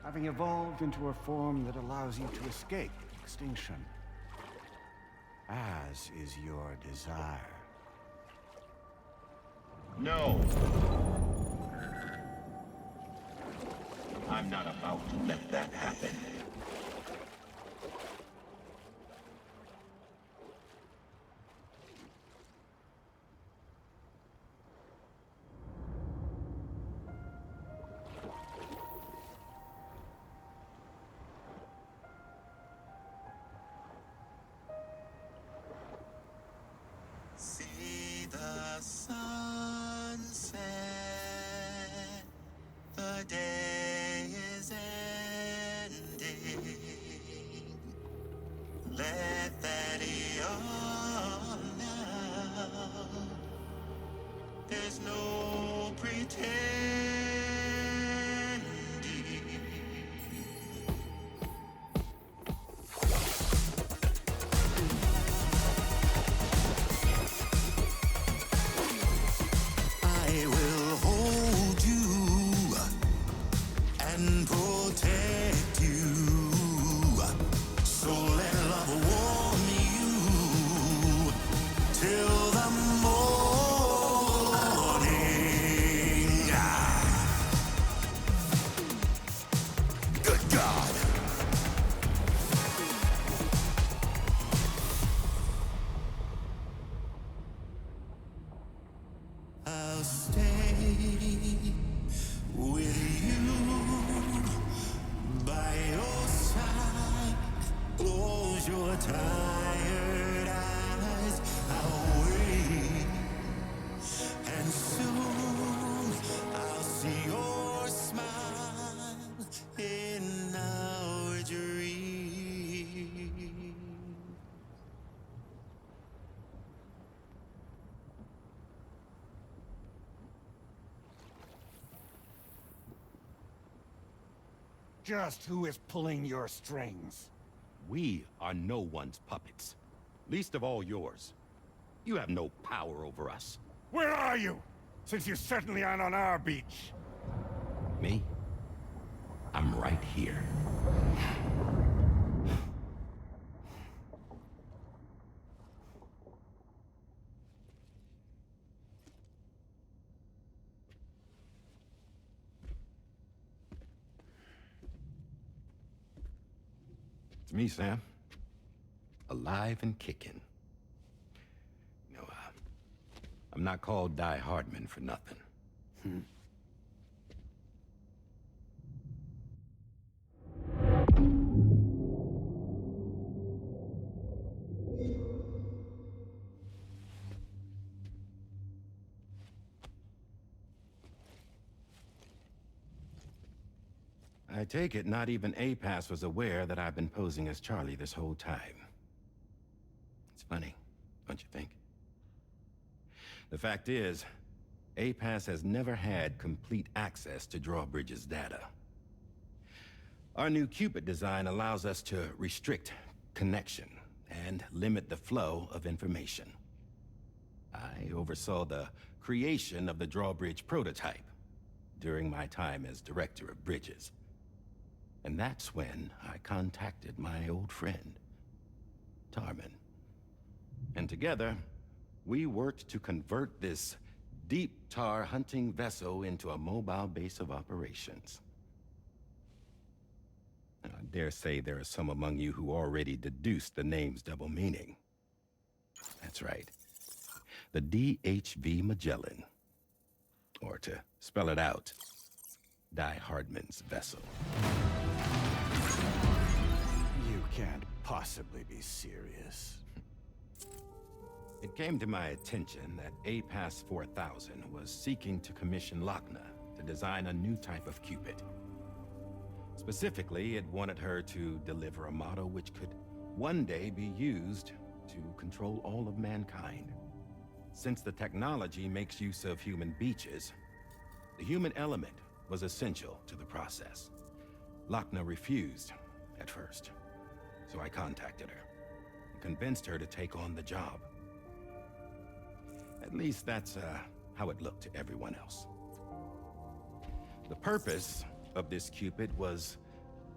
having evolved into a form that allows you to escape extinction, as is your desire. No! I'm not about to let that happen. There's no pretending. I will hold you and protect you. So let love warm you till the morning. Good God. I'll stay with you by your side. Close your tired eyes. I'll wait, and soon I'll see your smile in our dream. Just who is pulling your strings? We are no one's puppets. Least of all yours. You have no power over us. Where are you? Since you certainly aren't on our beach. Me? I'm right here. It's me, Sam. Alive and kicking. You know, I'm not called Die Hardman for nothing. I take it not even APAS was aware that I've been posing as Charlie this whole time. It's funny, don't you think? The fact is, APAS has never had complete access to Drawbridge's data. Our new Cupid design allows us to restrict connection and limit the flow of information. I oversaw the creation of the Drawbridge prototype during my time as Director of Bridges. And that's when I contacted my old friend, Tarman. And together, we worked to convert this deep tar hunting vessel into a mobile base of operations. I dare say there are some among you who already deduced the name's double meaning. That's right. The DHV Magellan. Or to spell it out, Die Hardman's vessel. You can't possibly be serious. It came to my attention that APAS 4000 was seeking to commission Lochna to design a new type of Cupid. Specifically, it wanted her to deliver a model which could one day be used to control all of mankind. Since the technology makes use of human beaches, the human element was essential to the process. Lochna refused at first, so I contacted her and convinced her to take on the job. At least that's how it looked to everyone else. The purpose of this Cupid was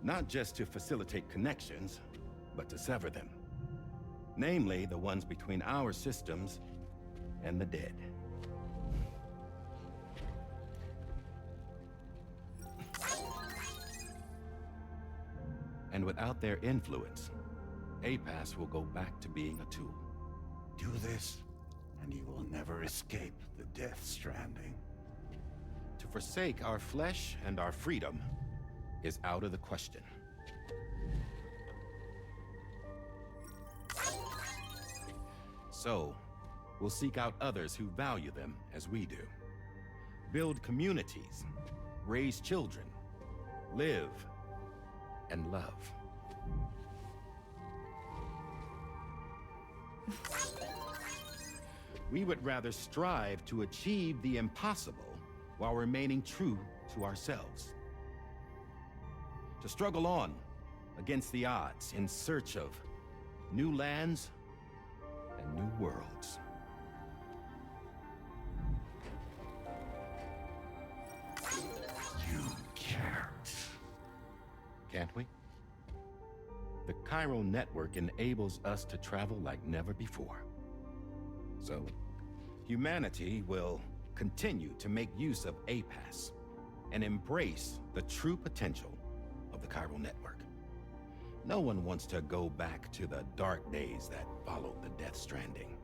not just to facilitate connections, but to sever them. Namely, the ones between our systems and the dead. And without their influence, APAS will go back to being a tool. Do this, and you will never escape the Death Stranding. To forsake our flesh and our freedom is out of the question. So, we'll seek out others who value them as we do. Build communities, raise children, live, and love. We would rather strive to achieve the impossible while remaining true to ourselves. To struggle on against the odds in search of new lands and new worlds. You can't we? The chiral network enables us to travel like never before. So, humanity will continue to make use of APAS and embrace the true potential of the chiral network. No one wants to go back to the dark days that followed the Death Stranding.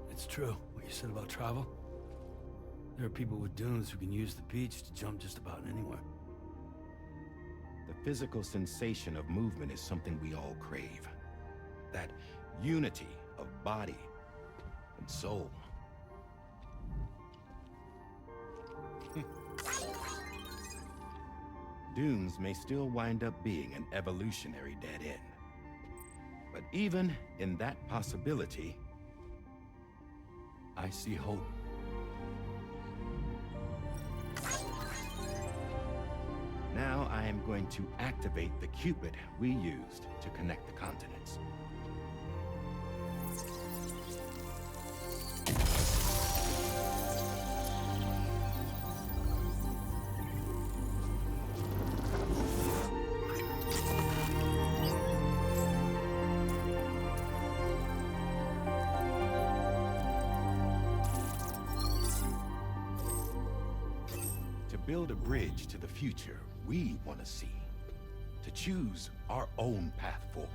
It's true, what you said about travel. There are people with dunes who can use the beach to jump just about anywhere. The physical sensation of movement is something we all crave. That unity of body and soul. Dunes may still wind up being an evolutionary dead end. But even in that possibility, I see hope. Now I am going to activate the Cupid we used to connect the continents. To build a bridge to the future we want to see, to choose our own path forward.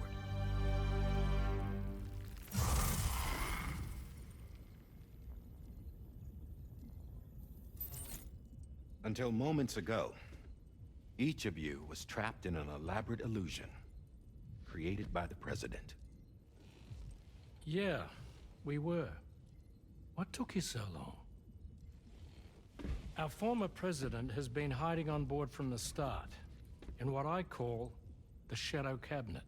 Until moments ago, each of you was trapped in an elaborate illusion created by the President. Yeah, we were. What took you so long? Our former president has been hiding on board from the start, in what I call the Shadow Cabinet.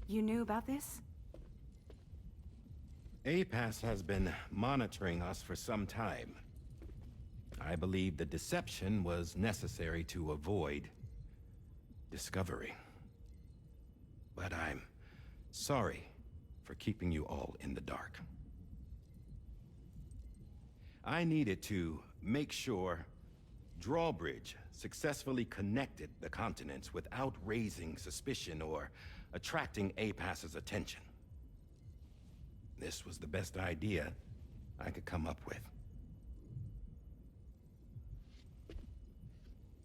You knew about this? APAS has been monitoring us for some time. I believe the deception was necessary to avoid discovery. But I'm sorry for keeping you all in the dark. I needed to make sure Drawbridge successfully connected the continents without raising suspicion or attracting APAS's attention. This was the best idea I could come up with.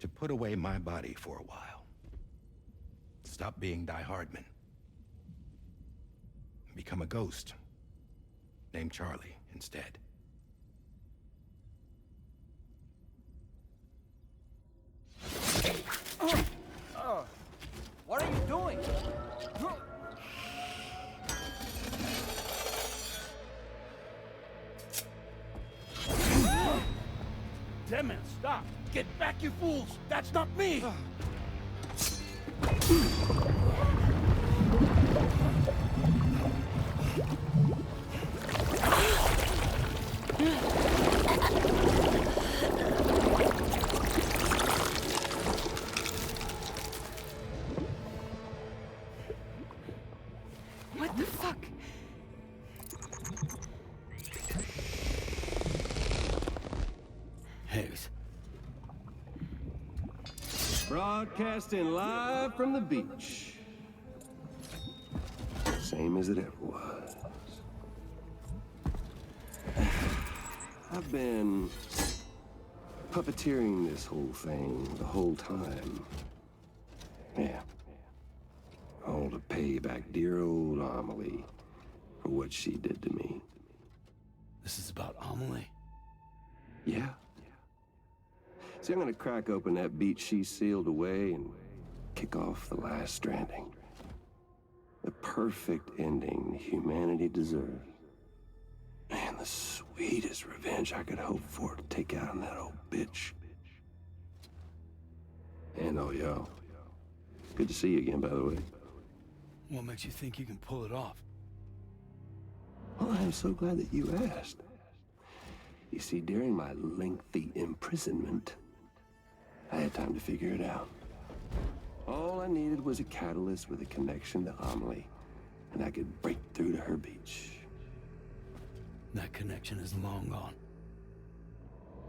To put away my body for a while. Stop being Die Hardman. Become a ghost. Named Charlie instead. What are you doing? Damn it, stop! Get back, you fools! That's not me! What the fuck? Hayes. Broadcasting live from the beach. Same as it ever was. I've been puppeteering this whole thing the whole time. Yeah. All to pay back dear old Amelie for what she did to me. This is about Amelie? Yeah. See, I'm gonna crack open that beach she sealed away and kick off the last stranding. The perfect ending humanity deserves. And the sweetest revenge I could hope for to take out on that old bitch. And oh, y'all. Good to see you again, by the way. What makes you think you can pull it off? Well, I'm so glad that you asked. You see, during my lengthy imprisonment, I had time to figure it out. All I needed was a catalyst with a connection to Amelie, and I could break through to her beach. That connection is long gone.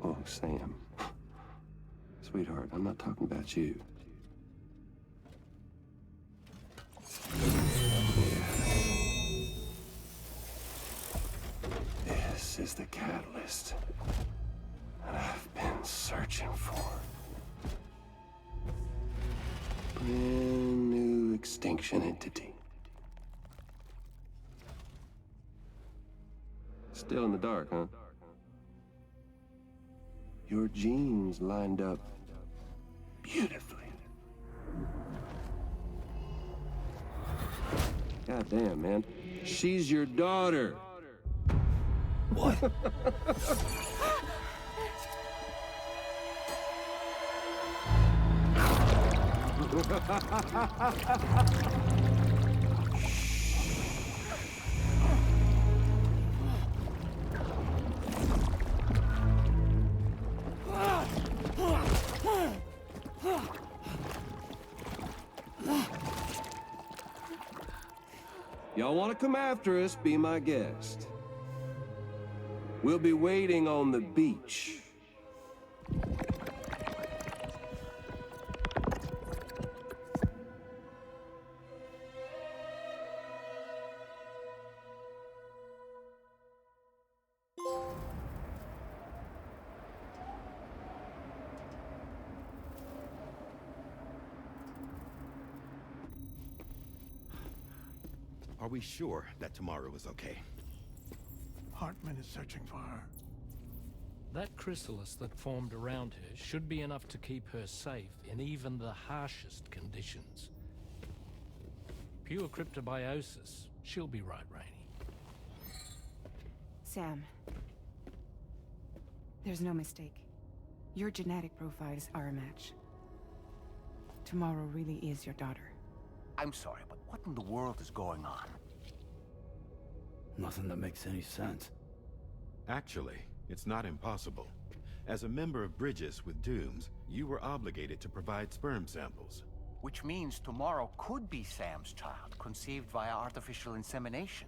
Oh, Sam. Sweetheart, I'm not talking about you. This is the catalyst that I've been searching for. Brand new extinction entity. Still in the dark, huh? Your genes lined up beautifully. God damn, man. She's your daughter. What? Y'all want to come after us, be my guest. We'll be waiting on the beach. Are we sure that tomorrow is okay? Hartman is searching for her. That chrysalis that formed around her should be enough to keep her safe in even the harshest conditions. Pure cryptobiosis. She'll be right, Rainey. Sam. There's no mistake. Your genetic profiles are a match. Tomorrow really is your daughter. I'm sorry, but what in the world is going on? Nothing that makes any sense. Actually, it's not impossible. As a member of Bridges with Dooms, you were obligated to provide sperm samples. Which means tomorrow could be Sam's child, conceived via artificial insemination.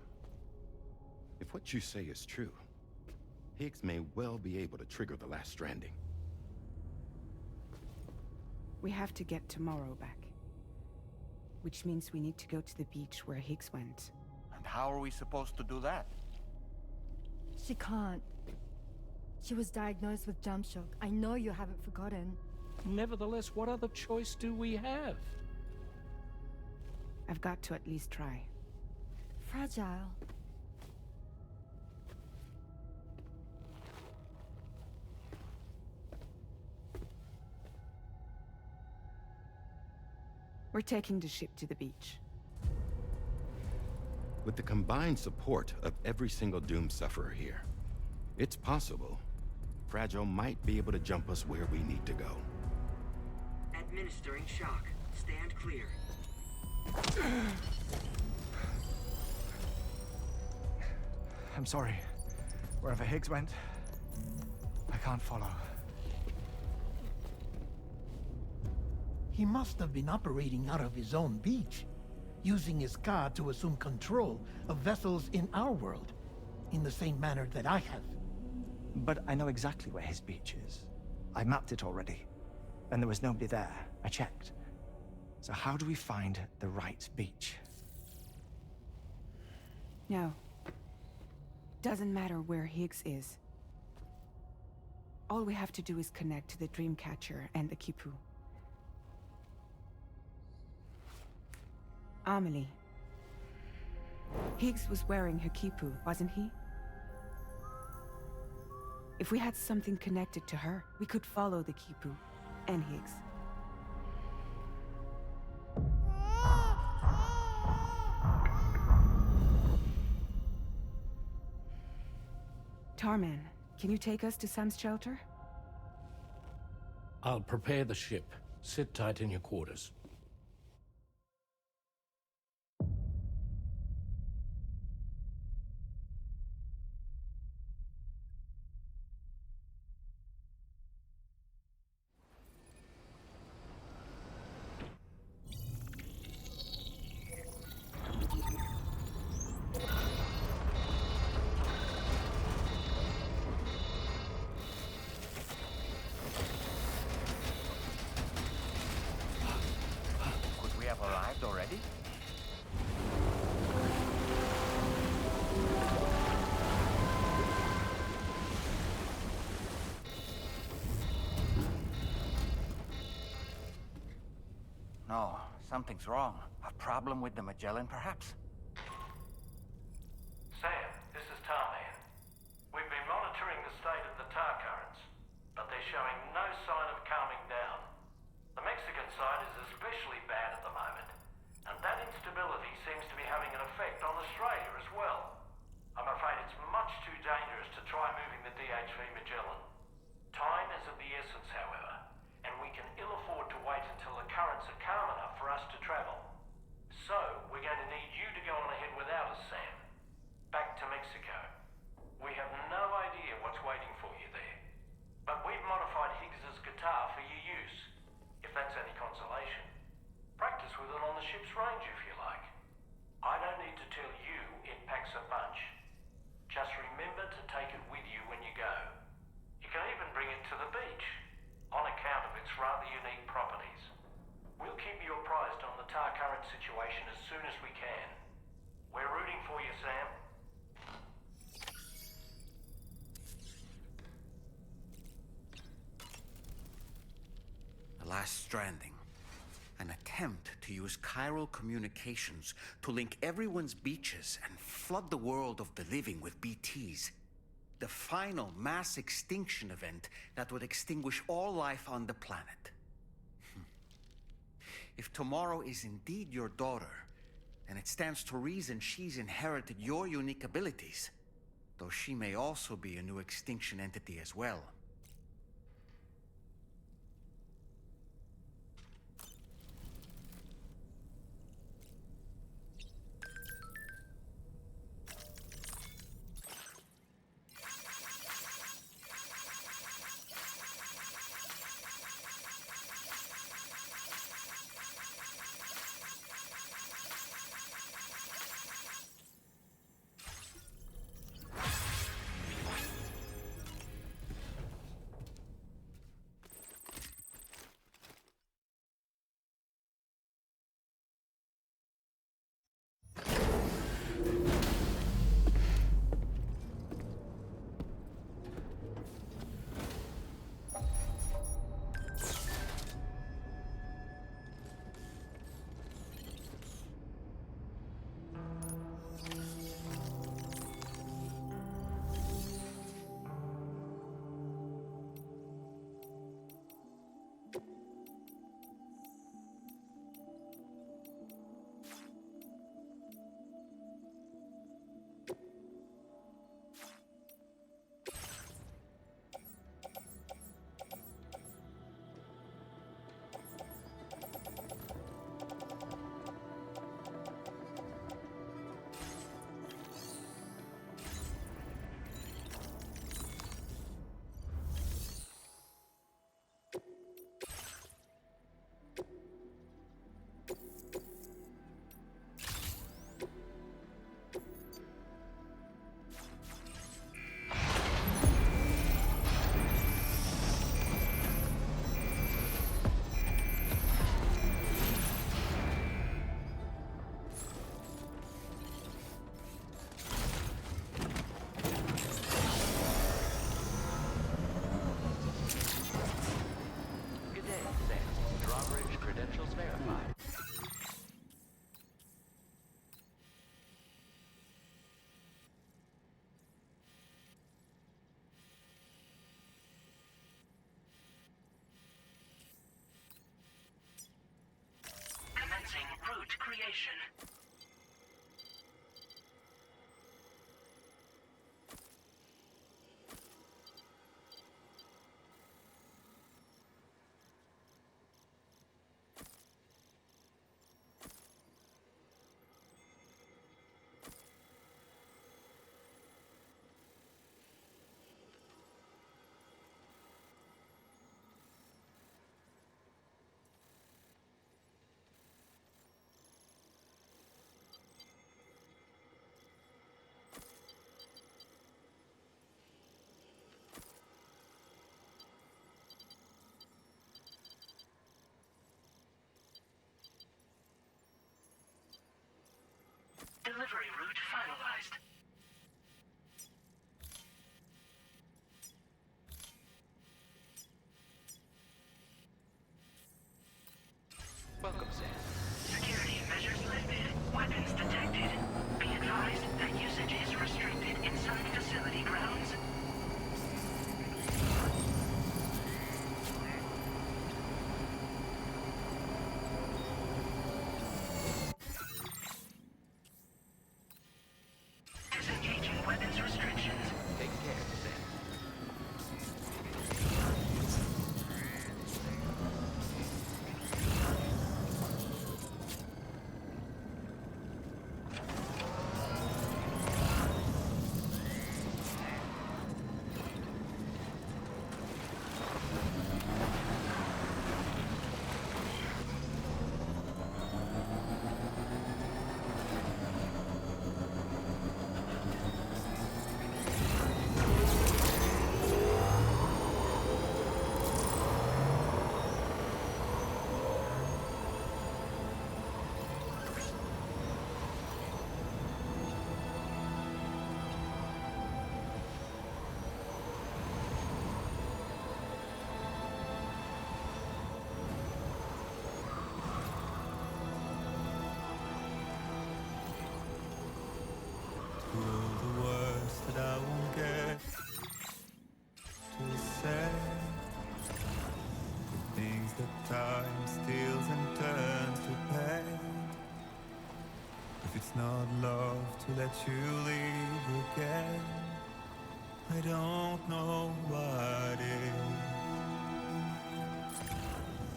If what you say is true, Higgs may well be able to trigger the last stranding. We have to get tomorrow back. Which means we need to go to the beach where Higgs went. And how are we supposed to do that? She can't. She was diagnosed with jump shock. I know you haven't forgotten. Nevertheless, what other choice do we have? I've got to at least try. Fragile. We're taking the ship to the beach. With the combined support of every single Doom sufferer here, it's possible Fragile might be able to jump us where we need to go. Administering shock. Stand clear. I'm sorry. Wherever Higgs went, I can't follow. He must have been operating out of his own beach, using his car to assume control of vessels in our world, in the same manner that I have. But I know exactly where his beach is. I mapped it already, and there was nobody there. I checked. So how do we find the right beach? No. Doesn't matter where Higgs is. All we have to do is connect to the Dreamcatcher and the Kipu. Amelie. Higgs was wearing her Kipu, wasn't he? If we had something connected to her, we could follow the Kipu and Higgs. Tarman, can you take us to Sam's shelter? I'll prepare the ship. Sit tight in your quarters. No, something's wrong. A problem with the Magellan, perhaps? Sam, this is Tarman. We've been monitoring the state of the tar currents, but they're showing no sign of calming down. The Mexican side is especially bad at the moment, and that instability seems to be having an effect on Australia as well. I'm afraid it's much too dangerous to try moving the DHV Magellan. Time is of the essence, however, and we can ill afford to wait until the currents are calm enough for us to travel. So, we're going to need you to go on ahead without us, Sam. Back to Mexico. We have no idea what's waiting for you there. But we've modified Higgs's guitar for your use, if that's any consolation. Practice with it on the ship's range if you like. I don't need to tell you it packs a punch. Just remember to take it with you when you go. You can even bring it to the beach, on account of its rather unique properties. We'll keep you apprised on the tar current situation as soon as we can. We're rooting for you, Sam. The Last Stranding. An attempt to use chiral communications to link everyone's beaches and flood the world of the living with BTs. The final mass extinction event that would extinguish all life on the planet. If tomorrow is indeed your daughter, then it stands to reason she's inherited your unique abilities, though she may also be a new extinction entity as well. Route creation. Delivery route finalized. Welcome, Sam. let you leave again. I don't know what is.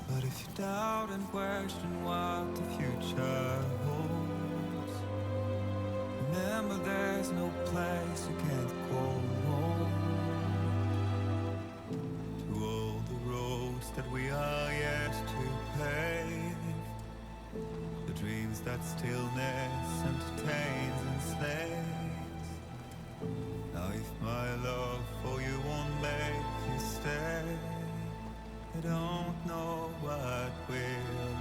But if you doubt and question what the future holds, remember there's no place you can't call home. To all the roads that we are yet to pave, the dreams that stillness entertains and slays. Now if my love for you won't make you stay, I don't know what will.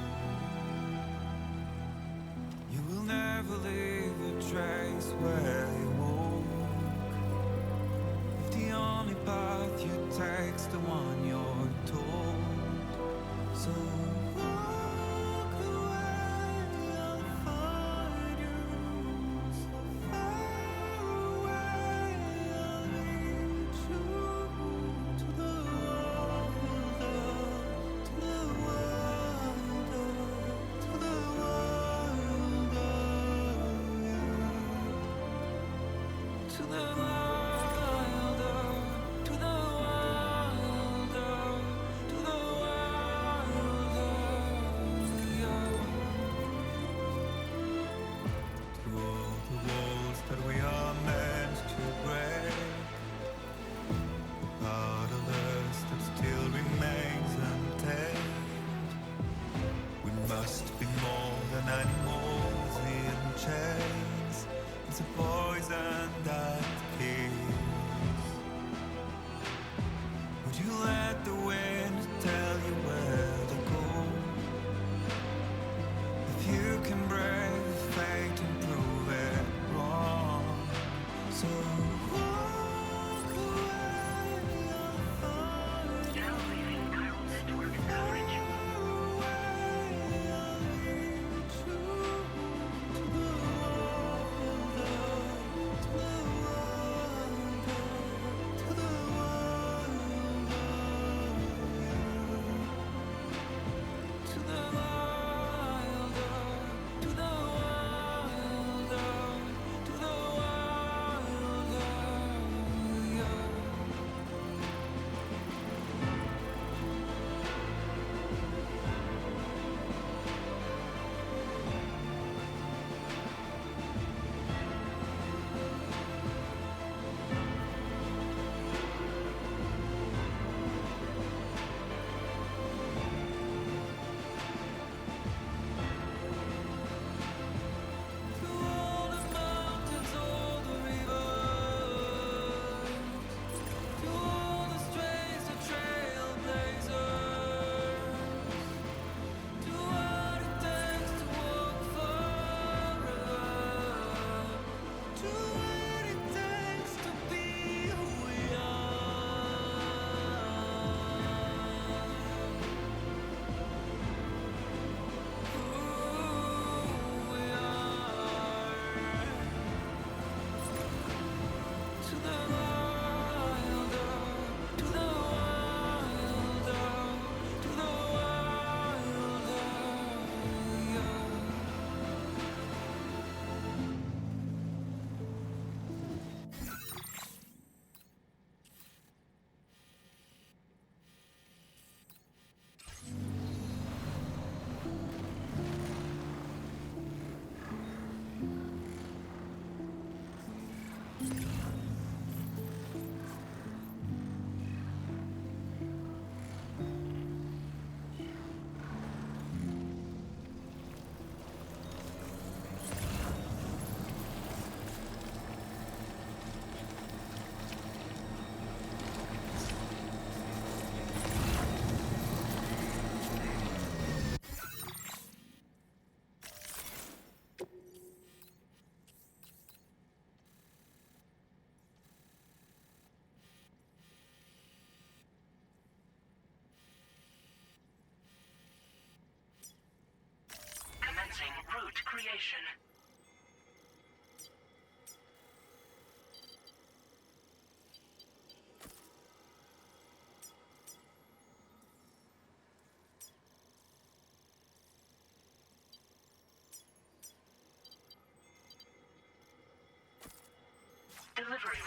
You will never leave a trace where you walk. If the only path you take's the one you're told, so walk away, I'll find you. So far away, I'll lead you to the that we are meant to break, part of us that still remains untamed. We must be more than animals in chains. It's a poison that kills. Would you let the wind tell you where to go? If you can brave fate and prove it wrong, so walk away, I'll find you. Now leaving chiral network coverage. Commencing route creation. Delivering.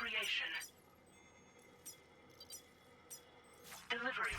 creation. Delivery.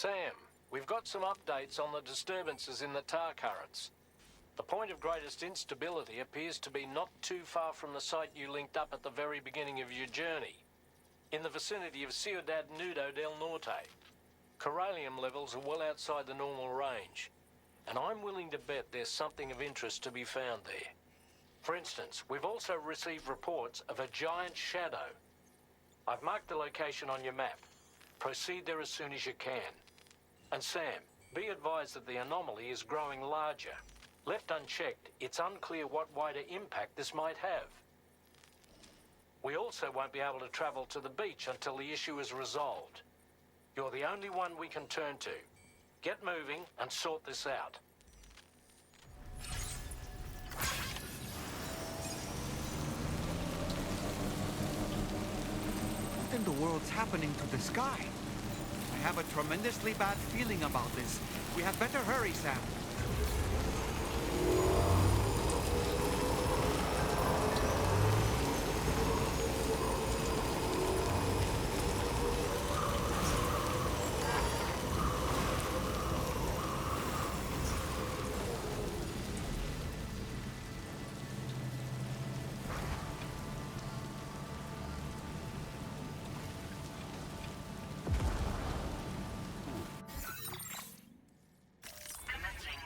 Sam, we've got some updates on the disturbances in the tar currents. The point of greatest instability appears to be not too far from the site you linked up at the very beginning of your journey, in the vicinity of Ciudad Nudo del Norte. Corallium levels are well outside the normal range, and I'm willing to bet there's something of interest to be found there. For instance, we've also received reports of a giant shadow. I've marked the location on your map. Proceed there as soon as you can. And Sam, be advised that the anomaly is growing larger. Left unchecked, it's unclear what wider impact this might have. We also won't be able to travel to the beach until the issue is resolved. You're the only one we can turn to. Get moving and sort this out. What in the world's happening to the sky? I have a tremendously bad feeling about this. We had better hurry, Sam. Commencing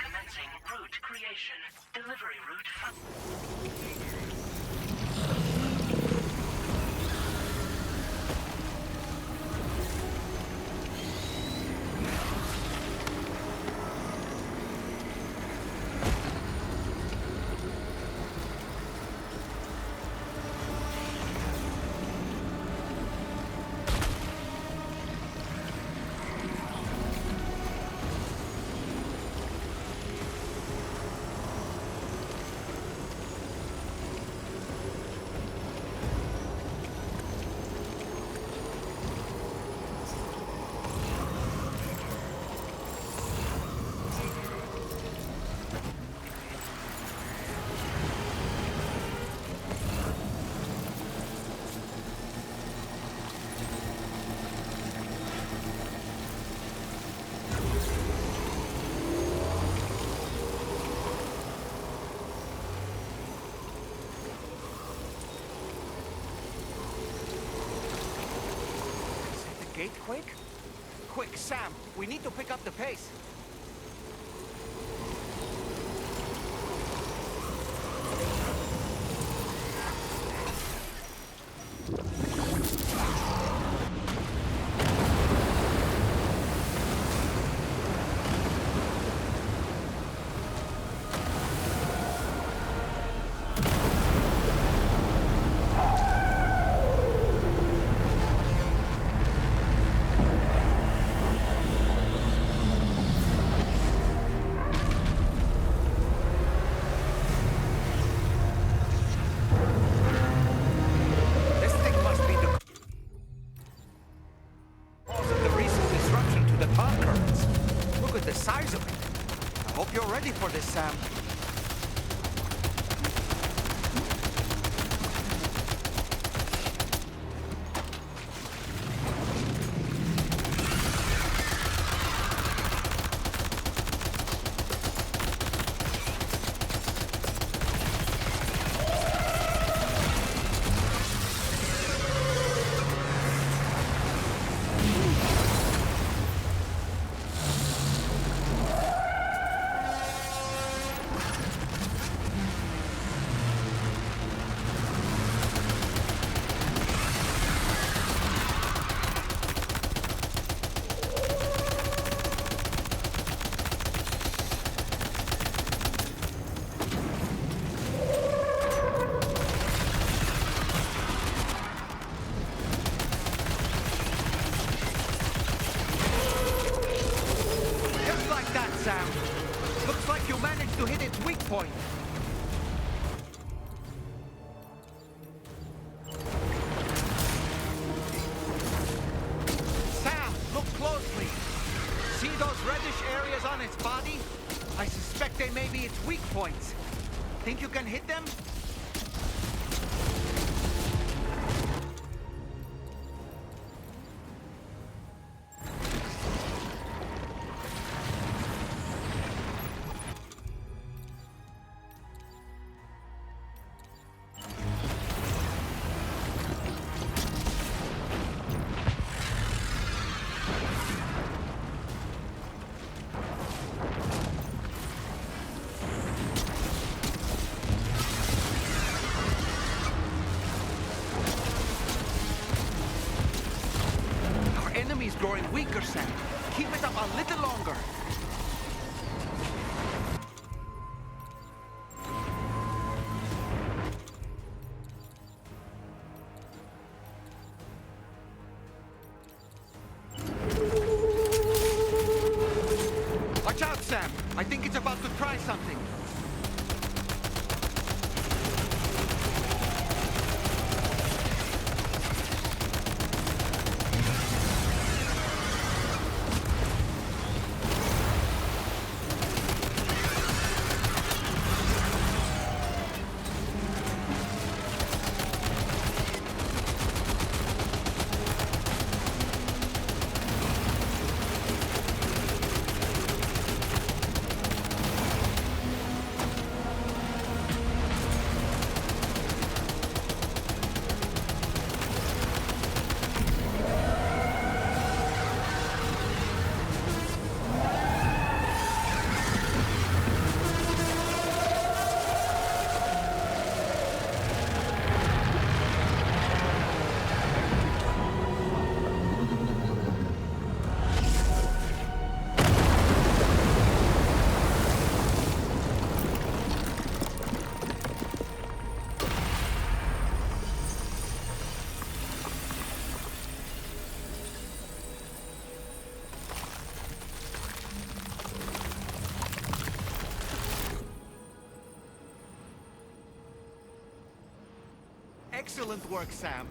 Commencing route creation. Delivery route. Gate quick? Quick, Sam, we need to pick up the pace. For this, Sam. Sam. Looks like you managed to hit its weak point. Sam, look closely. See those reddish areas on its body? I suspect they may be its weak points. Think you can hit them? Growing weaker, Sam. Keep it up a little longer. out, Sam! I think it's about to try something. Excellent work, Sam.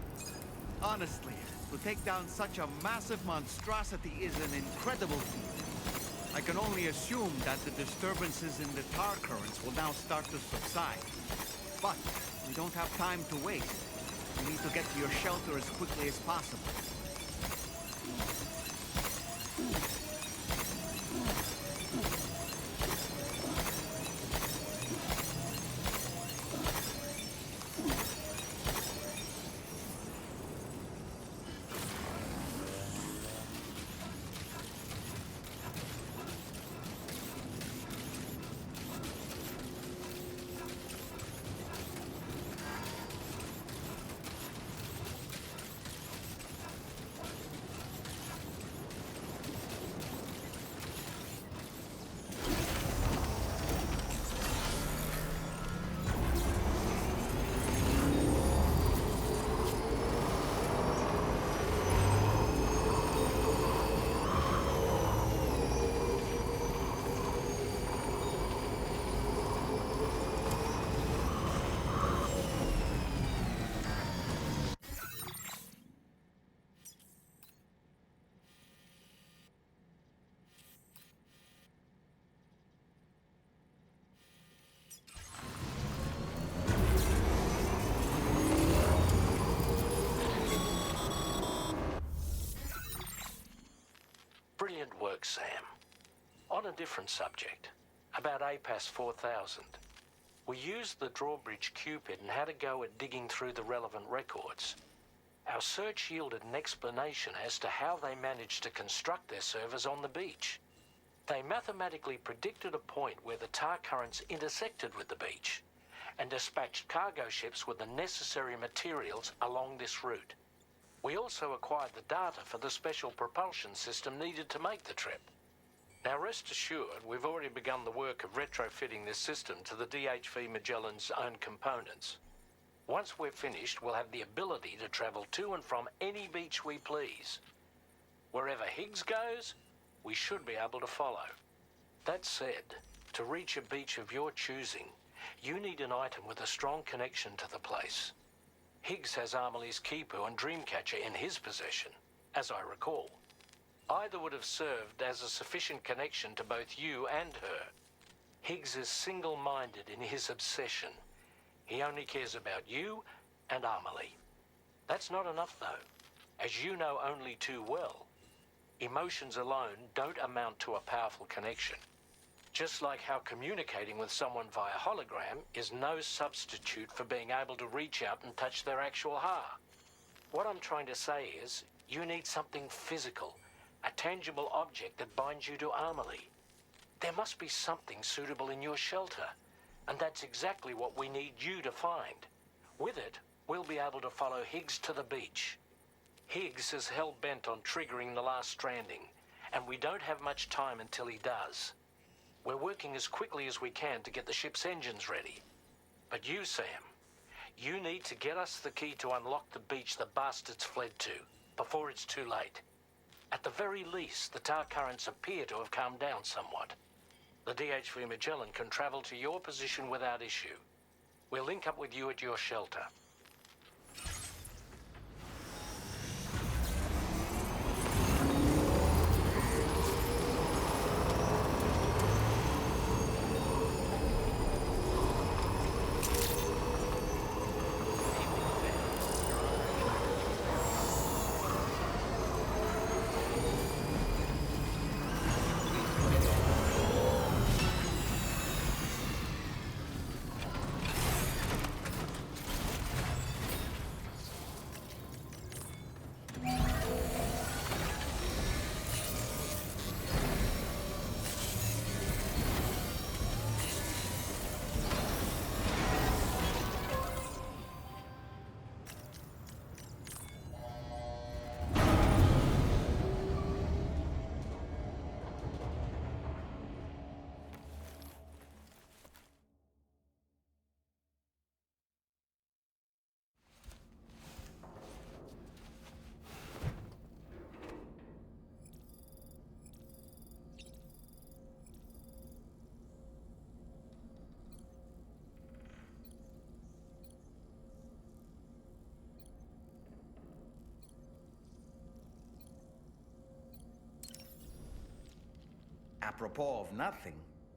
Honestly, to take down such a massive monstrosity is an incredible feat. I can only assume that the disturbances in the tar currents will now start to subside. But we don't have time to waste. We need to get to your shelter as quickly as possible. Brilliant work, Sam. On a different subject, about APAS 4000. We used the drawbridge Cupid and had a go at digging through the relevant records. Our search yielded an explanation as to how they managed to construct their servers on the beach. They mathematically predicted a point where the tar currents intersected with the beach and dispatched cargo ships with the necessary materials along this route. We also acquired the data for the special propulsion system needed to make the trip. Now rest assured, we've already begun the work of retrofitting this system to the DHV Magellan's own components. Once we're finished, we'll have the ability to travel to and from any beach we please. Wherever Higgs goes, we should be able to follow. That said, to reach a beach of your choosing, you need an item with a strong connection to the place. Higgs has Amelie's Kipu and Dreamcatcher in his possession, as I recall. Either would have served as a sufficient connection to both you and her. Higgs is single-minded in his obsession. He only cares about you and Amelie. That's not enough, though. As you know only too well, emotions alone don't amount to a powerful connection. Just like how communicating with someone via hologram is no substitute for being able to reach out and touch their actual heart. What I'm trying to say is, you need something physical, a tangible object that binds you to Amelie. There must be something suitable in your shelter, and that's exactly what we need you to find. With it, we'll be able to follow Higgs to the beach. Higgs is hell-bent on triggering the last stranding, and we don't have much time until he does. We're working as quickly as we can to get the ship's engines ready. But you, Sam, you need to get us the key to unlock the beach the bastards fled to, before it's too late. At the very least, the tar currents appear to have calmed down somewhat. The DHV Magellan can travel to your position without issue. We'll link up with you at your shelter. Apropos of nothing,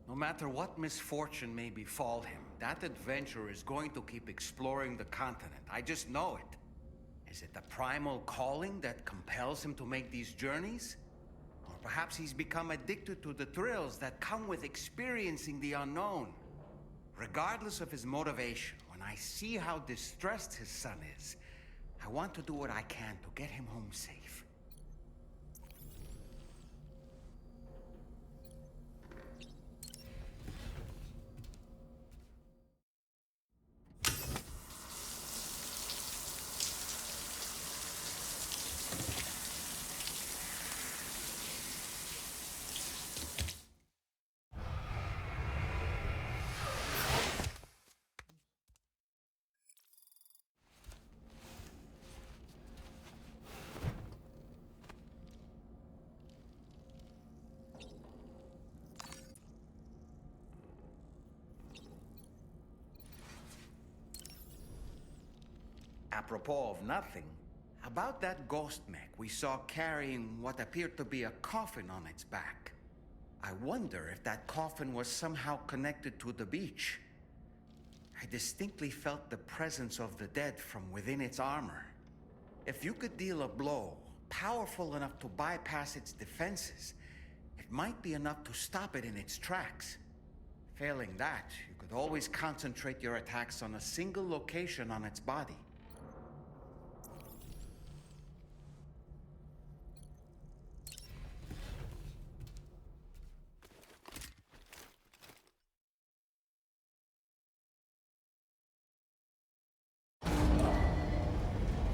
no matter what misfortune may befall him, that adventurer is going to keep exploring the continent. I just know it. Is it the primal calling that compels him to make these journeys? Or perhaps he's become addicted to the thrills that come with experiencing the unknown. Regardless of his motivation, when I see how distressed his son is, I want to do what I can to get him home safe. Apropos of nothing, about that ghost mech we saw carrying what appeared to be a coffin on its back. I wonder if that coffin was somehow connected to the beach. I distinctly felt the presence of the dead from within its armor. If you could deal a blow powerful enough to bypass its defenses, it might be enough to stop it in its tracks. Failing that, you could always concentrate your attacks on a single location on its body.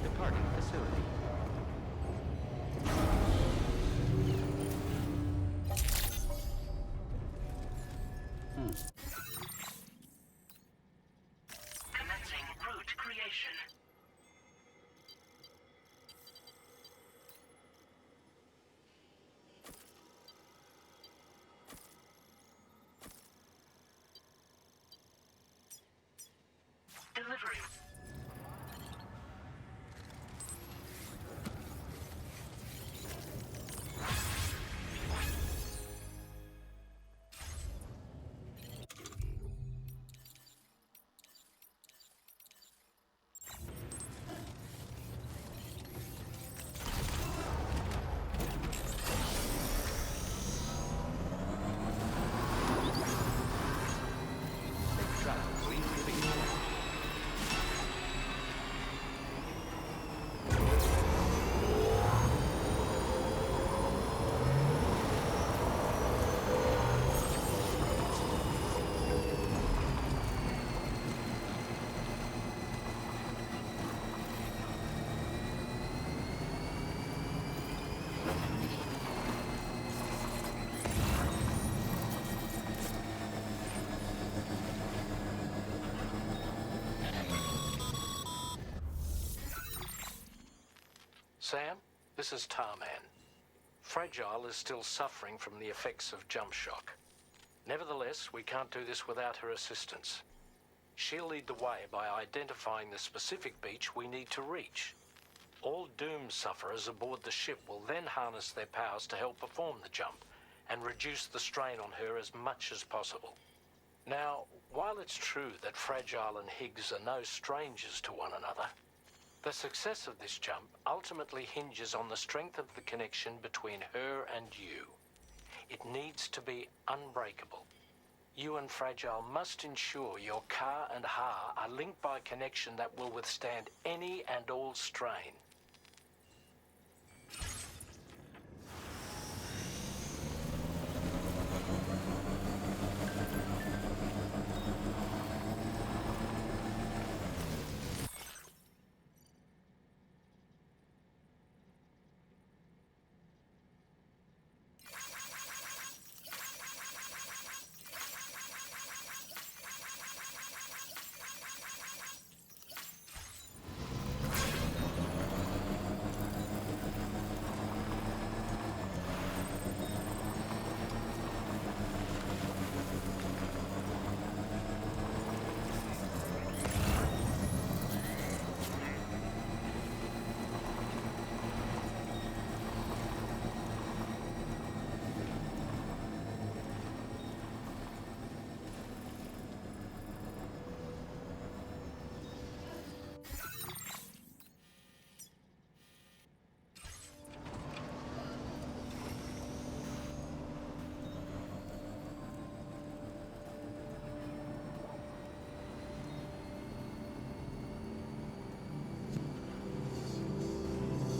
Departing facility. Commencing route creation. Delivery. Sam, this is Tarman. Fragile is still suffering from the effects of jump shock. Nevertheless, Regardless, we can't do this without her assistance. She'll lead the way by identifying the specific beach we need to reach. All Doom sufferers aboard the ship will then harness their powers to help perform the jump and reduce the strain on her as much as possible. Now, while it's true that Fragile and Higgs are no strangers to one another, the success of this jump ultimately hinges on the strength of the connection between her and you. It needs to be unbreakable. You and Fragile must ensure your car and Ha are linked by a connection that will withstand any and all strain.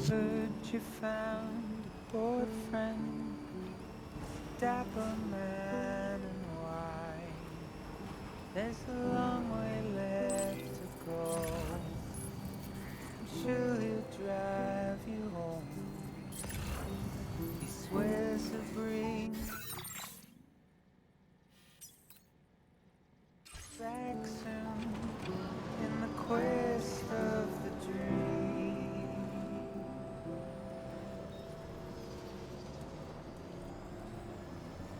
Heard you found a boyfriend, dapper man and white. There's a long way left to go. I'm sure he'll drive you home. He swears to bring back soon in the quest of the dream.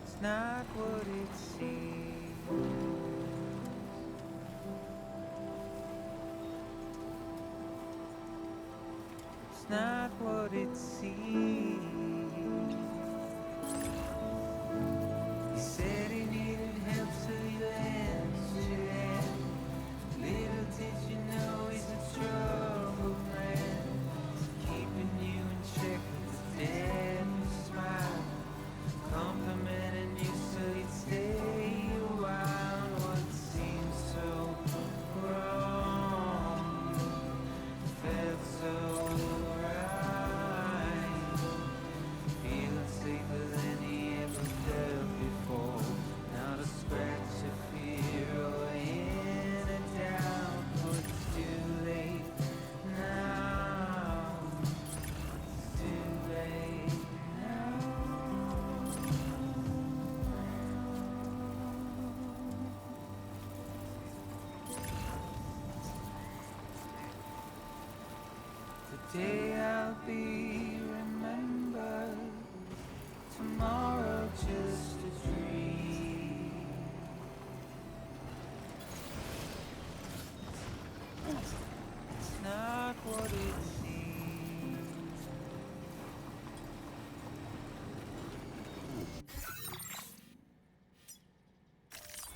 It's not what it seems. It's not what it seems. He said he needed help, so you lent your hand. Little did you know he's a troubled man. He's keeping you in check with a deadly smile, complimenting you so you'd stay a while. What seems so wrong felt so right, feeling safer than he ever felt before. Not a scratch of fear or in a doubt, but it's too late now. It's too late now. Today I'll be remembered, tomorrow just a dream. It's not what it seems.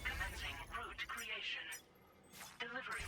Commencing route creation. Delivery.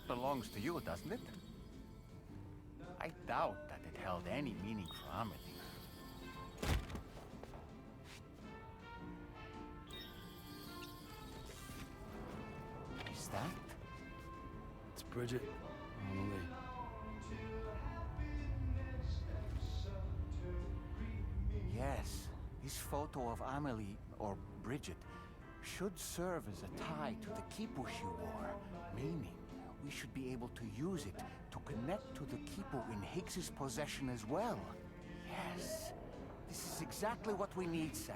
belongs to you, doesn't it? I doubt that it held any meaning for Amelie. Is that? It's Bridget. Amelie. Yes, this photo of Amelie, or Bridget, should serve as a tie to the kipu she wore, meaning we should be able to use it to connect to the kipu in Higgs's possession as well. Yes, this is exactly what we need, Sam.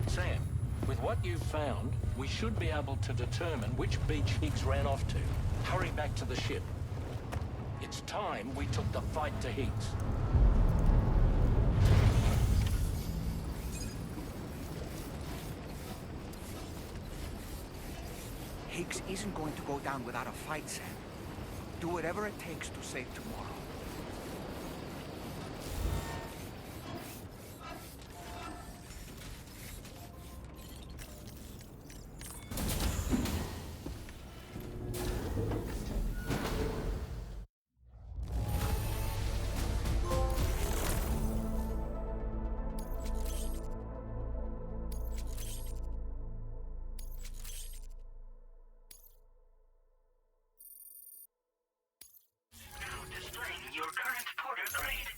Sam, with what you've found, we should be able to determine which beach Higgs ran off to. Hurry back to the ship. It's time we took the fight to Higgs. Higgs isn't going to go down without a fight, Sam. Do whatever it takes to save tomorrow. Displaying your current porter grade.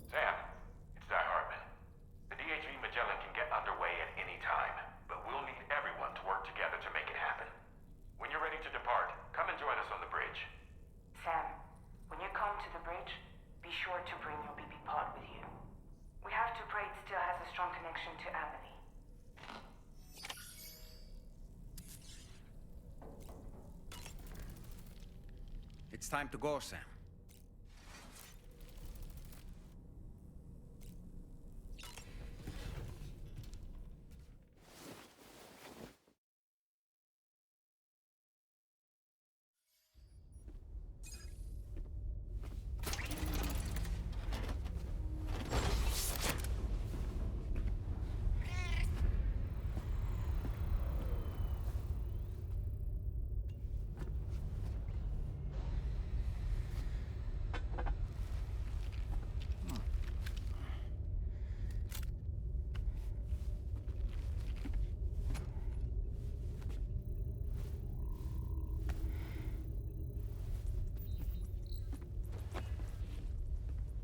Sam, it's Di Hartman. The DHV Magellan can get underway at any time, but we'll need everyone to work together to make it happen. When you're ready to depart, come and join us on the bridge. Sam, when you come to the bridge, be sure to bring your BB pod with you. We have to pray it still has a strong connection to Amelie. It's time to go, Sam.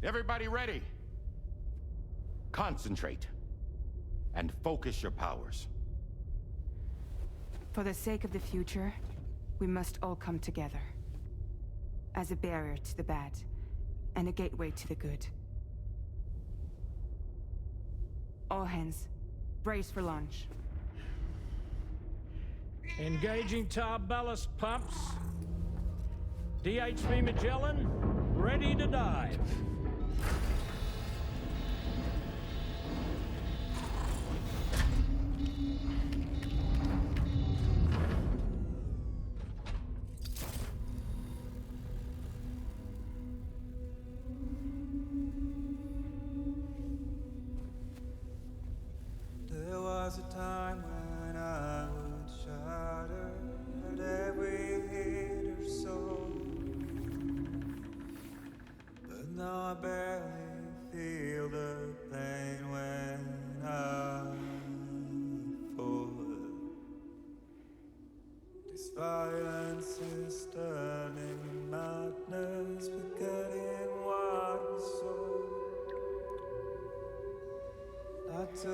Everybody ready? Concentrate. And focus your powers. For the sake of the future, we must all come together. As a barrier to the bad, and a gateway to the good. All hands, brace for launch. Engaging tar ballast pumps. DHV Magellan, ready to dive. There was a time when I would shudder at every hit or soul, but now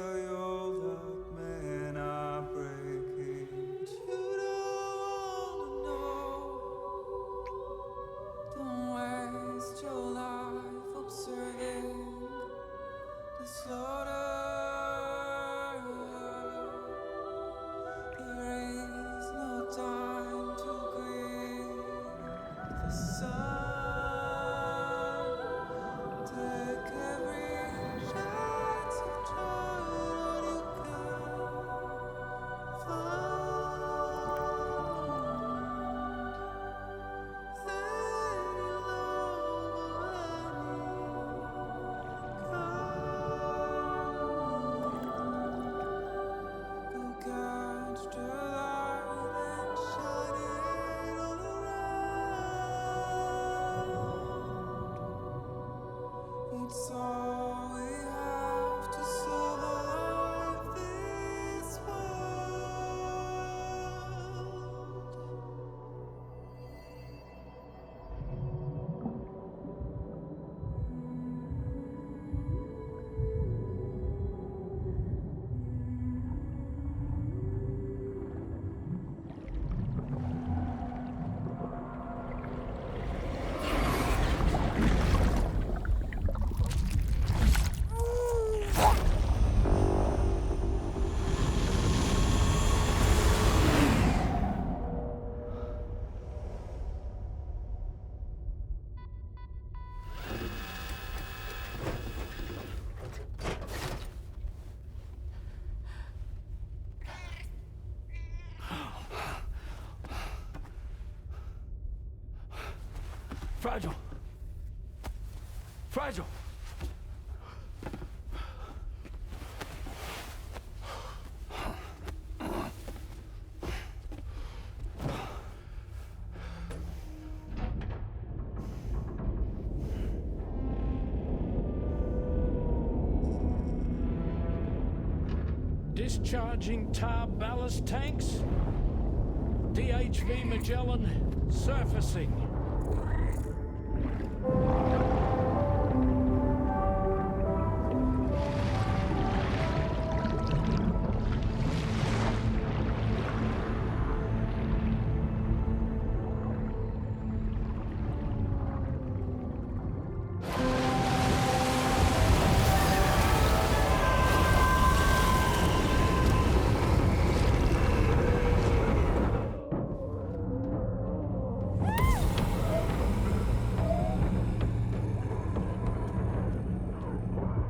the old up men are breaking. But you don't know. Don't waste your life observing the slaughter. There is no time to grieve the sun. Take every chance of joy you can find. Any love, go catch the light and shine it all around. It's all we have to survive this world. Fragile. Fragile. Discharging tar ballast tanks. DHV Magellan surfacing.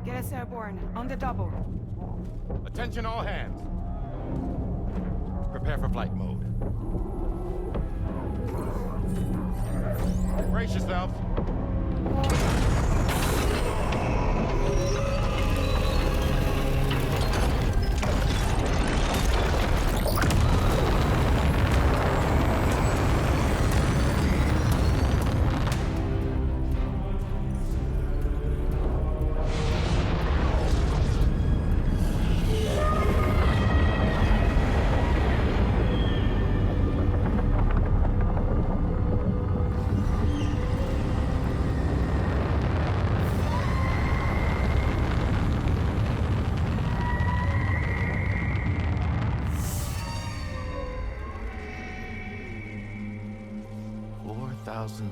Get us airborne, on the double. Attention all hands. Prepare for flight mode. Brace yourselves.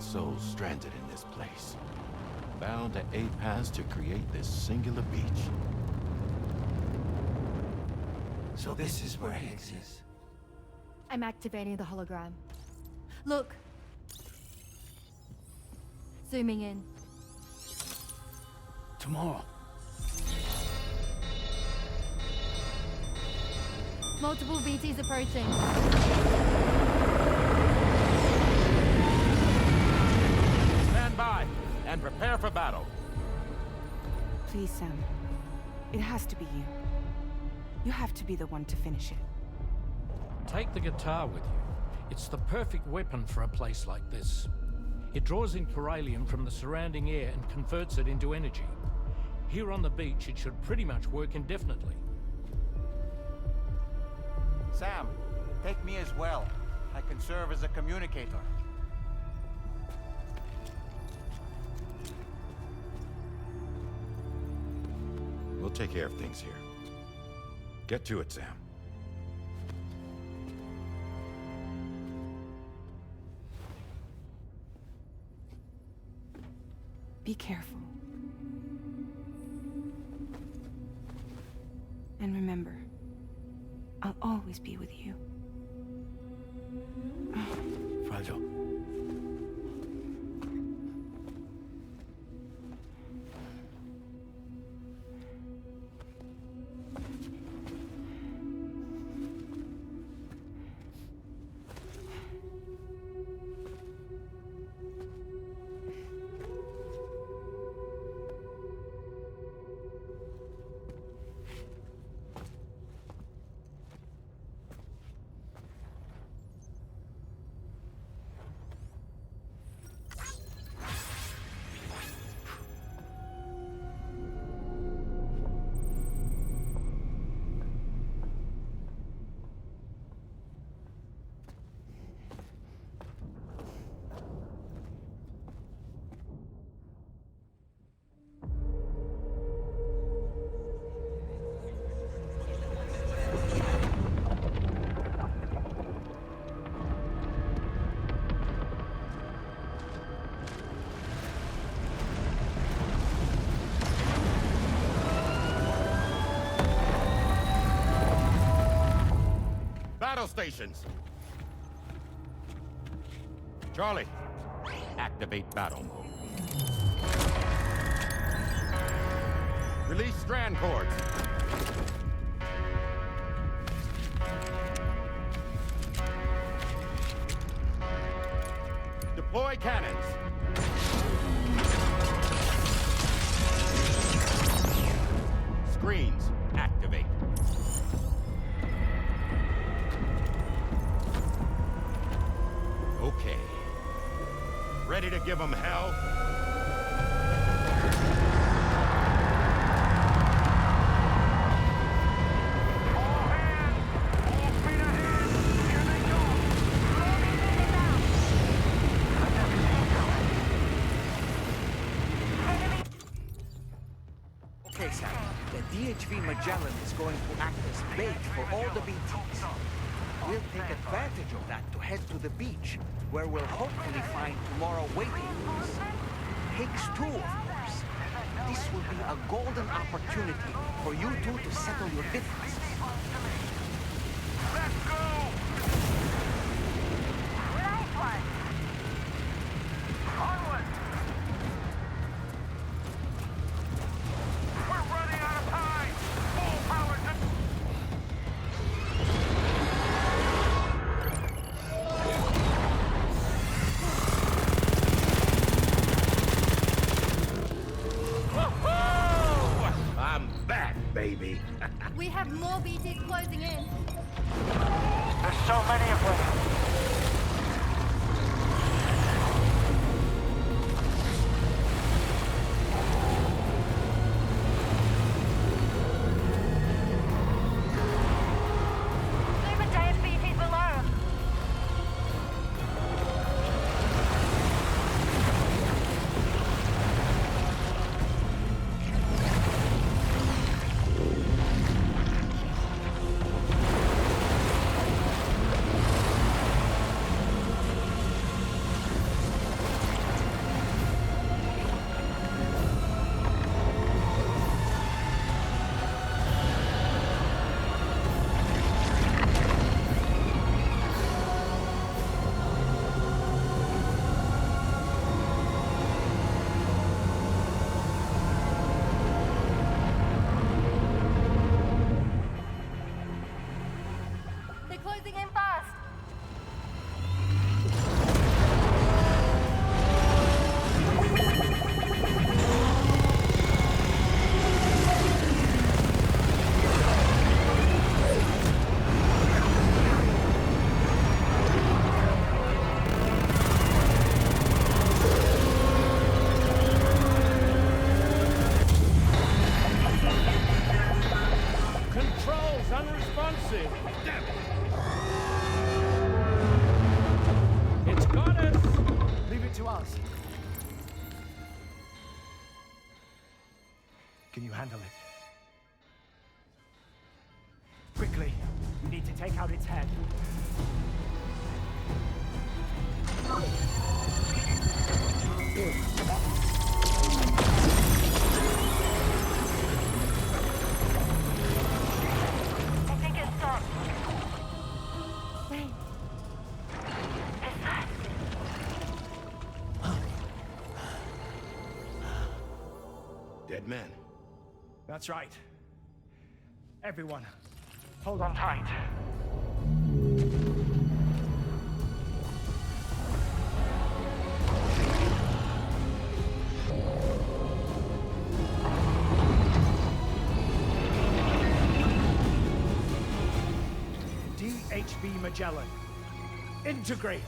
Souls stranded in this place, bound to 8 paths to create this singular beach. So this is where Higgs is. I'm activating the hologram. Look. Zooming in. Tomorrow. Multiple BTs approaching. Stand by and prepare for battle. Please, Sam. It has to be you. You have to be the one to finish it. Take the guitar with you. It's the perfect weapon for a place like this. It draws in chiralium from the surrounding air and converts it into energy. Here on the beach, it should pretty much work indefinitely. Sam, take me as well. I can serve as a communicator. We'll take care of things here. Get to it, Sam. Be careful. And remember, I'll always be with you. Fragile. Battle stations! Charlie, activate battle mode. Release strand cords. Deploy cannons. Screens, activate. Okay. Ready to give them hell? Okay, Sam. The DHV Magellan is going to act as bait for all the BTs. We'll take advantage of that to head to the beach, where we'll hopefully find tomorrow waiting for us. Higgs 2, of course. This will be a golden opportunity for you two to settle your differences. Let's go! Nice one! Onward! We're running out of time! Full power to... I'm back, baby. We have more BTs closing in. There's so many of them. Leave a giant BT below. They're closing in fast. Controls unresponsive. Damn it. It's got us. Leave it to us. Can you handle it? quickly. We need to take out its head. I think it stopped. Wait. Is that... Dead man. That's right. Everyone, hold on tight. DHV Magellan. Integrate!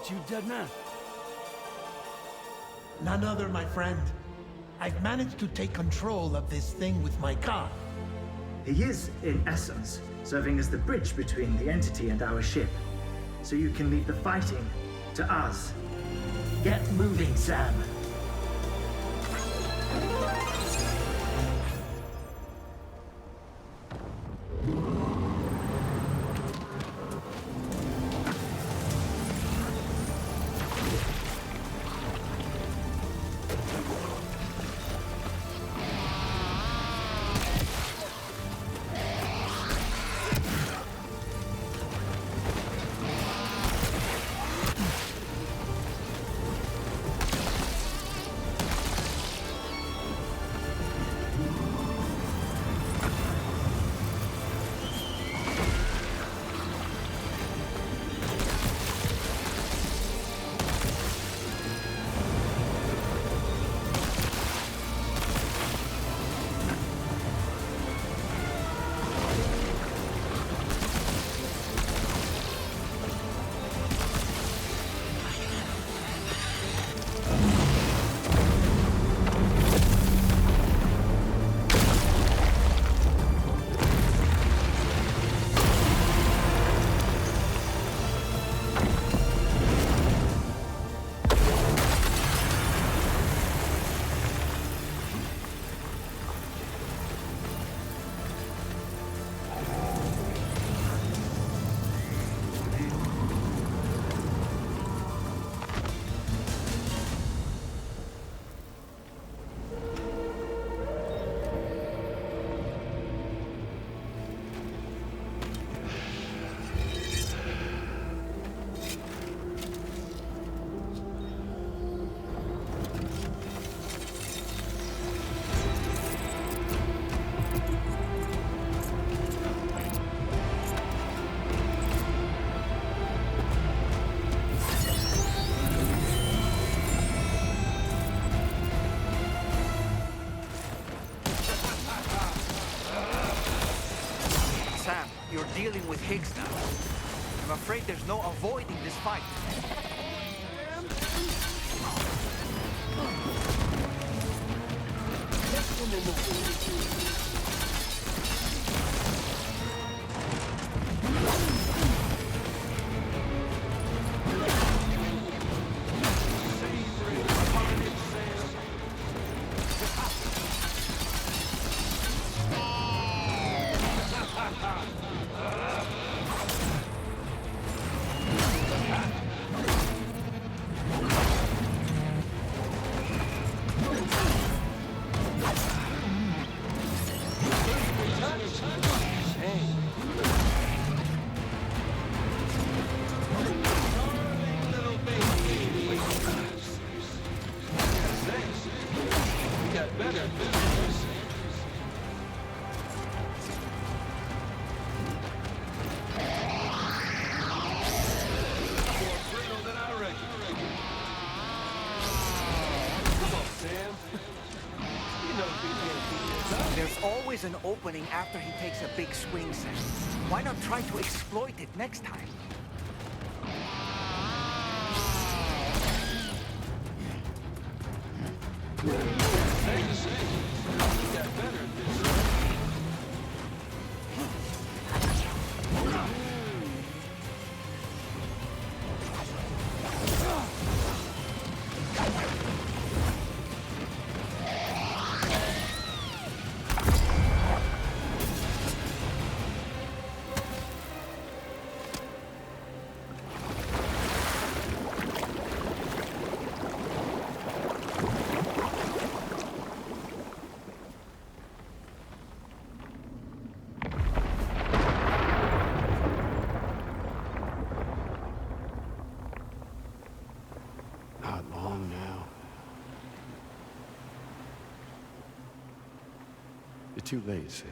You dead man? None other, my friend. I've managed to take control of this thing with my car. He is, in essence, serving as the bridge between the entity and our ship. So you can leave the fighting to us. Get moving, Sam. You're dealing with Higgs now. I'm afraid there's no avoiding this fight. always an opening after he takes a big swing, Sam. Why not try to exploit it next time? Not long now. You're too late, Sam.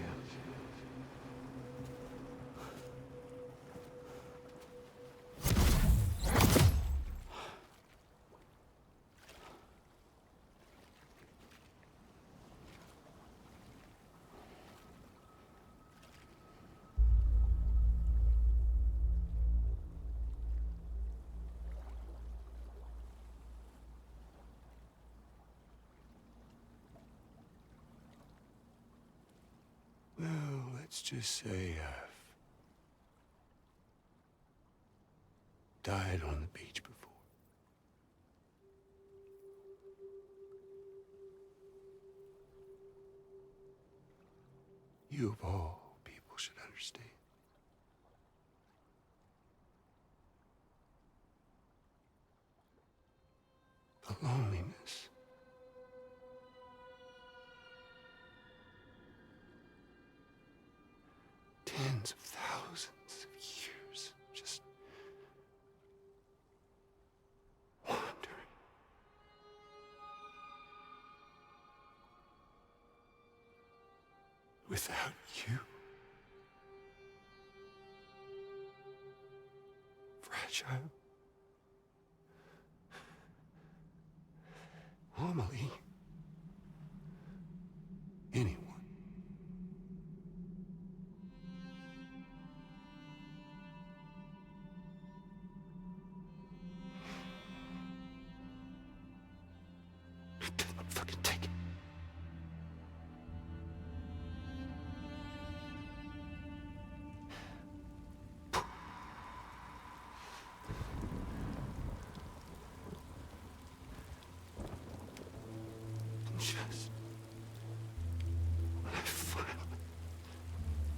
Well, let's just say I've died on the beach before. You of all people should understand. The loneliness. Tens of thousands of years just wandering. Without you. Fragile. Amelie. Anyone. Fucking take it. Just when I finally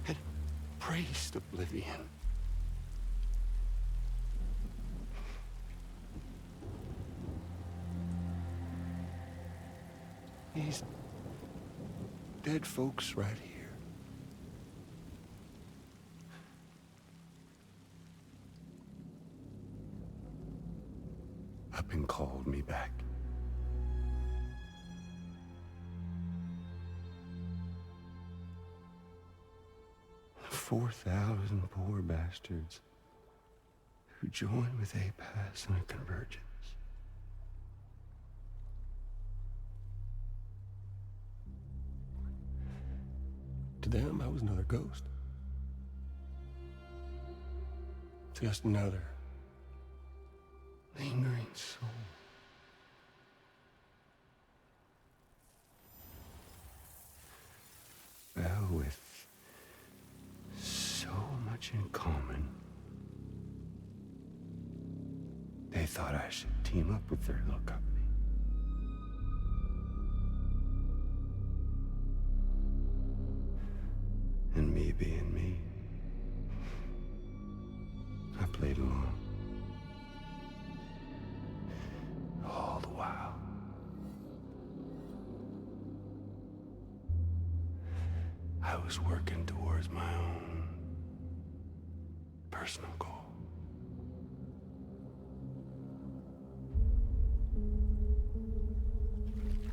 had embraced oblivion. These dead folks right here. Up and called me back. 4,000 poor bastards who joined with APAS in a convergence. To them, I was another ghost. Just another lingering soul. Well, with so much in common, they thought I should team up with their little company. And me being me, I played along. All the while. I was working towards my own personal goal.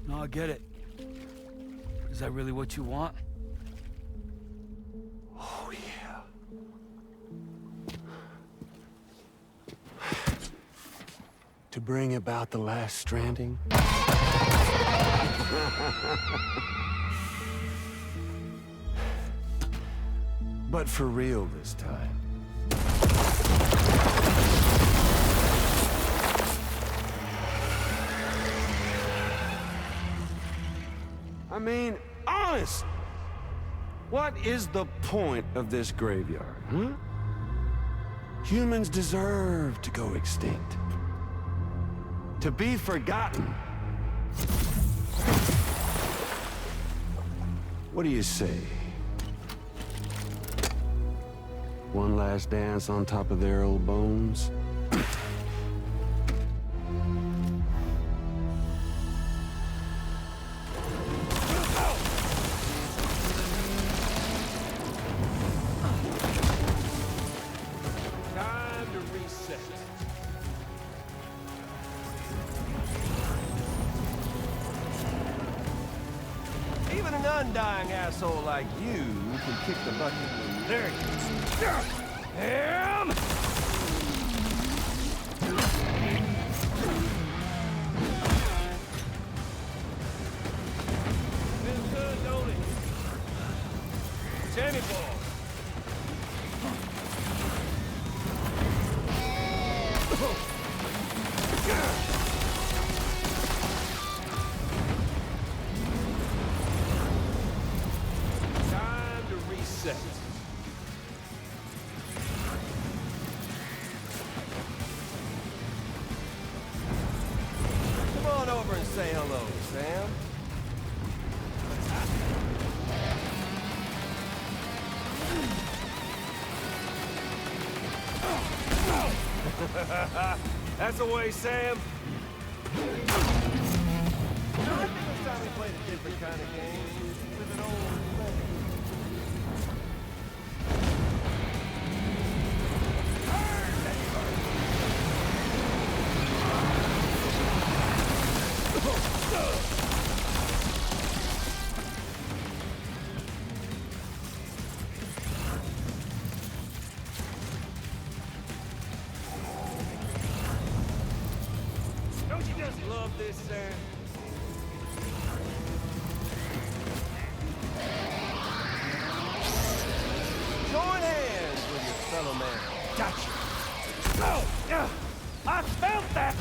No, I get it. Is that really what you want? Oh, yeah. To bring about the last stranding. but for real this time. I mean, honest! What is the point of this graveyard, huh? Humans deserve to go extinct. To be forgotten. What do you say? One last dance on top of their old bones? Time to reset. Even an undying asshole like you can kick the bucket. There you go. Damn! Feels good, don't it? Sammy ball. Time to reset. Come on over and say hello, Sam. That's the way, Sam. I think it's time we played a different kind of game with an old friend. Don't you just love this, Sam? Join hands with your fellow man. Gotcha. Oh, yeah. I felt that.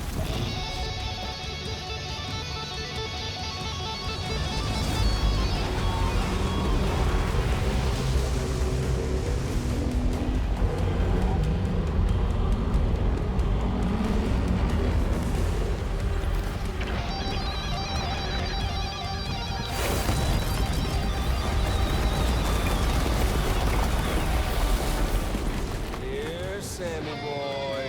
Here, Sammy boy.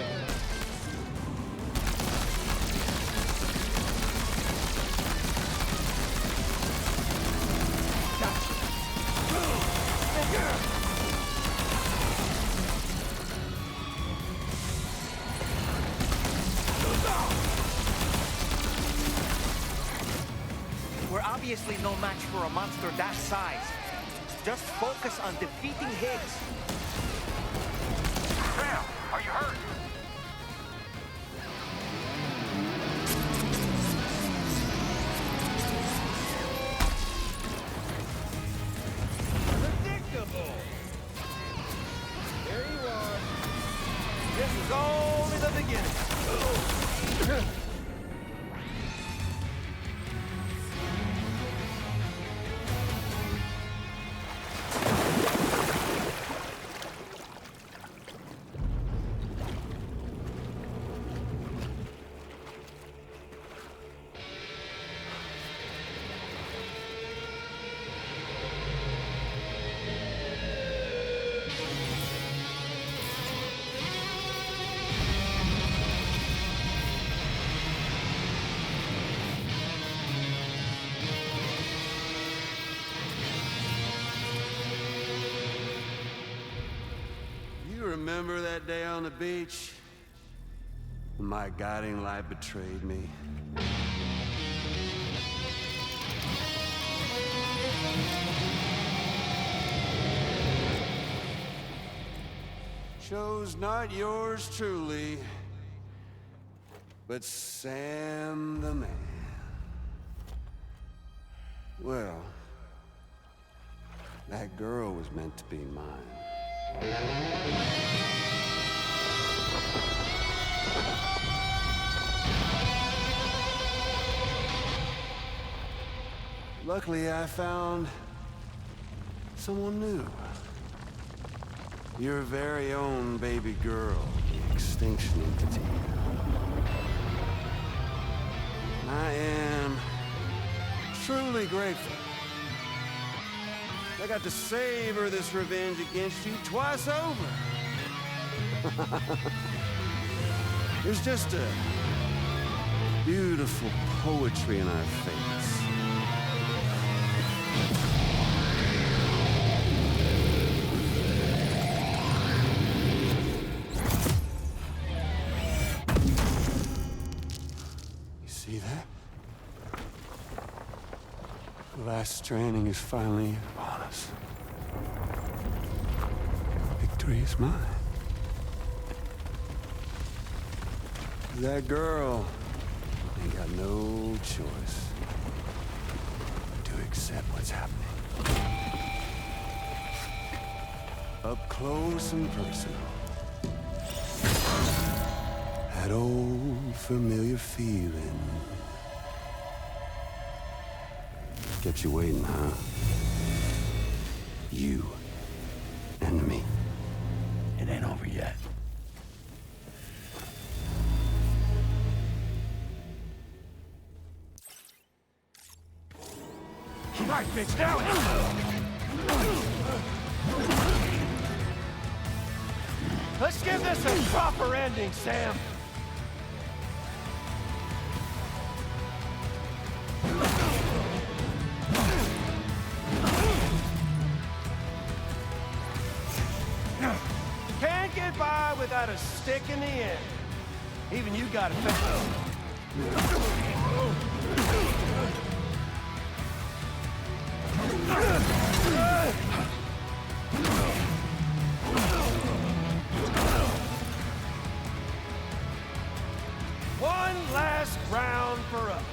We're obviously no match for a monster that size. Just focus on defeating Higgs. Sam, are you hurt? Predictable. There you are. This is only the beginning. You remember that day on the beach? When my guiding light betrayed me. Chose not yours truly, but Sam the man. Well, that girl was meant to be mine. Luckily, I found someone new. Your very own baby girl, the Extinction Entity. I am truly grateful. I got to savor this revenge against you twice over. There's just a beautiful poetry in our fates. You see that? The last stranding is finally upon us. Victory is mine. That girl ain't got no choice to accept what's happening. Up close and personal. That old familiar feeling. Kept you waiting, huh? You and me. It ain't over yet. Right, bitch, now! Let's give this a proper ending, Sam! Can't get by without a stick in the end. Even you got it. One last round for us.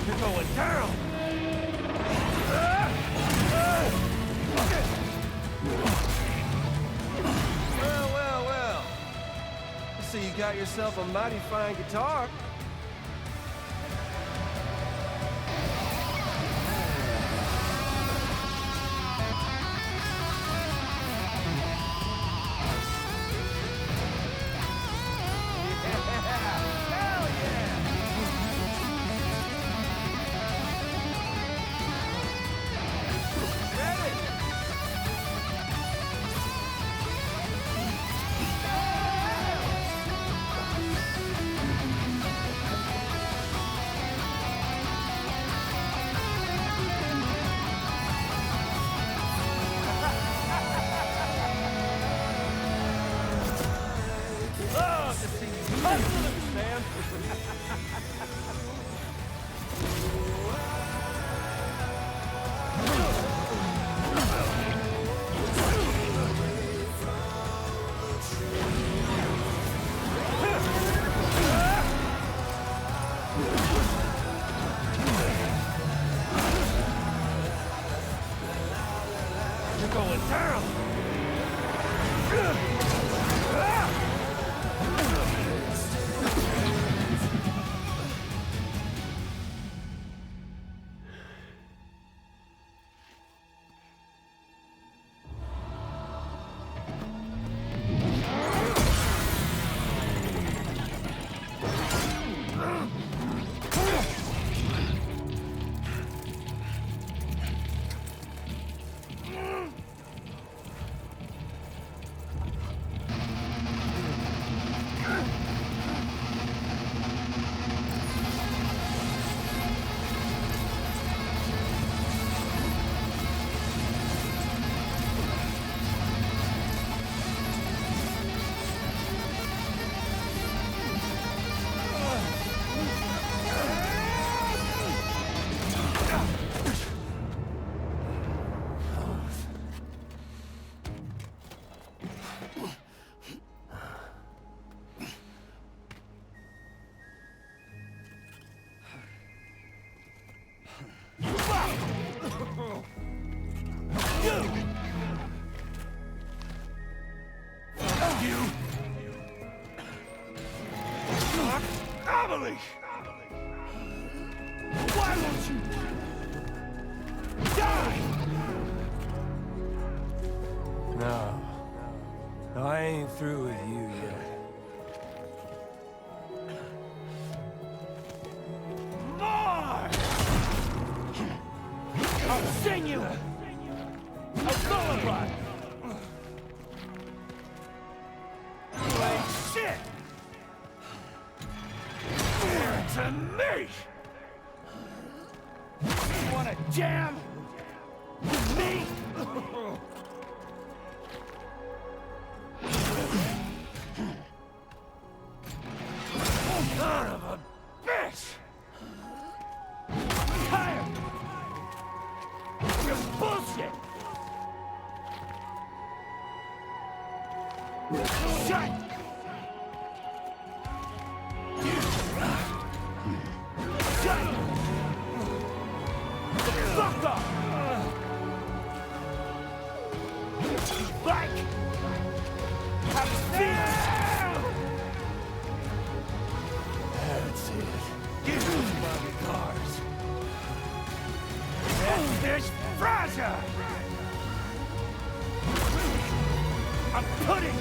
You're going down. Well. I see you got yourself a mighty fine guitar. You're going down. Amelie! Why won't you die? No. No, I ain't through with you yet. More! I'll sing you a lullaby! You ain't shit! To me! You wanna jam with me? Son of a bitch! I'm tired! You're bullshit! Shut! Shut! The fuck up! Like! Have feet! That's it. Give me my regards. And this Fraser! I'm putting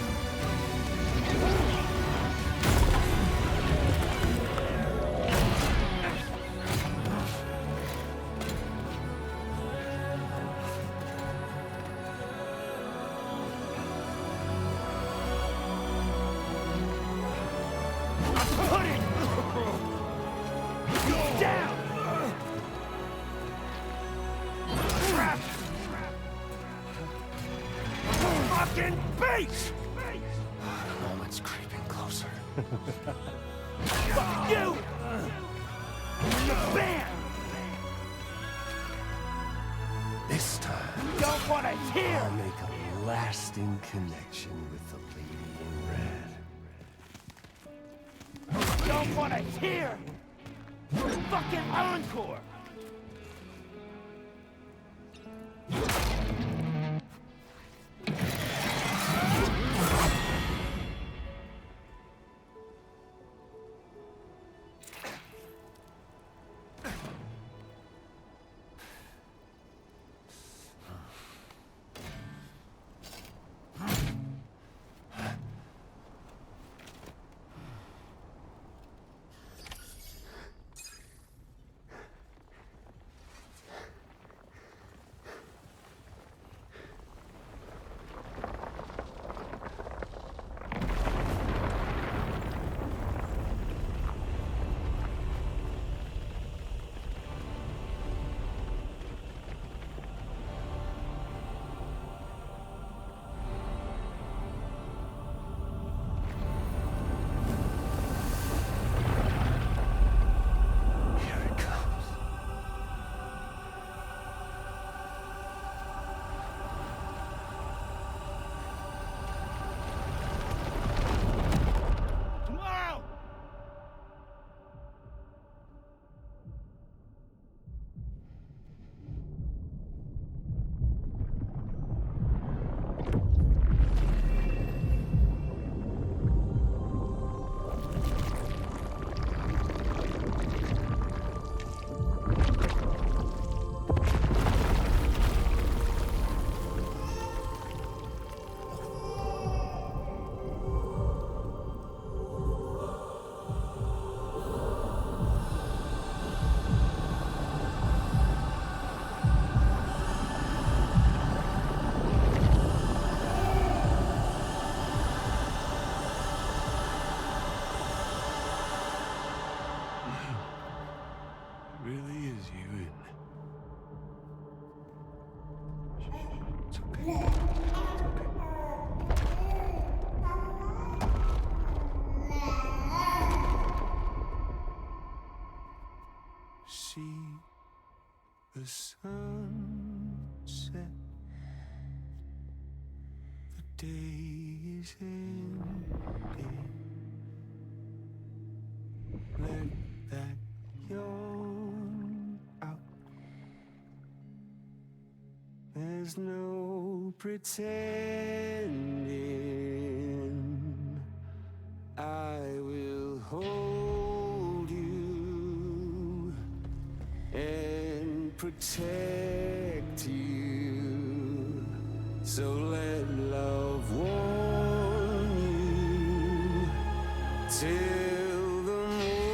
down! Crap! Fucking beast! Moment's creeping closer. Fuck you! The band! This time, don't want to hear! I'll make a lasting connection with the lady in red. Don't want to hear! Fucking encore! Really is you, isn't it? It's okay. See the sun set. The day is ending. Let that yawn out. There's no pretending. I will hold protect you. So let love warm you till the morning.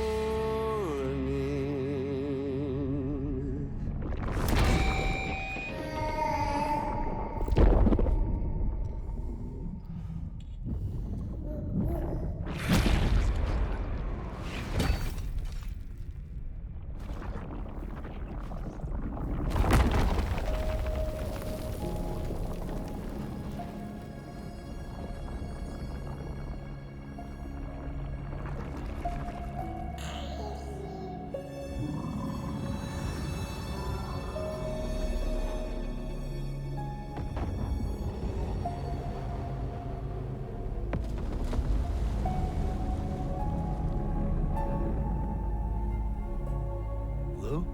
Lou?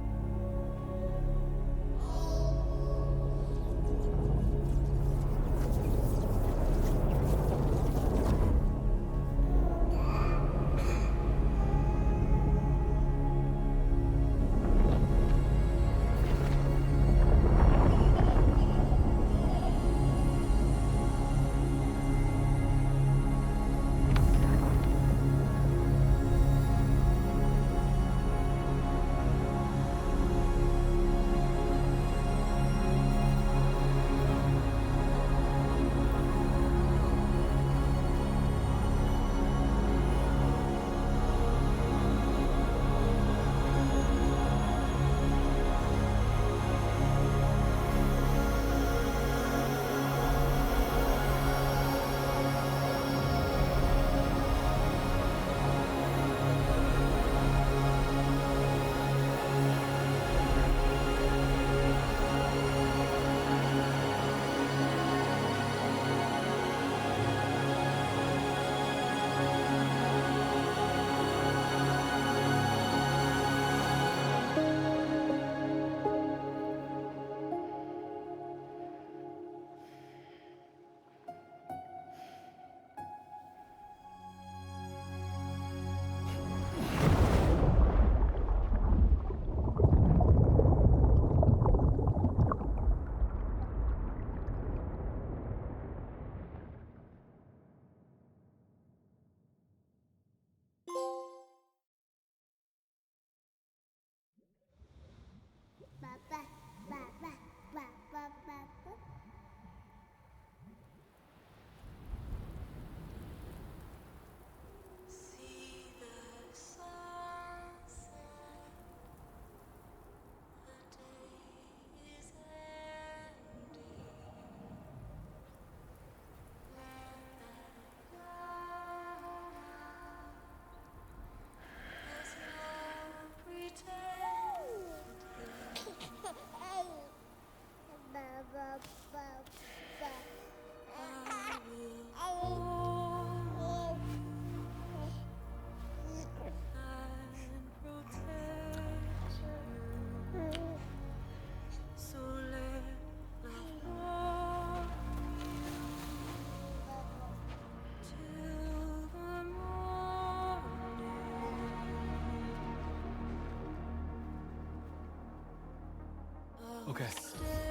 Okay,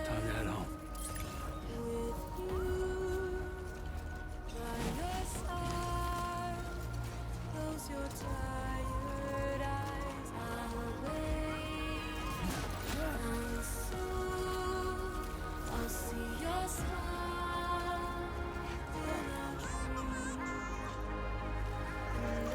time to head home. Close your tired eyes. I'll wait, and soon I'll see your smile in a dream. And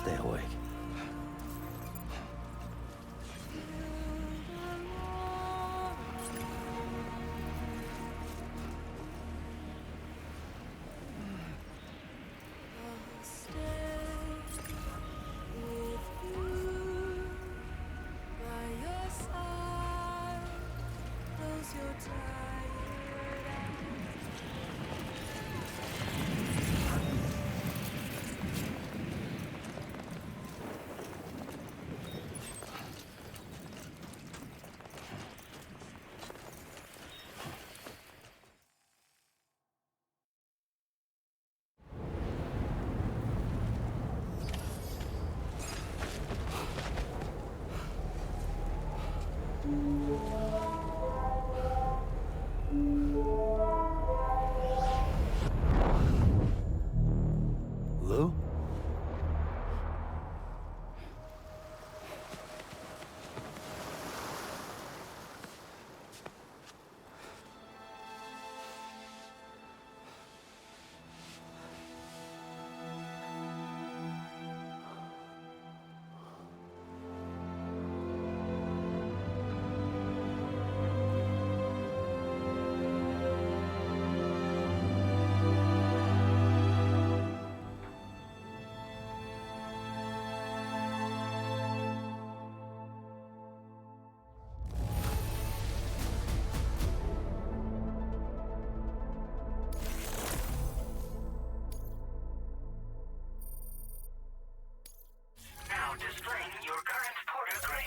stay awake. Lou? Now displaying your current porter grade.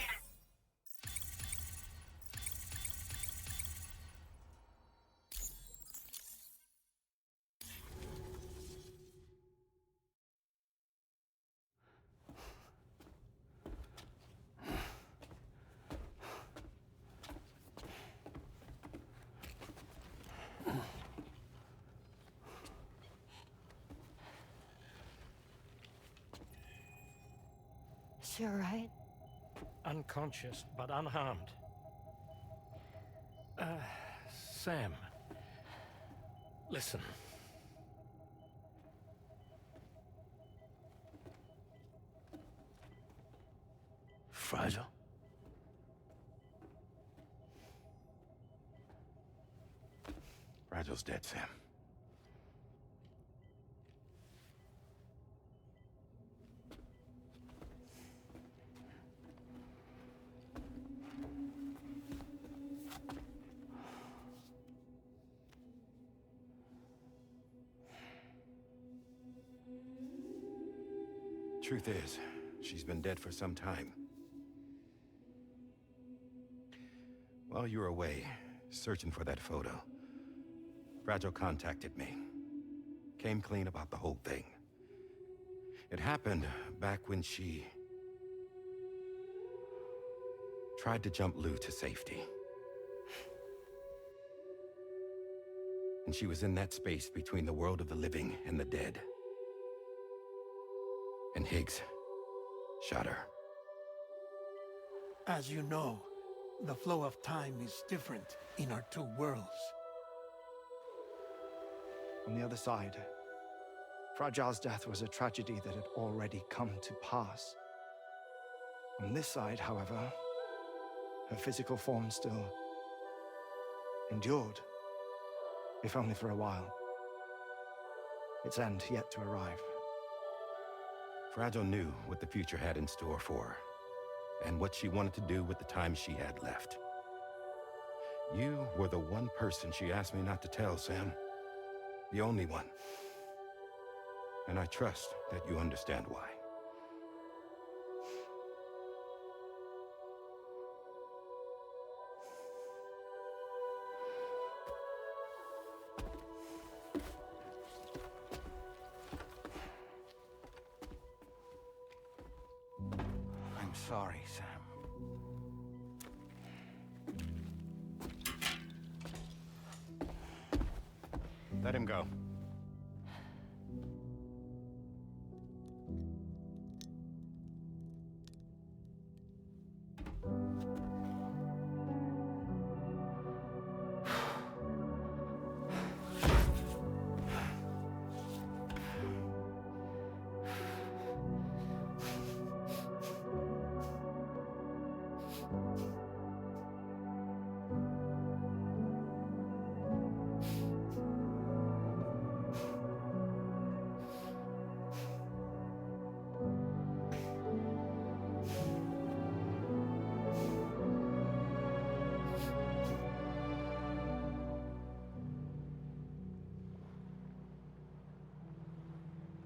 Is she alright? Unconscious, but unharmed. Sam. Listen. Fragile? Fragile's dead, Sam. Truth is, she's been dead for some time. While you were away, searching for that photo, Fragile contacted me. Came clean about the whole thing. It happened back when she tried to jump Lou to safety. And she was in that space between the world of the living and the dead. And Higgs shot her. As you know, the flow of time is different in our two worlds. On the other side, Fragile's death was a tragedy that had already come to pass. On this side, however, her physical form still endured, if only for a while. Its end yet to arrive. Fragile knew what the future had in store for her, and what she wanted to do with the time she had left. You were the one person she asked me not to tell, Sam. The only one. And I trust that you understand why. I'm sorry, Sam. Let him go.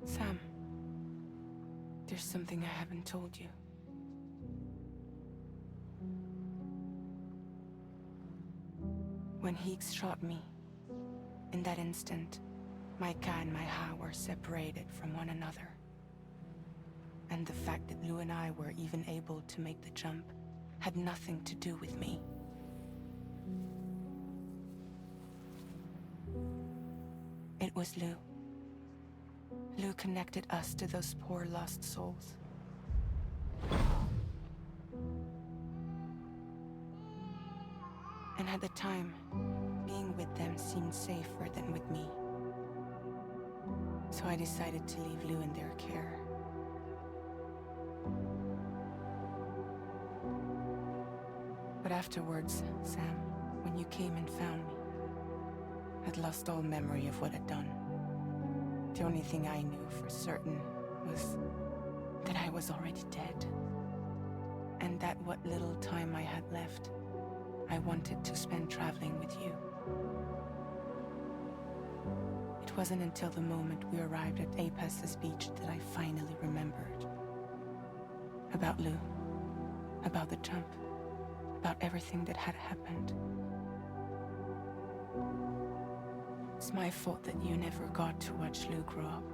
Sam, there's something I haven't told you. When Heeks shot me, in that instant, my Ka and my Ha were separated from one another. And the fact that Lou and I were even able to make the jump had nothing to do with me. It was Lou. Lou connected us to those poor lost souls. And at the time, being with them seemed safer than with me. So I decided to leave Lou in their care. But afterwards, Sam, when you came and found me, I'd lost all memory of what I'd done. The only thing I knew for certain was that I was already dead. And that what little time I had left, I wanted to spend traveling with you. It wasn't until the moment we arrived at Apes's beach that I finally remembered. About Lou, about the jump, about everything that had happened. It's my fault that you never got to watch Lou grow up.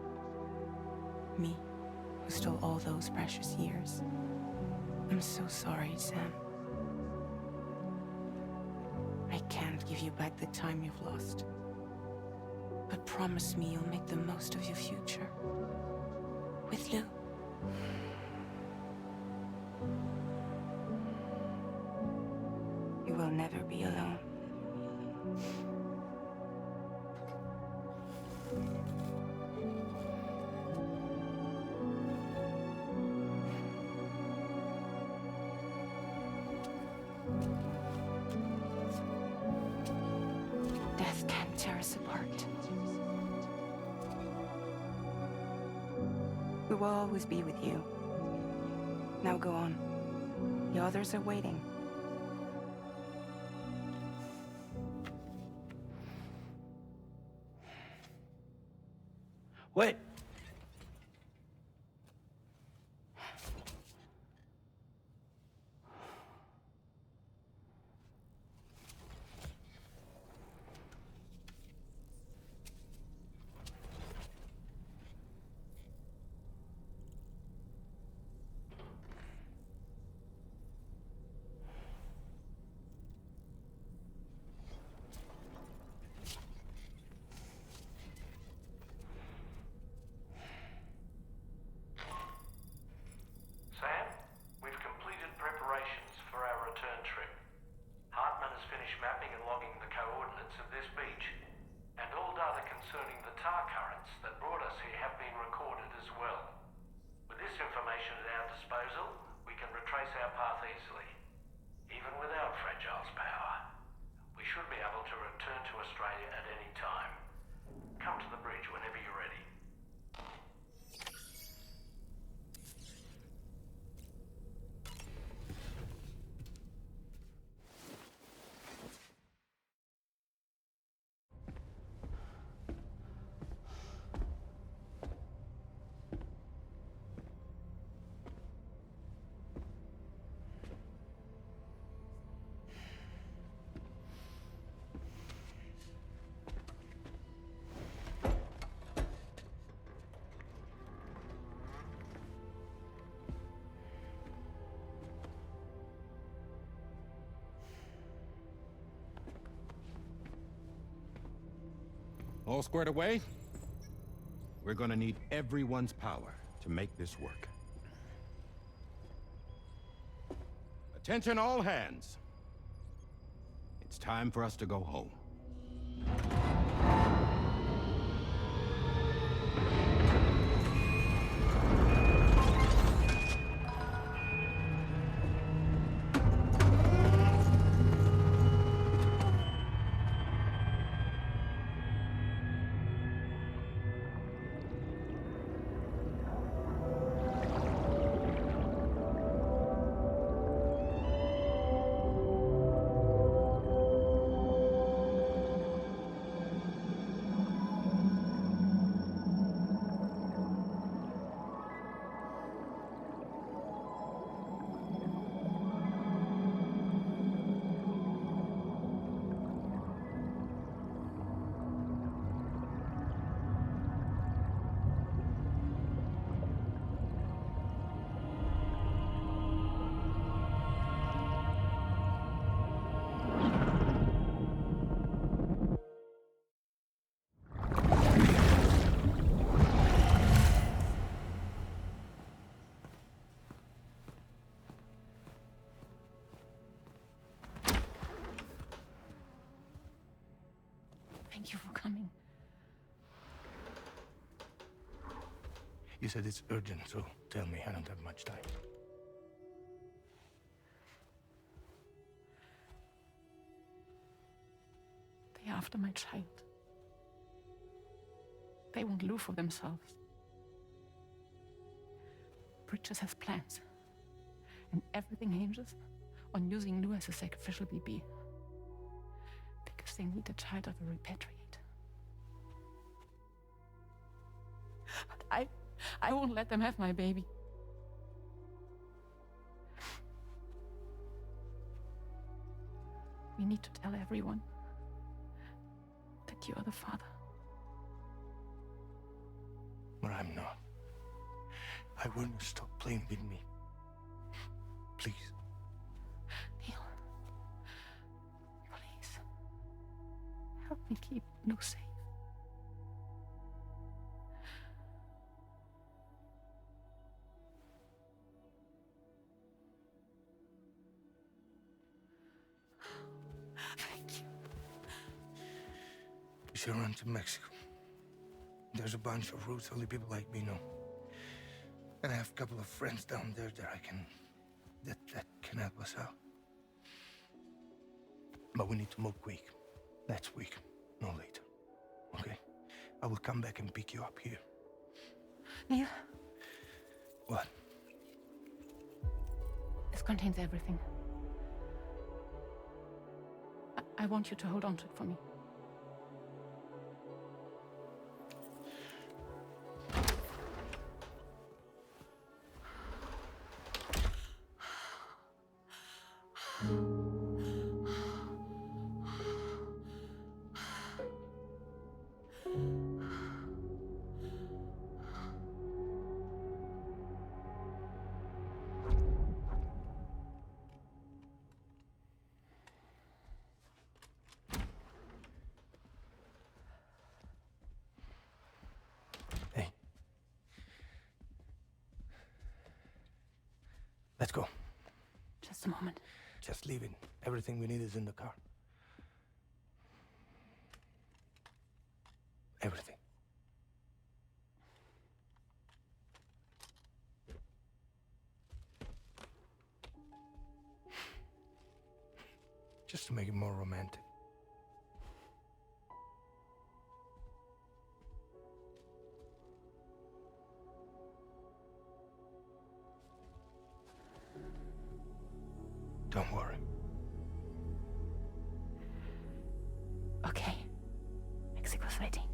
Me, who stole all those precious years. I'm so sorry, Sam. I can't give you back the time you've lost. But promise me you'll make the most of your future. With Lou. You will never be alone. Death can't tear us apart. We will always be with you. Now go on. The others are waiting. Wait! Sam, we've completed preparations for our return trip. Hartman has finished mapping and logging the coordinates of this beach, and all data concerning the tar currents that brought us here have been recorded as well. With this information at our disposal, we can retrace our path easily. Even without Fragile's power, we should be able to return to Australia at any time. Come to the bridge whenever you're ready. All squared away? We're gonna need everyone's power to make this work. Attention all hands. It's time for us to go home. Thank you for coming. You said it's urgent, so tell me, I don't have much time. They're after my child. They want Lou for themselves. Bridges has plans. And everything hinges on using Lou as a sacrificial BB. Because they need a child of a repatriate. But I won't let them have my baby. We need to tell everyone that you are the father. But I'm not. I want you to stop playing with me. Please. Neil. Please. Help me keep Lou safe. Thank you. We should run to Mexico. There's a bunch of routes only people like me know. And I have a couple of friends down there that can help us out. But we need to move quick. Next week, no later. Okay? I will come back and pick you up here. Neil. What? This contains everything. I want you to hold on to it for me. Let's go. Just a moment. Just leave it. Everything we need is in the car. Everything. Just to make it more romantic. Don't worry. Okay. Mexico's waiting.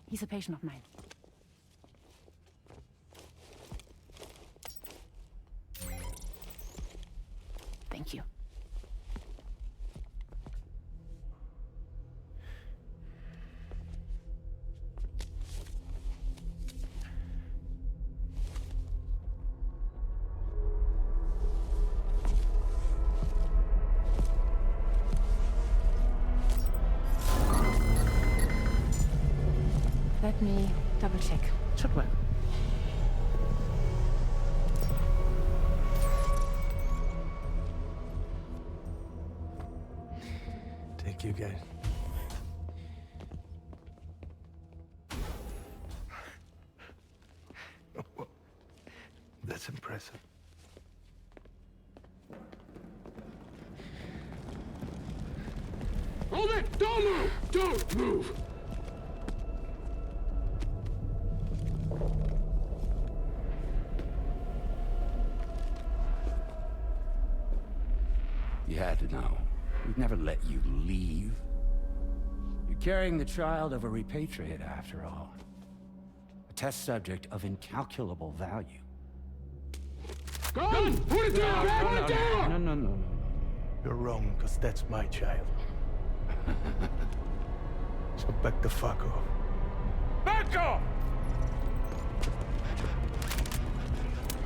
He's a patient of mine. Thank you. Let me double check. Should work. Thank you, guys. That's impressive. Hold it! Don't move! Don't move! You had to know. We'd never let you leave. You're carrying the child of a repatriate, after all. A test subject of incalculable value. Gun! Put it down! Put it down! No. You're wrong, because that's my child. So back the fuck off. Back off!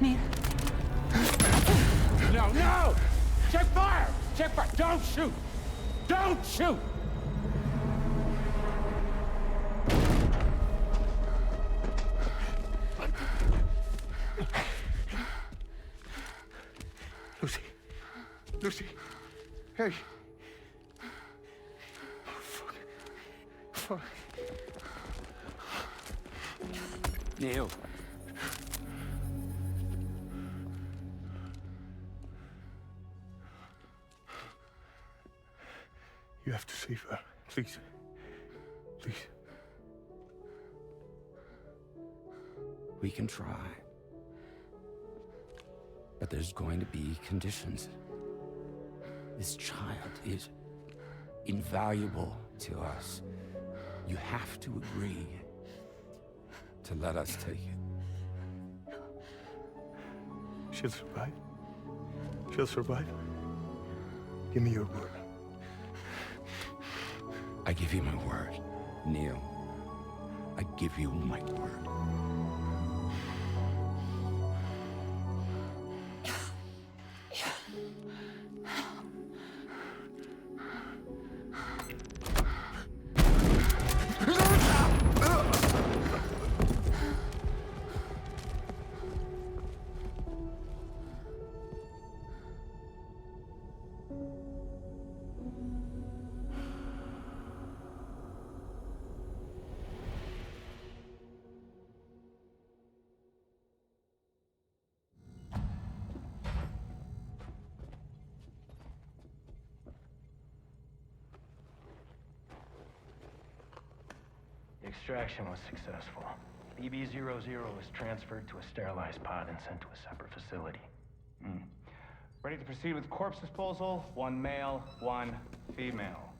Neil. No! Chipper, don't shoot! Don't shoot! Lucy. Lucy. Hey. Oh, fuck. Fuck. Neil. You have to save her. Please. Please. We can try. But there's going to be conditions. This child is invaluable to us. You have to agree to let us take it. She'll survive. She'll survive. Give me your word. I give you my word, Neil. I give you my word. Extraction was successful. BB-00 was transferred to a sterilized pod and sent to a separate facility. Ready to proceed with corpse disposal. 1 male, 1 female.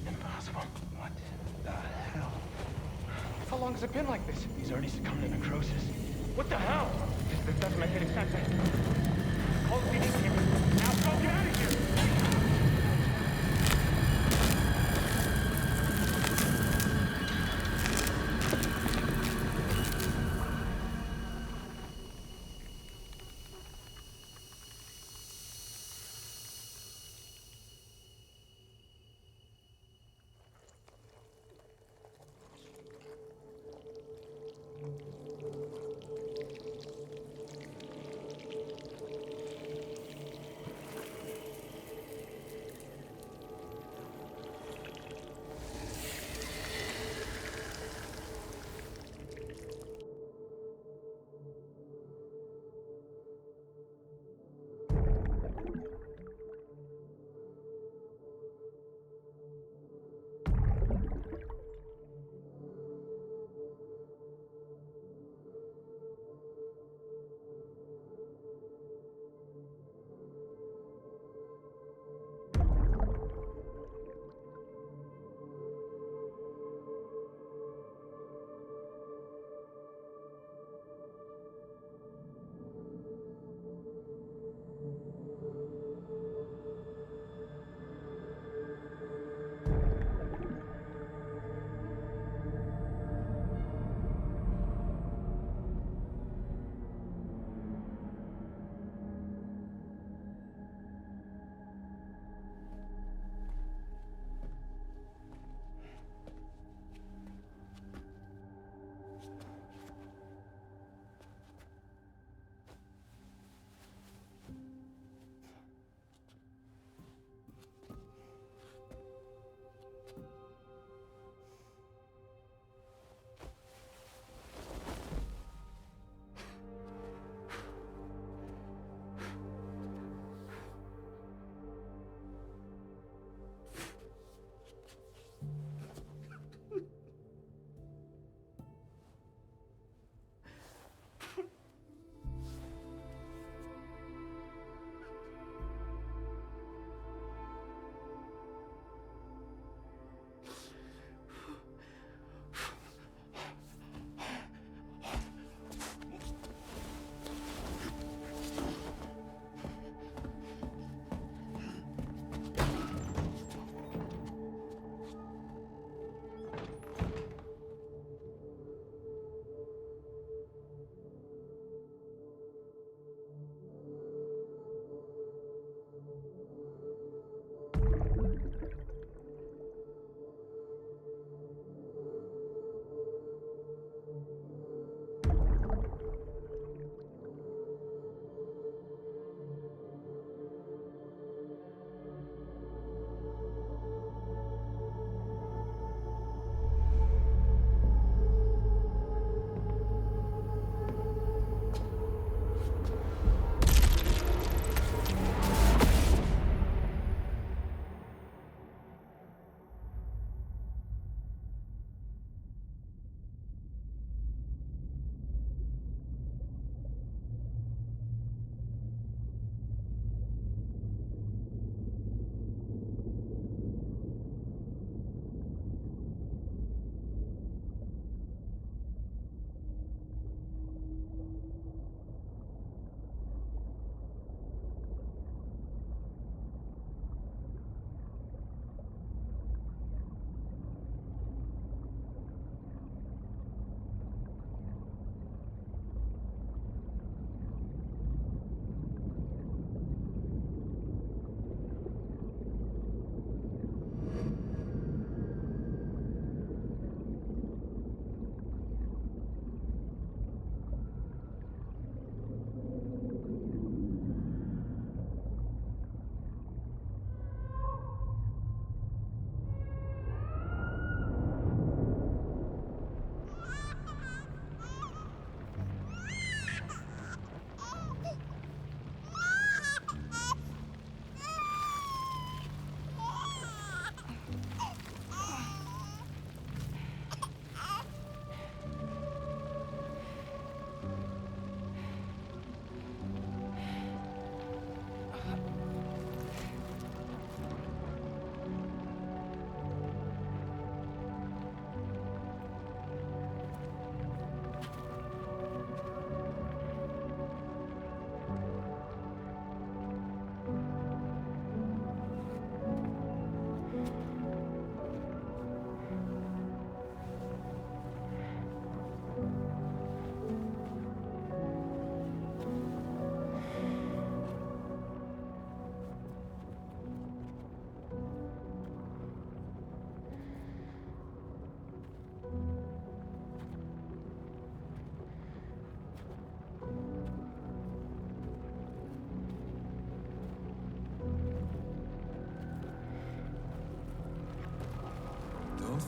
Impossible. What the hell? How long has it been like this? He's already succumbed to necrosis. What the hell? This doesn't make any sense. Call the PD team. Now go, get out of here!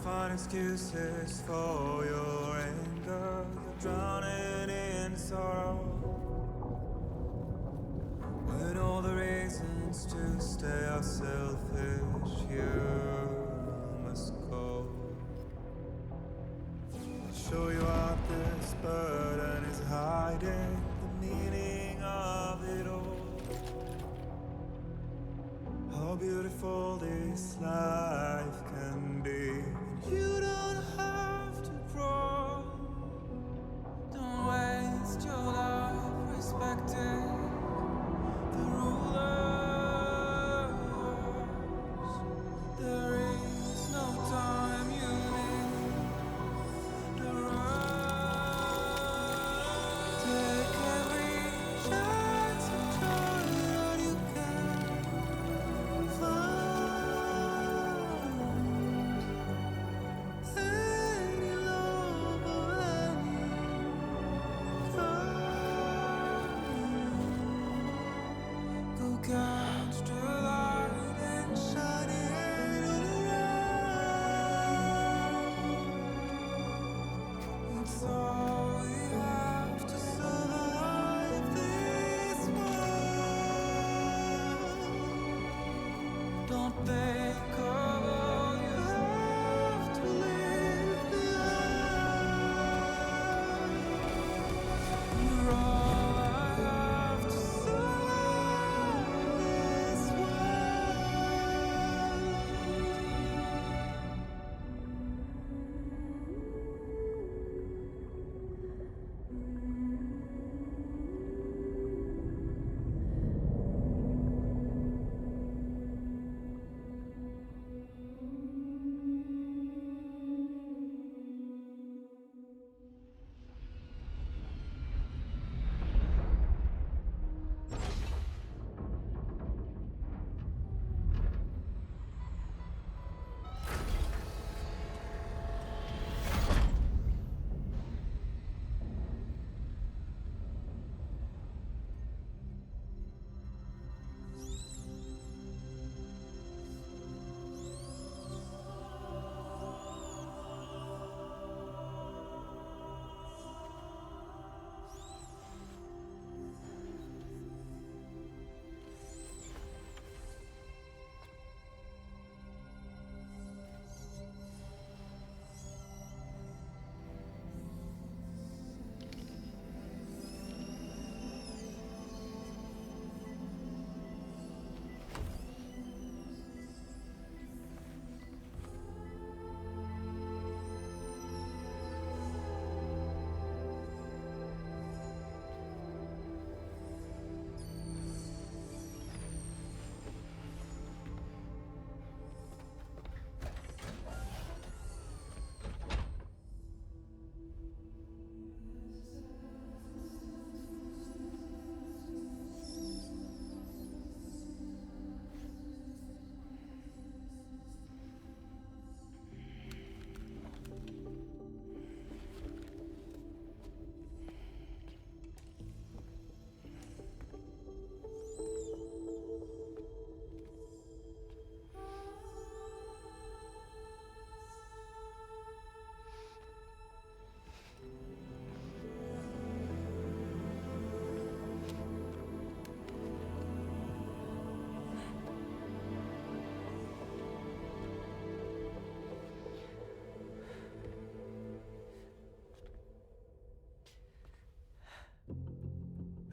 find excuses for your anger. You're drowning in sorrow. When all the reasons to stay are selfish, you must go. I'll show you out this burden is hiding the meaning of it all. How beautiful this life can be. You don't have to grow. Don't waste your life respecting the rulers. There is no time you need to run. Take every chance to try what you can find. Any love or any kind. Go catch the light and shine it around. It's all we have to survive this world. Don't think of all you have to leave behind. You're all I have to survive this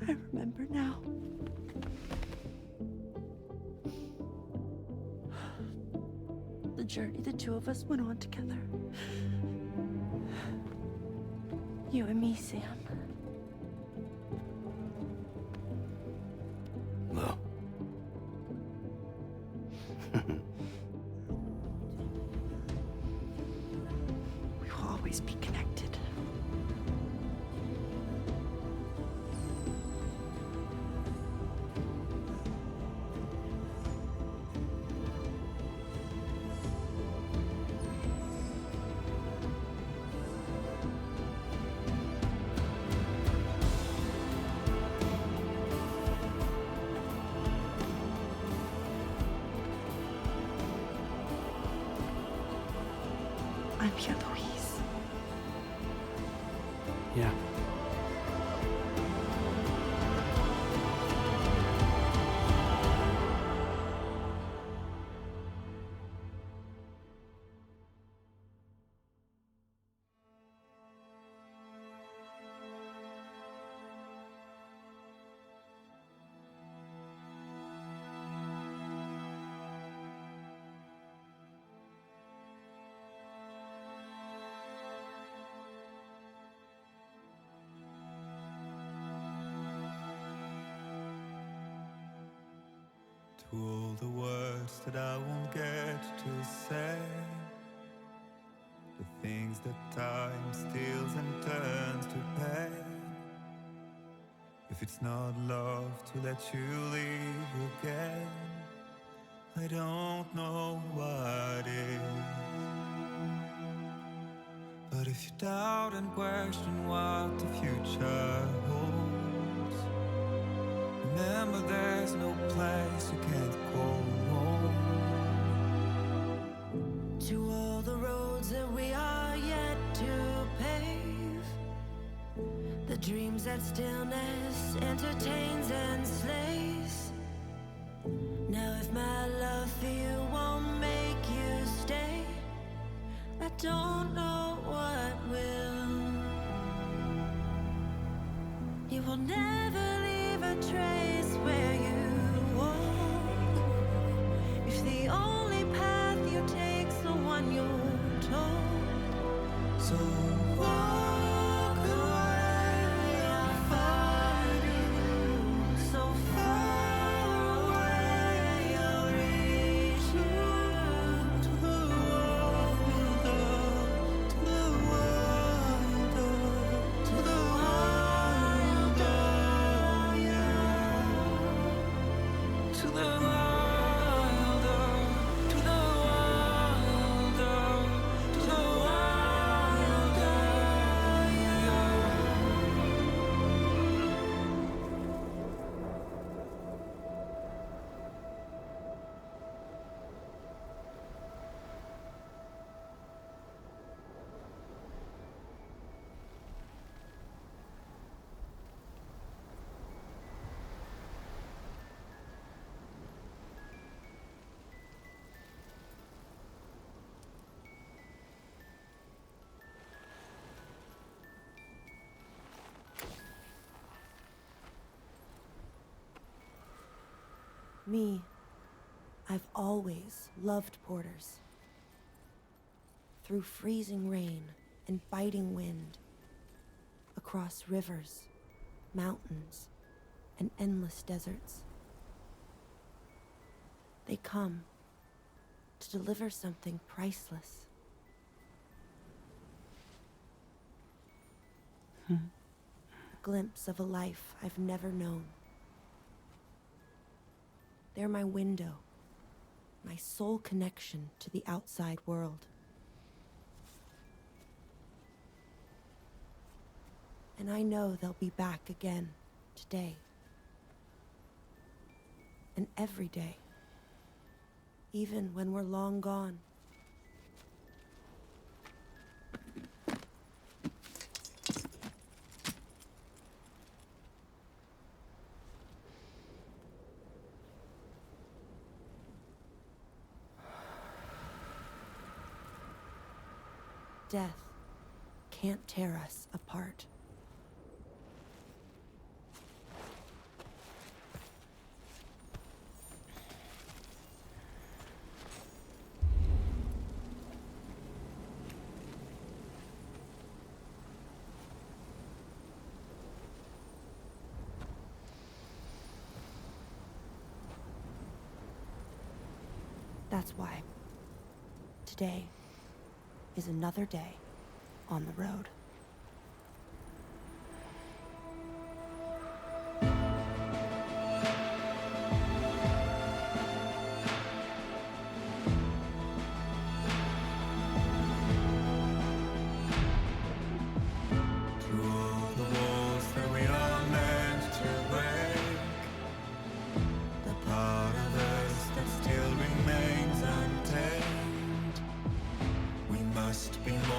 I remember now. The journey the two of us went on together. You and me, Sam. Well. We will always be connected. bien, Louise. Yeah. To all the words that I won't get to say, the things that time steals and turns to pain. If it's not love to let you leave again, I don't know what is. But if you doubt and question what the future holds, remember there's no place you can't call home. To all the roads that we are yet to pave, the dreams that stillness entertains and slays. Now if my love for you won't make you stay, I don't know what will. You will never leave a trace where you walk. If the only path you take's the one you're told, so walk away, I'll find you. So far away, I'll reach you. To the wild, to the wild, to the wild, yeah. To the wild, to the wild, to the wild, yeah. Me, I've always loved porters. Through freezing rain and biting wind, across rivers, mountains, and endless deserts. They come to deliver something priceless. A glimpse of a life I've never known. They're my window, my sole connection to the outside world. And I know they'll be back again today. And every day, even when we're long gone. Death can't tear us apart. That's why today is another day on the road. Through all the walls that we are meant to break, the part of us that still remains untamed, we must be more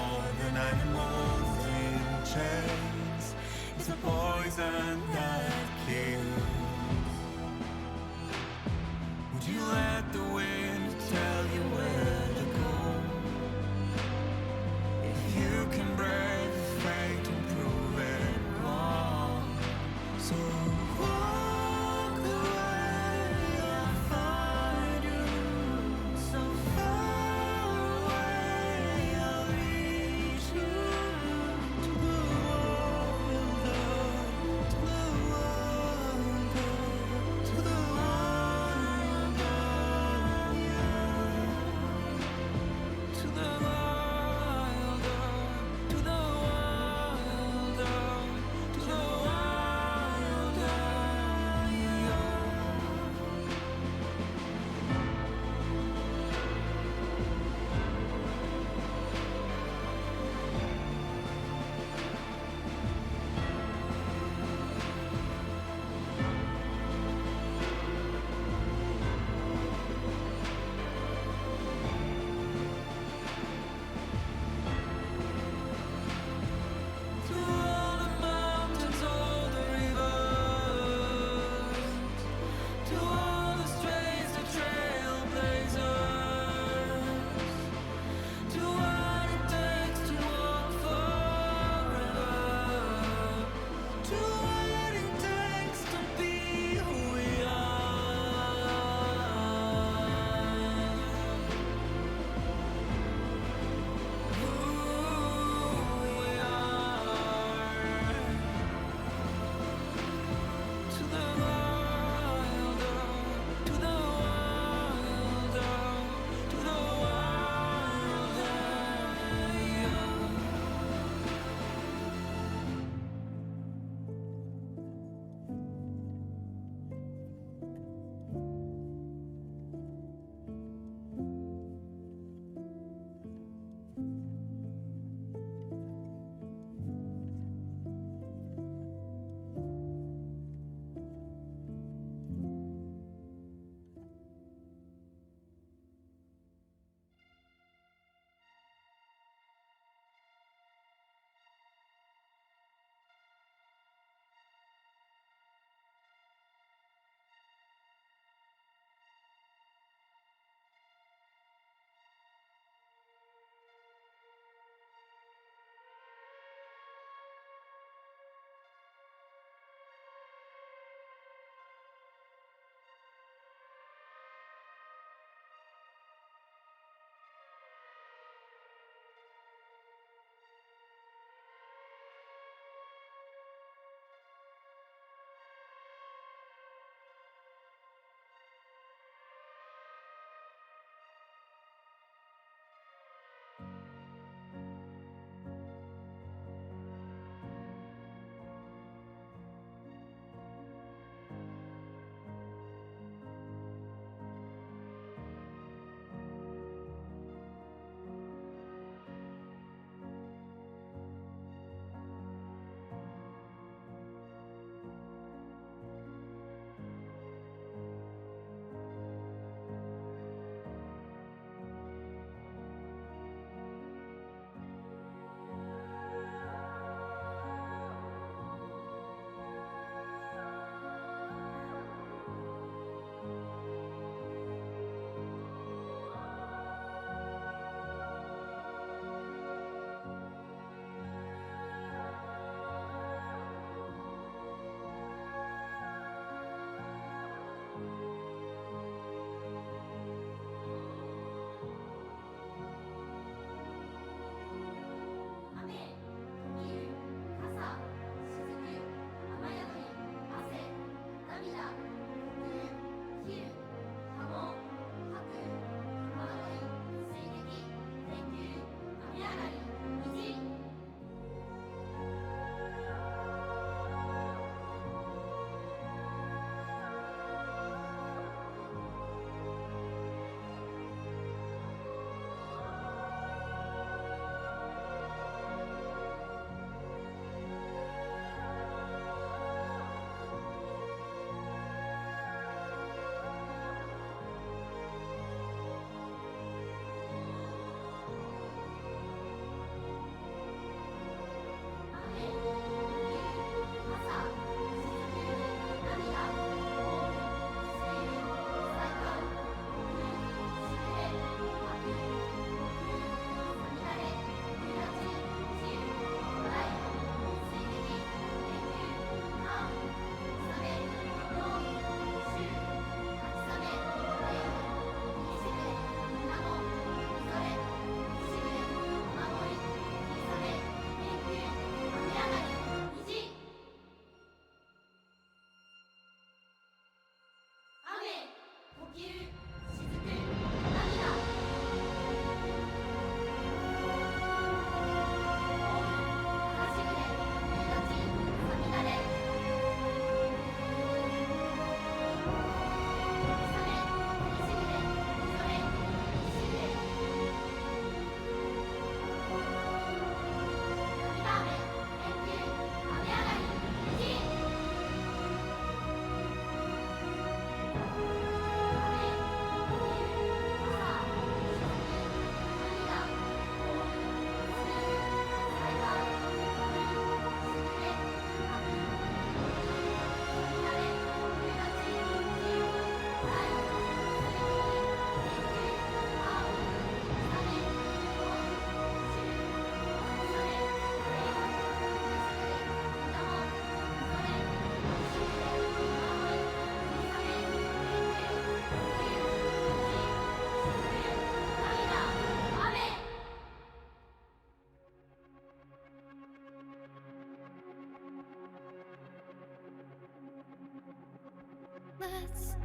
Let's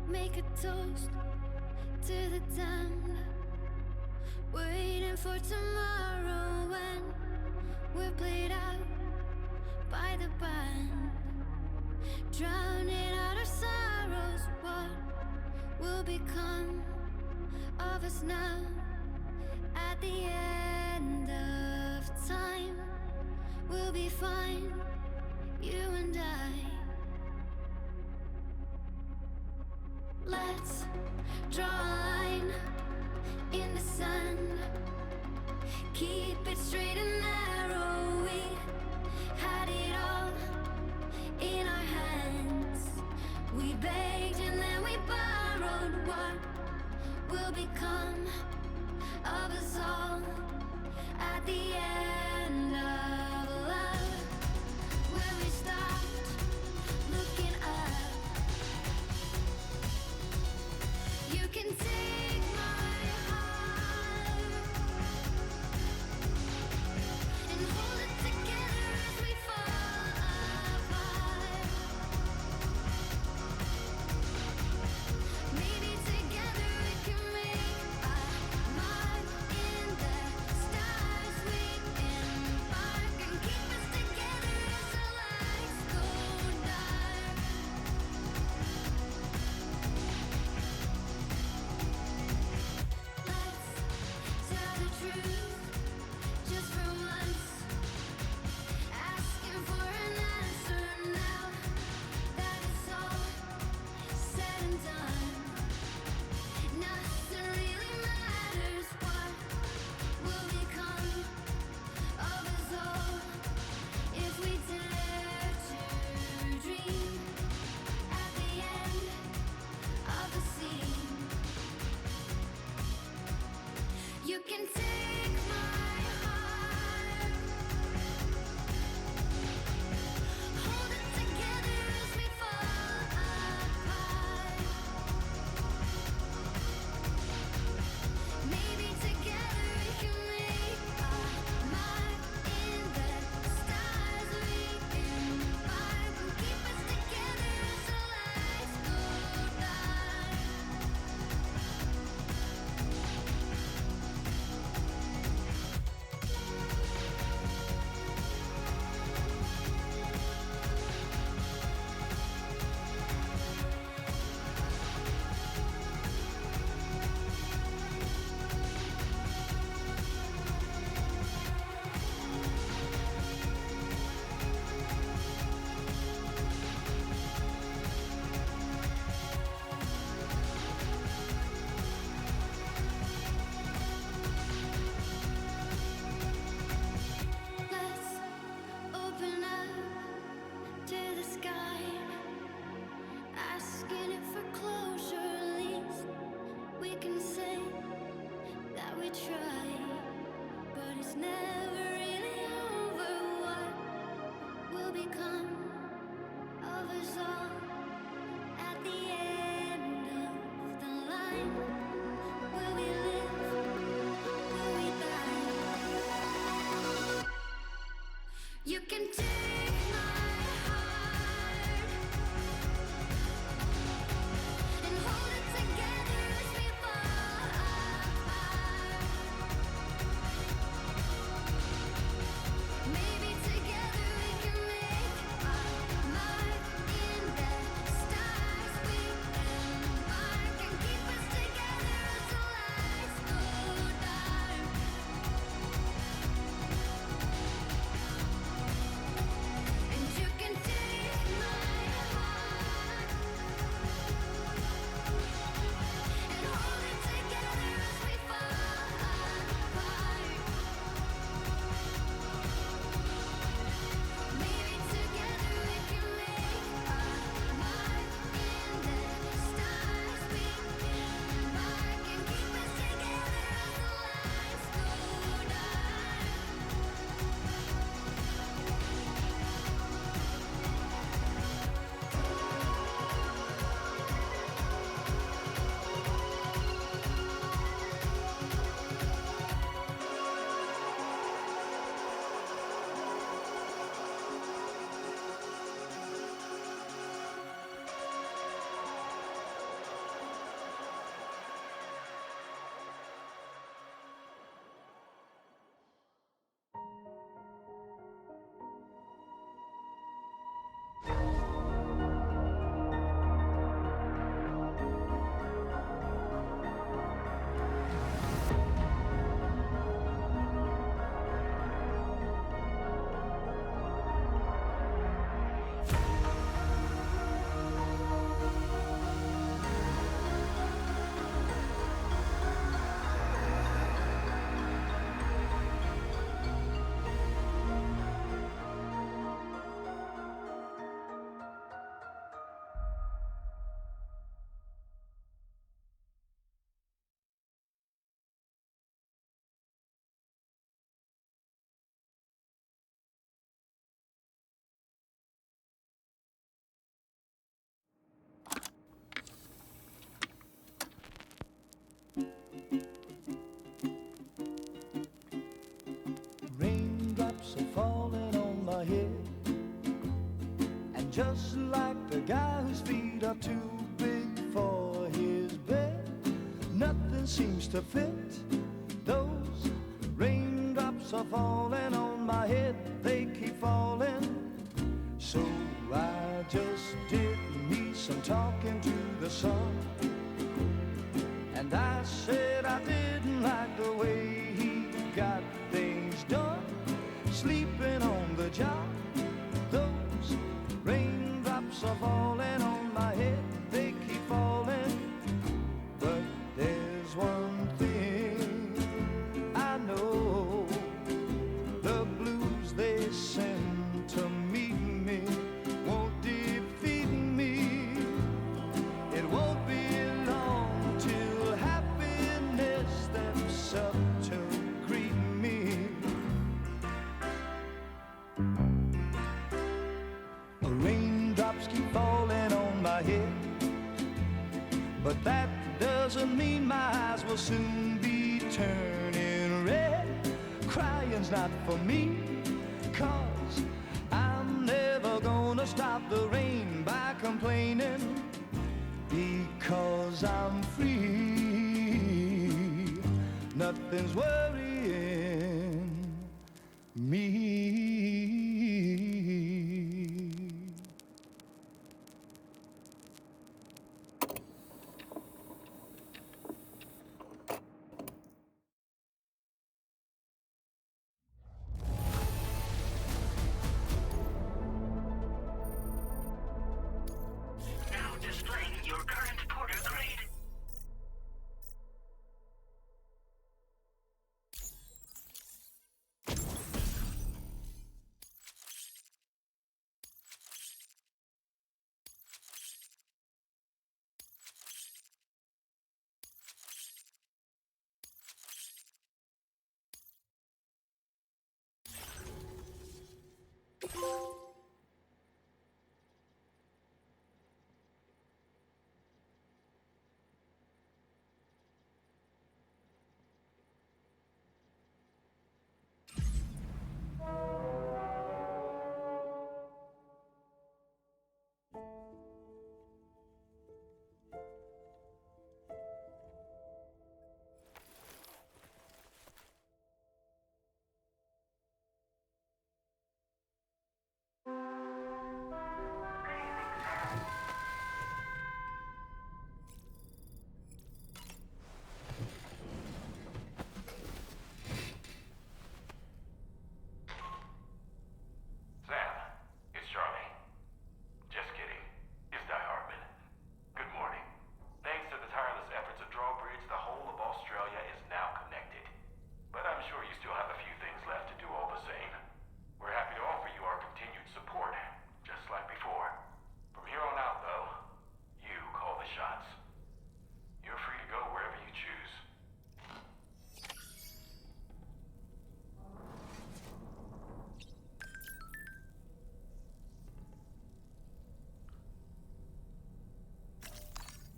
make a toast to the damned. Waiting for tomorrow when we're played out by the band. Drowning out our sorrows, what will become of us now? At the end of time, we'll be fine, you and I. Let's draw a line in the sand. Keep it straight and narrow. We had it all in our hands. We begged and then we borrowed. What will become of us all at the end of love? When we stopped looking up. You can take my heart and hold it together as we fall apart. Maybe together we can make a mark in the stars. We embark and keep us together as the lights go dark. Let's tell the truth just for once. Asking for an answer now that it's all said and done. Nothing really matters. What will become of us all if we dare to dream at the end of the scene? You can take my heart, hold it together as we fall apart. Maybe together we can make a mark in the stars. We embark and keep us together as the lights go dark. Let's open up to the sky, asking it for closure. At least we can say that we tried, but it's never really over. What will become of us all at the end of the line? Will we live? Will we die? You can take my heart and hold it together as we fall apart. Maybe together we can make a mark in the falling on my head. And just like the guy whose feet are too big for his bed, nothing seems to fit. Those raindrops are falling on my head, they keep falling. So I just did me some talking to the sun. And I said I didn't like the way he got things done, sleeping on the job. Those raindrops are falling on my head, they keep falling. But there's one thing I know, the blues they send to meet me won't defeat me. It won't be long till happiness steps up to greet me. Raindrops keep falling on my head, but that doesn't mean my eyes will soon be turning red. Crying's not for me, 'cause I'm never gonna stop the rain by complaining, because I'm free. Nothing's worrying me.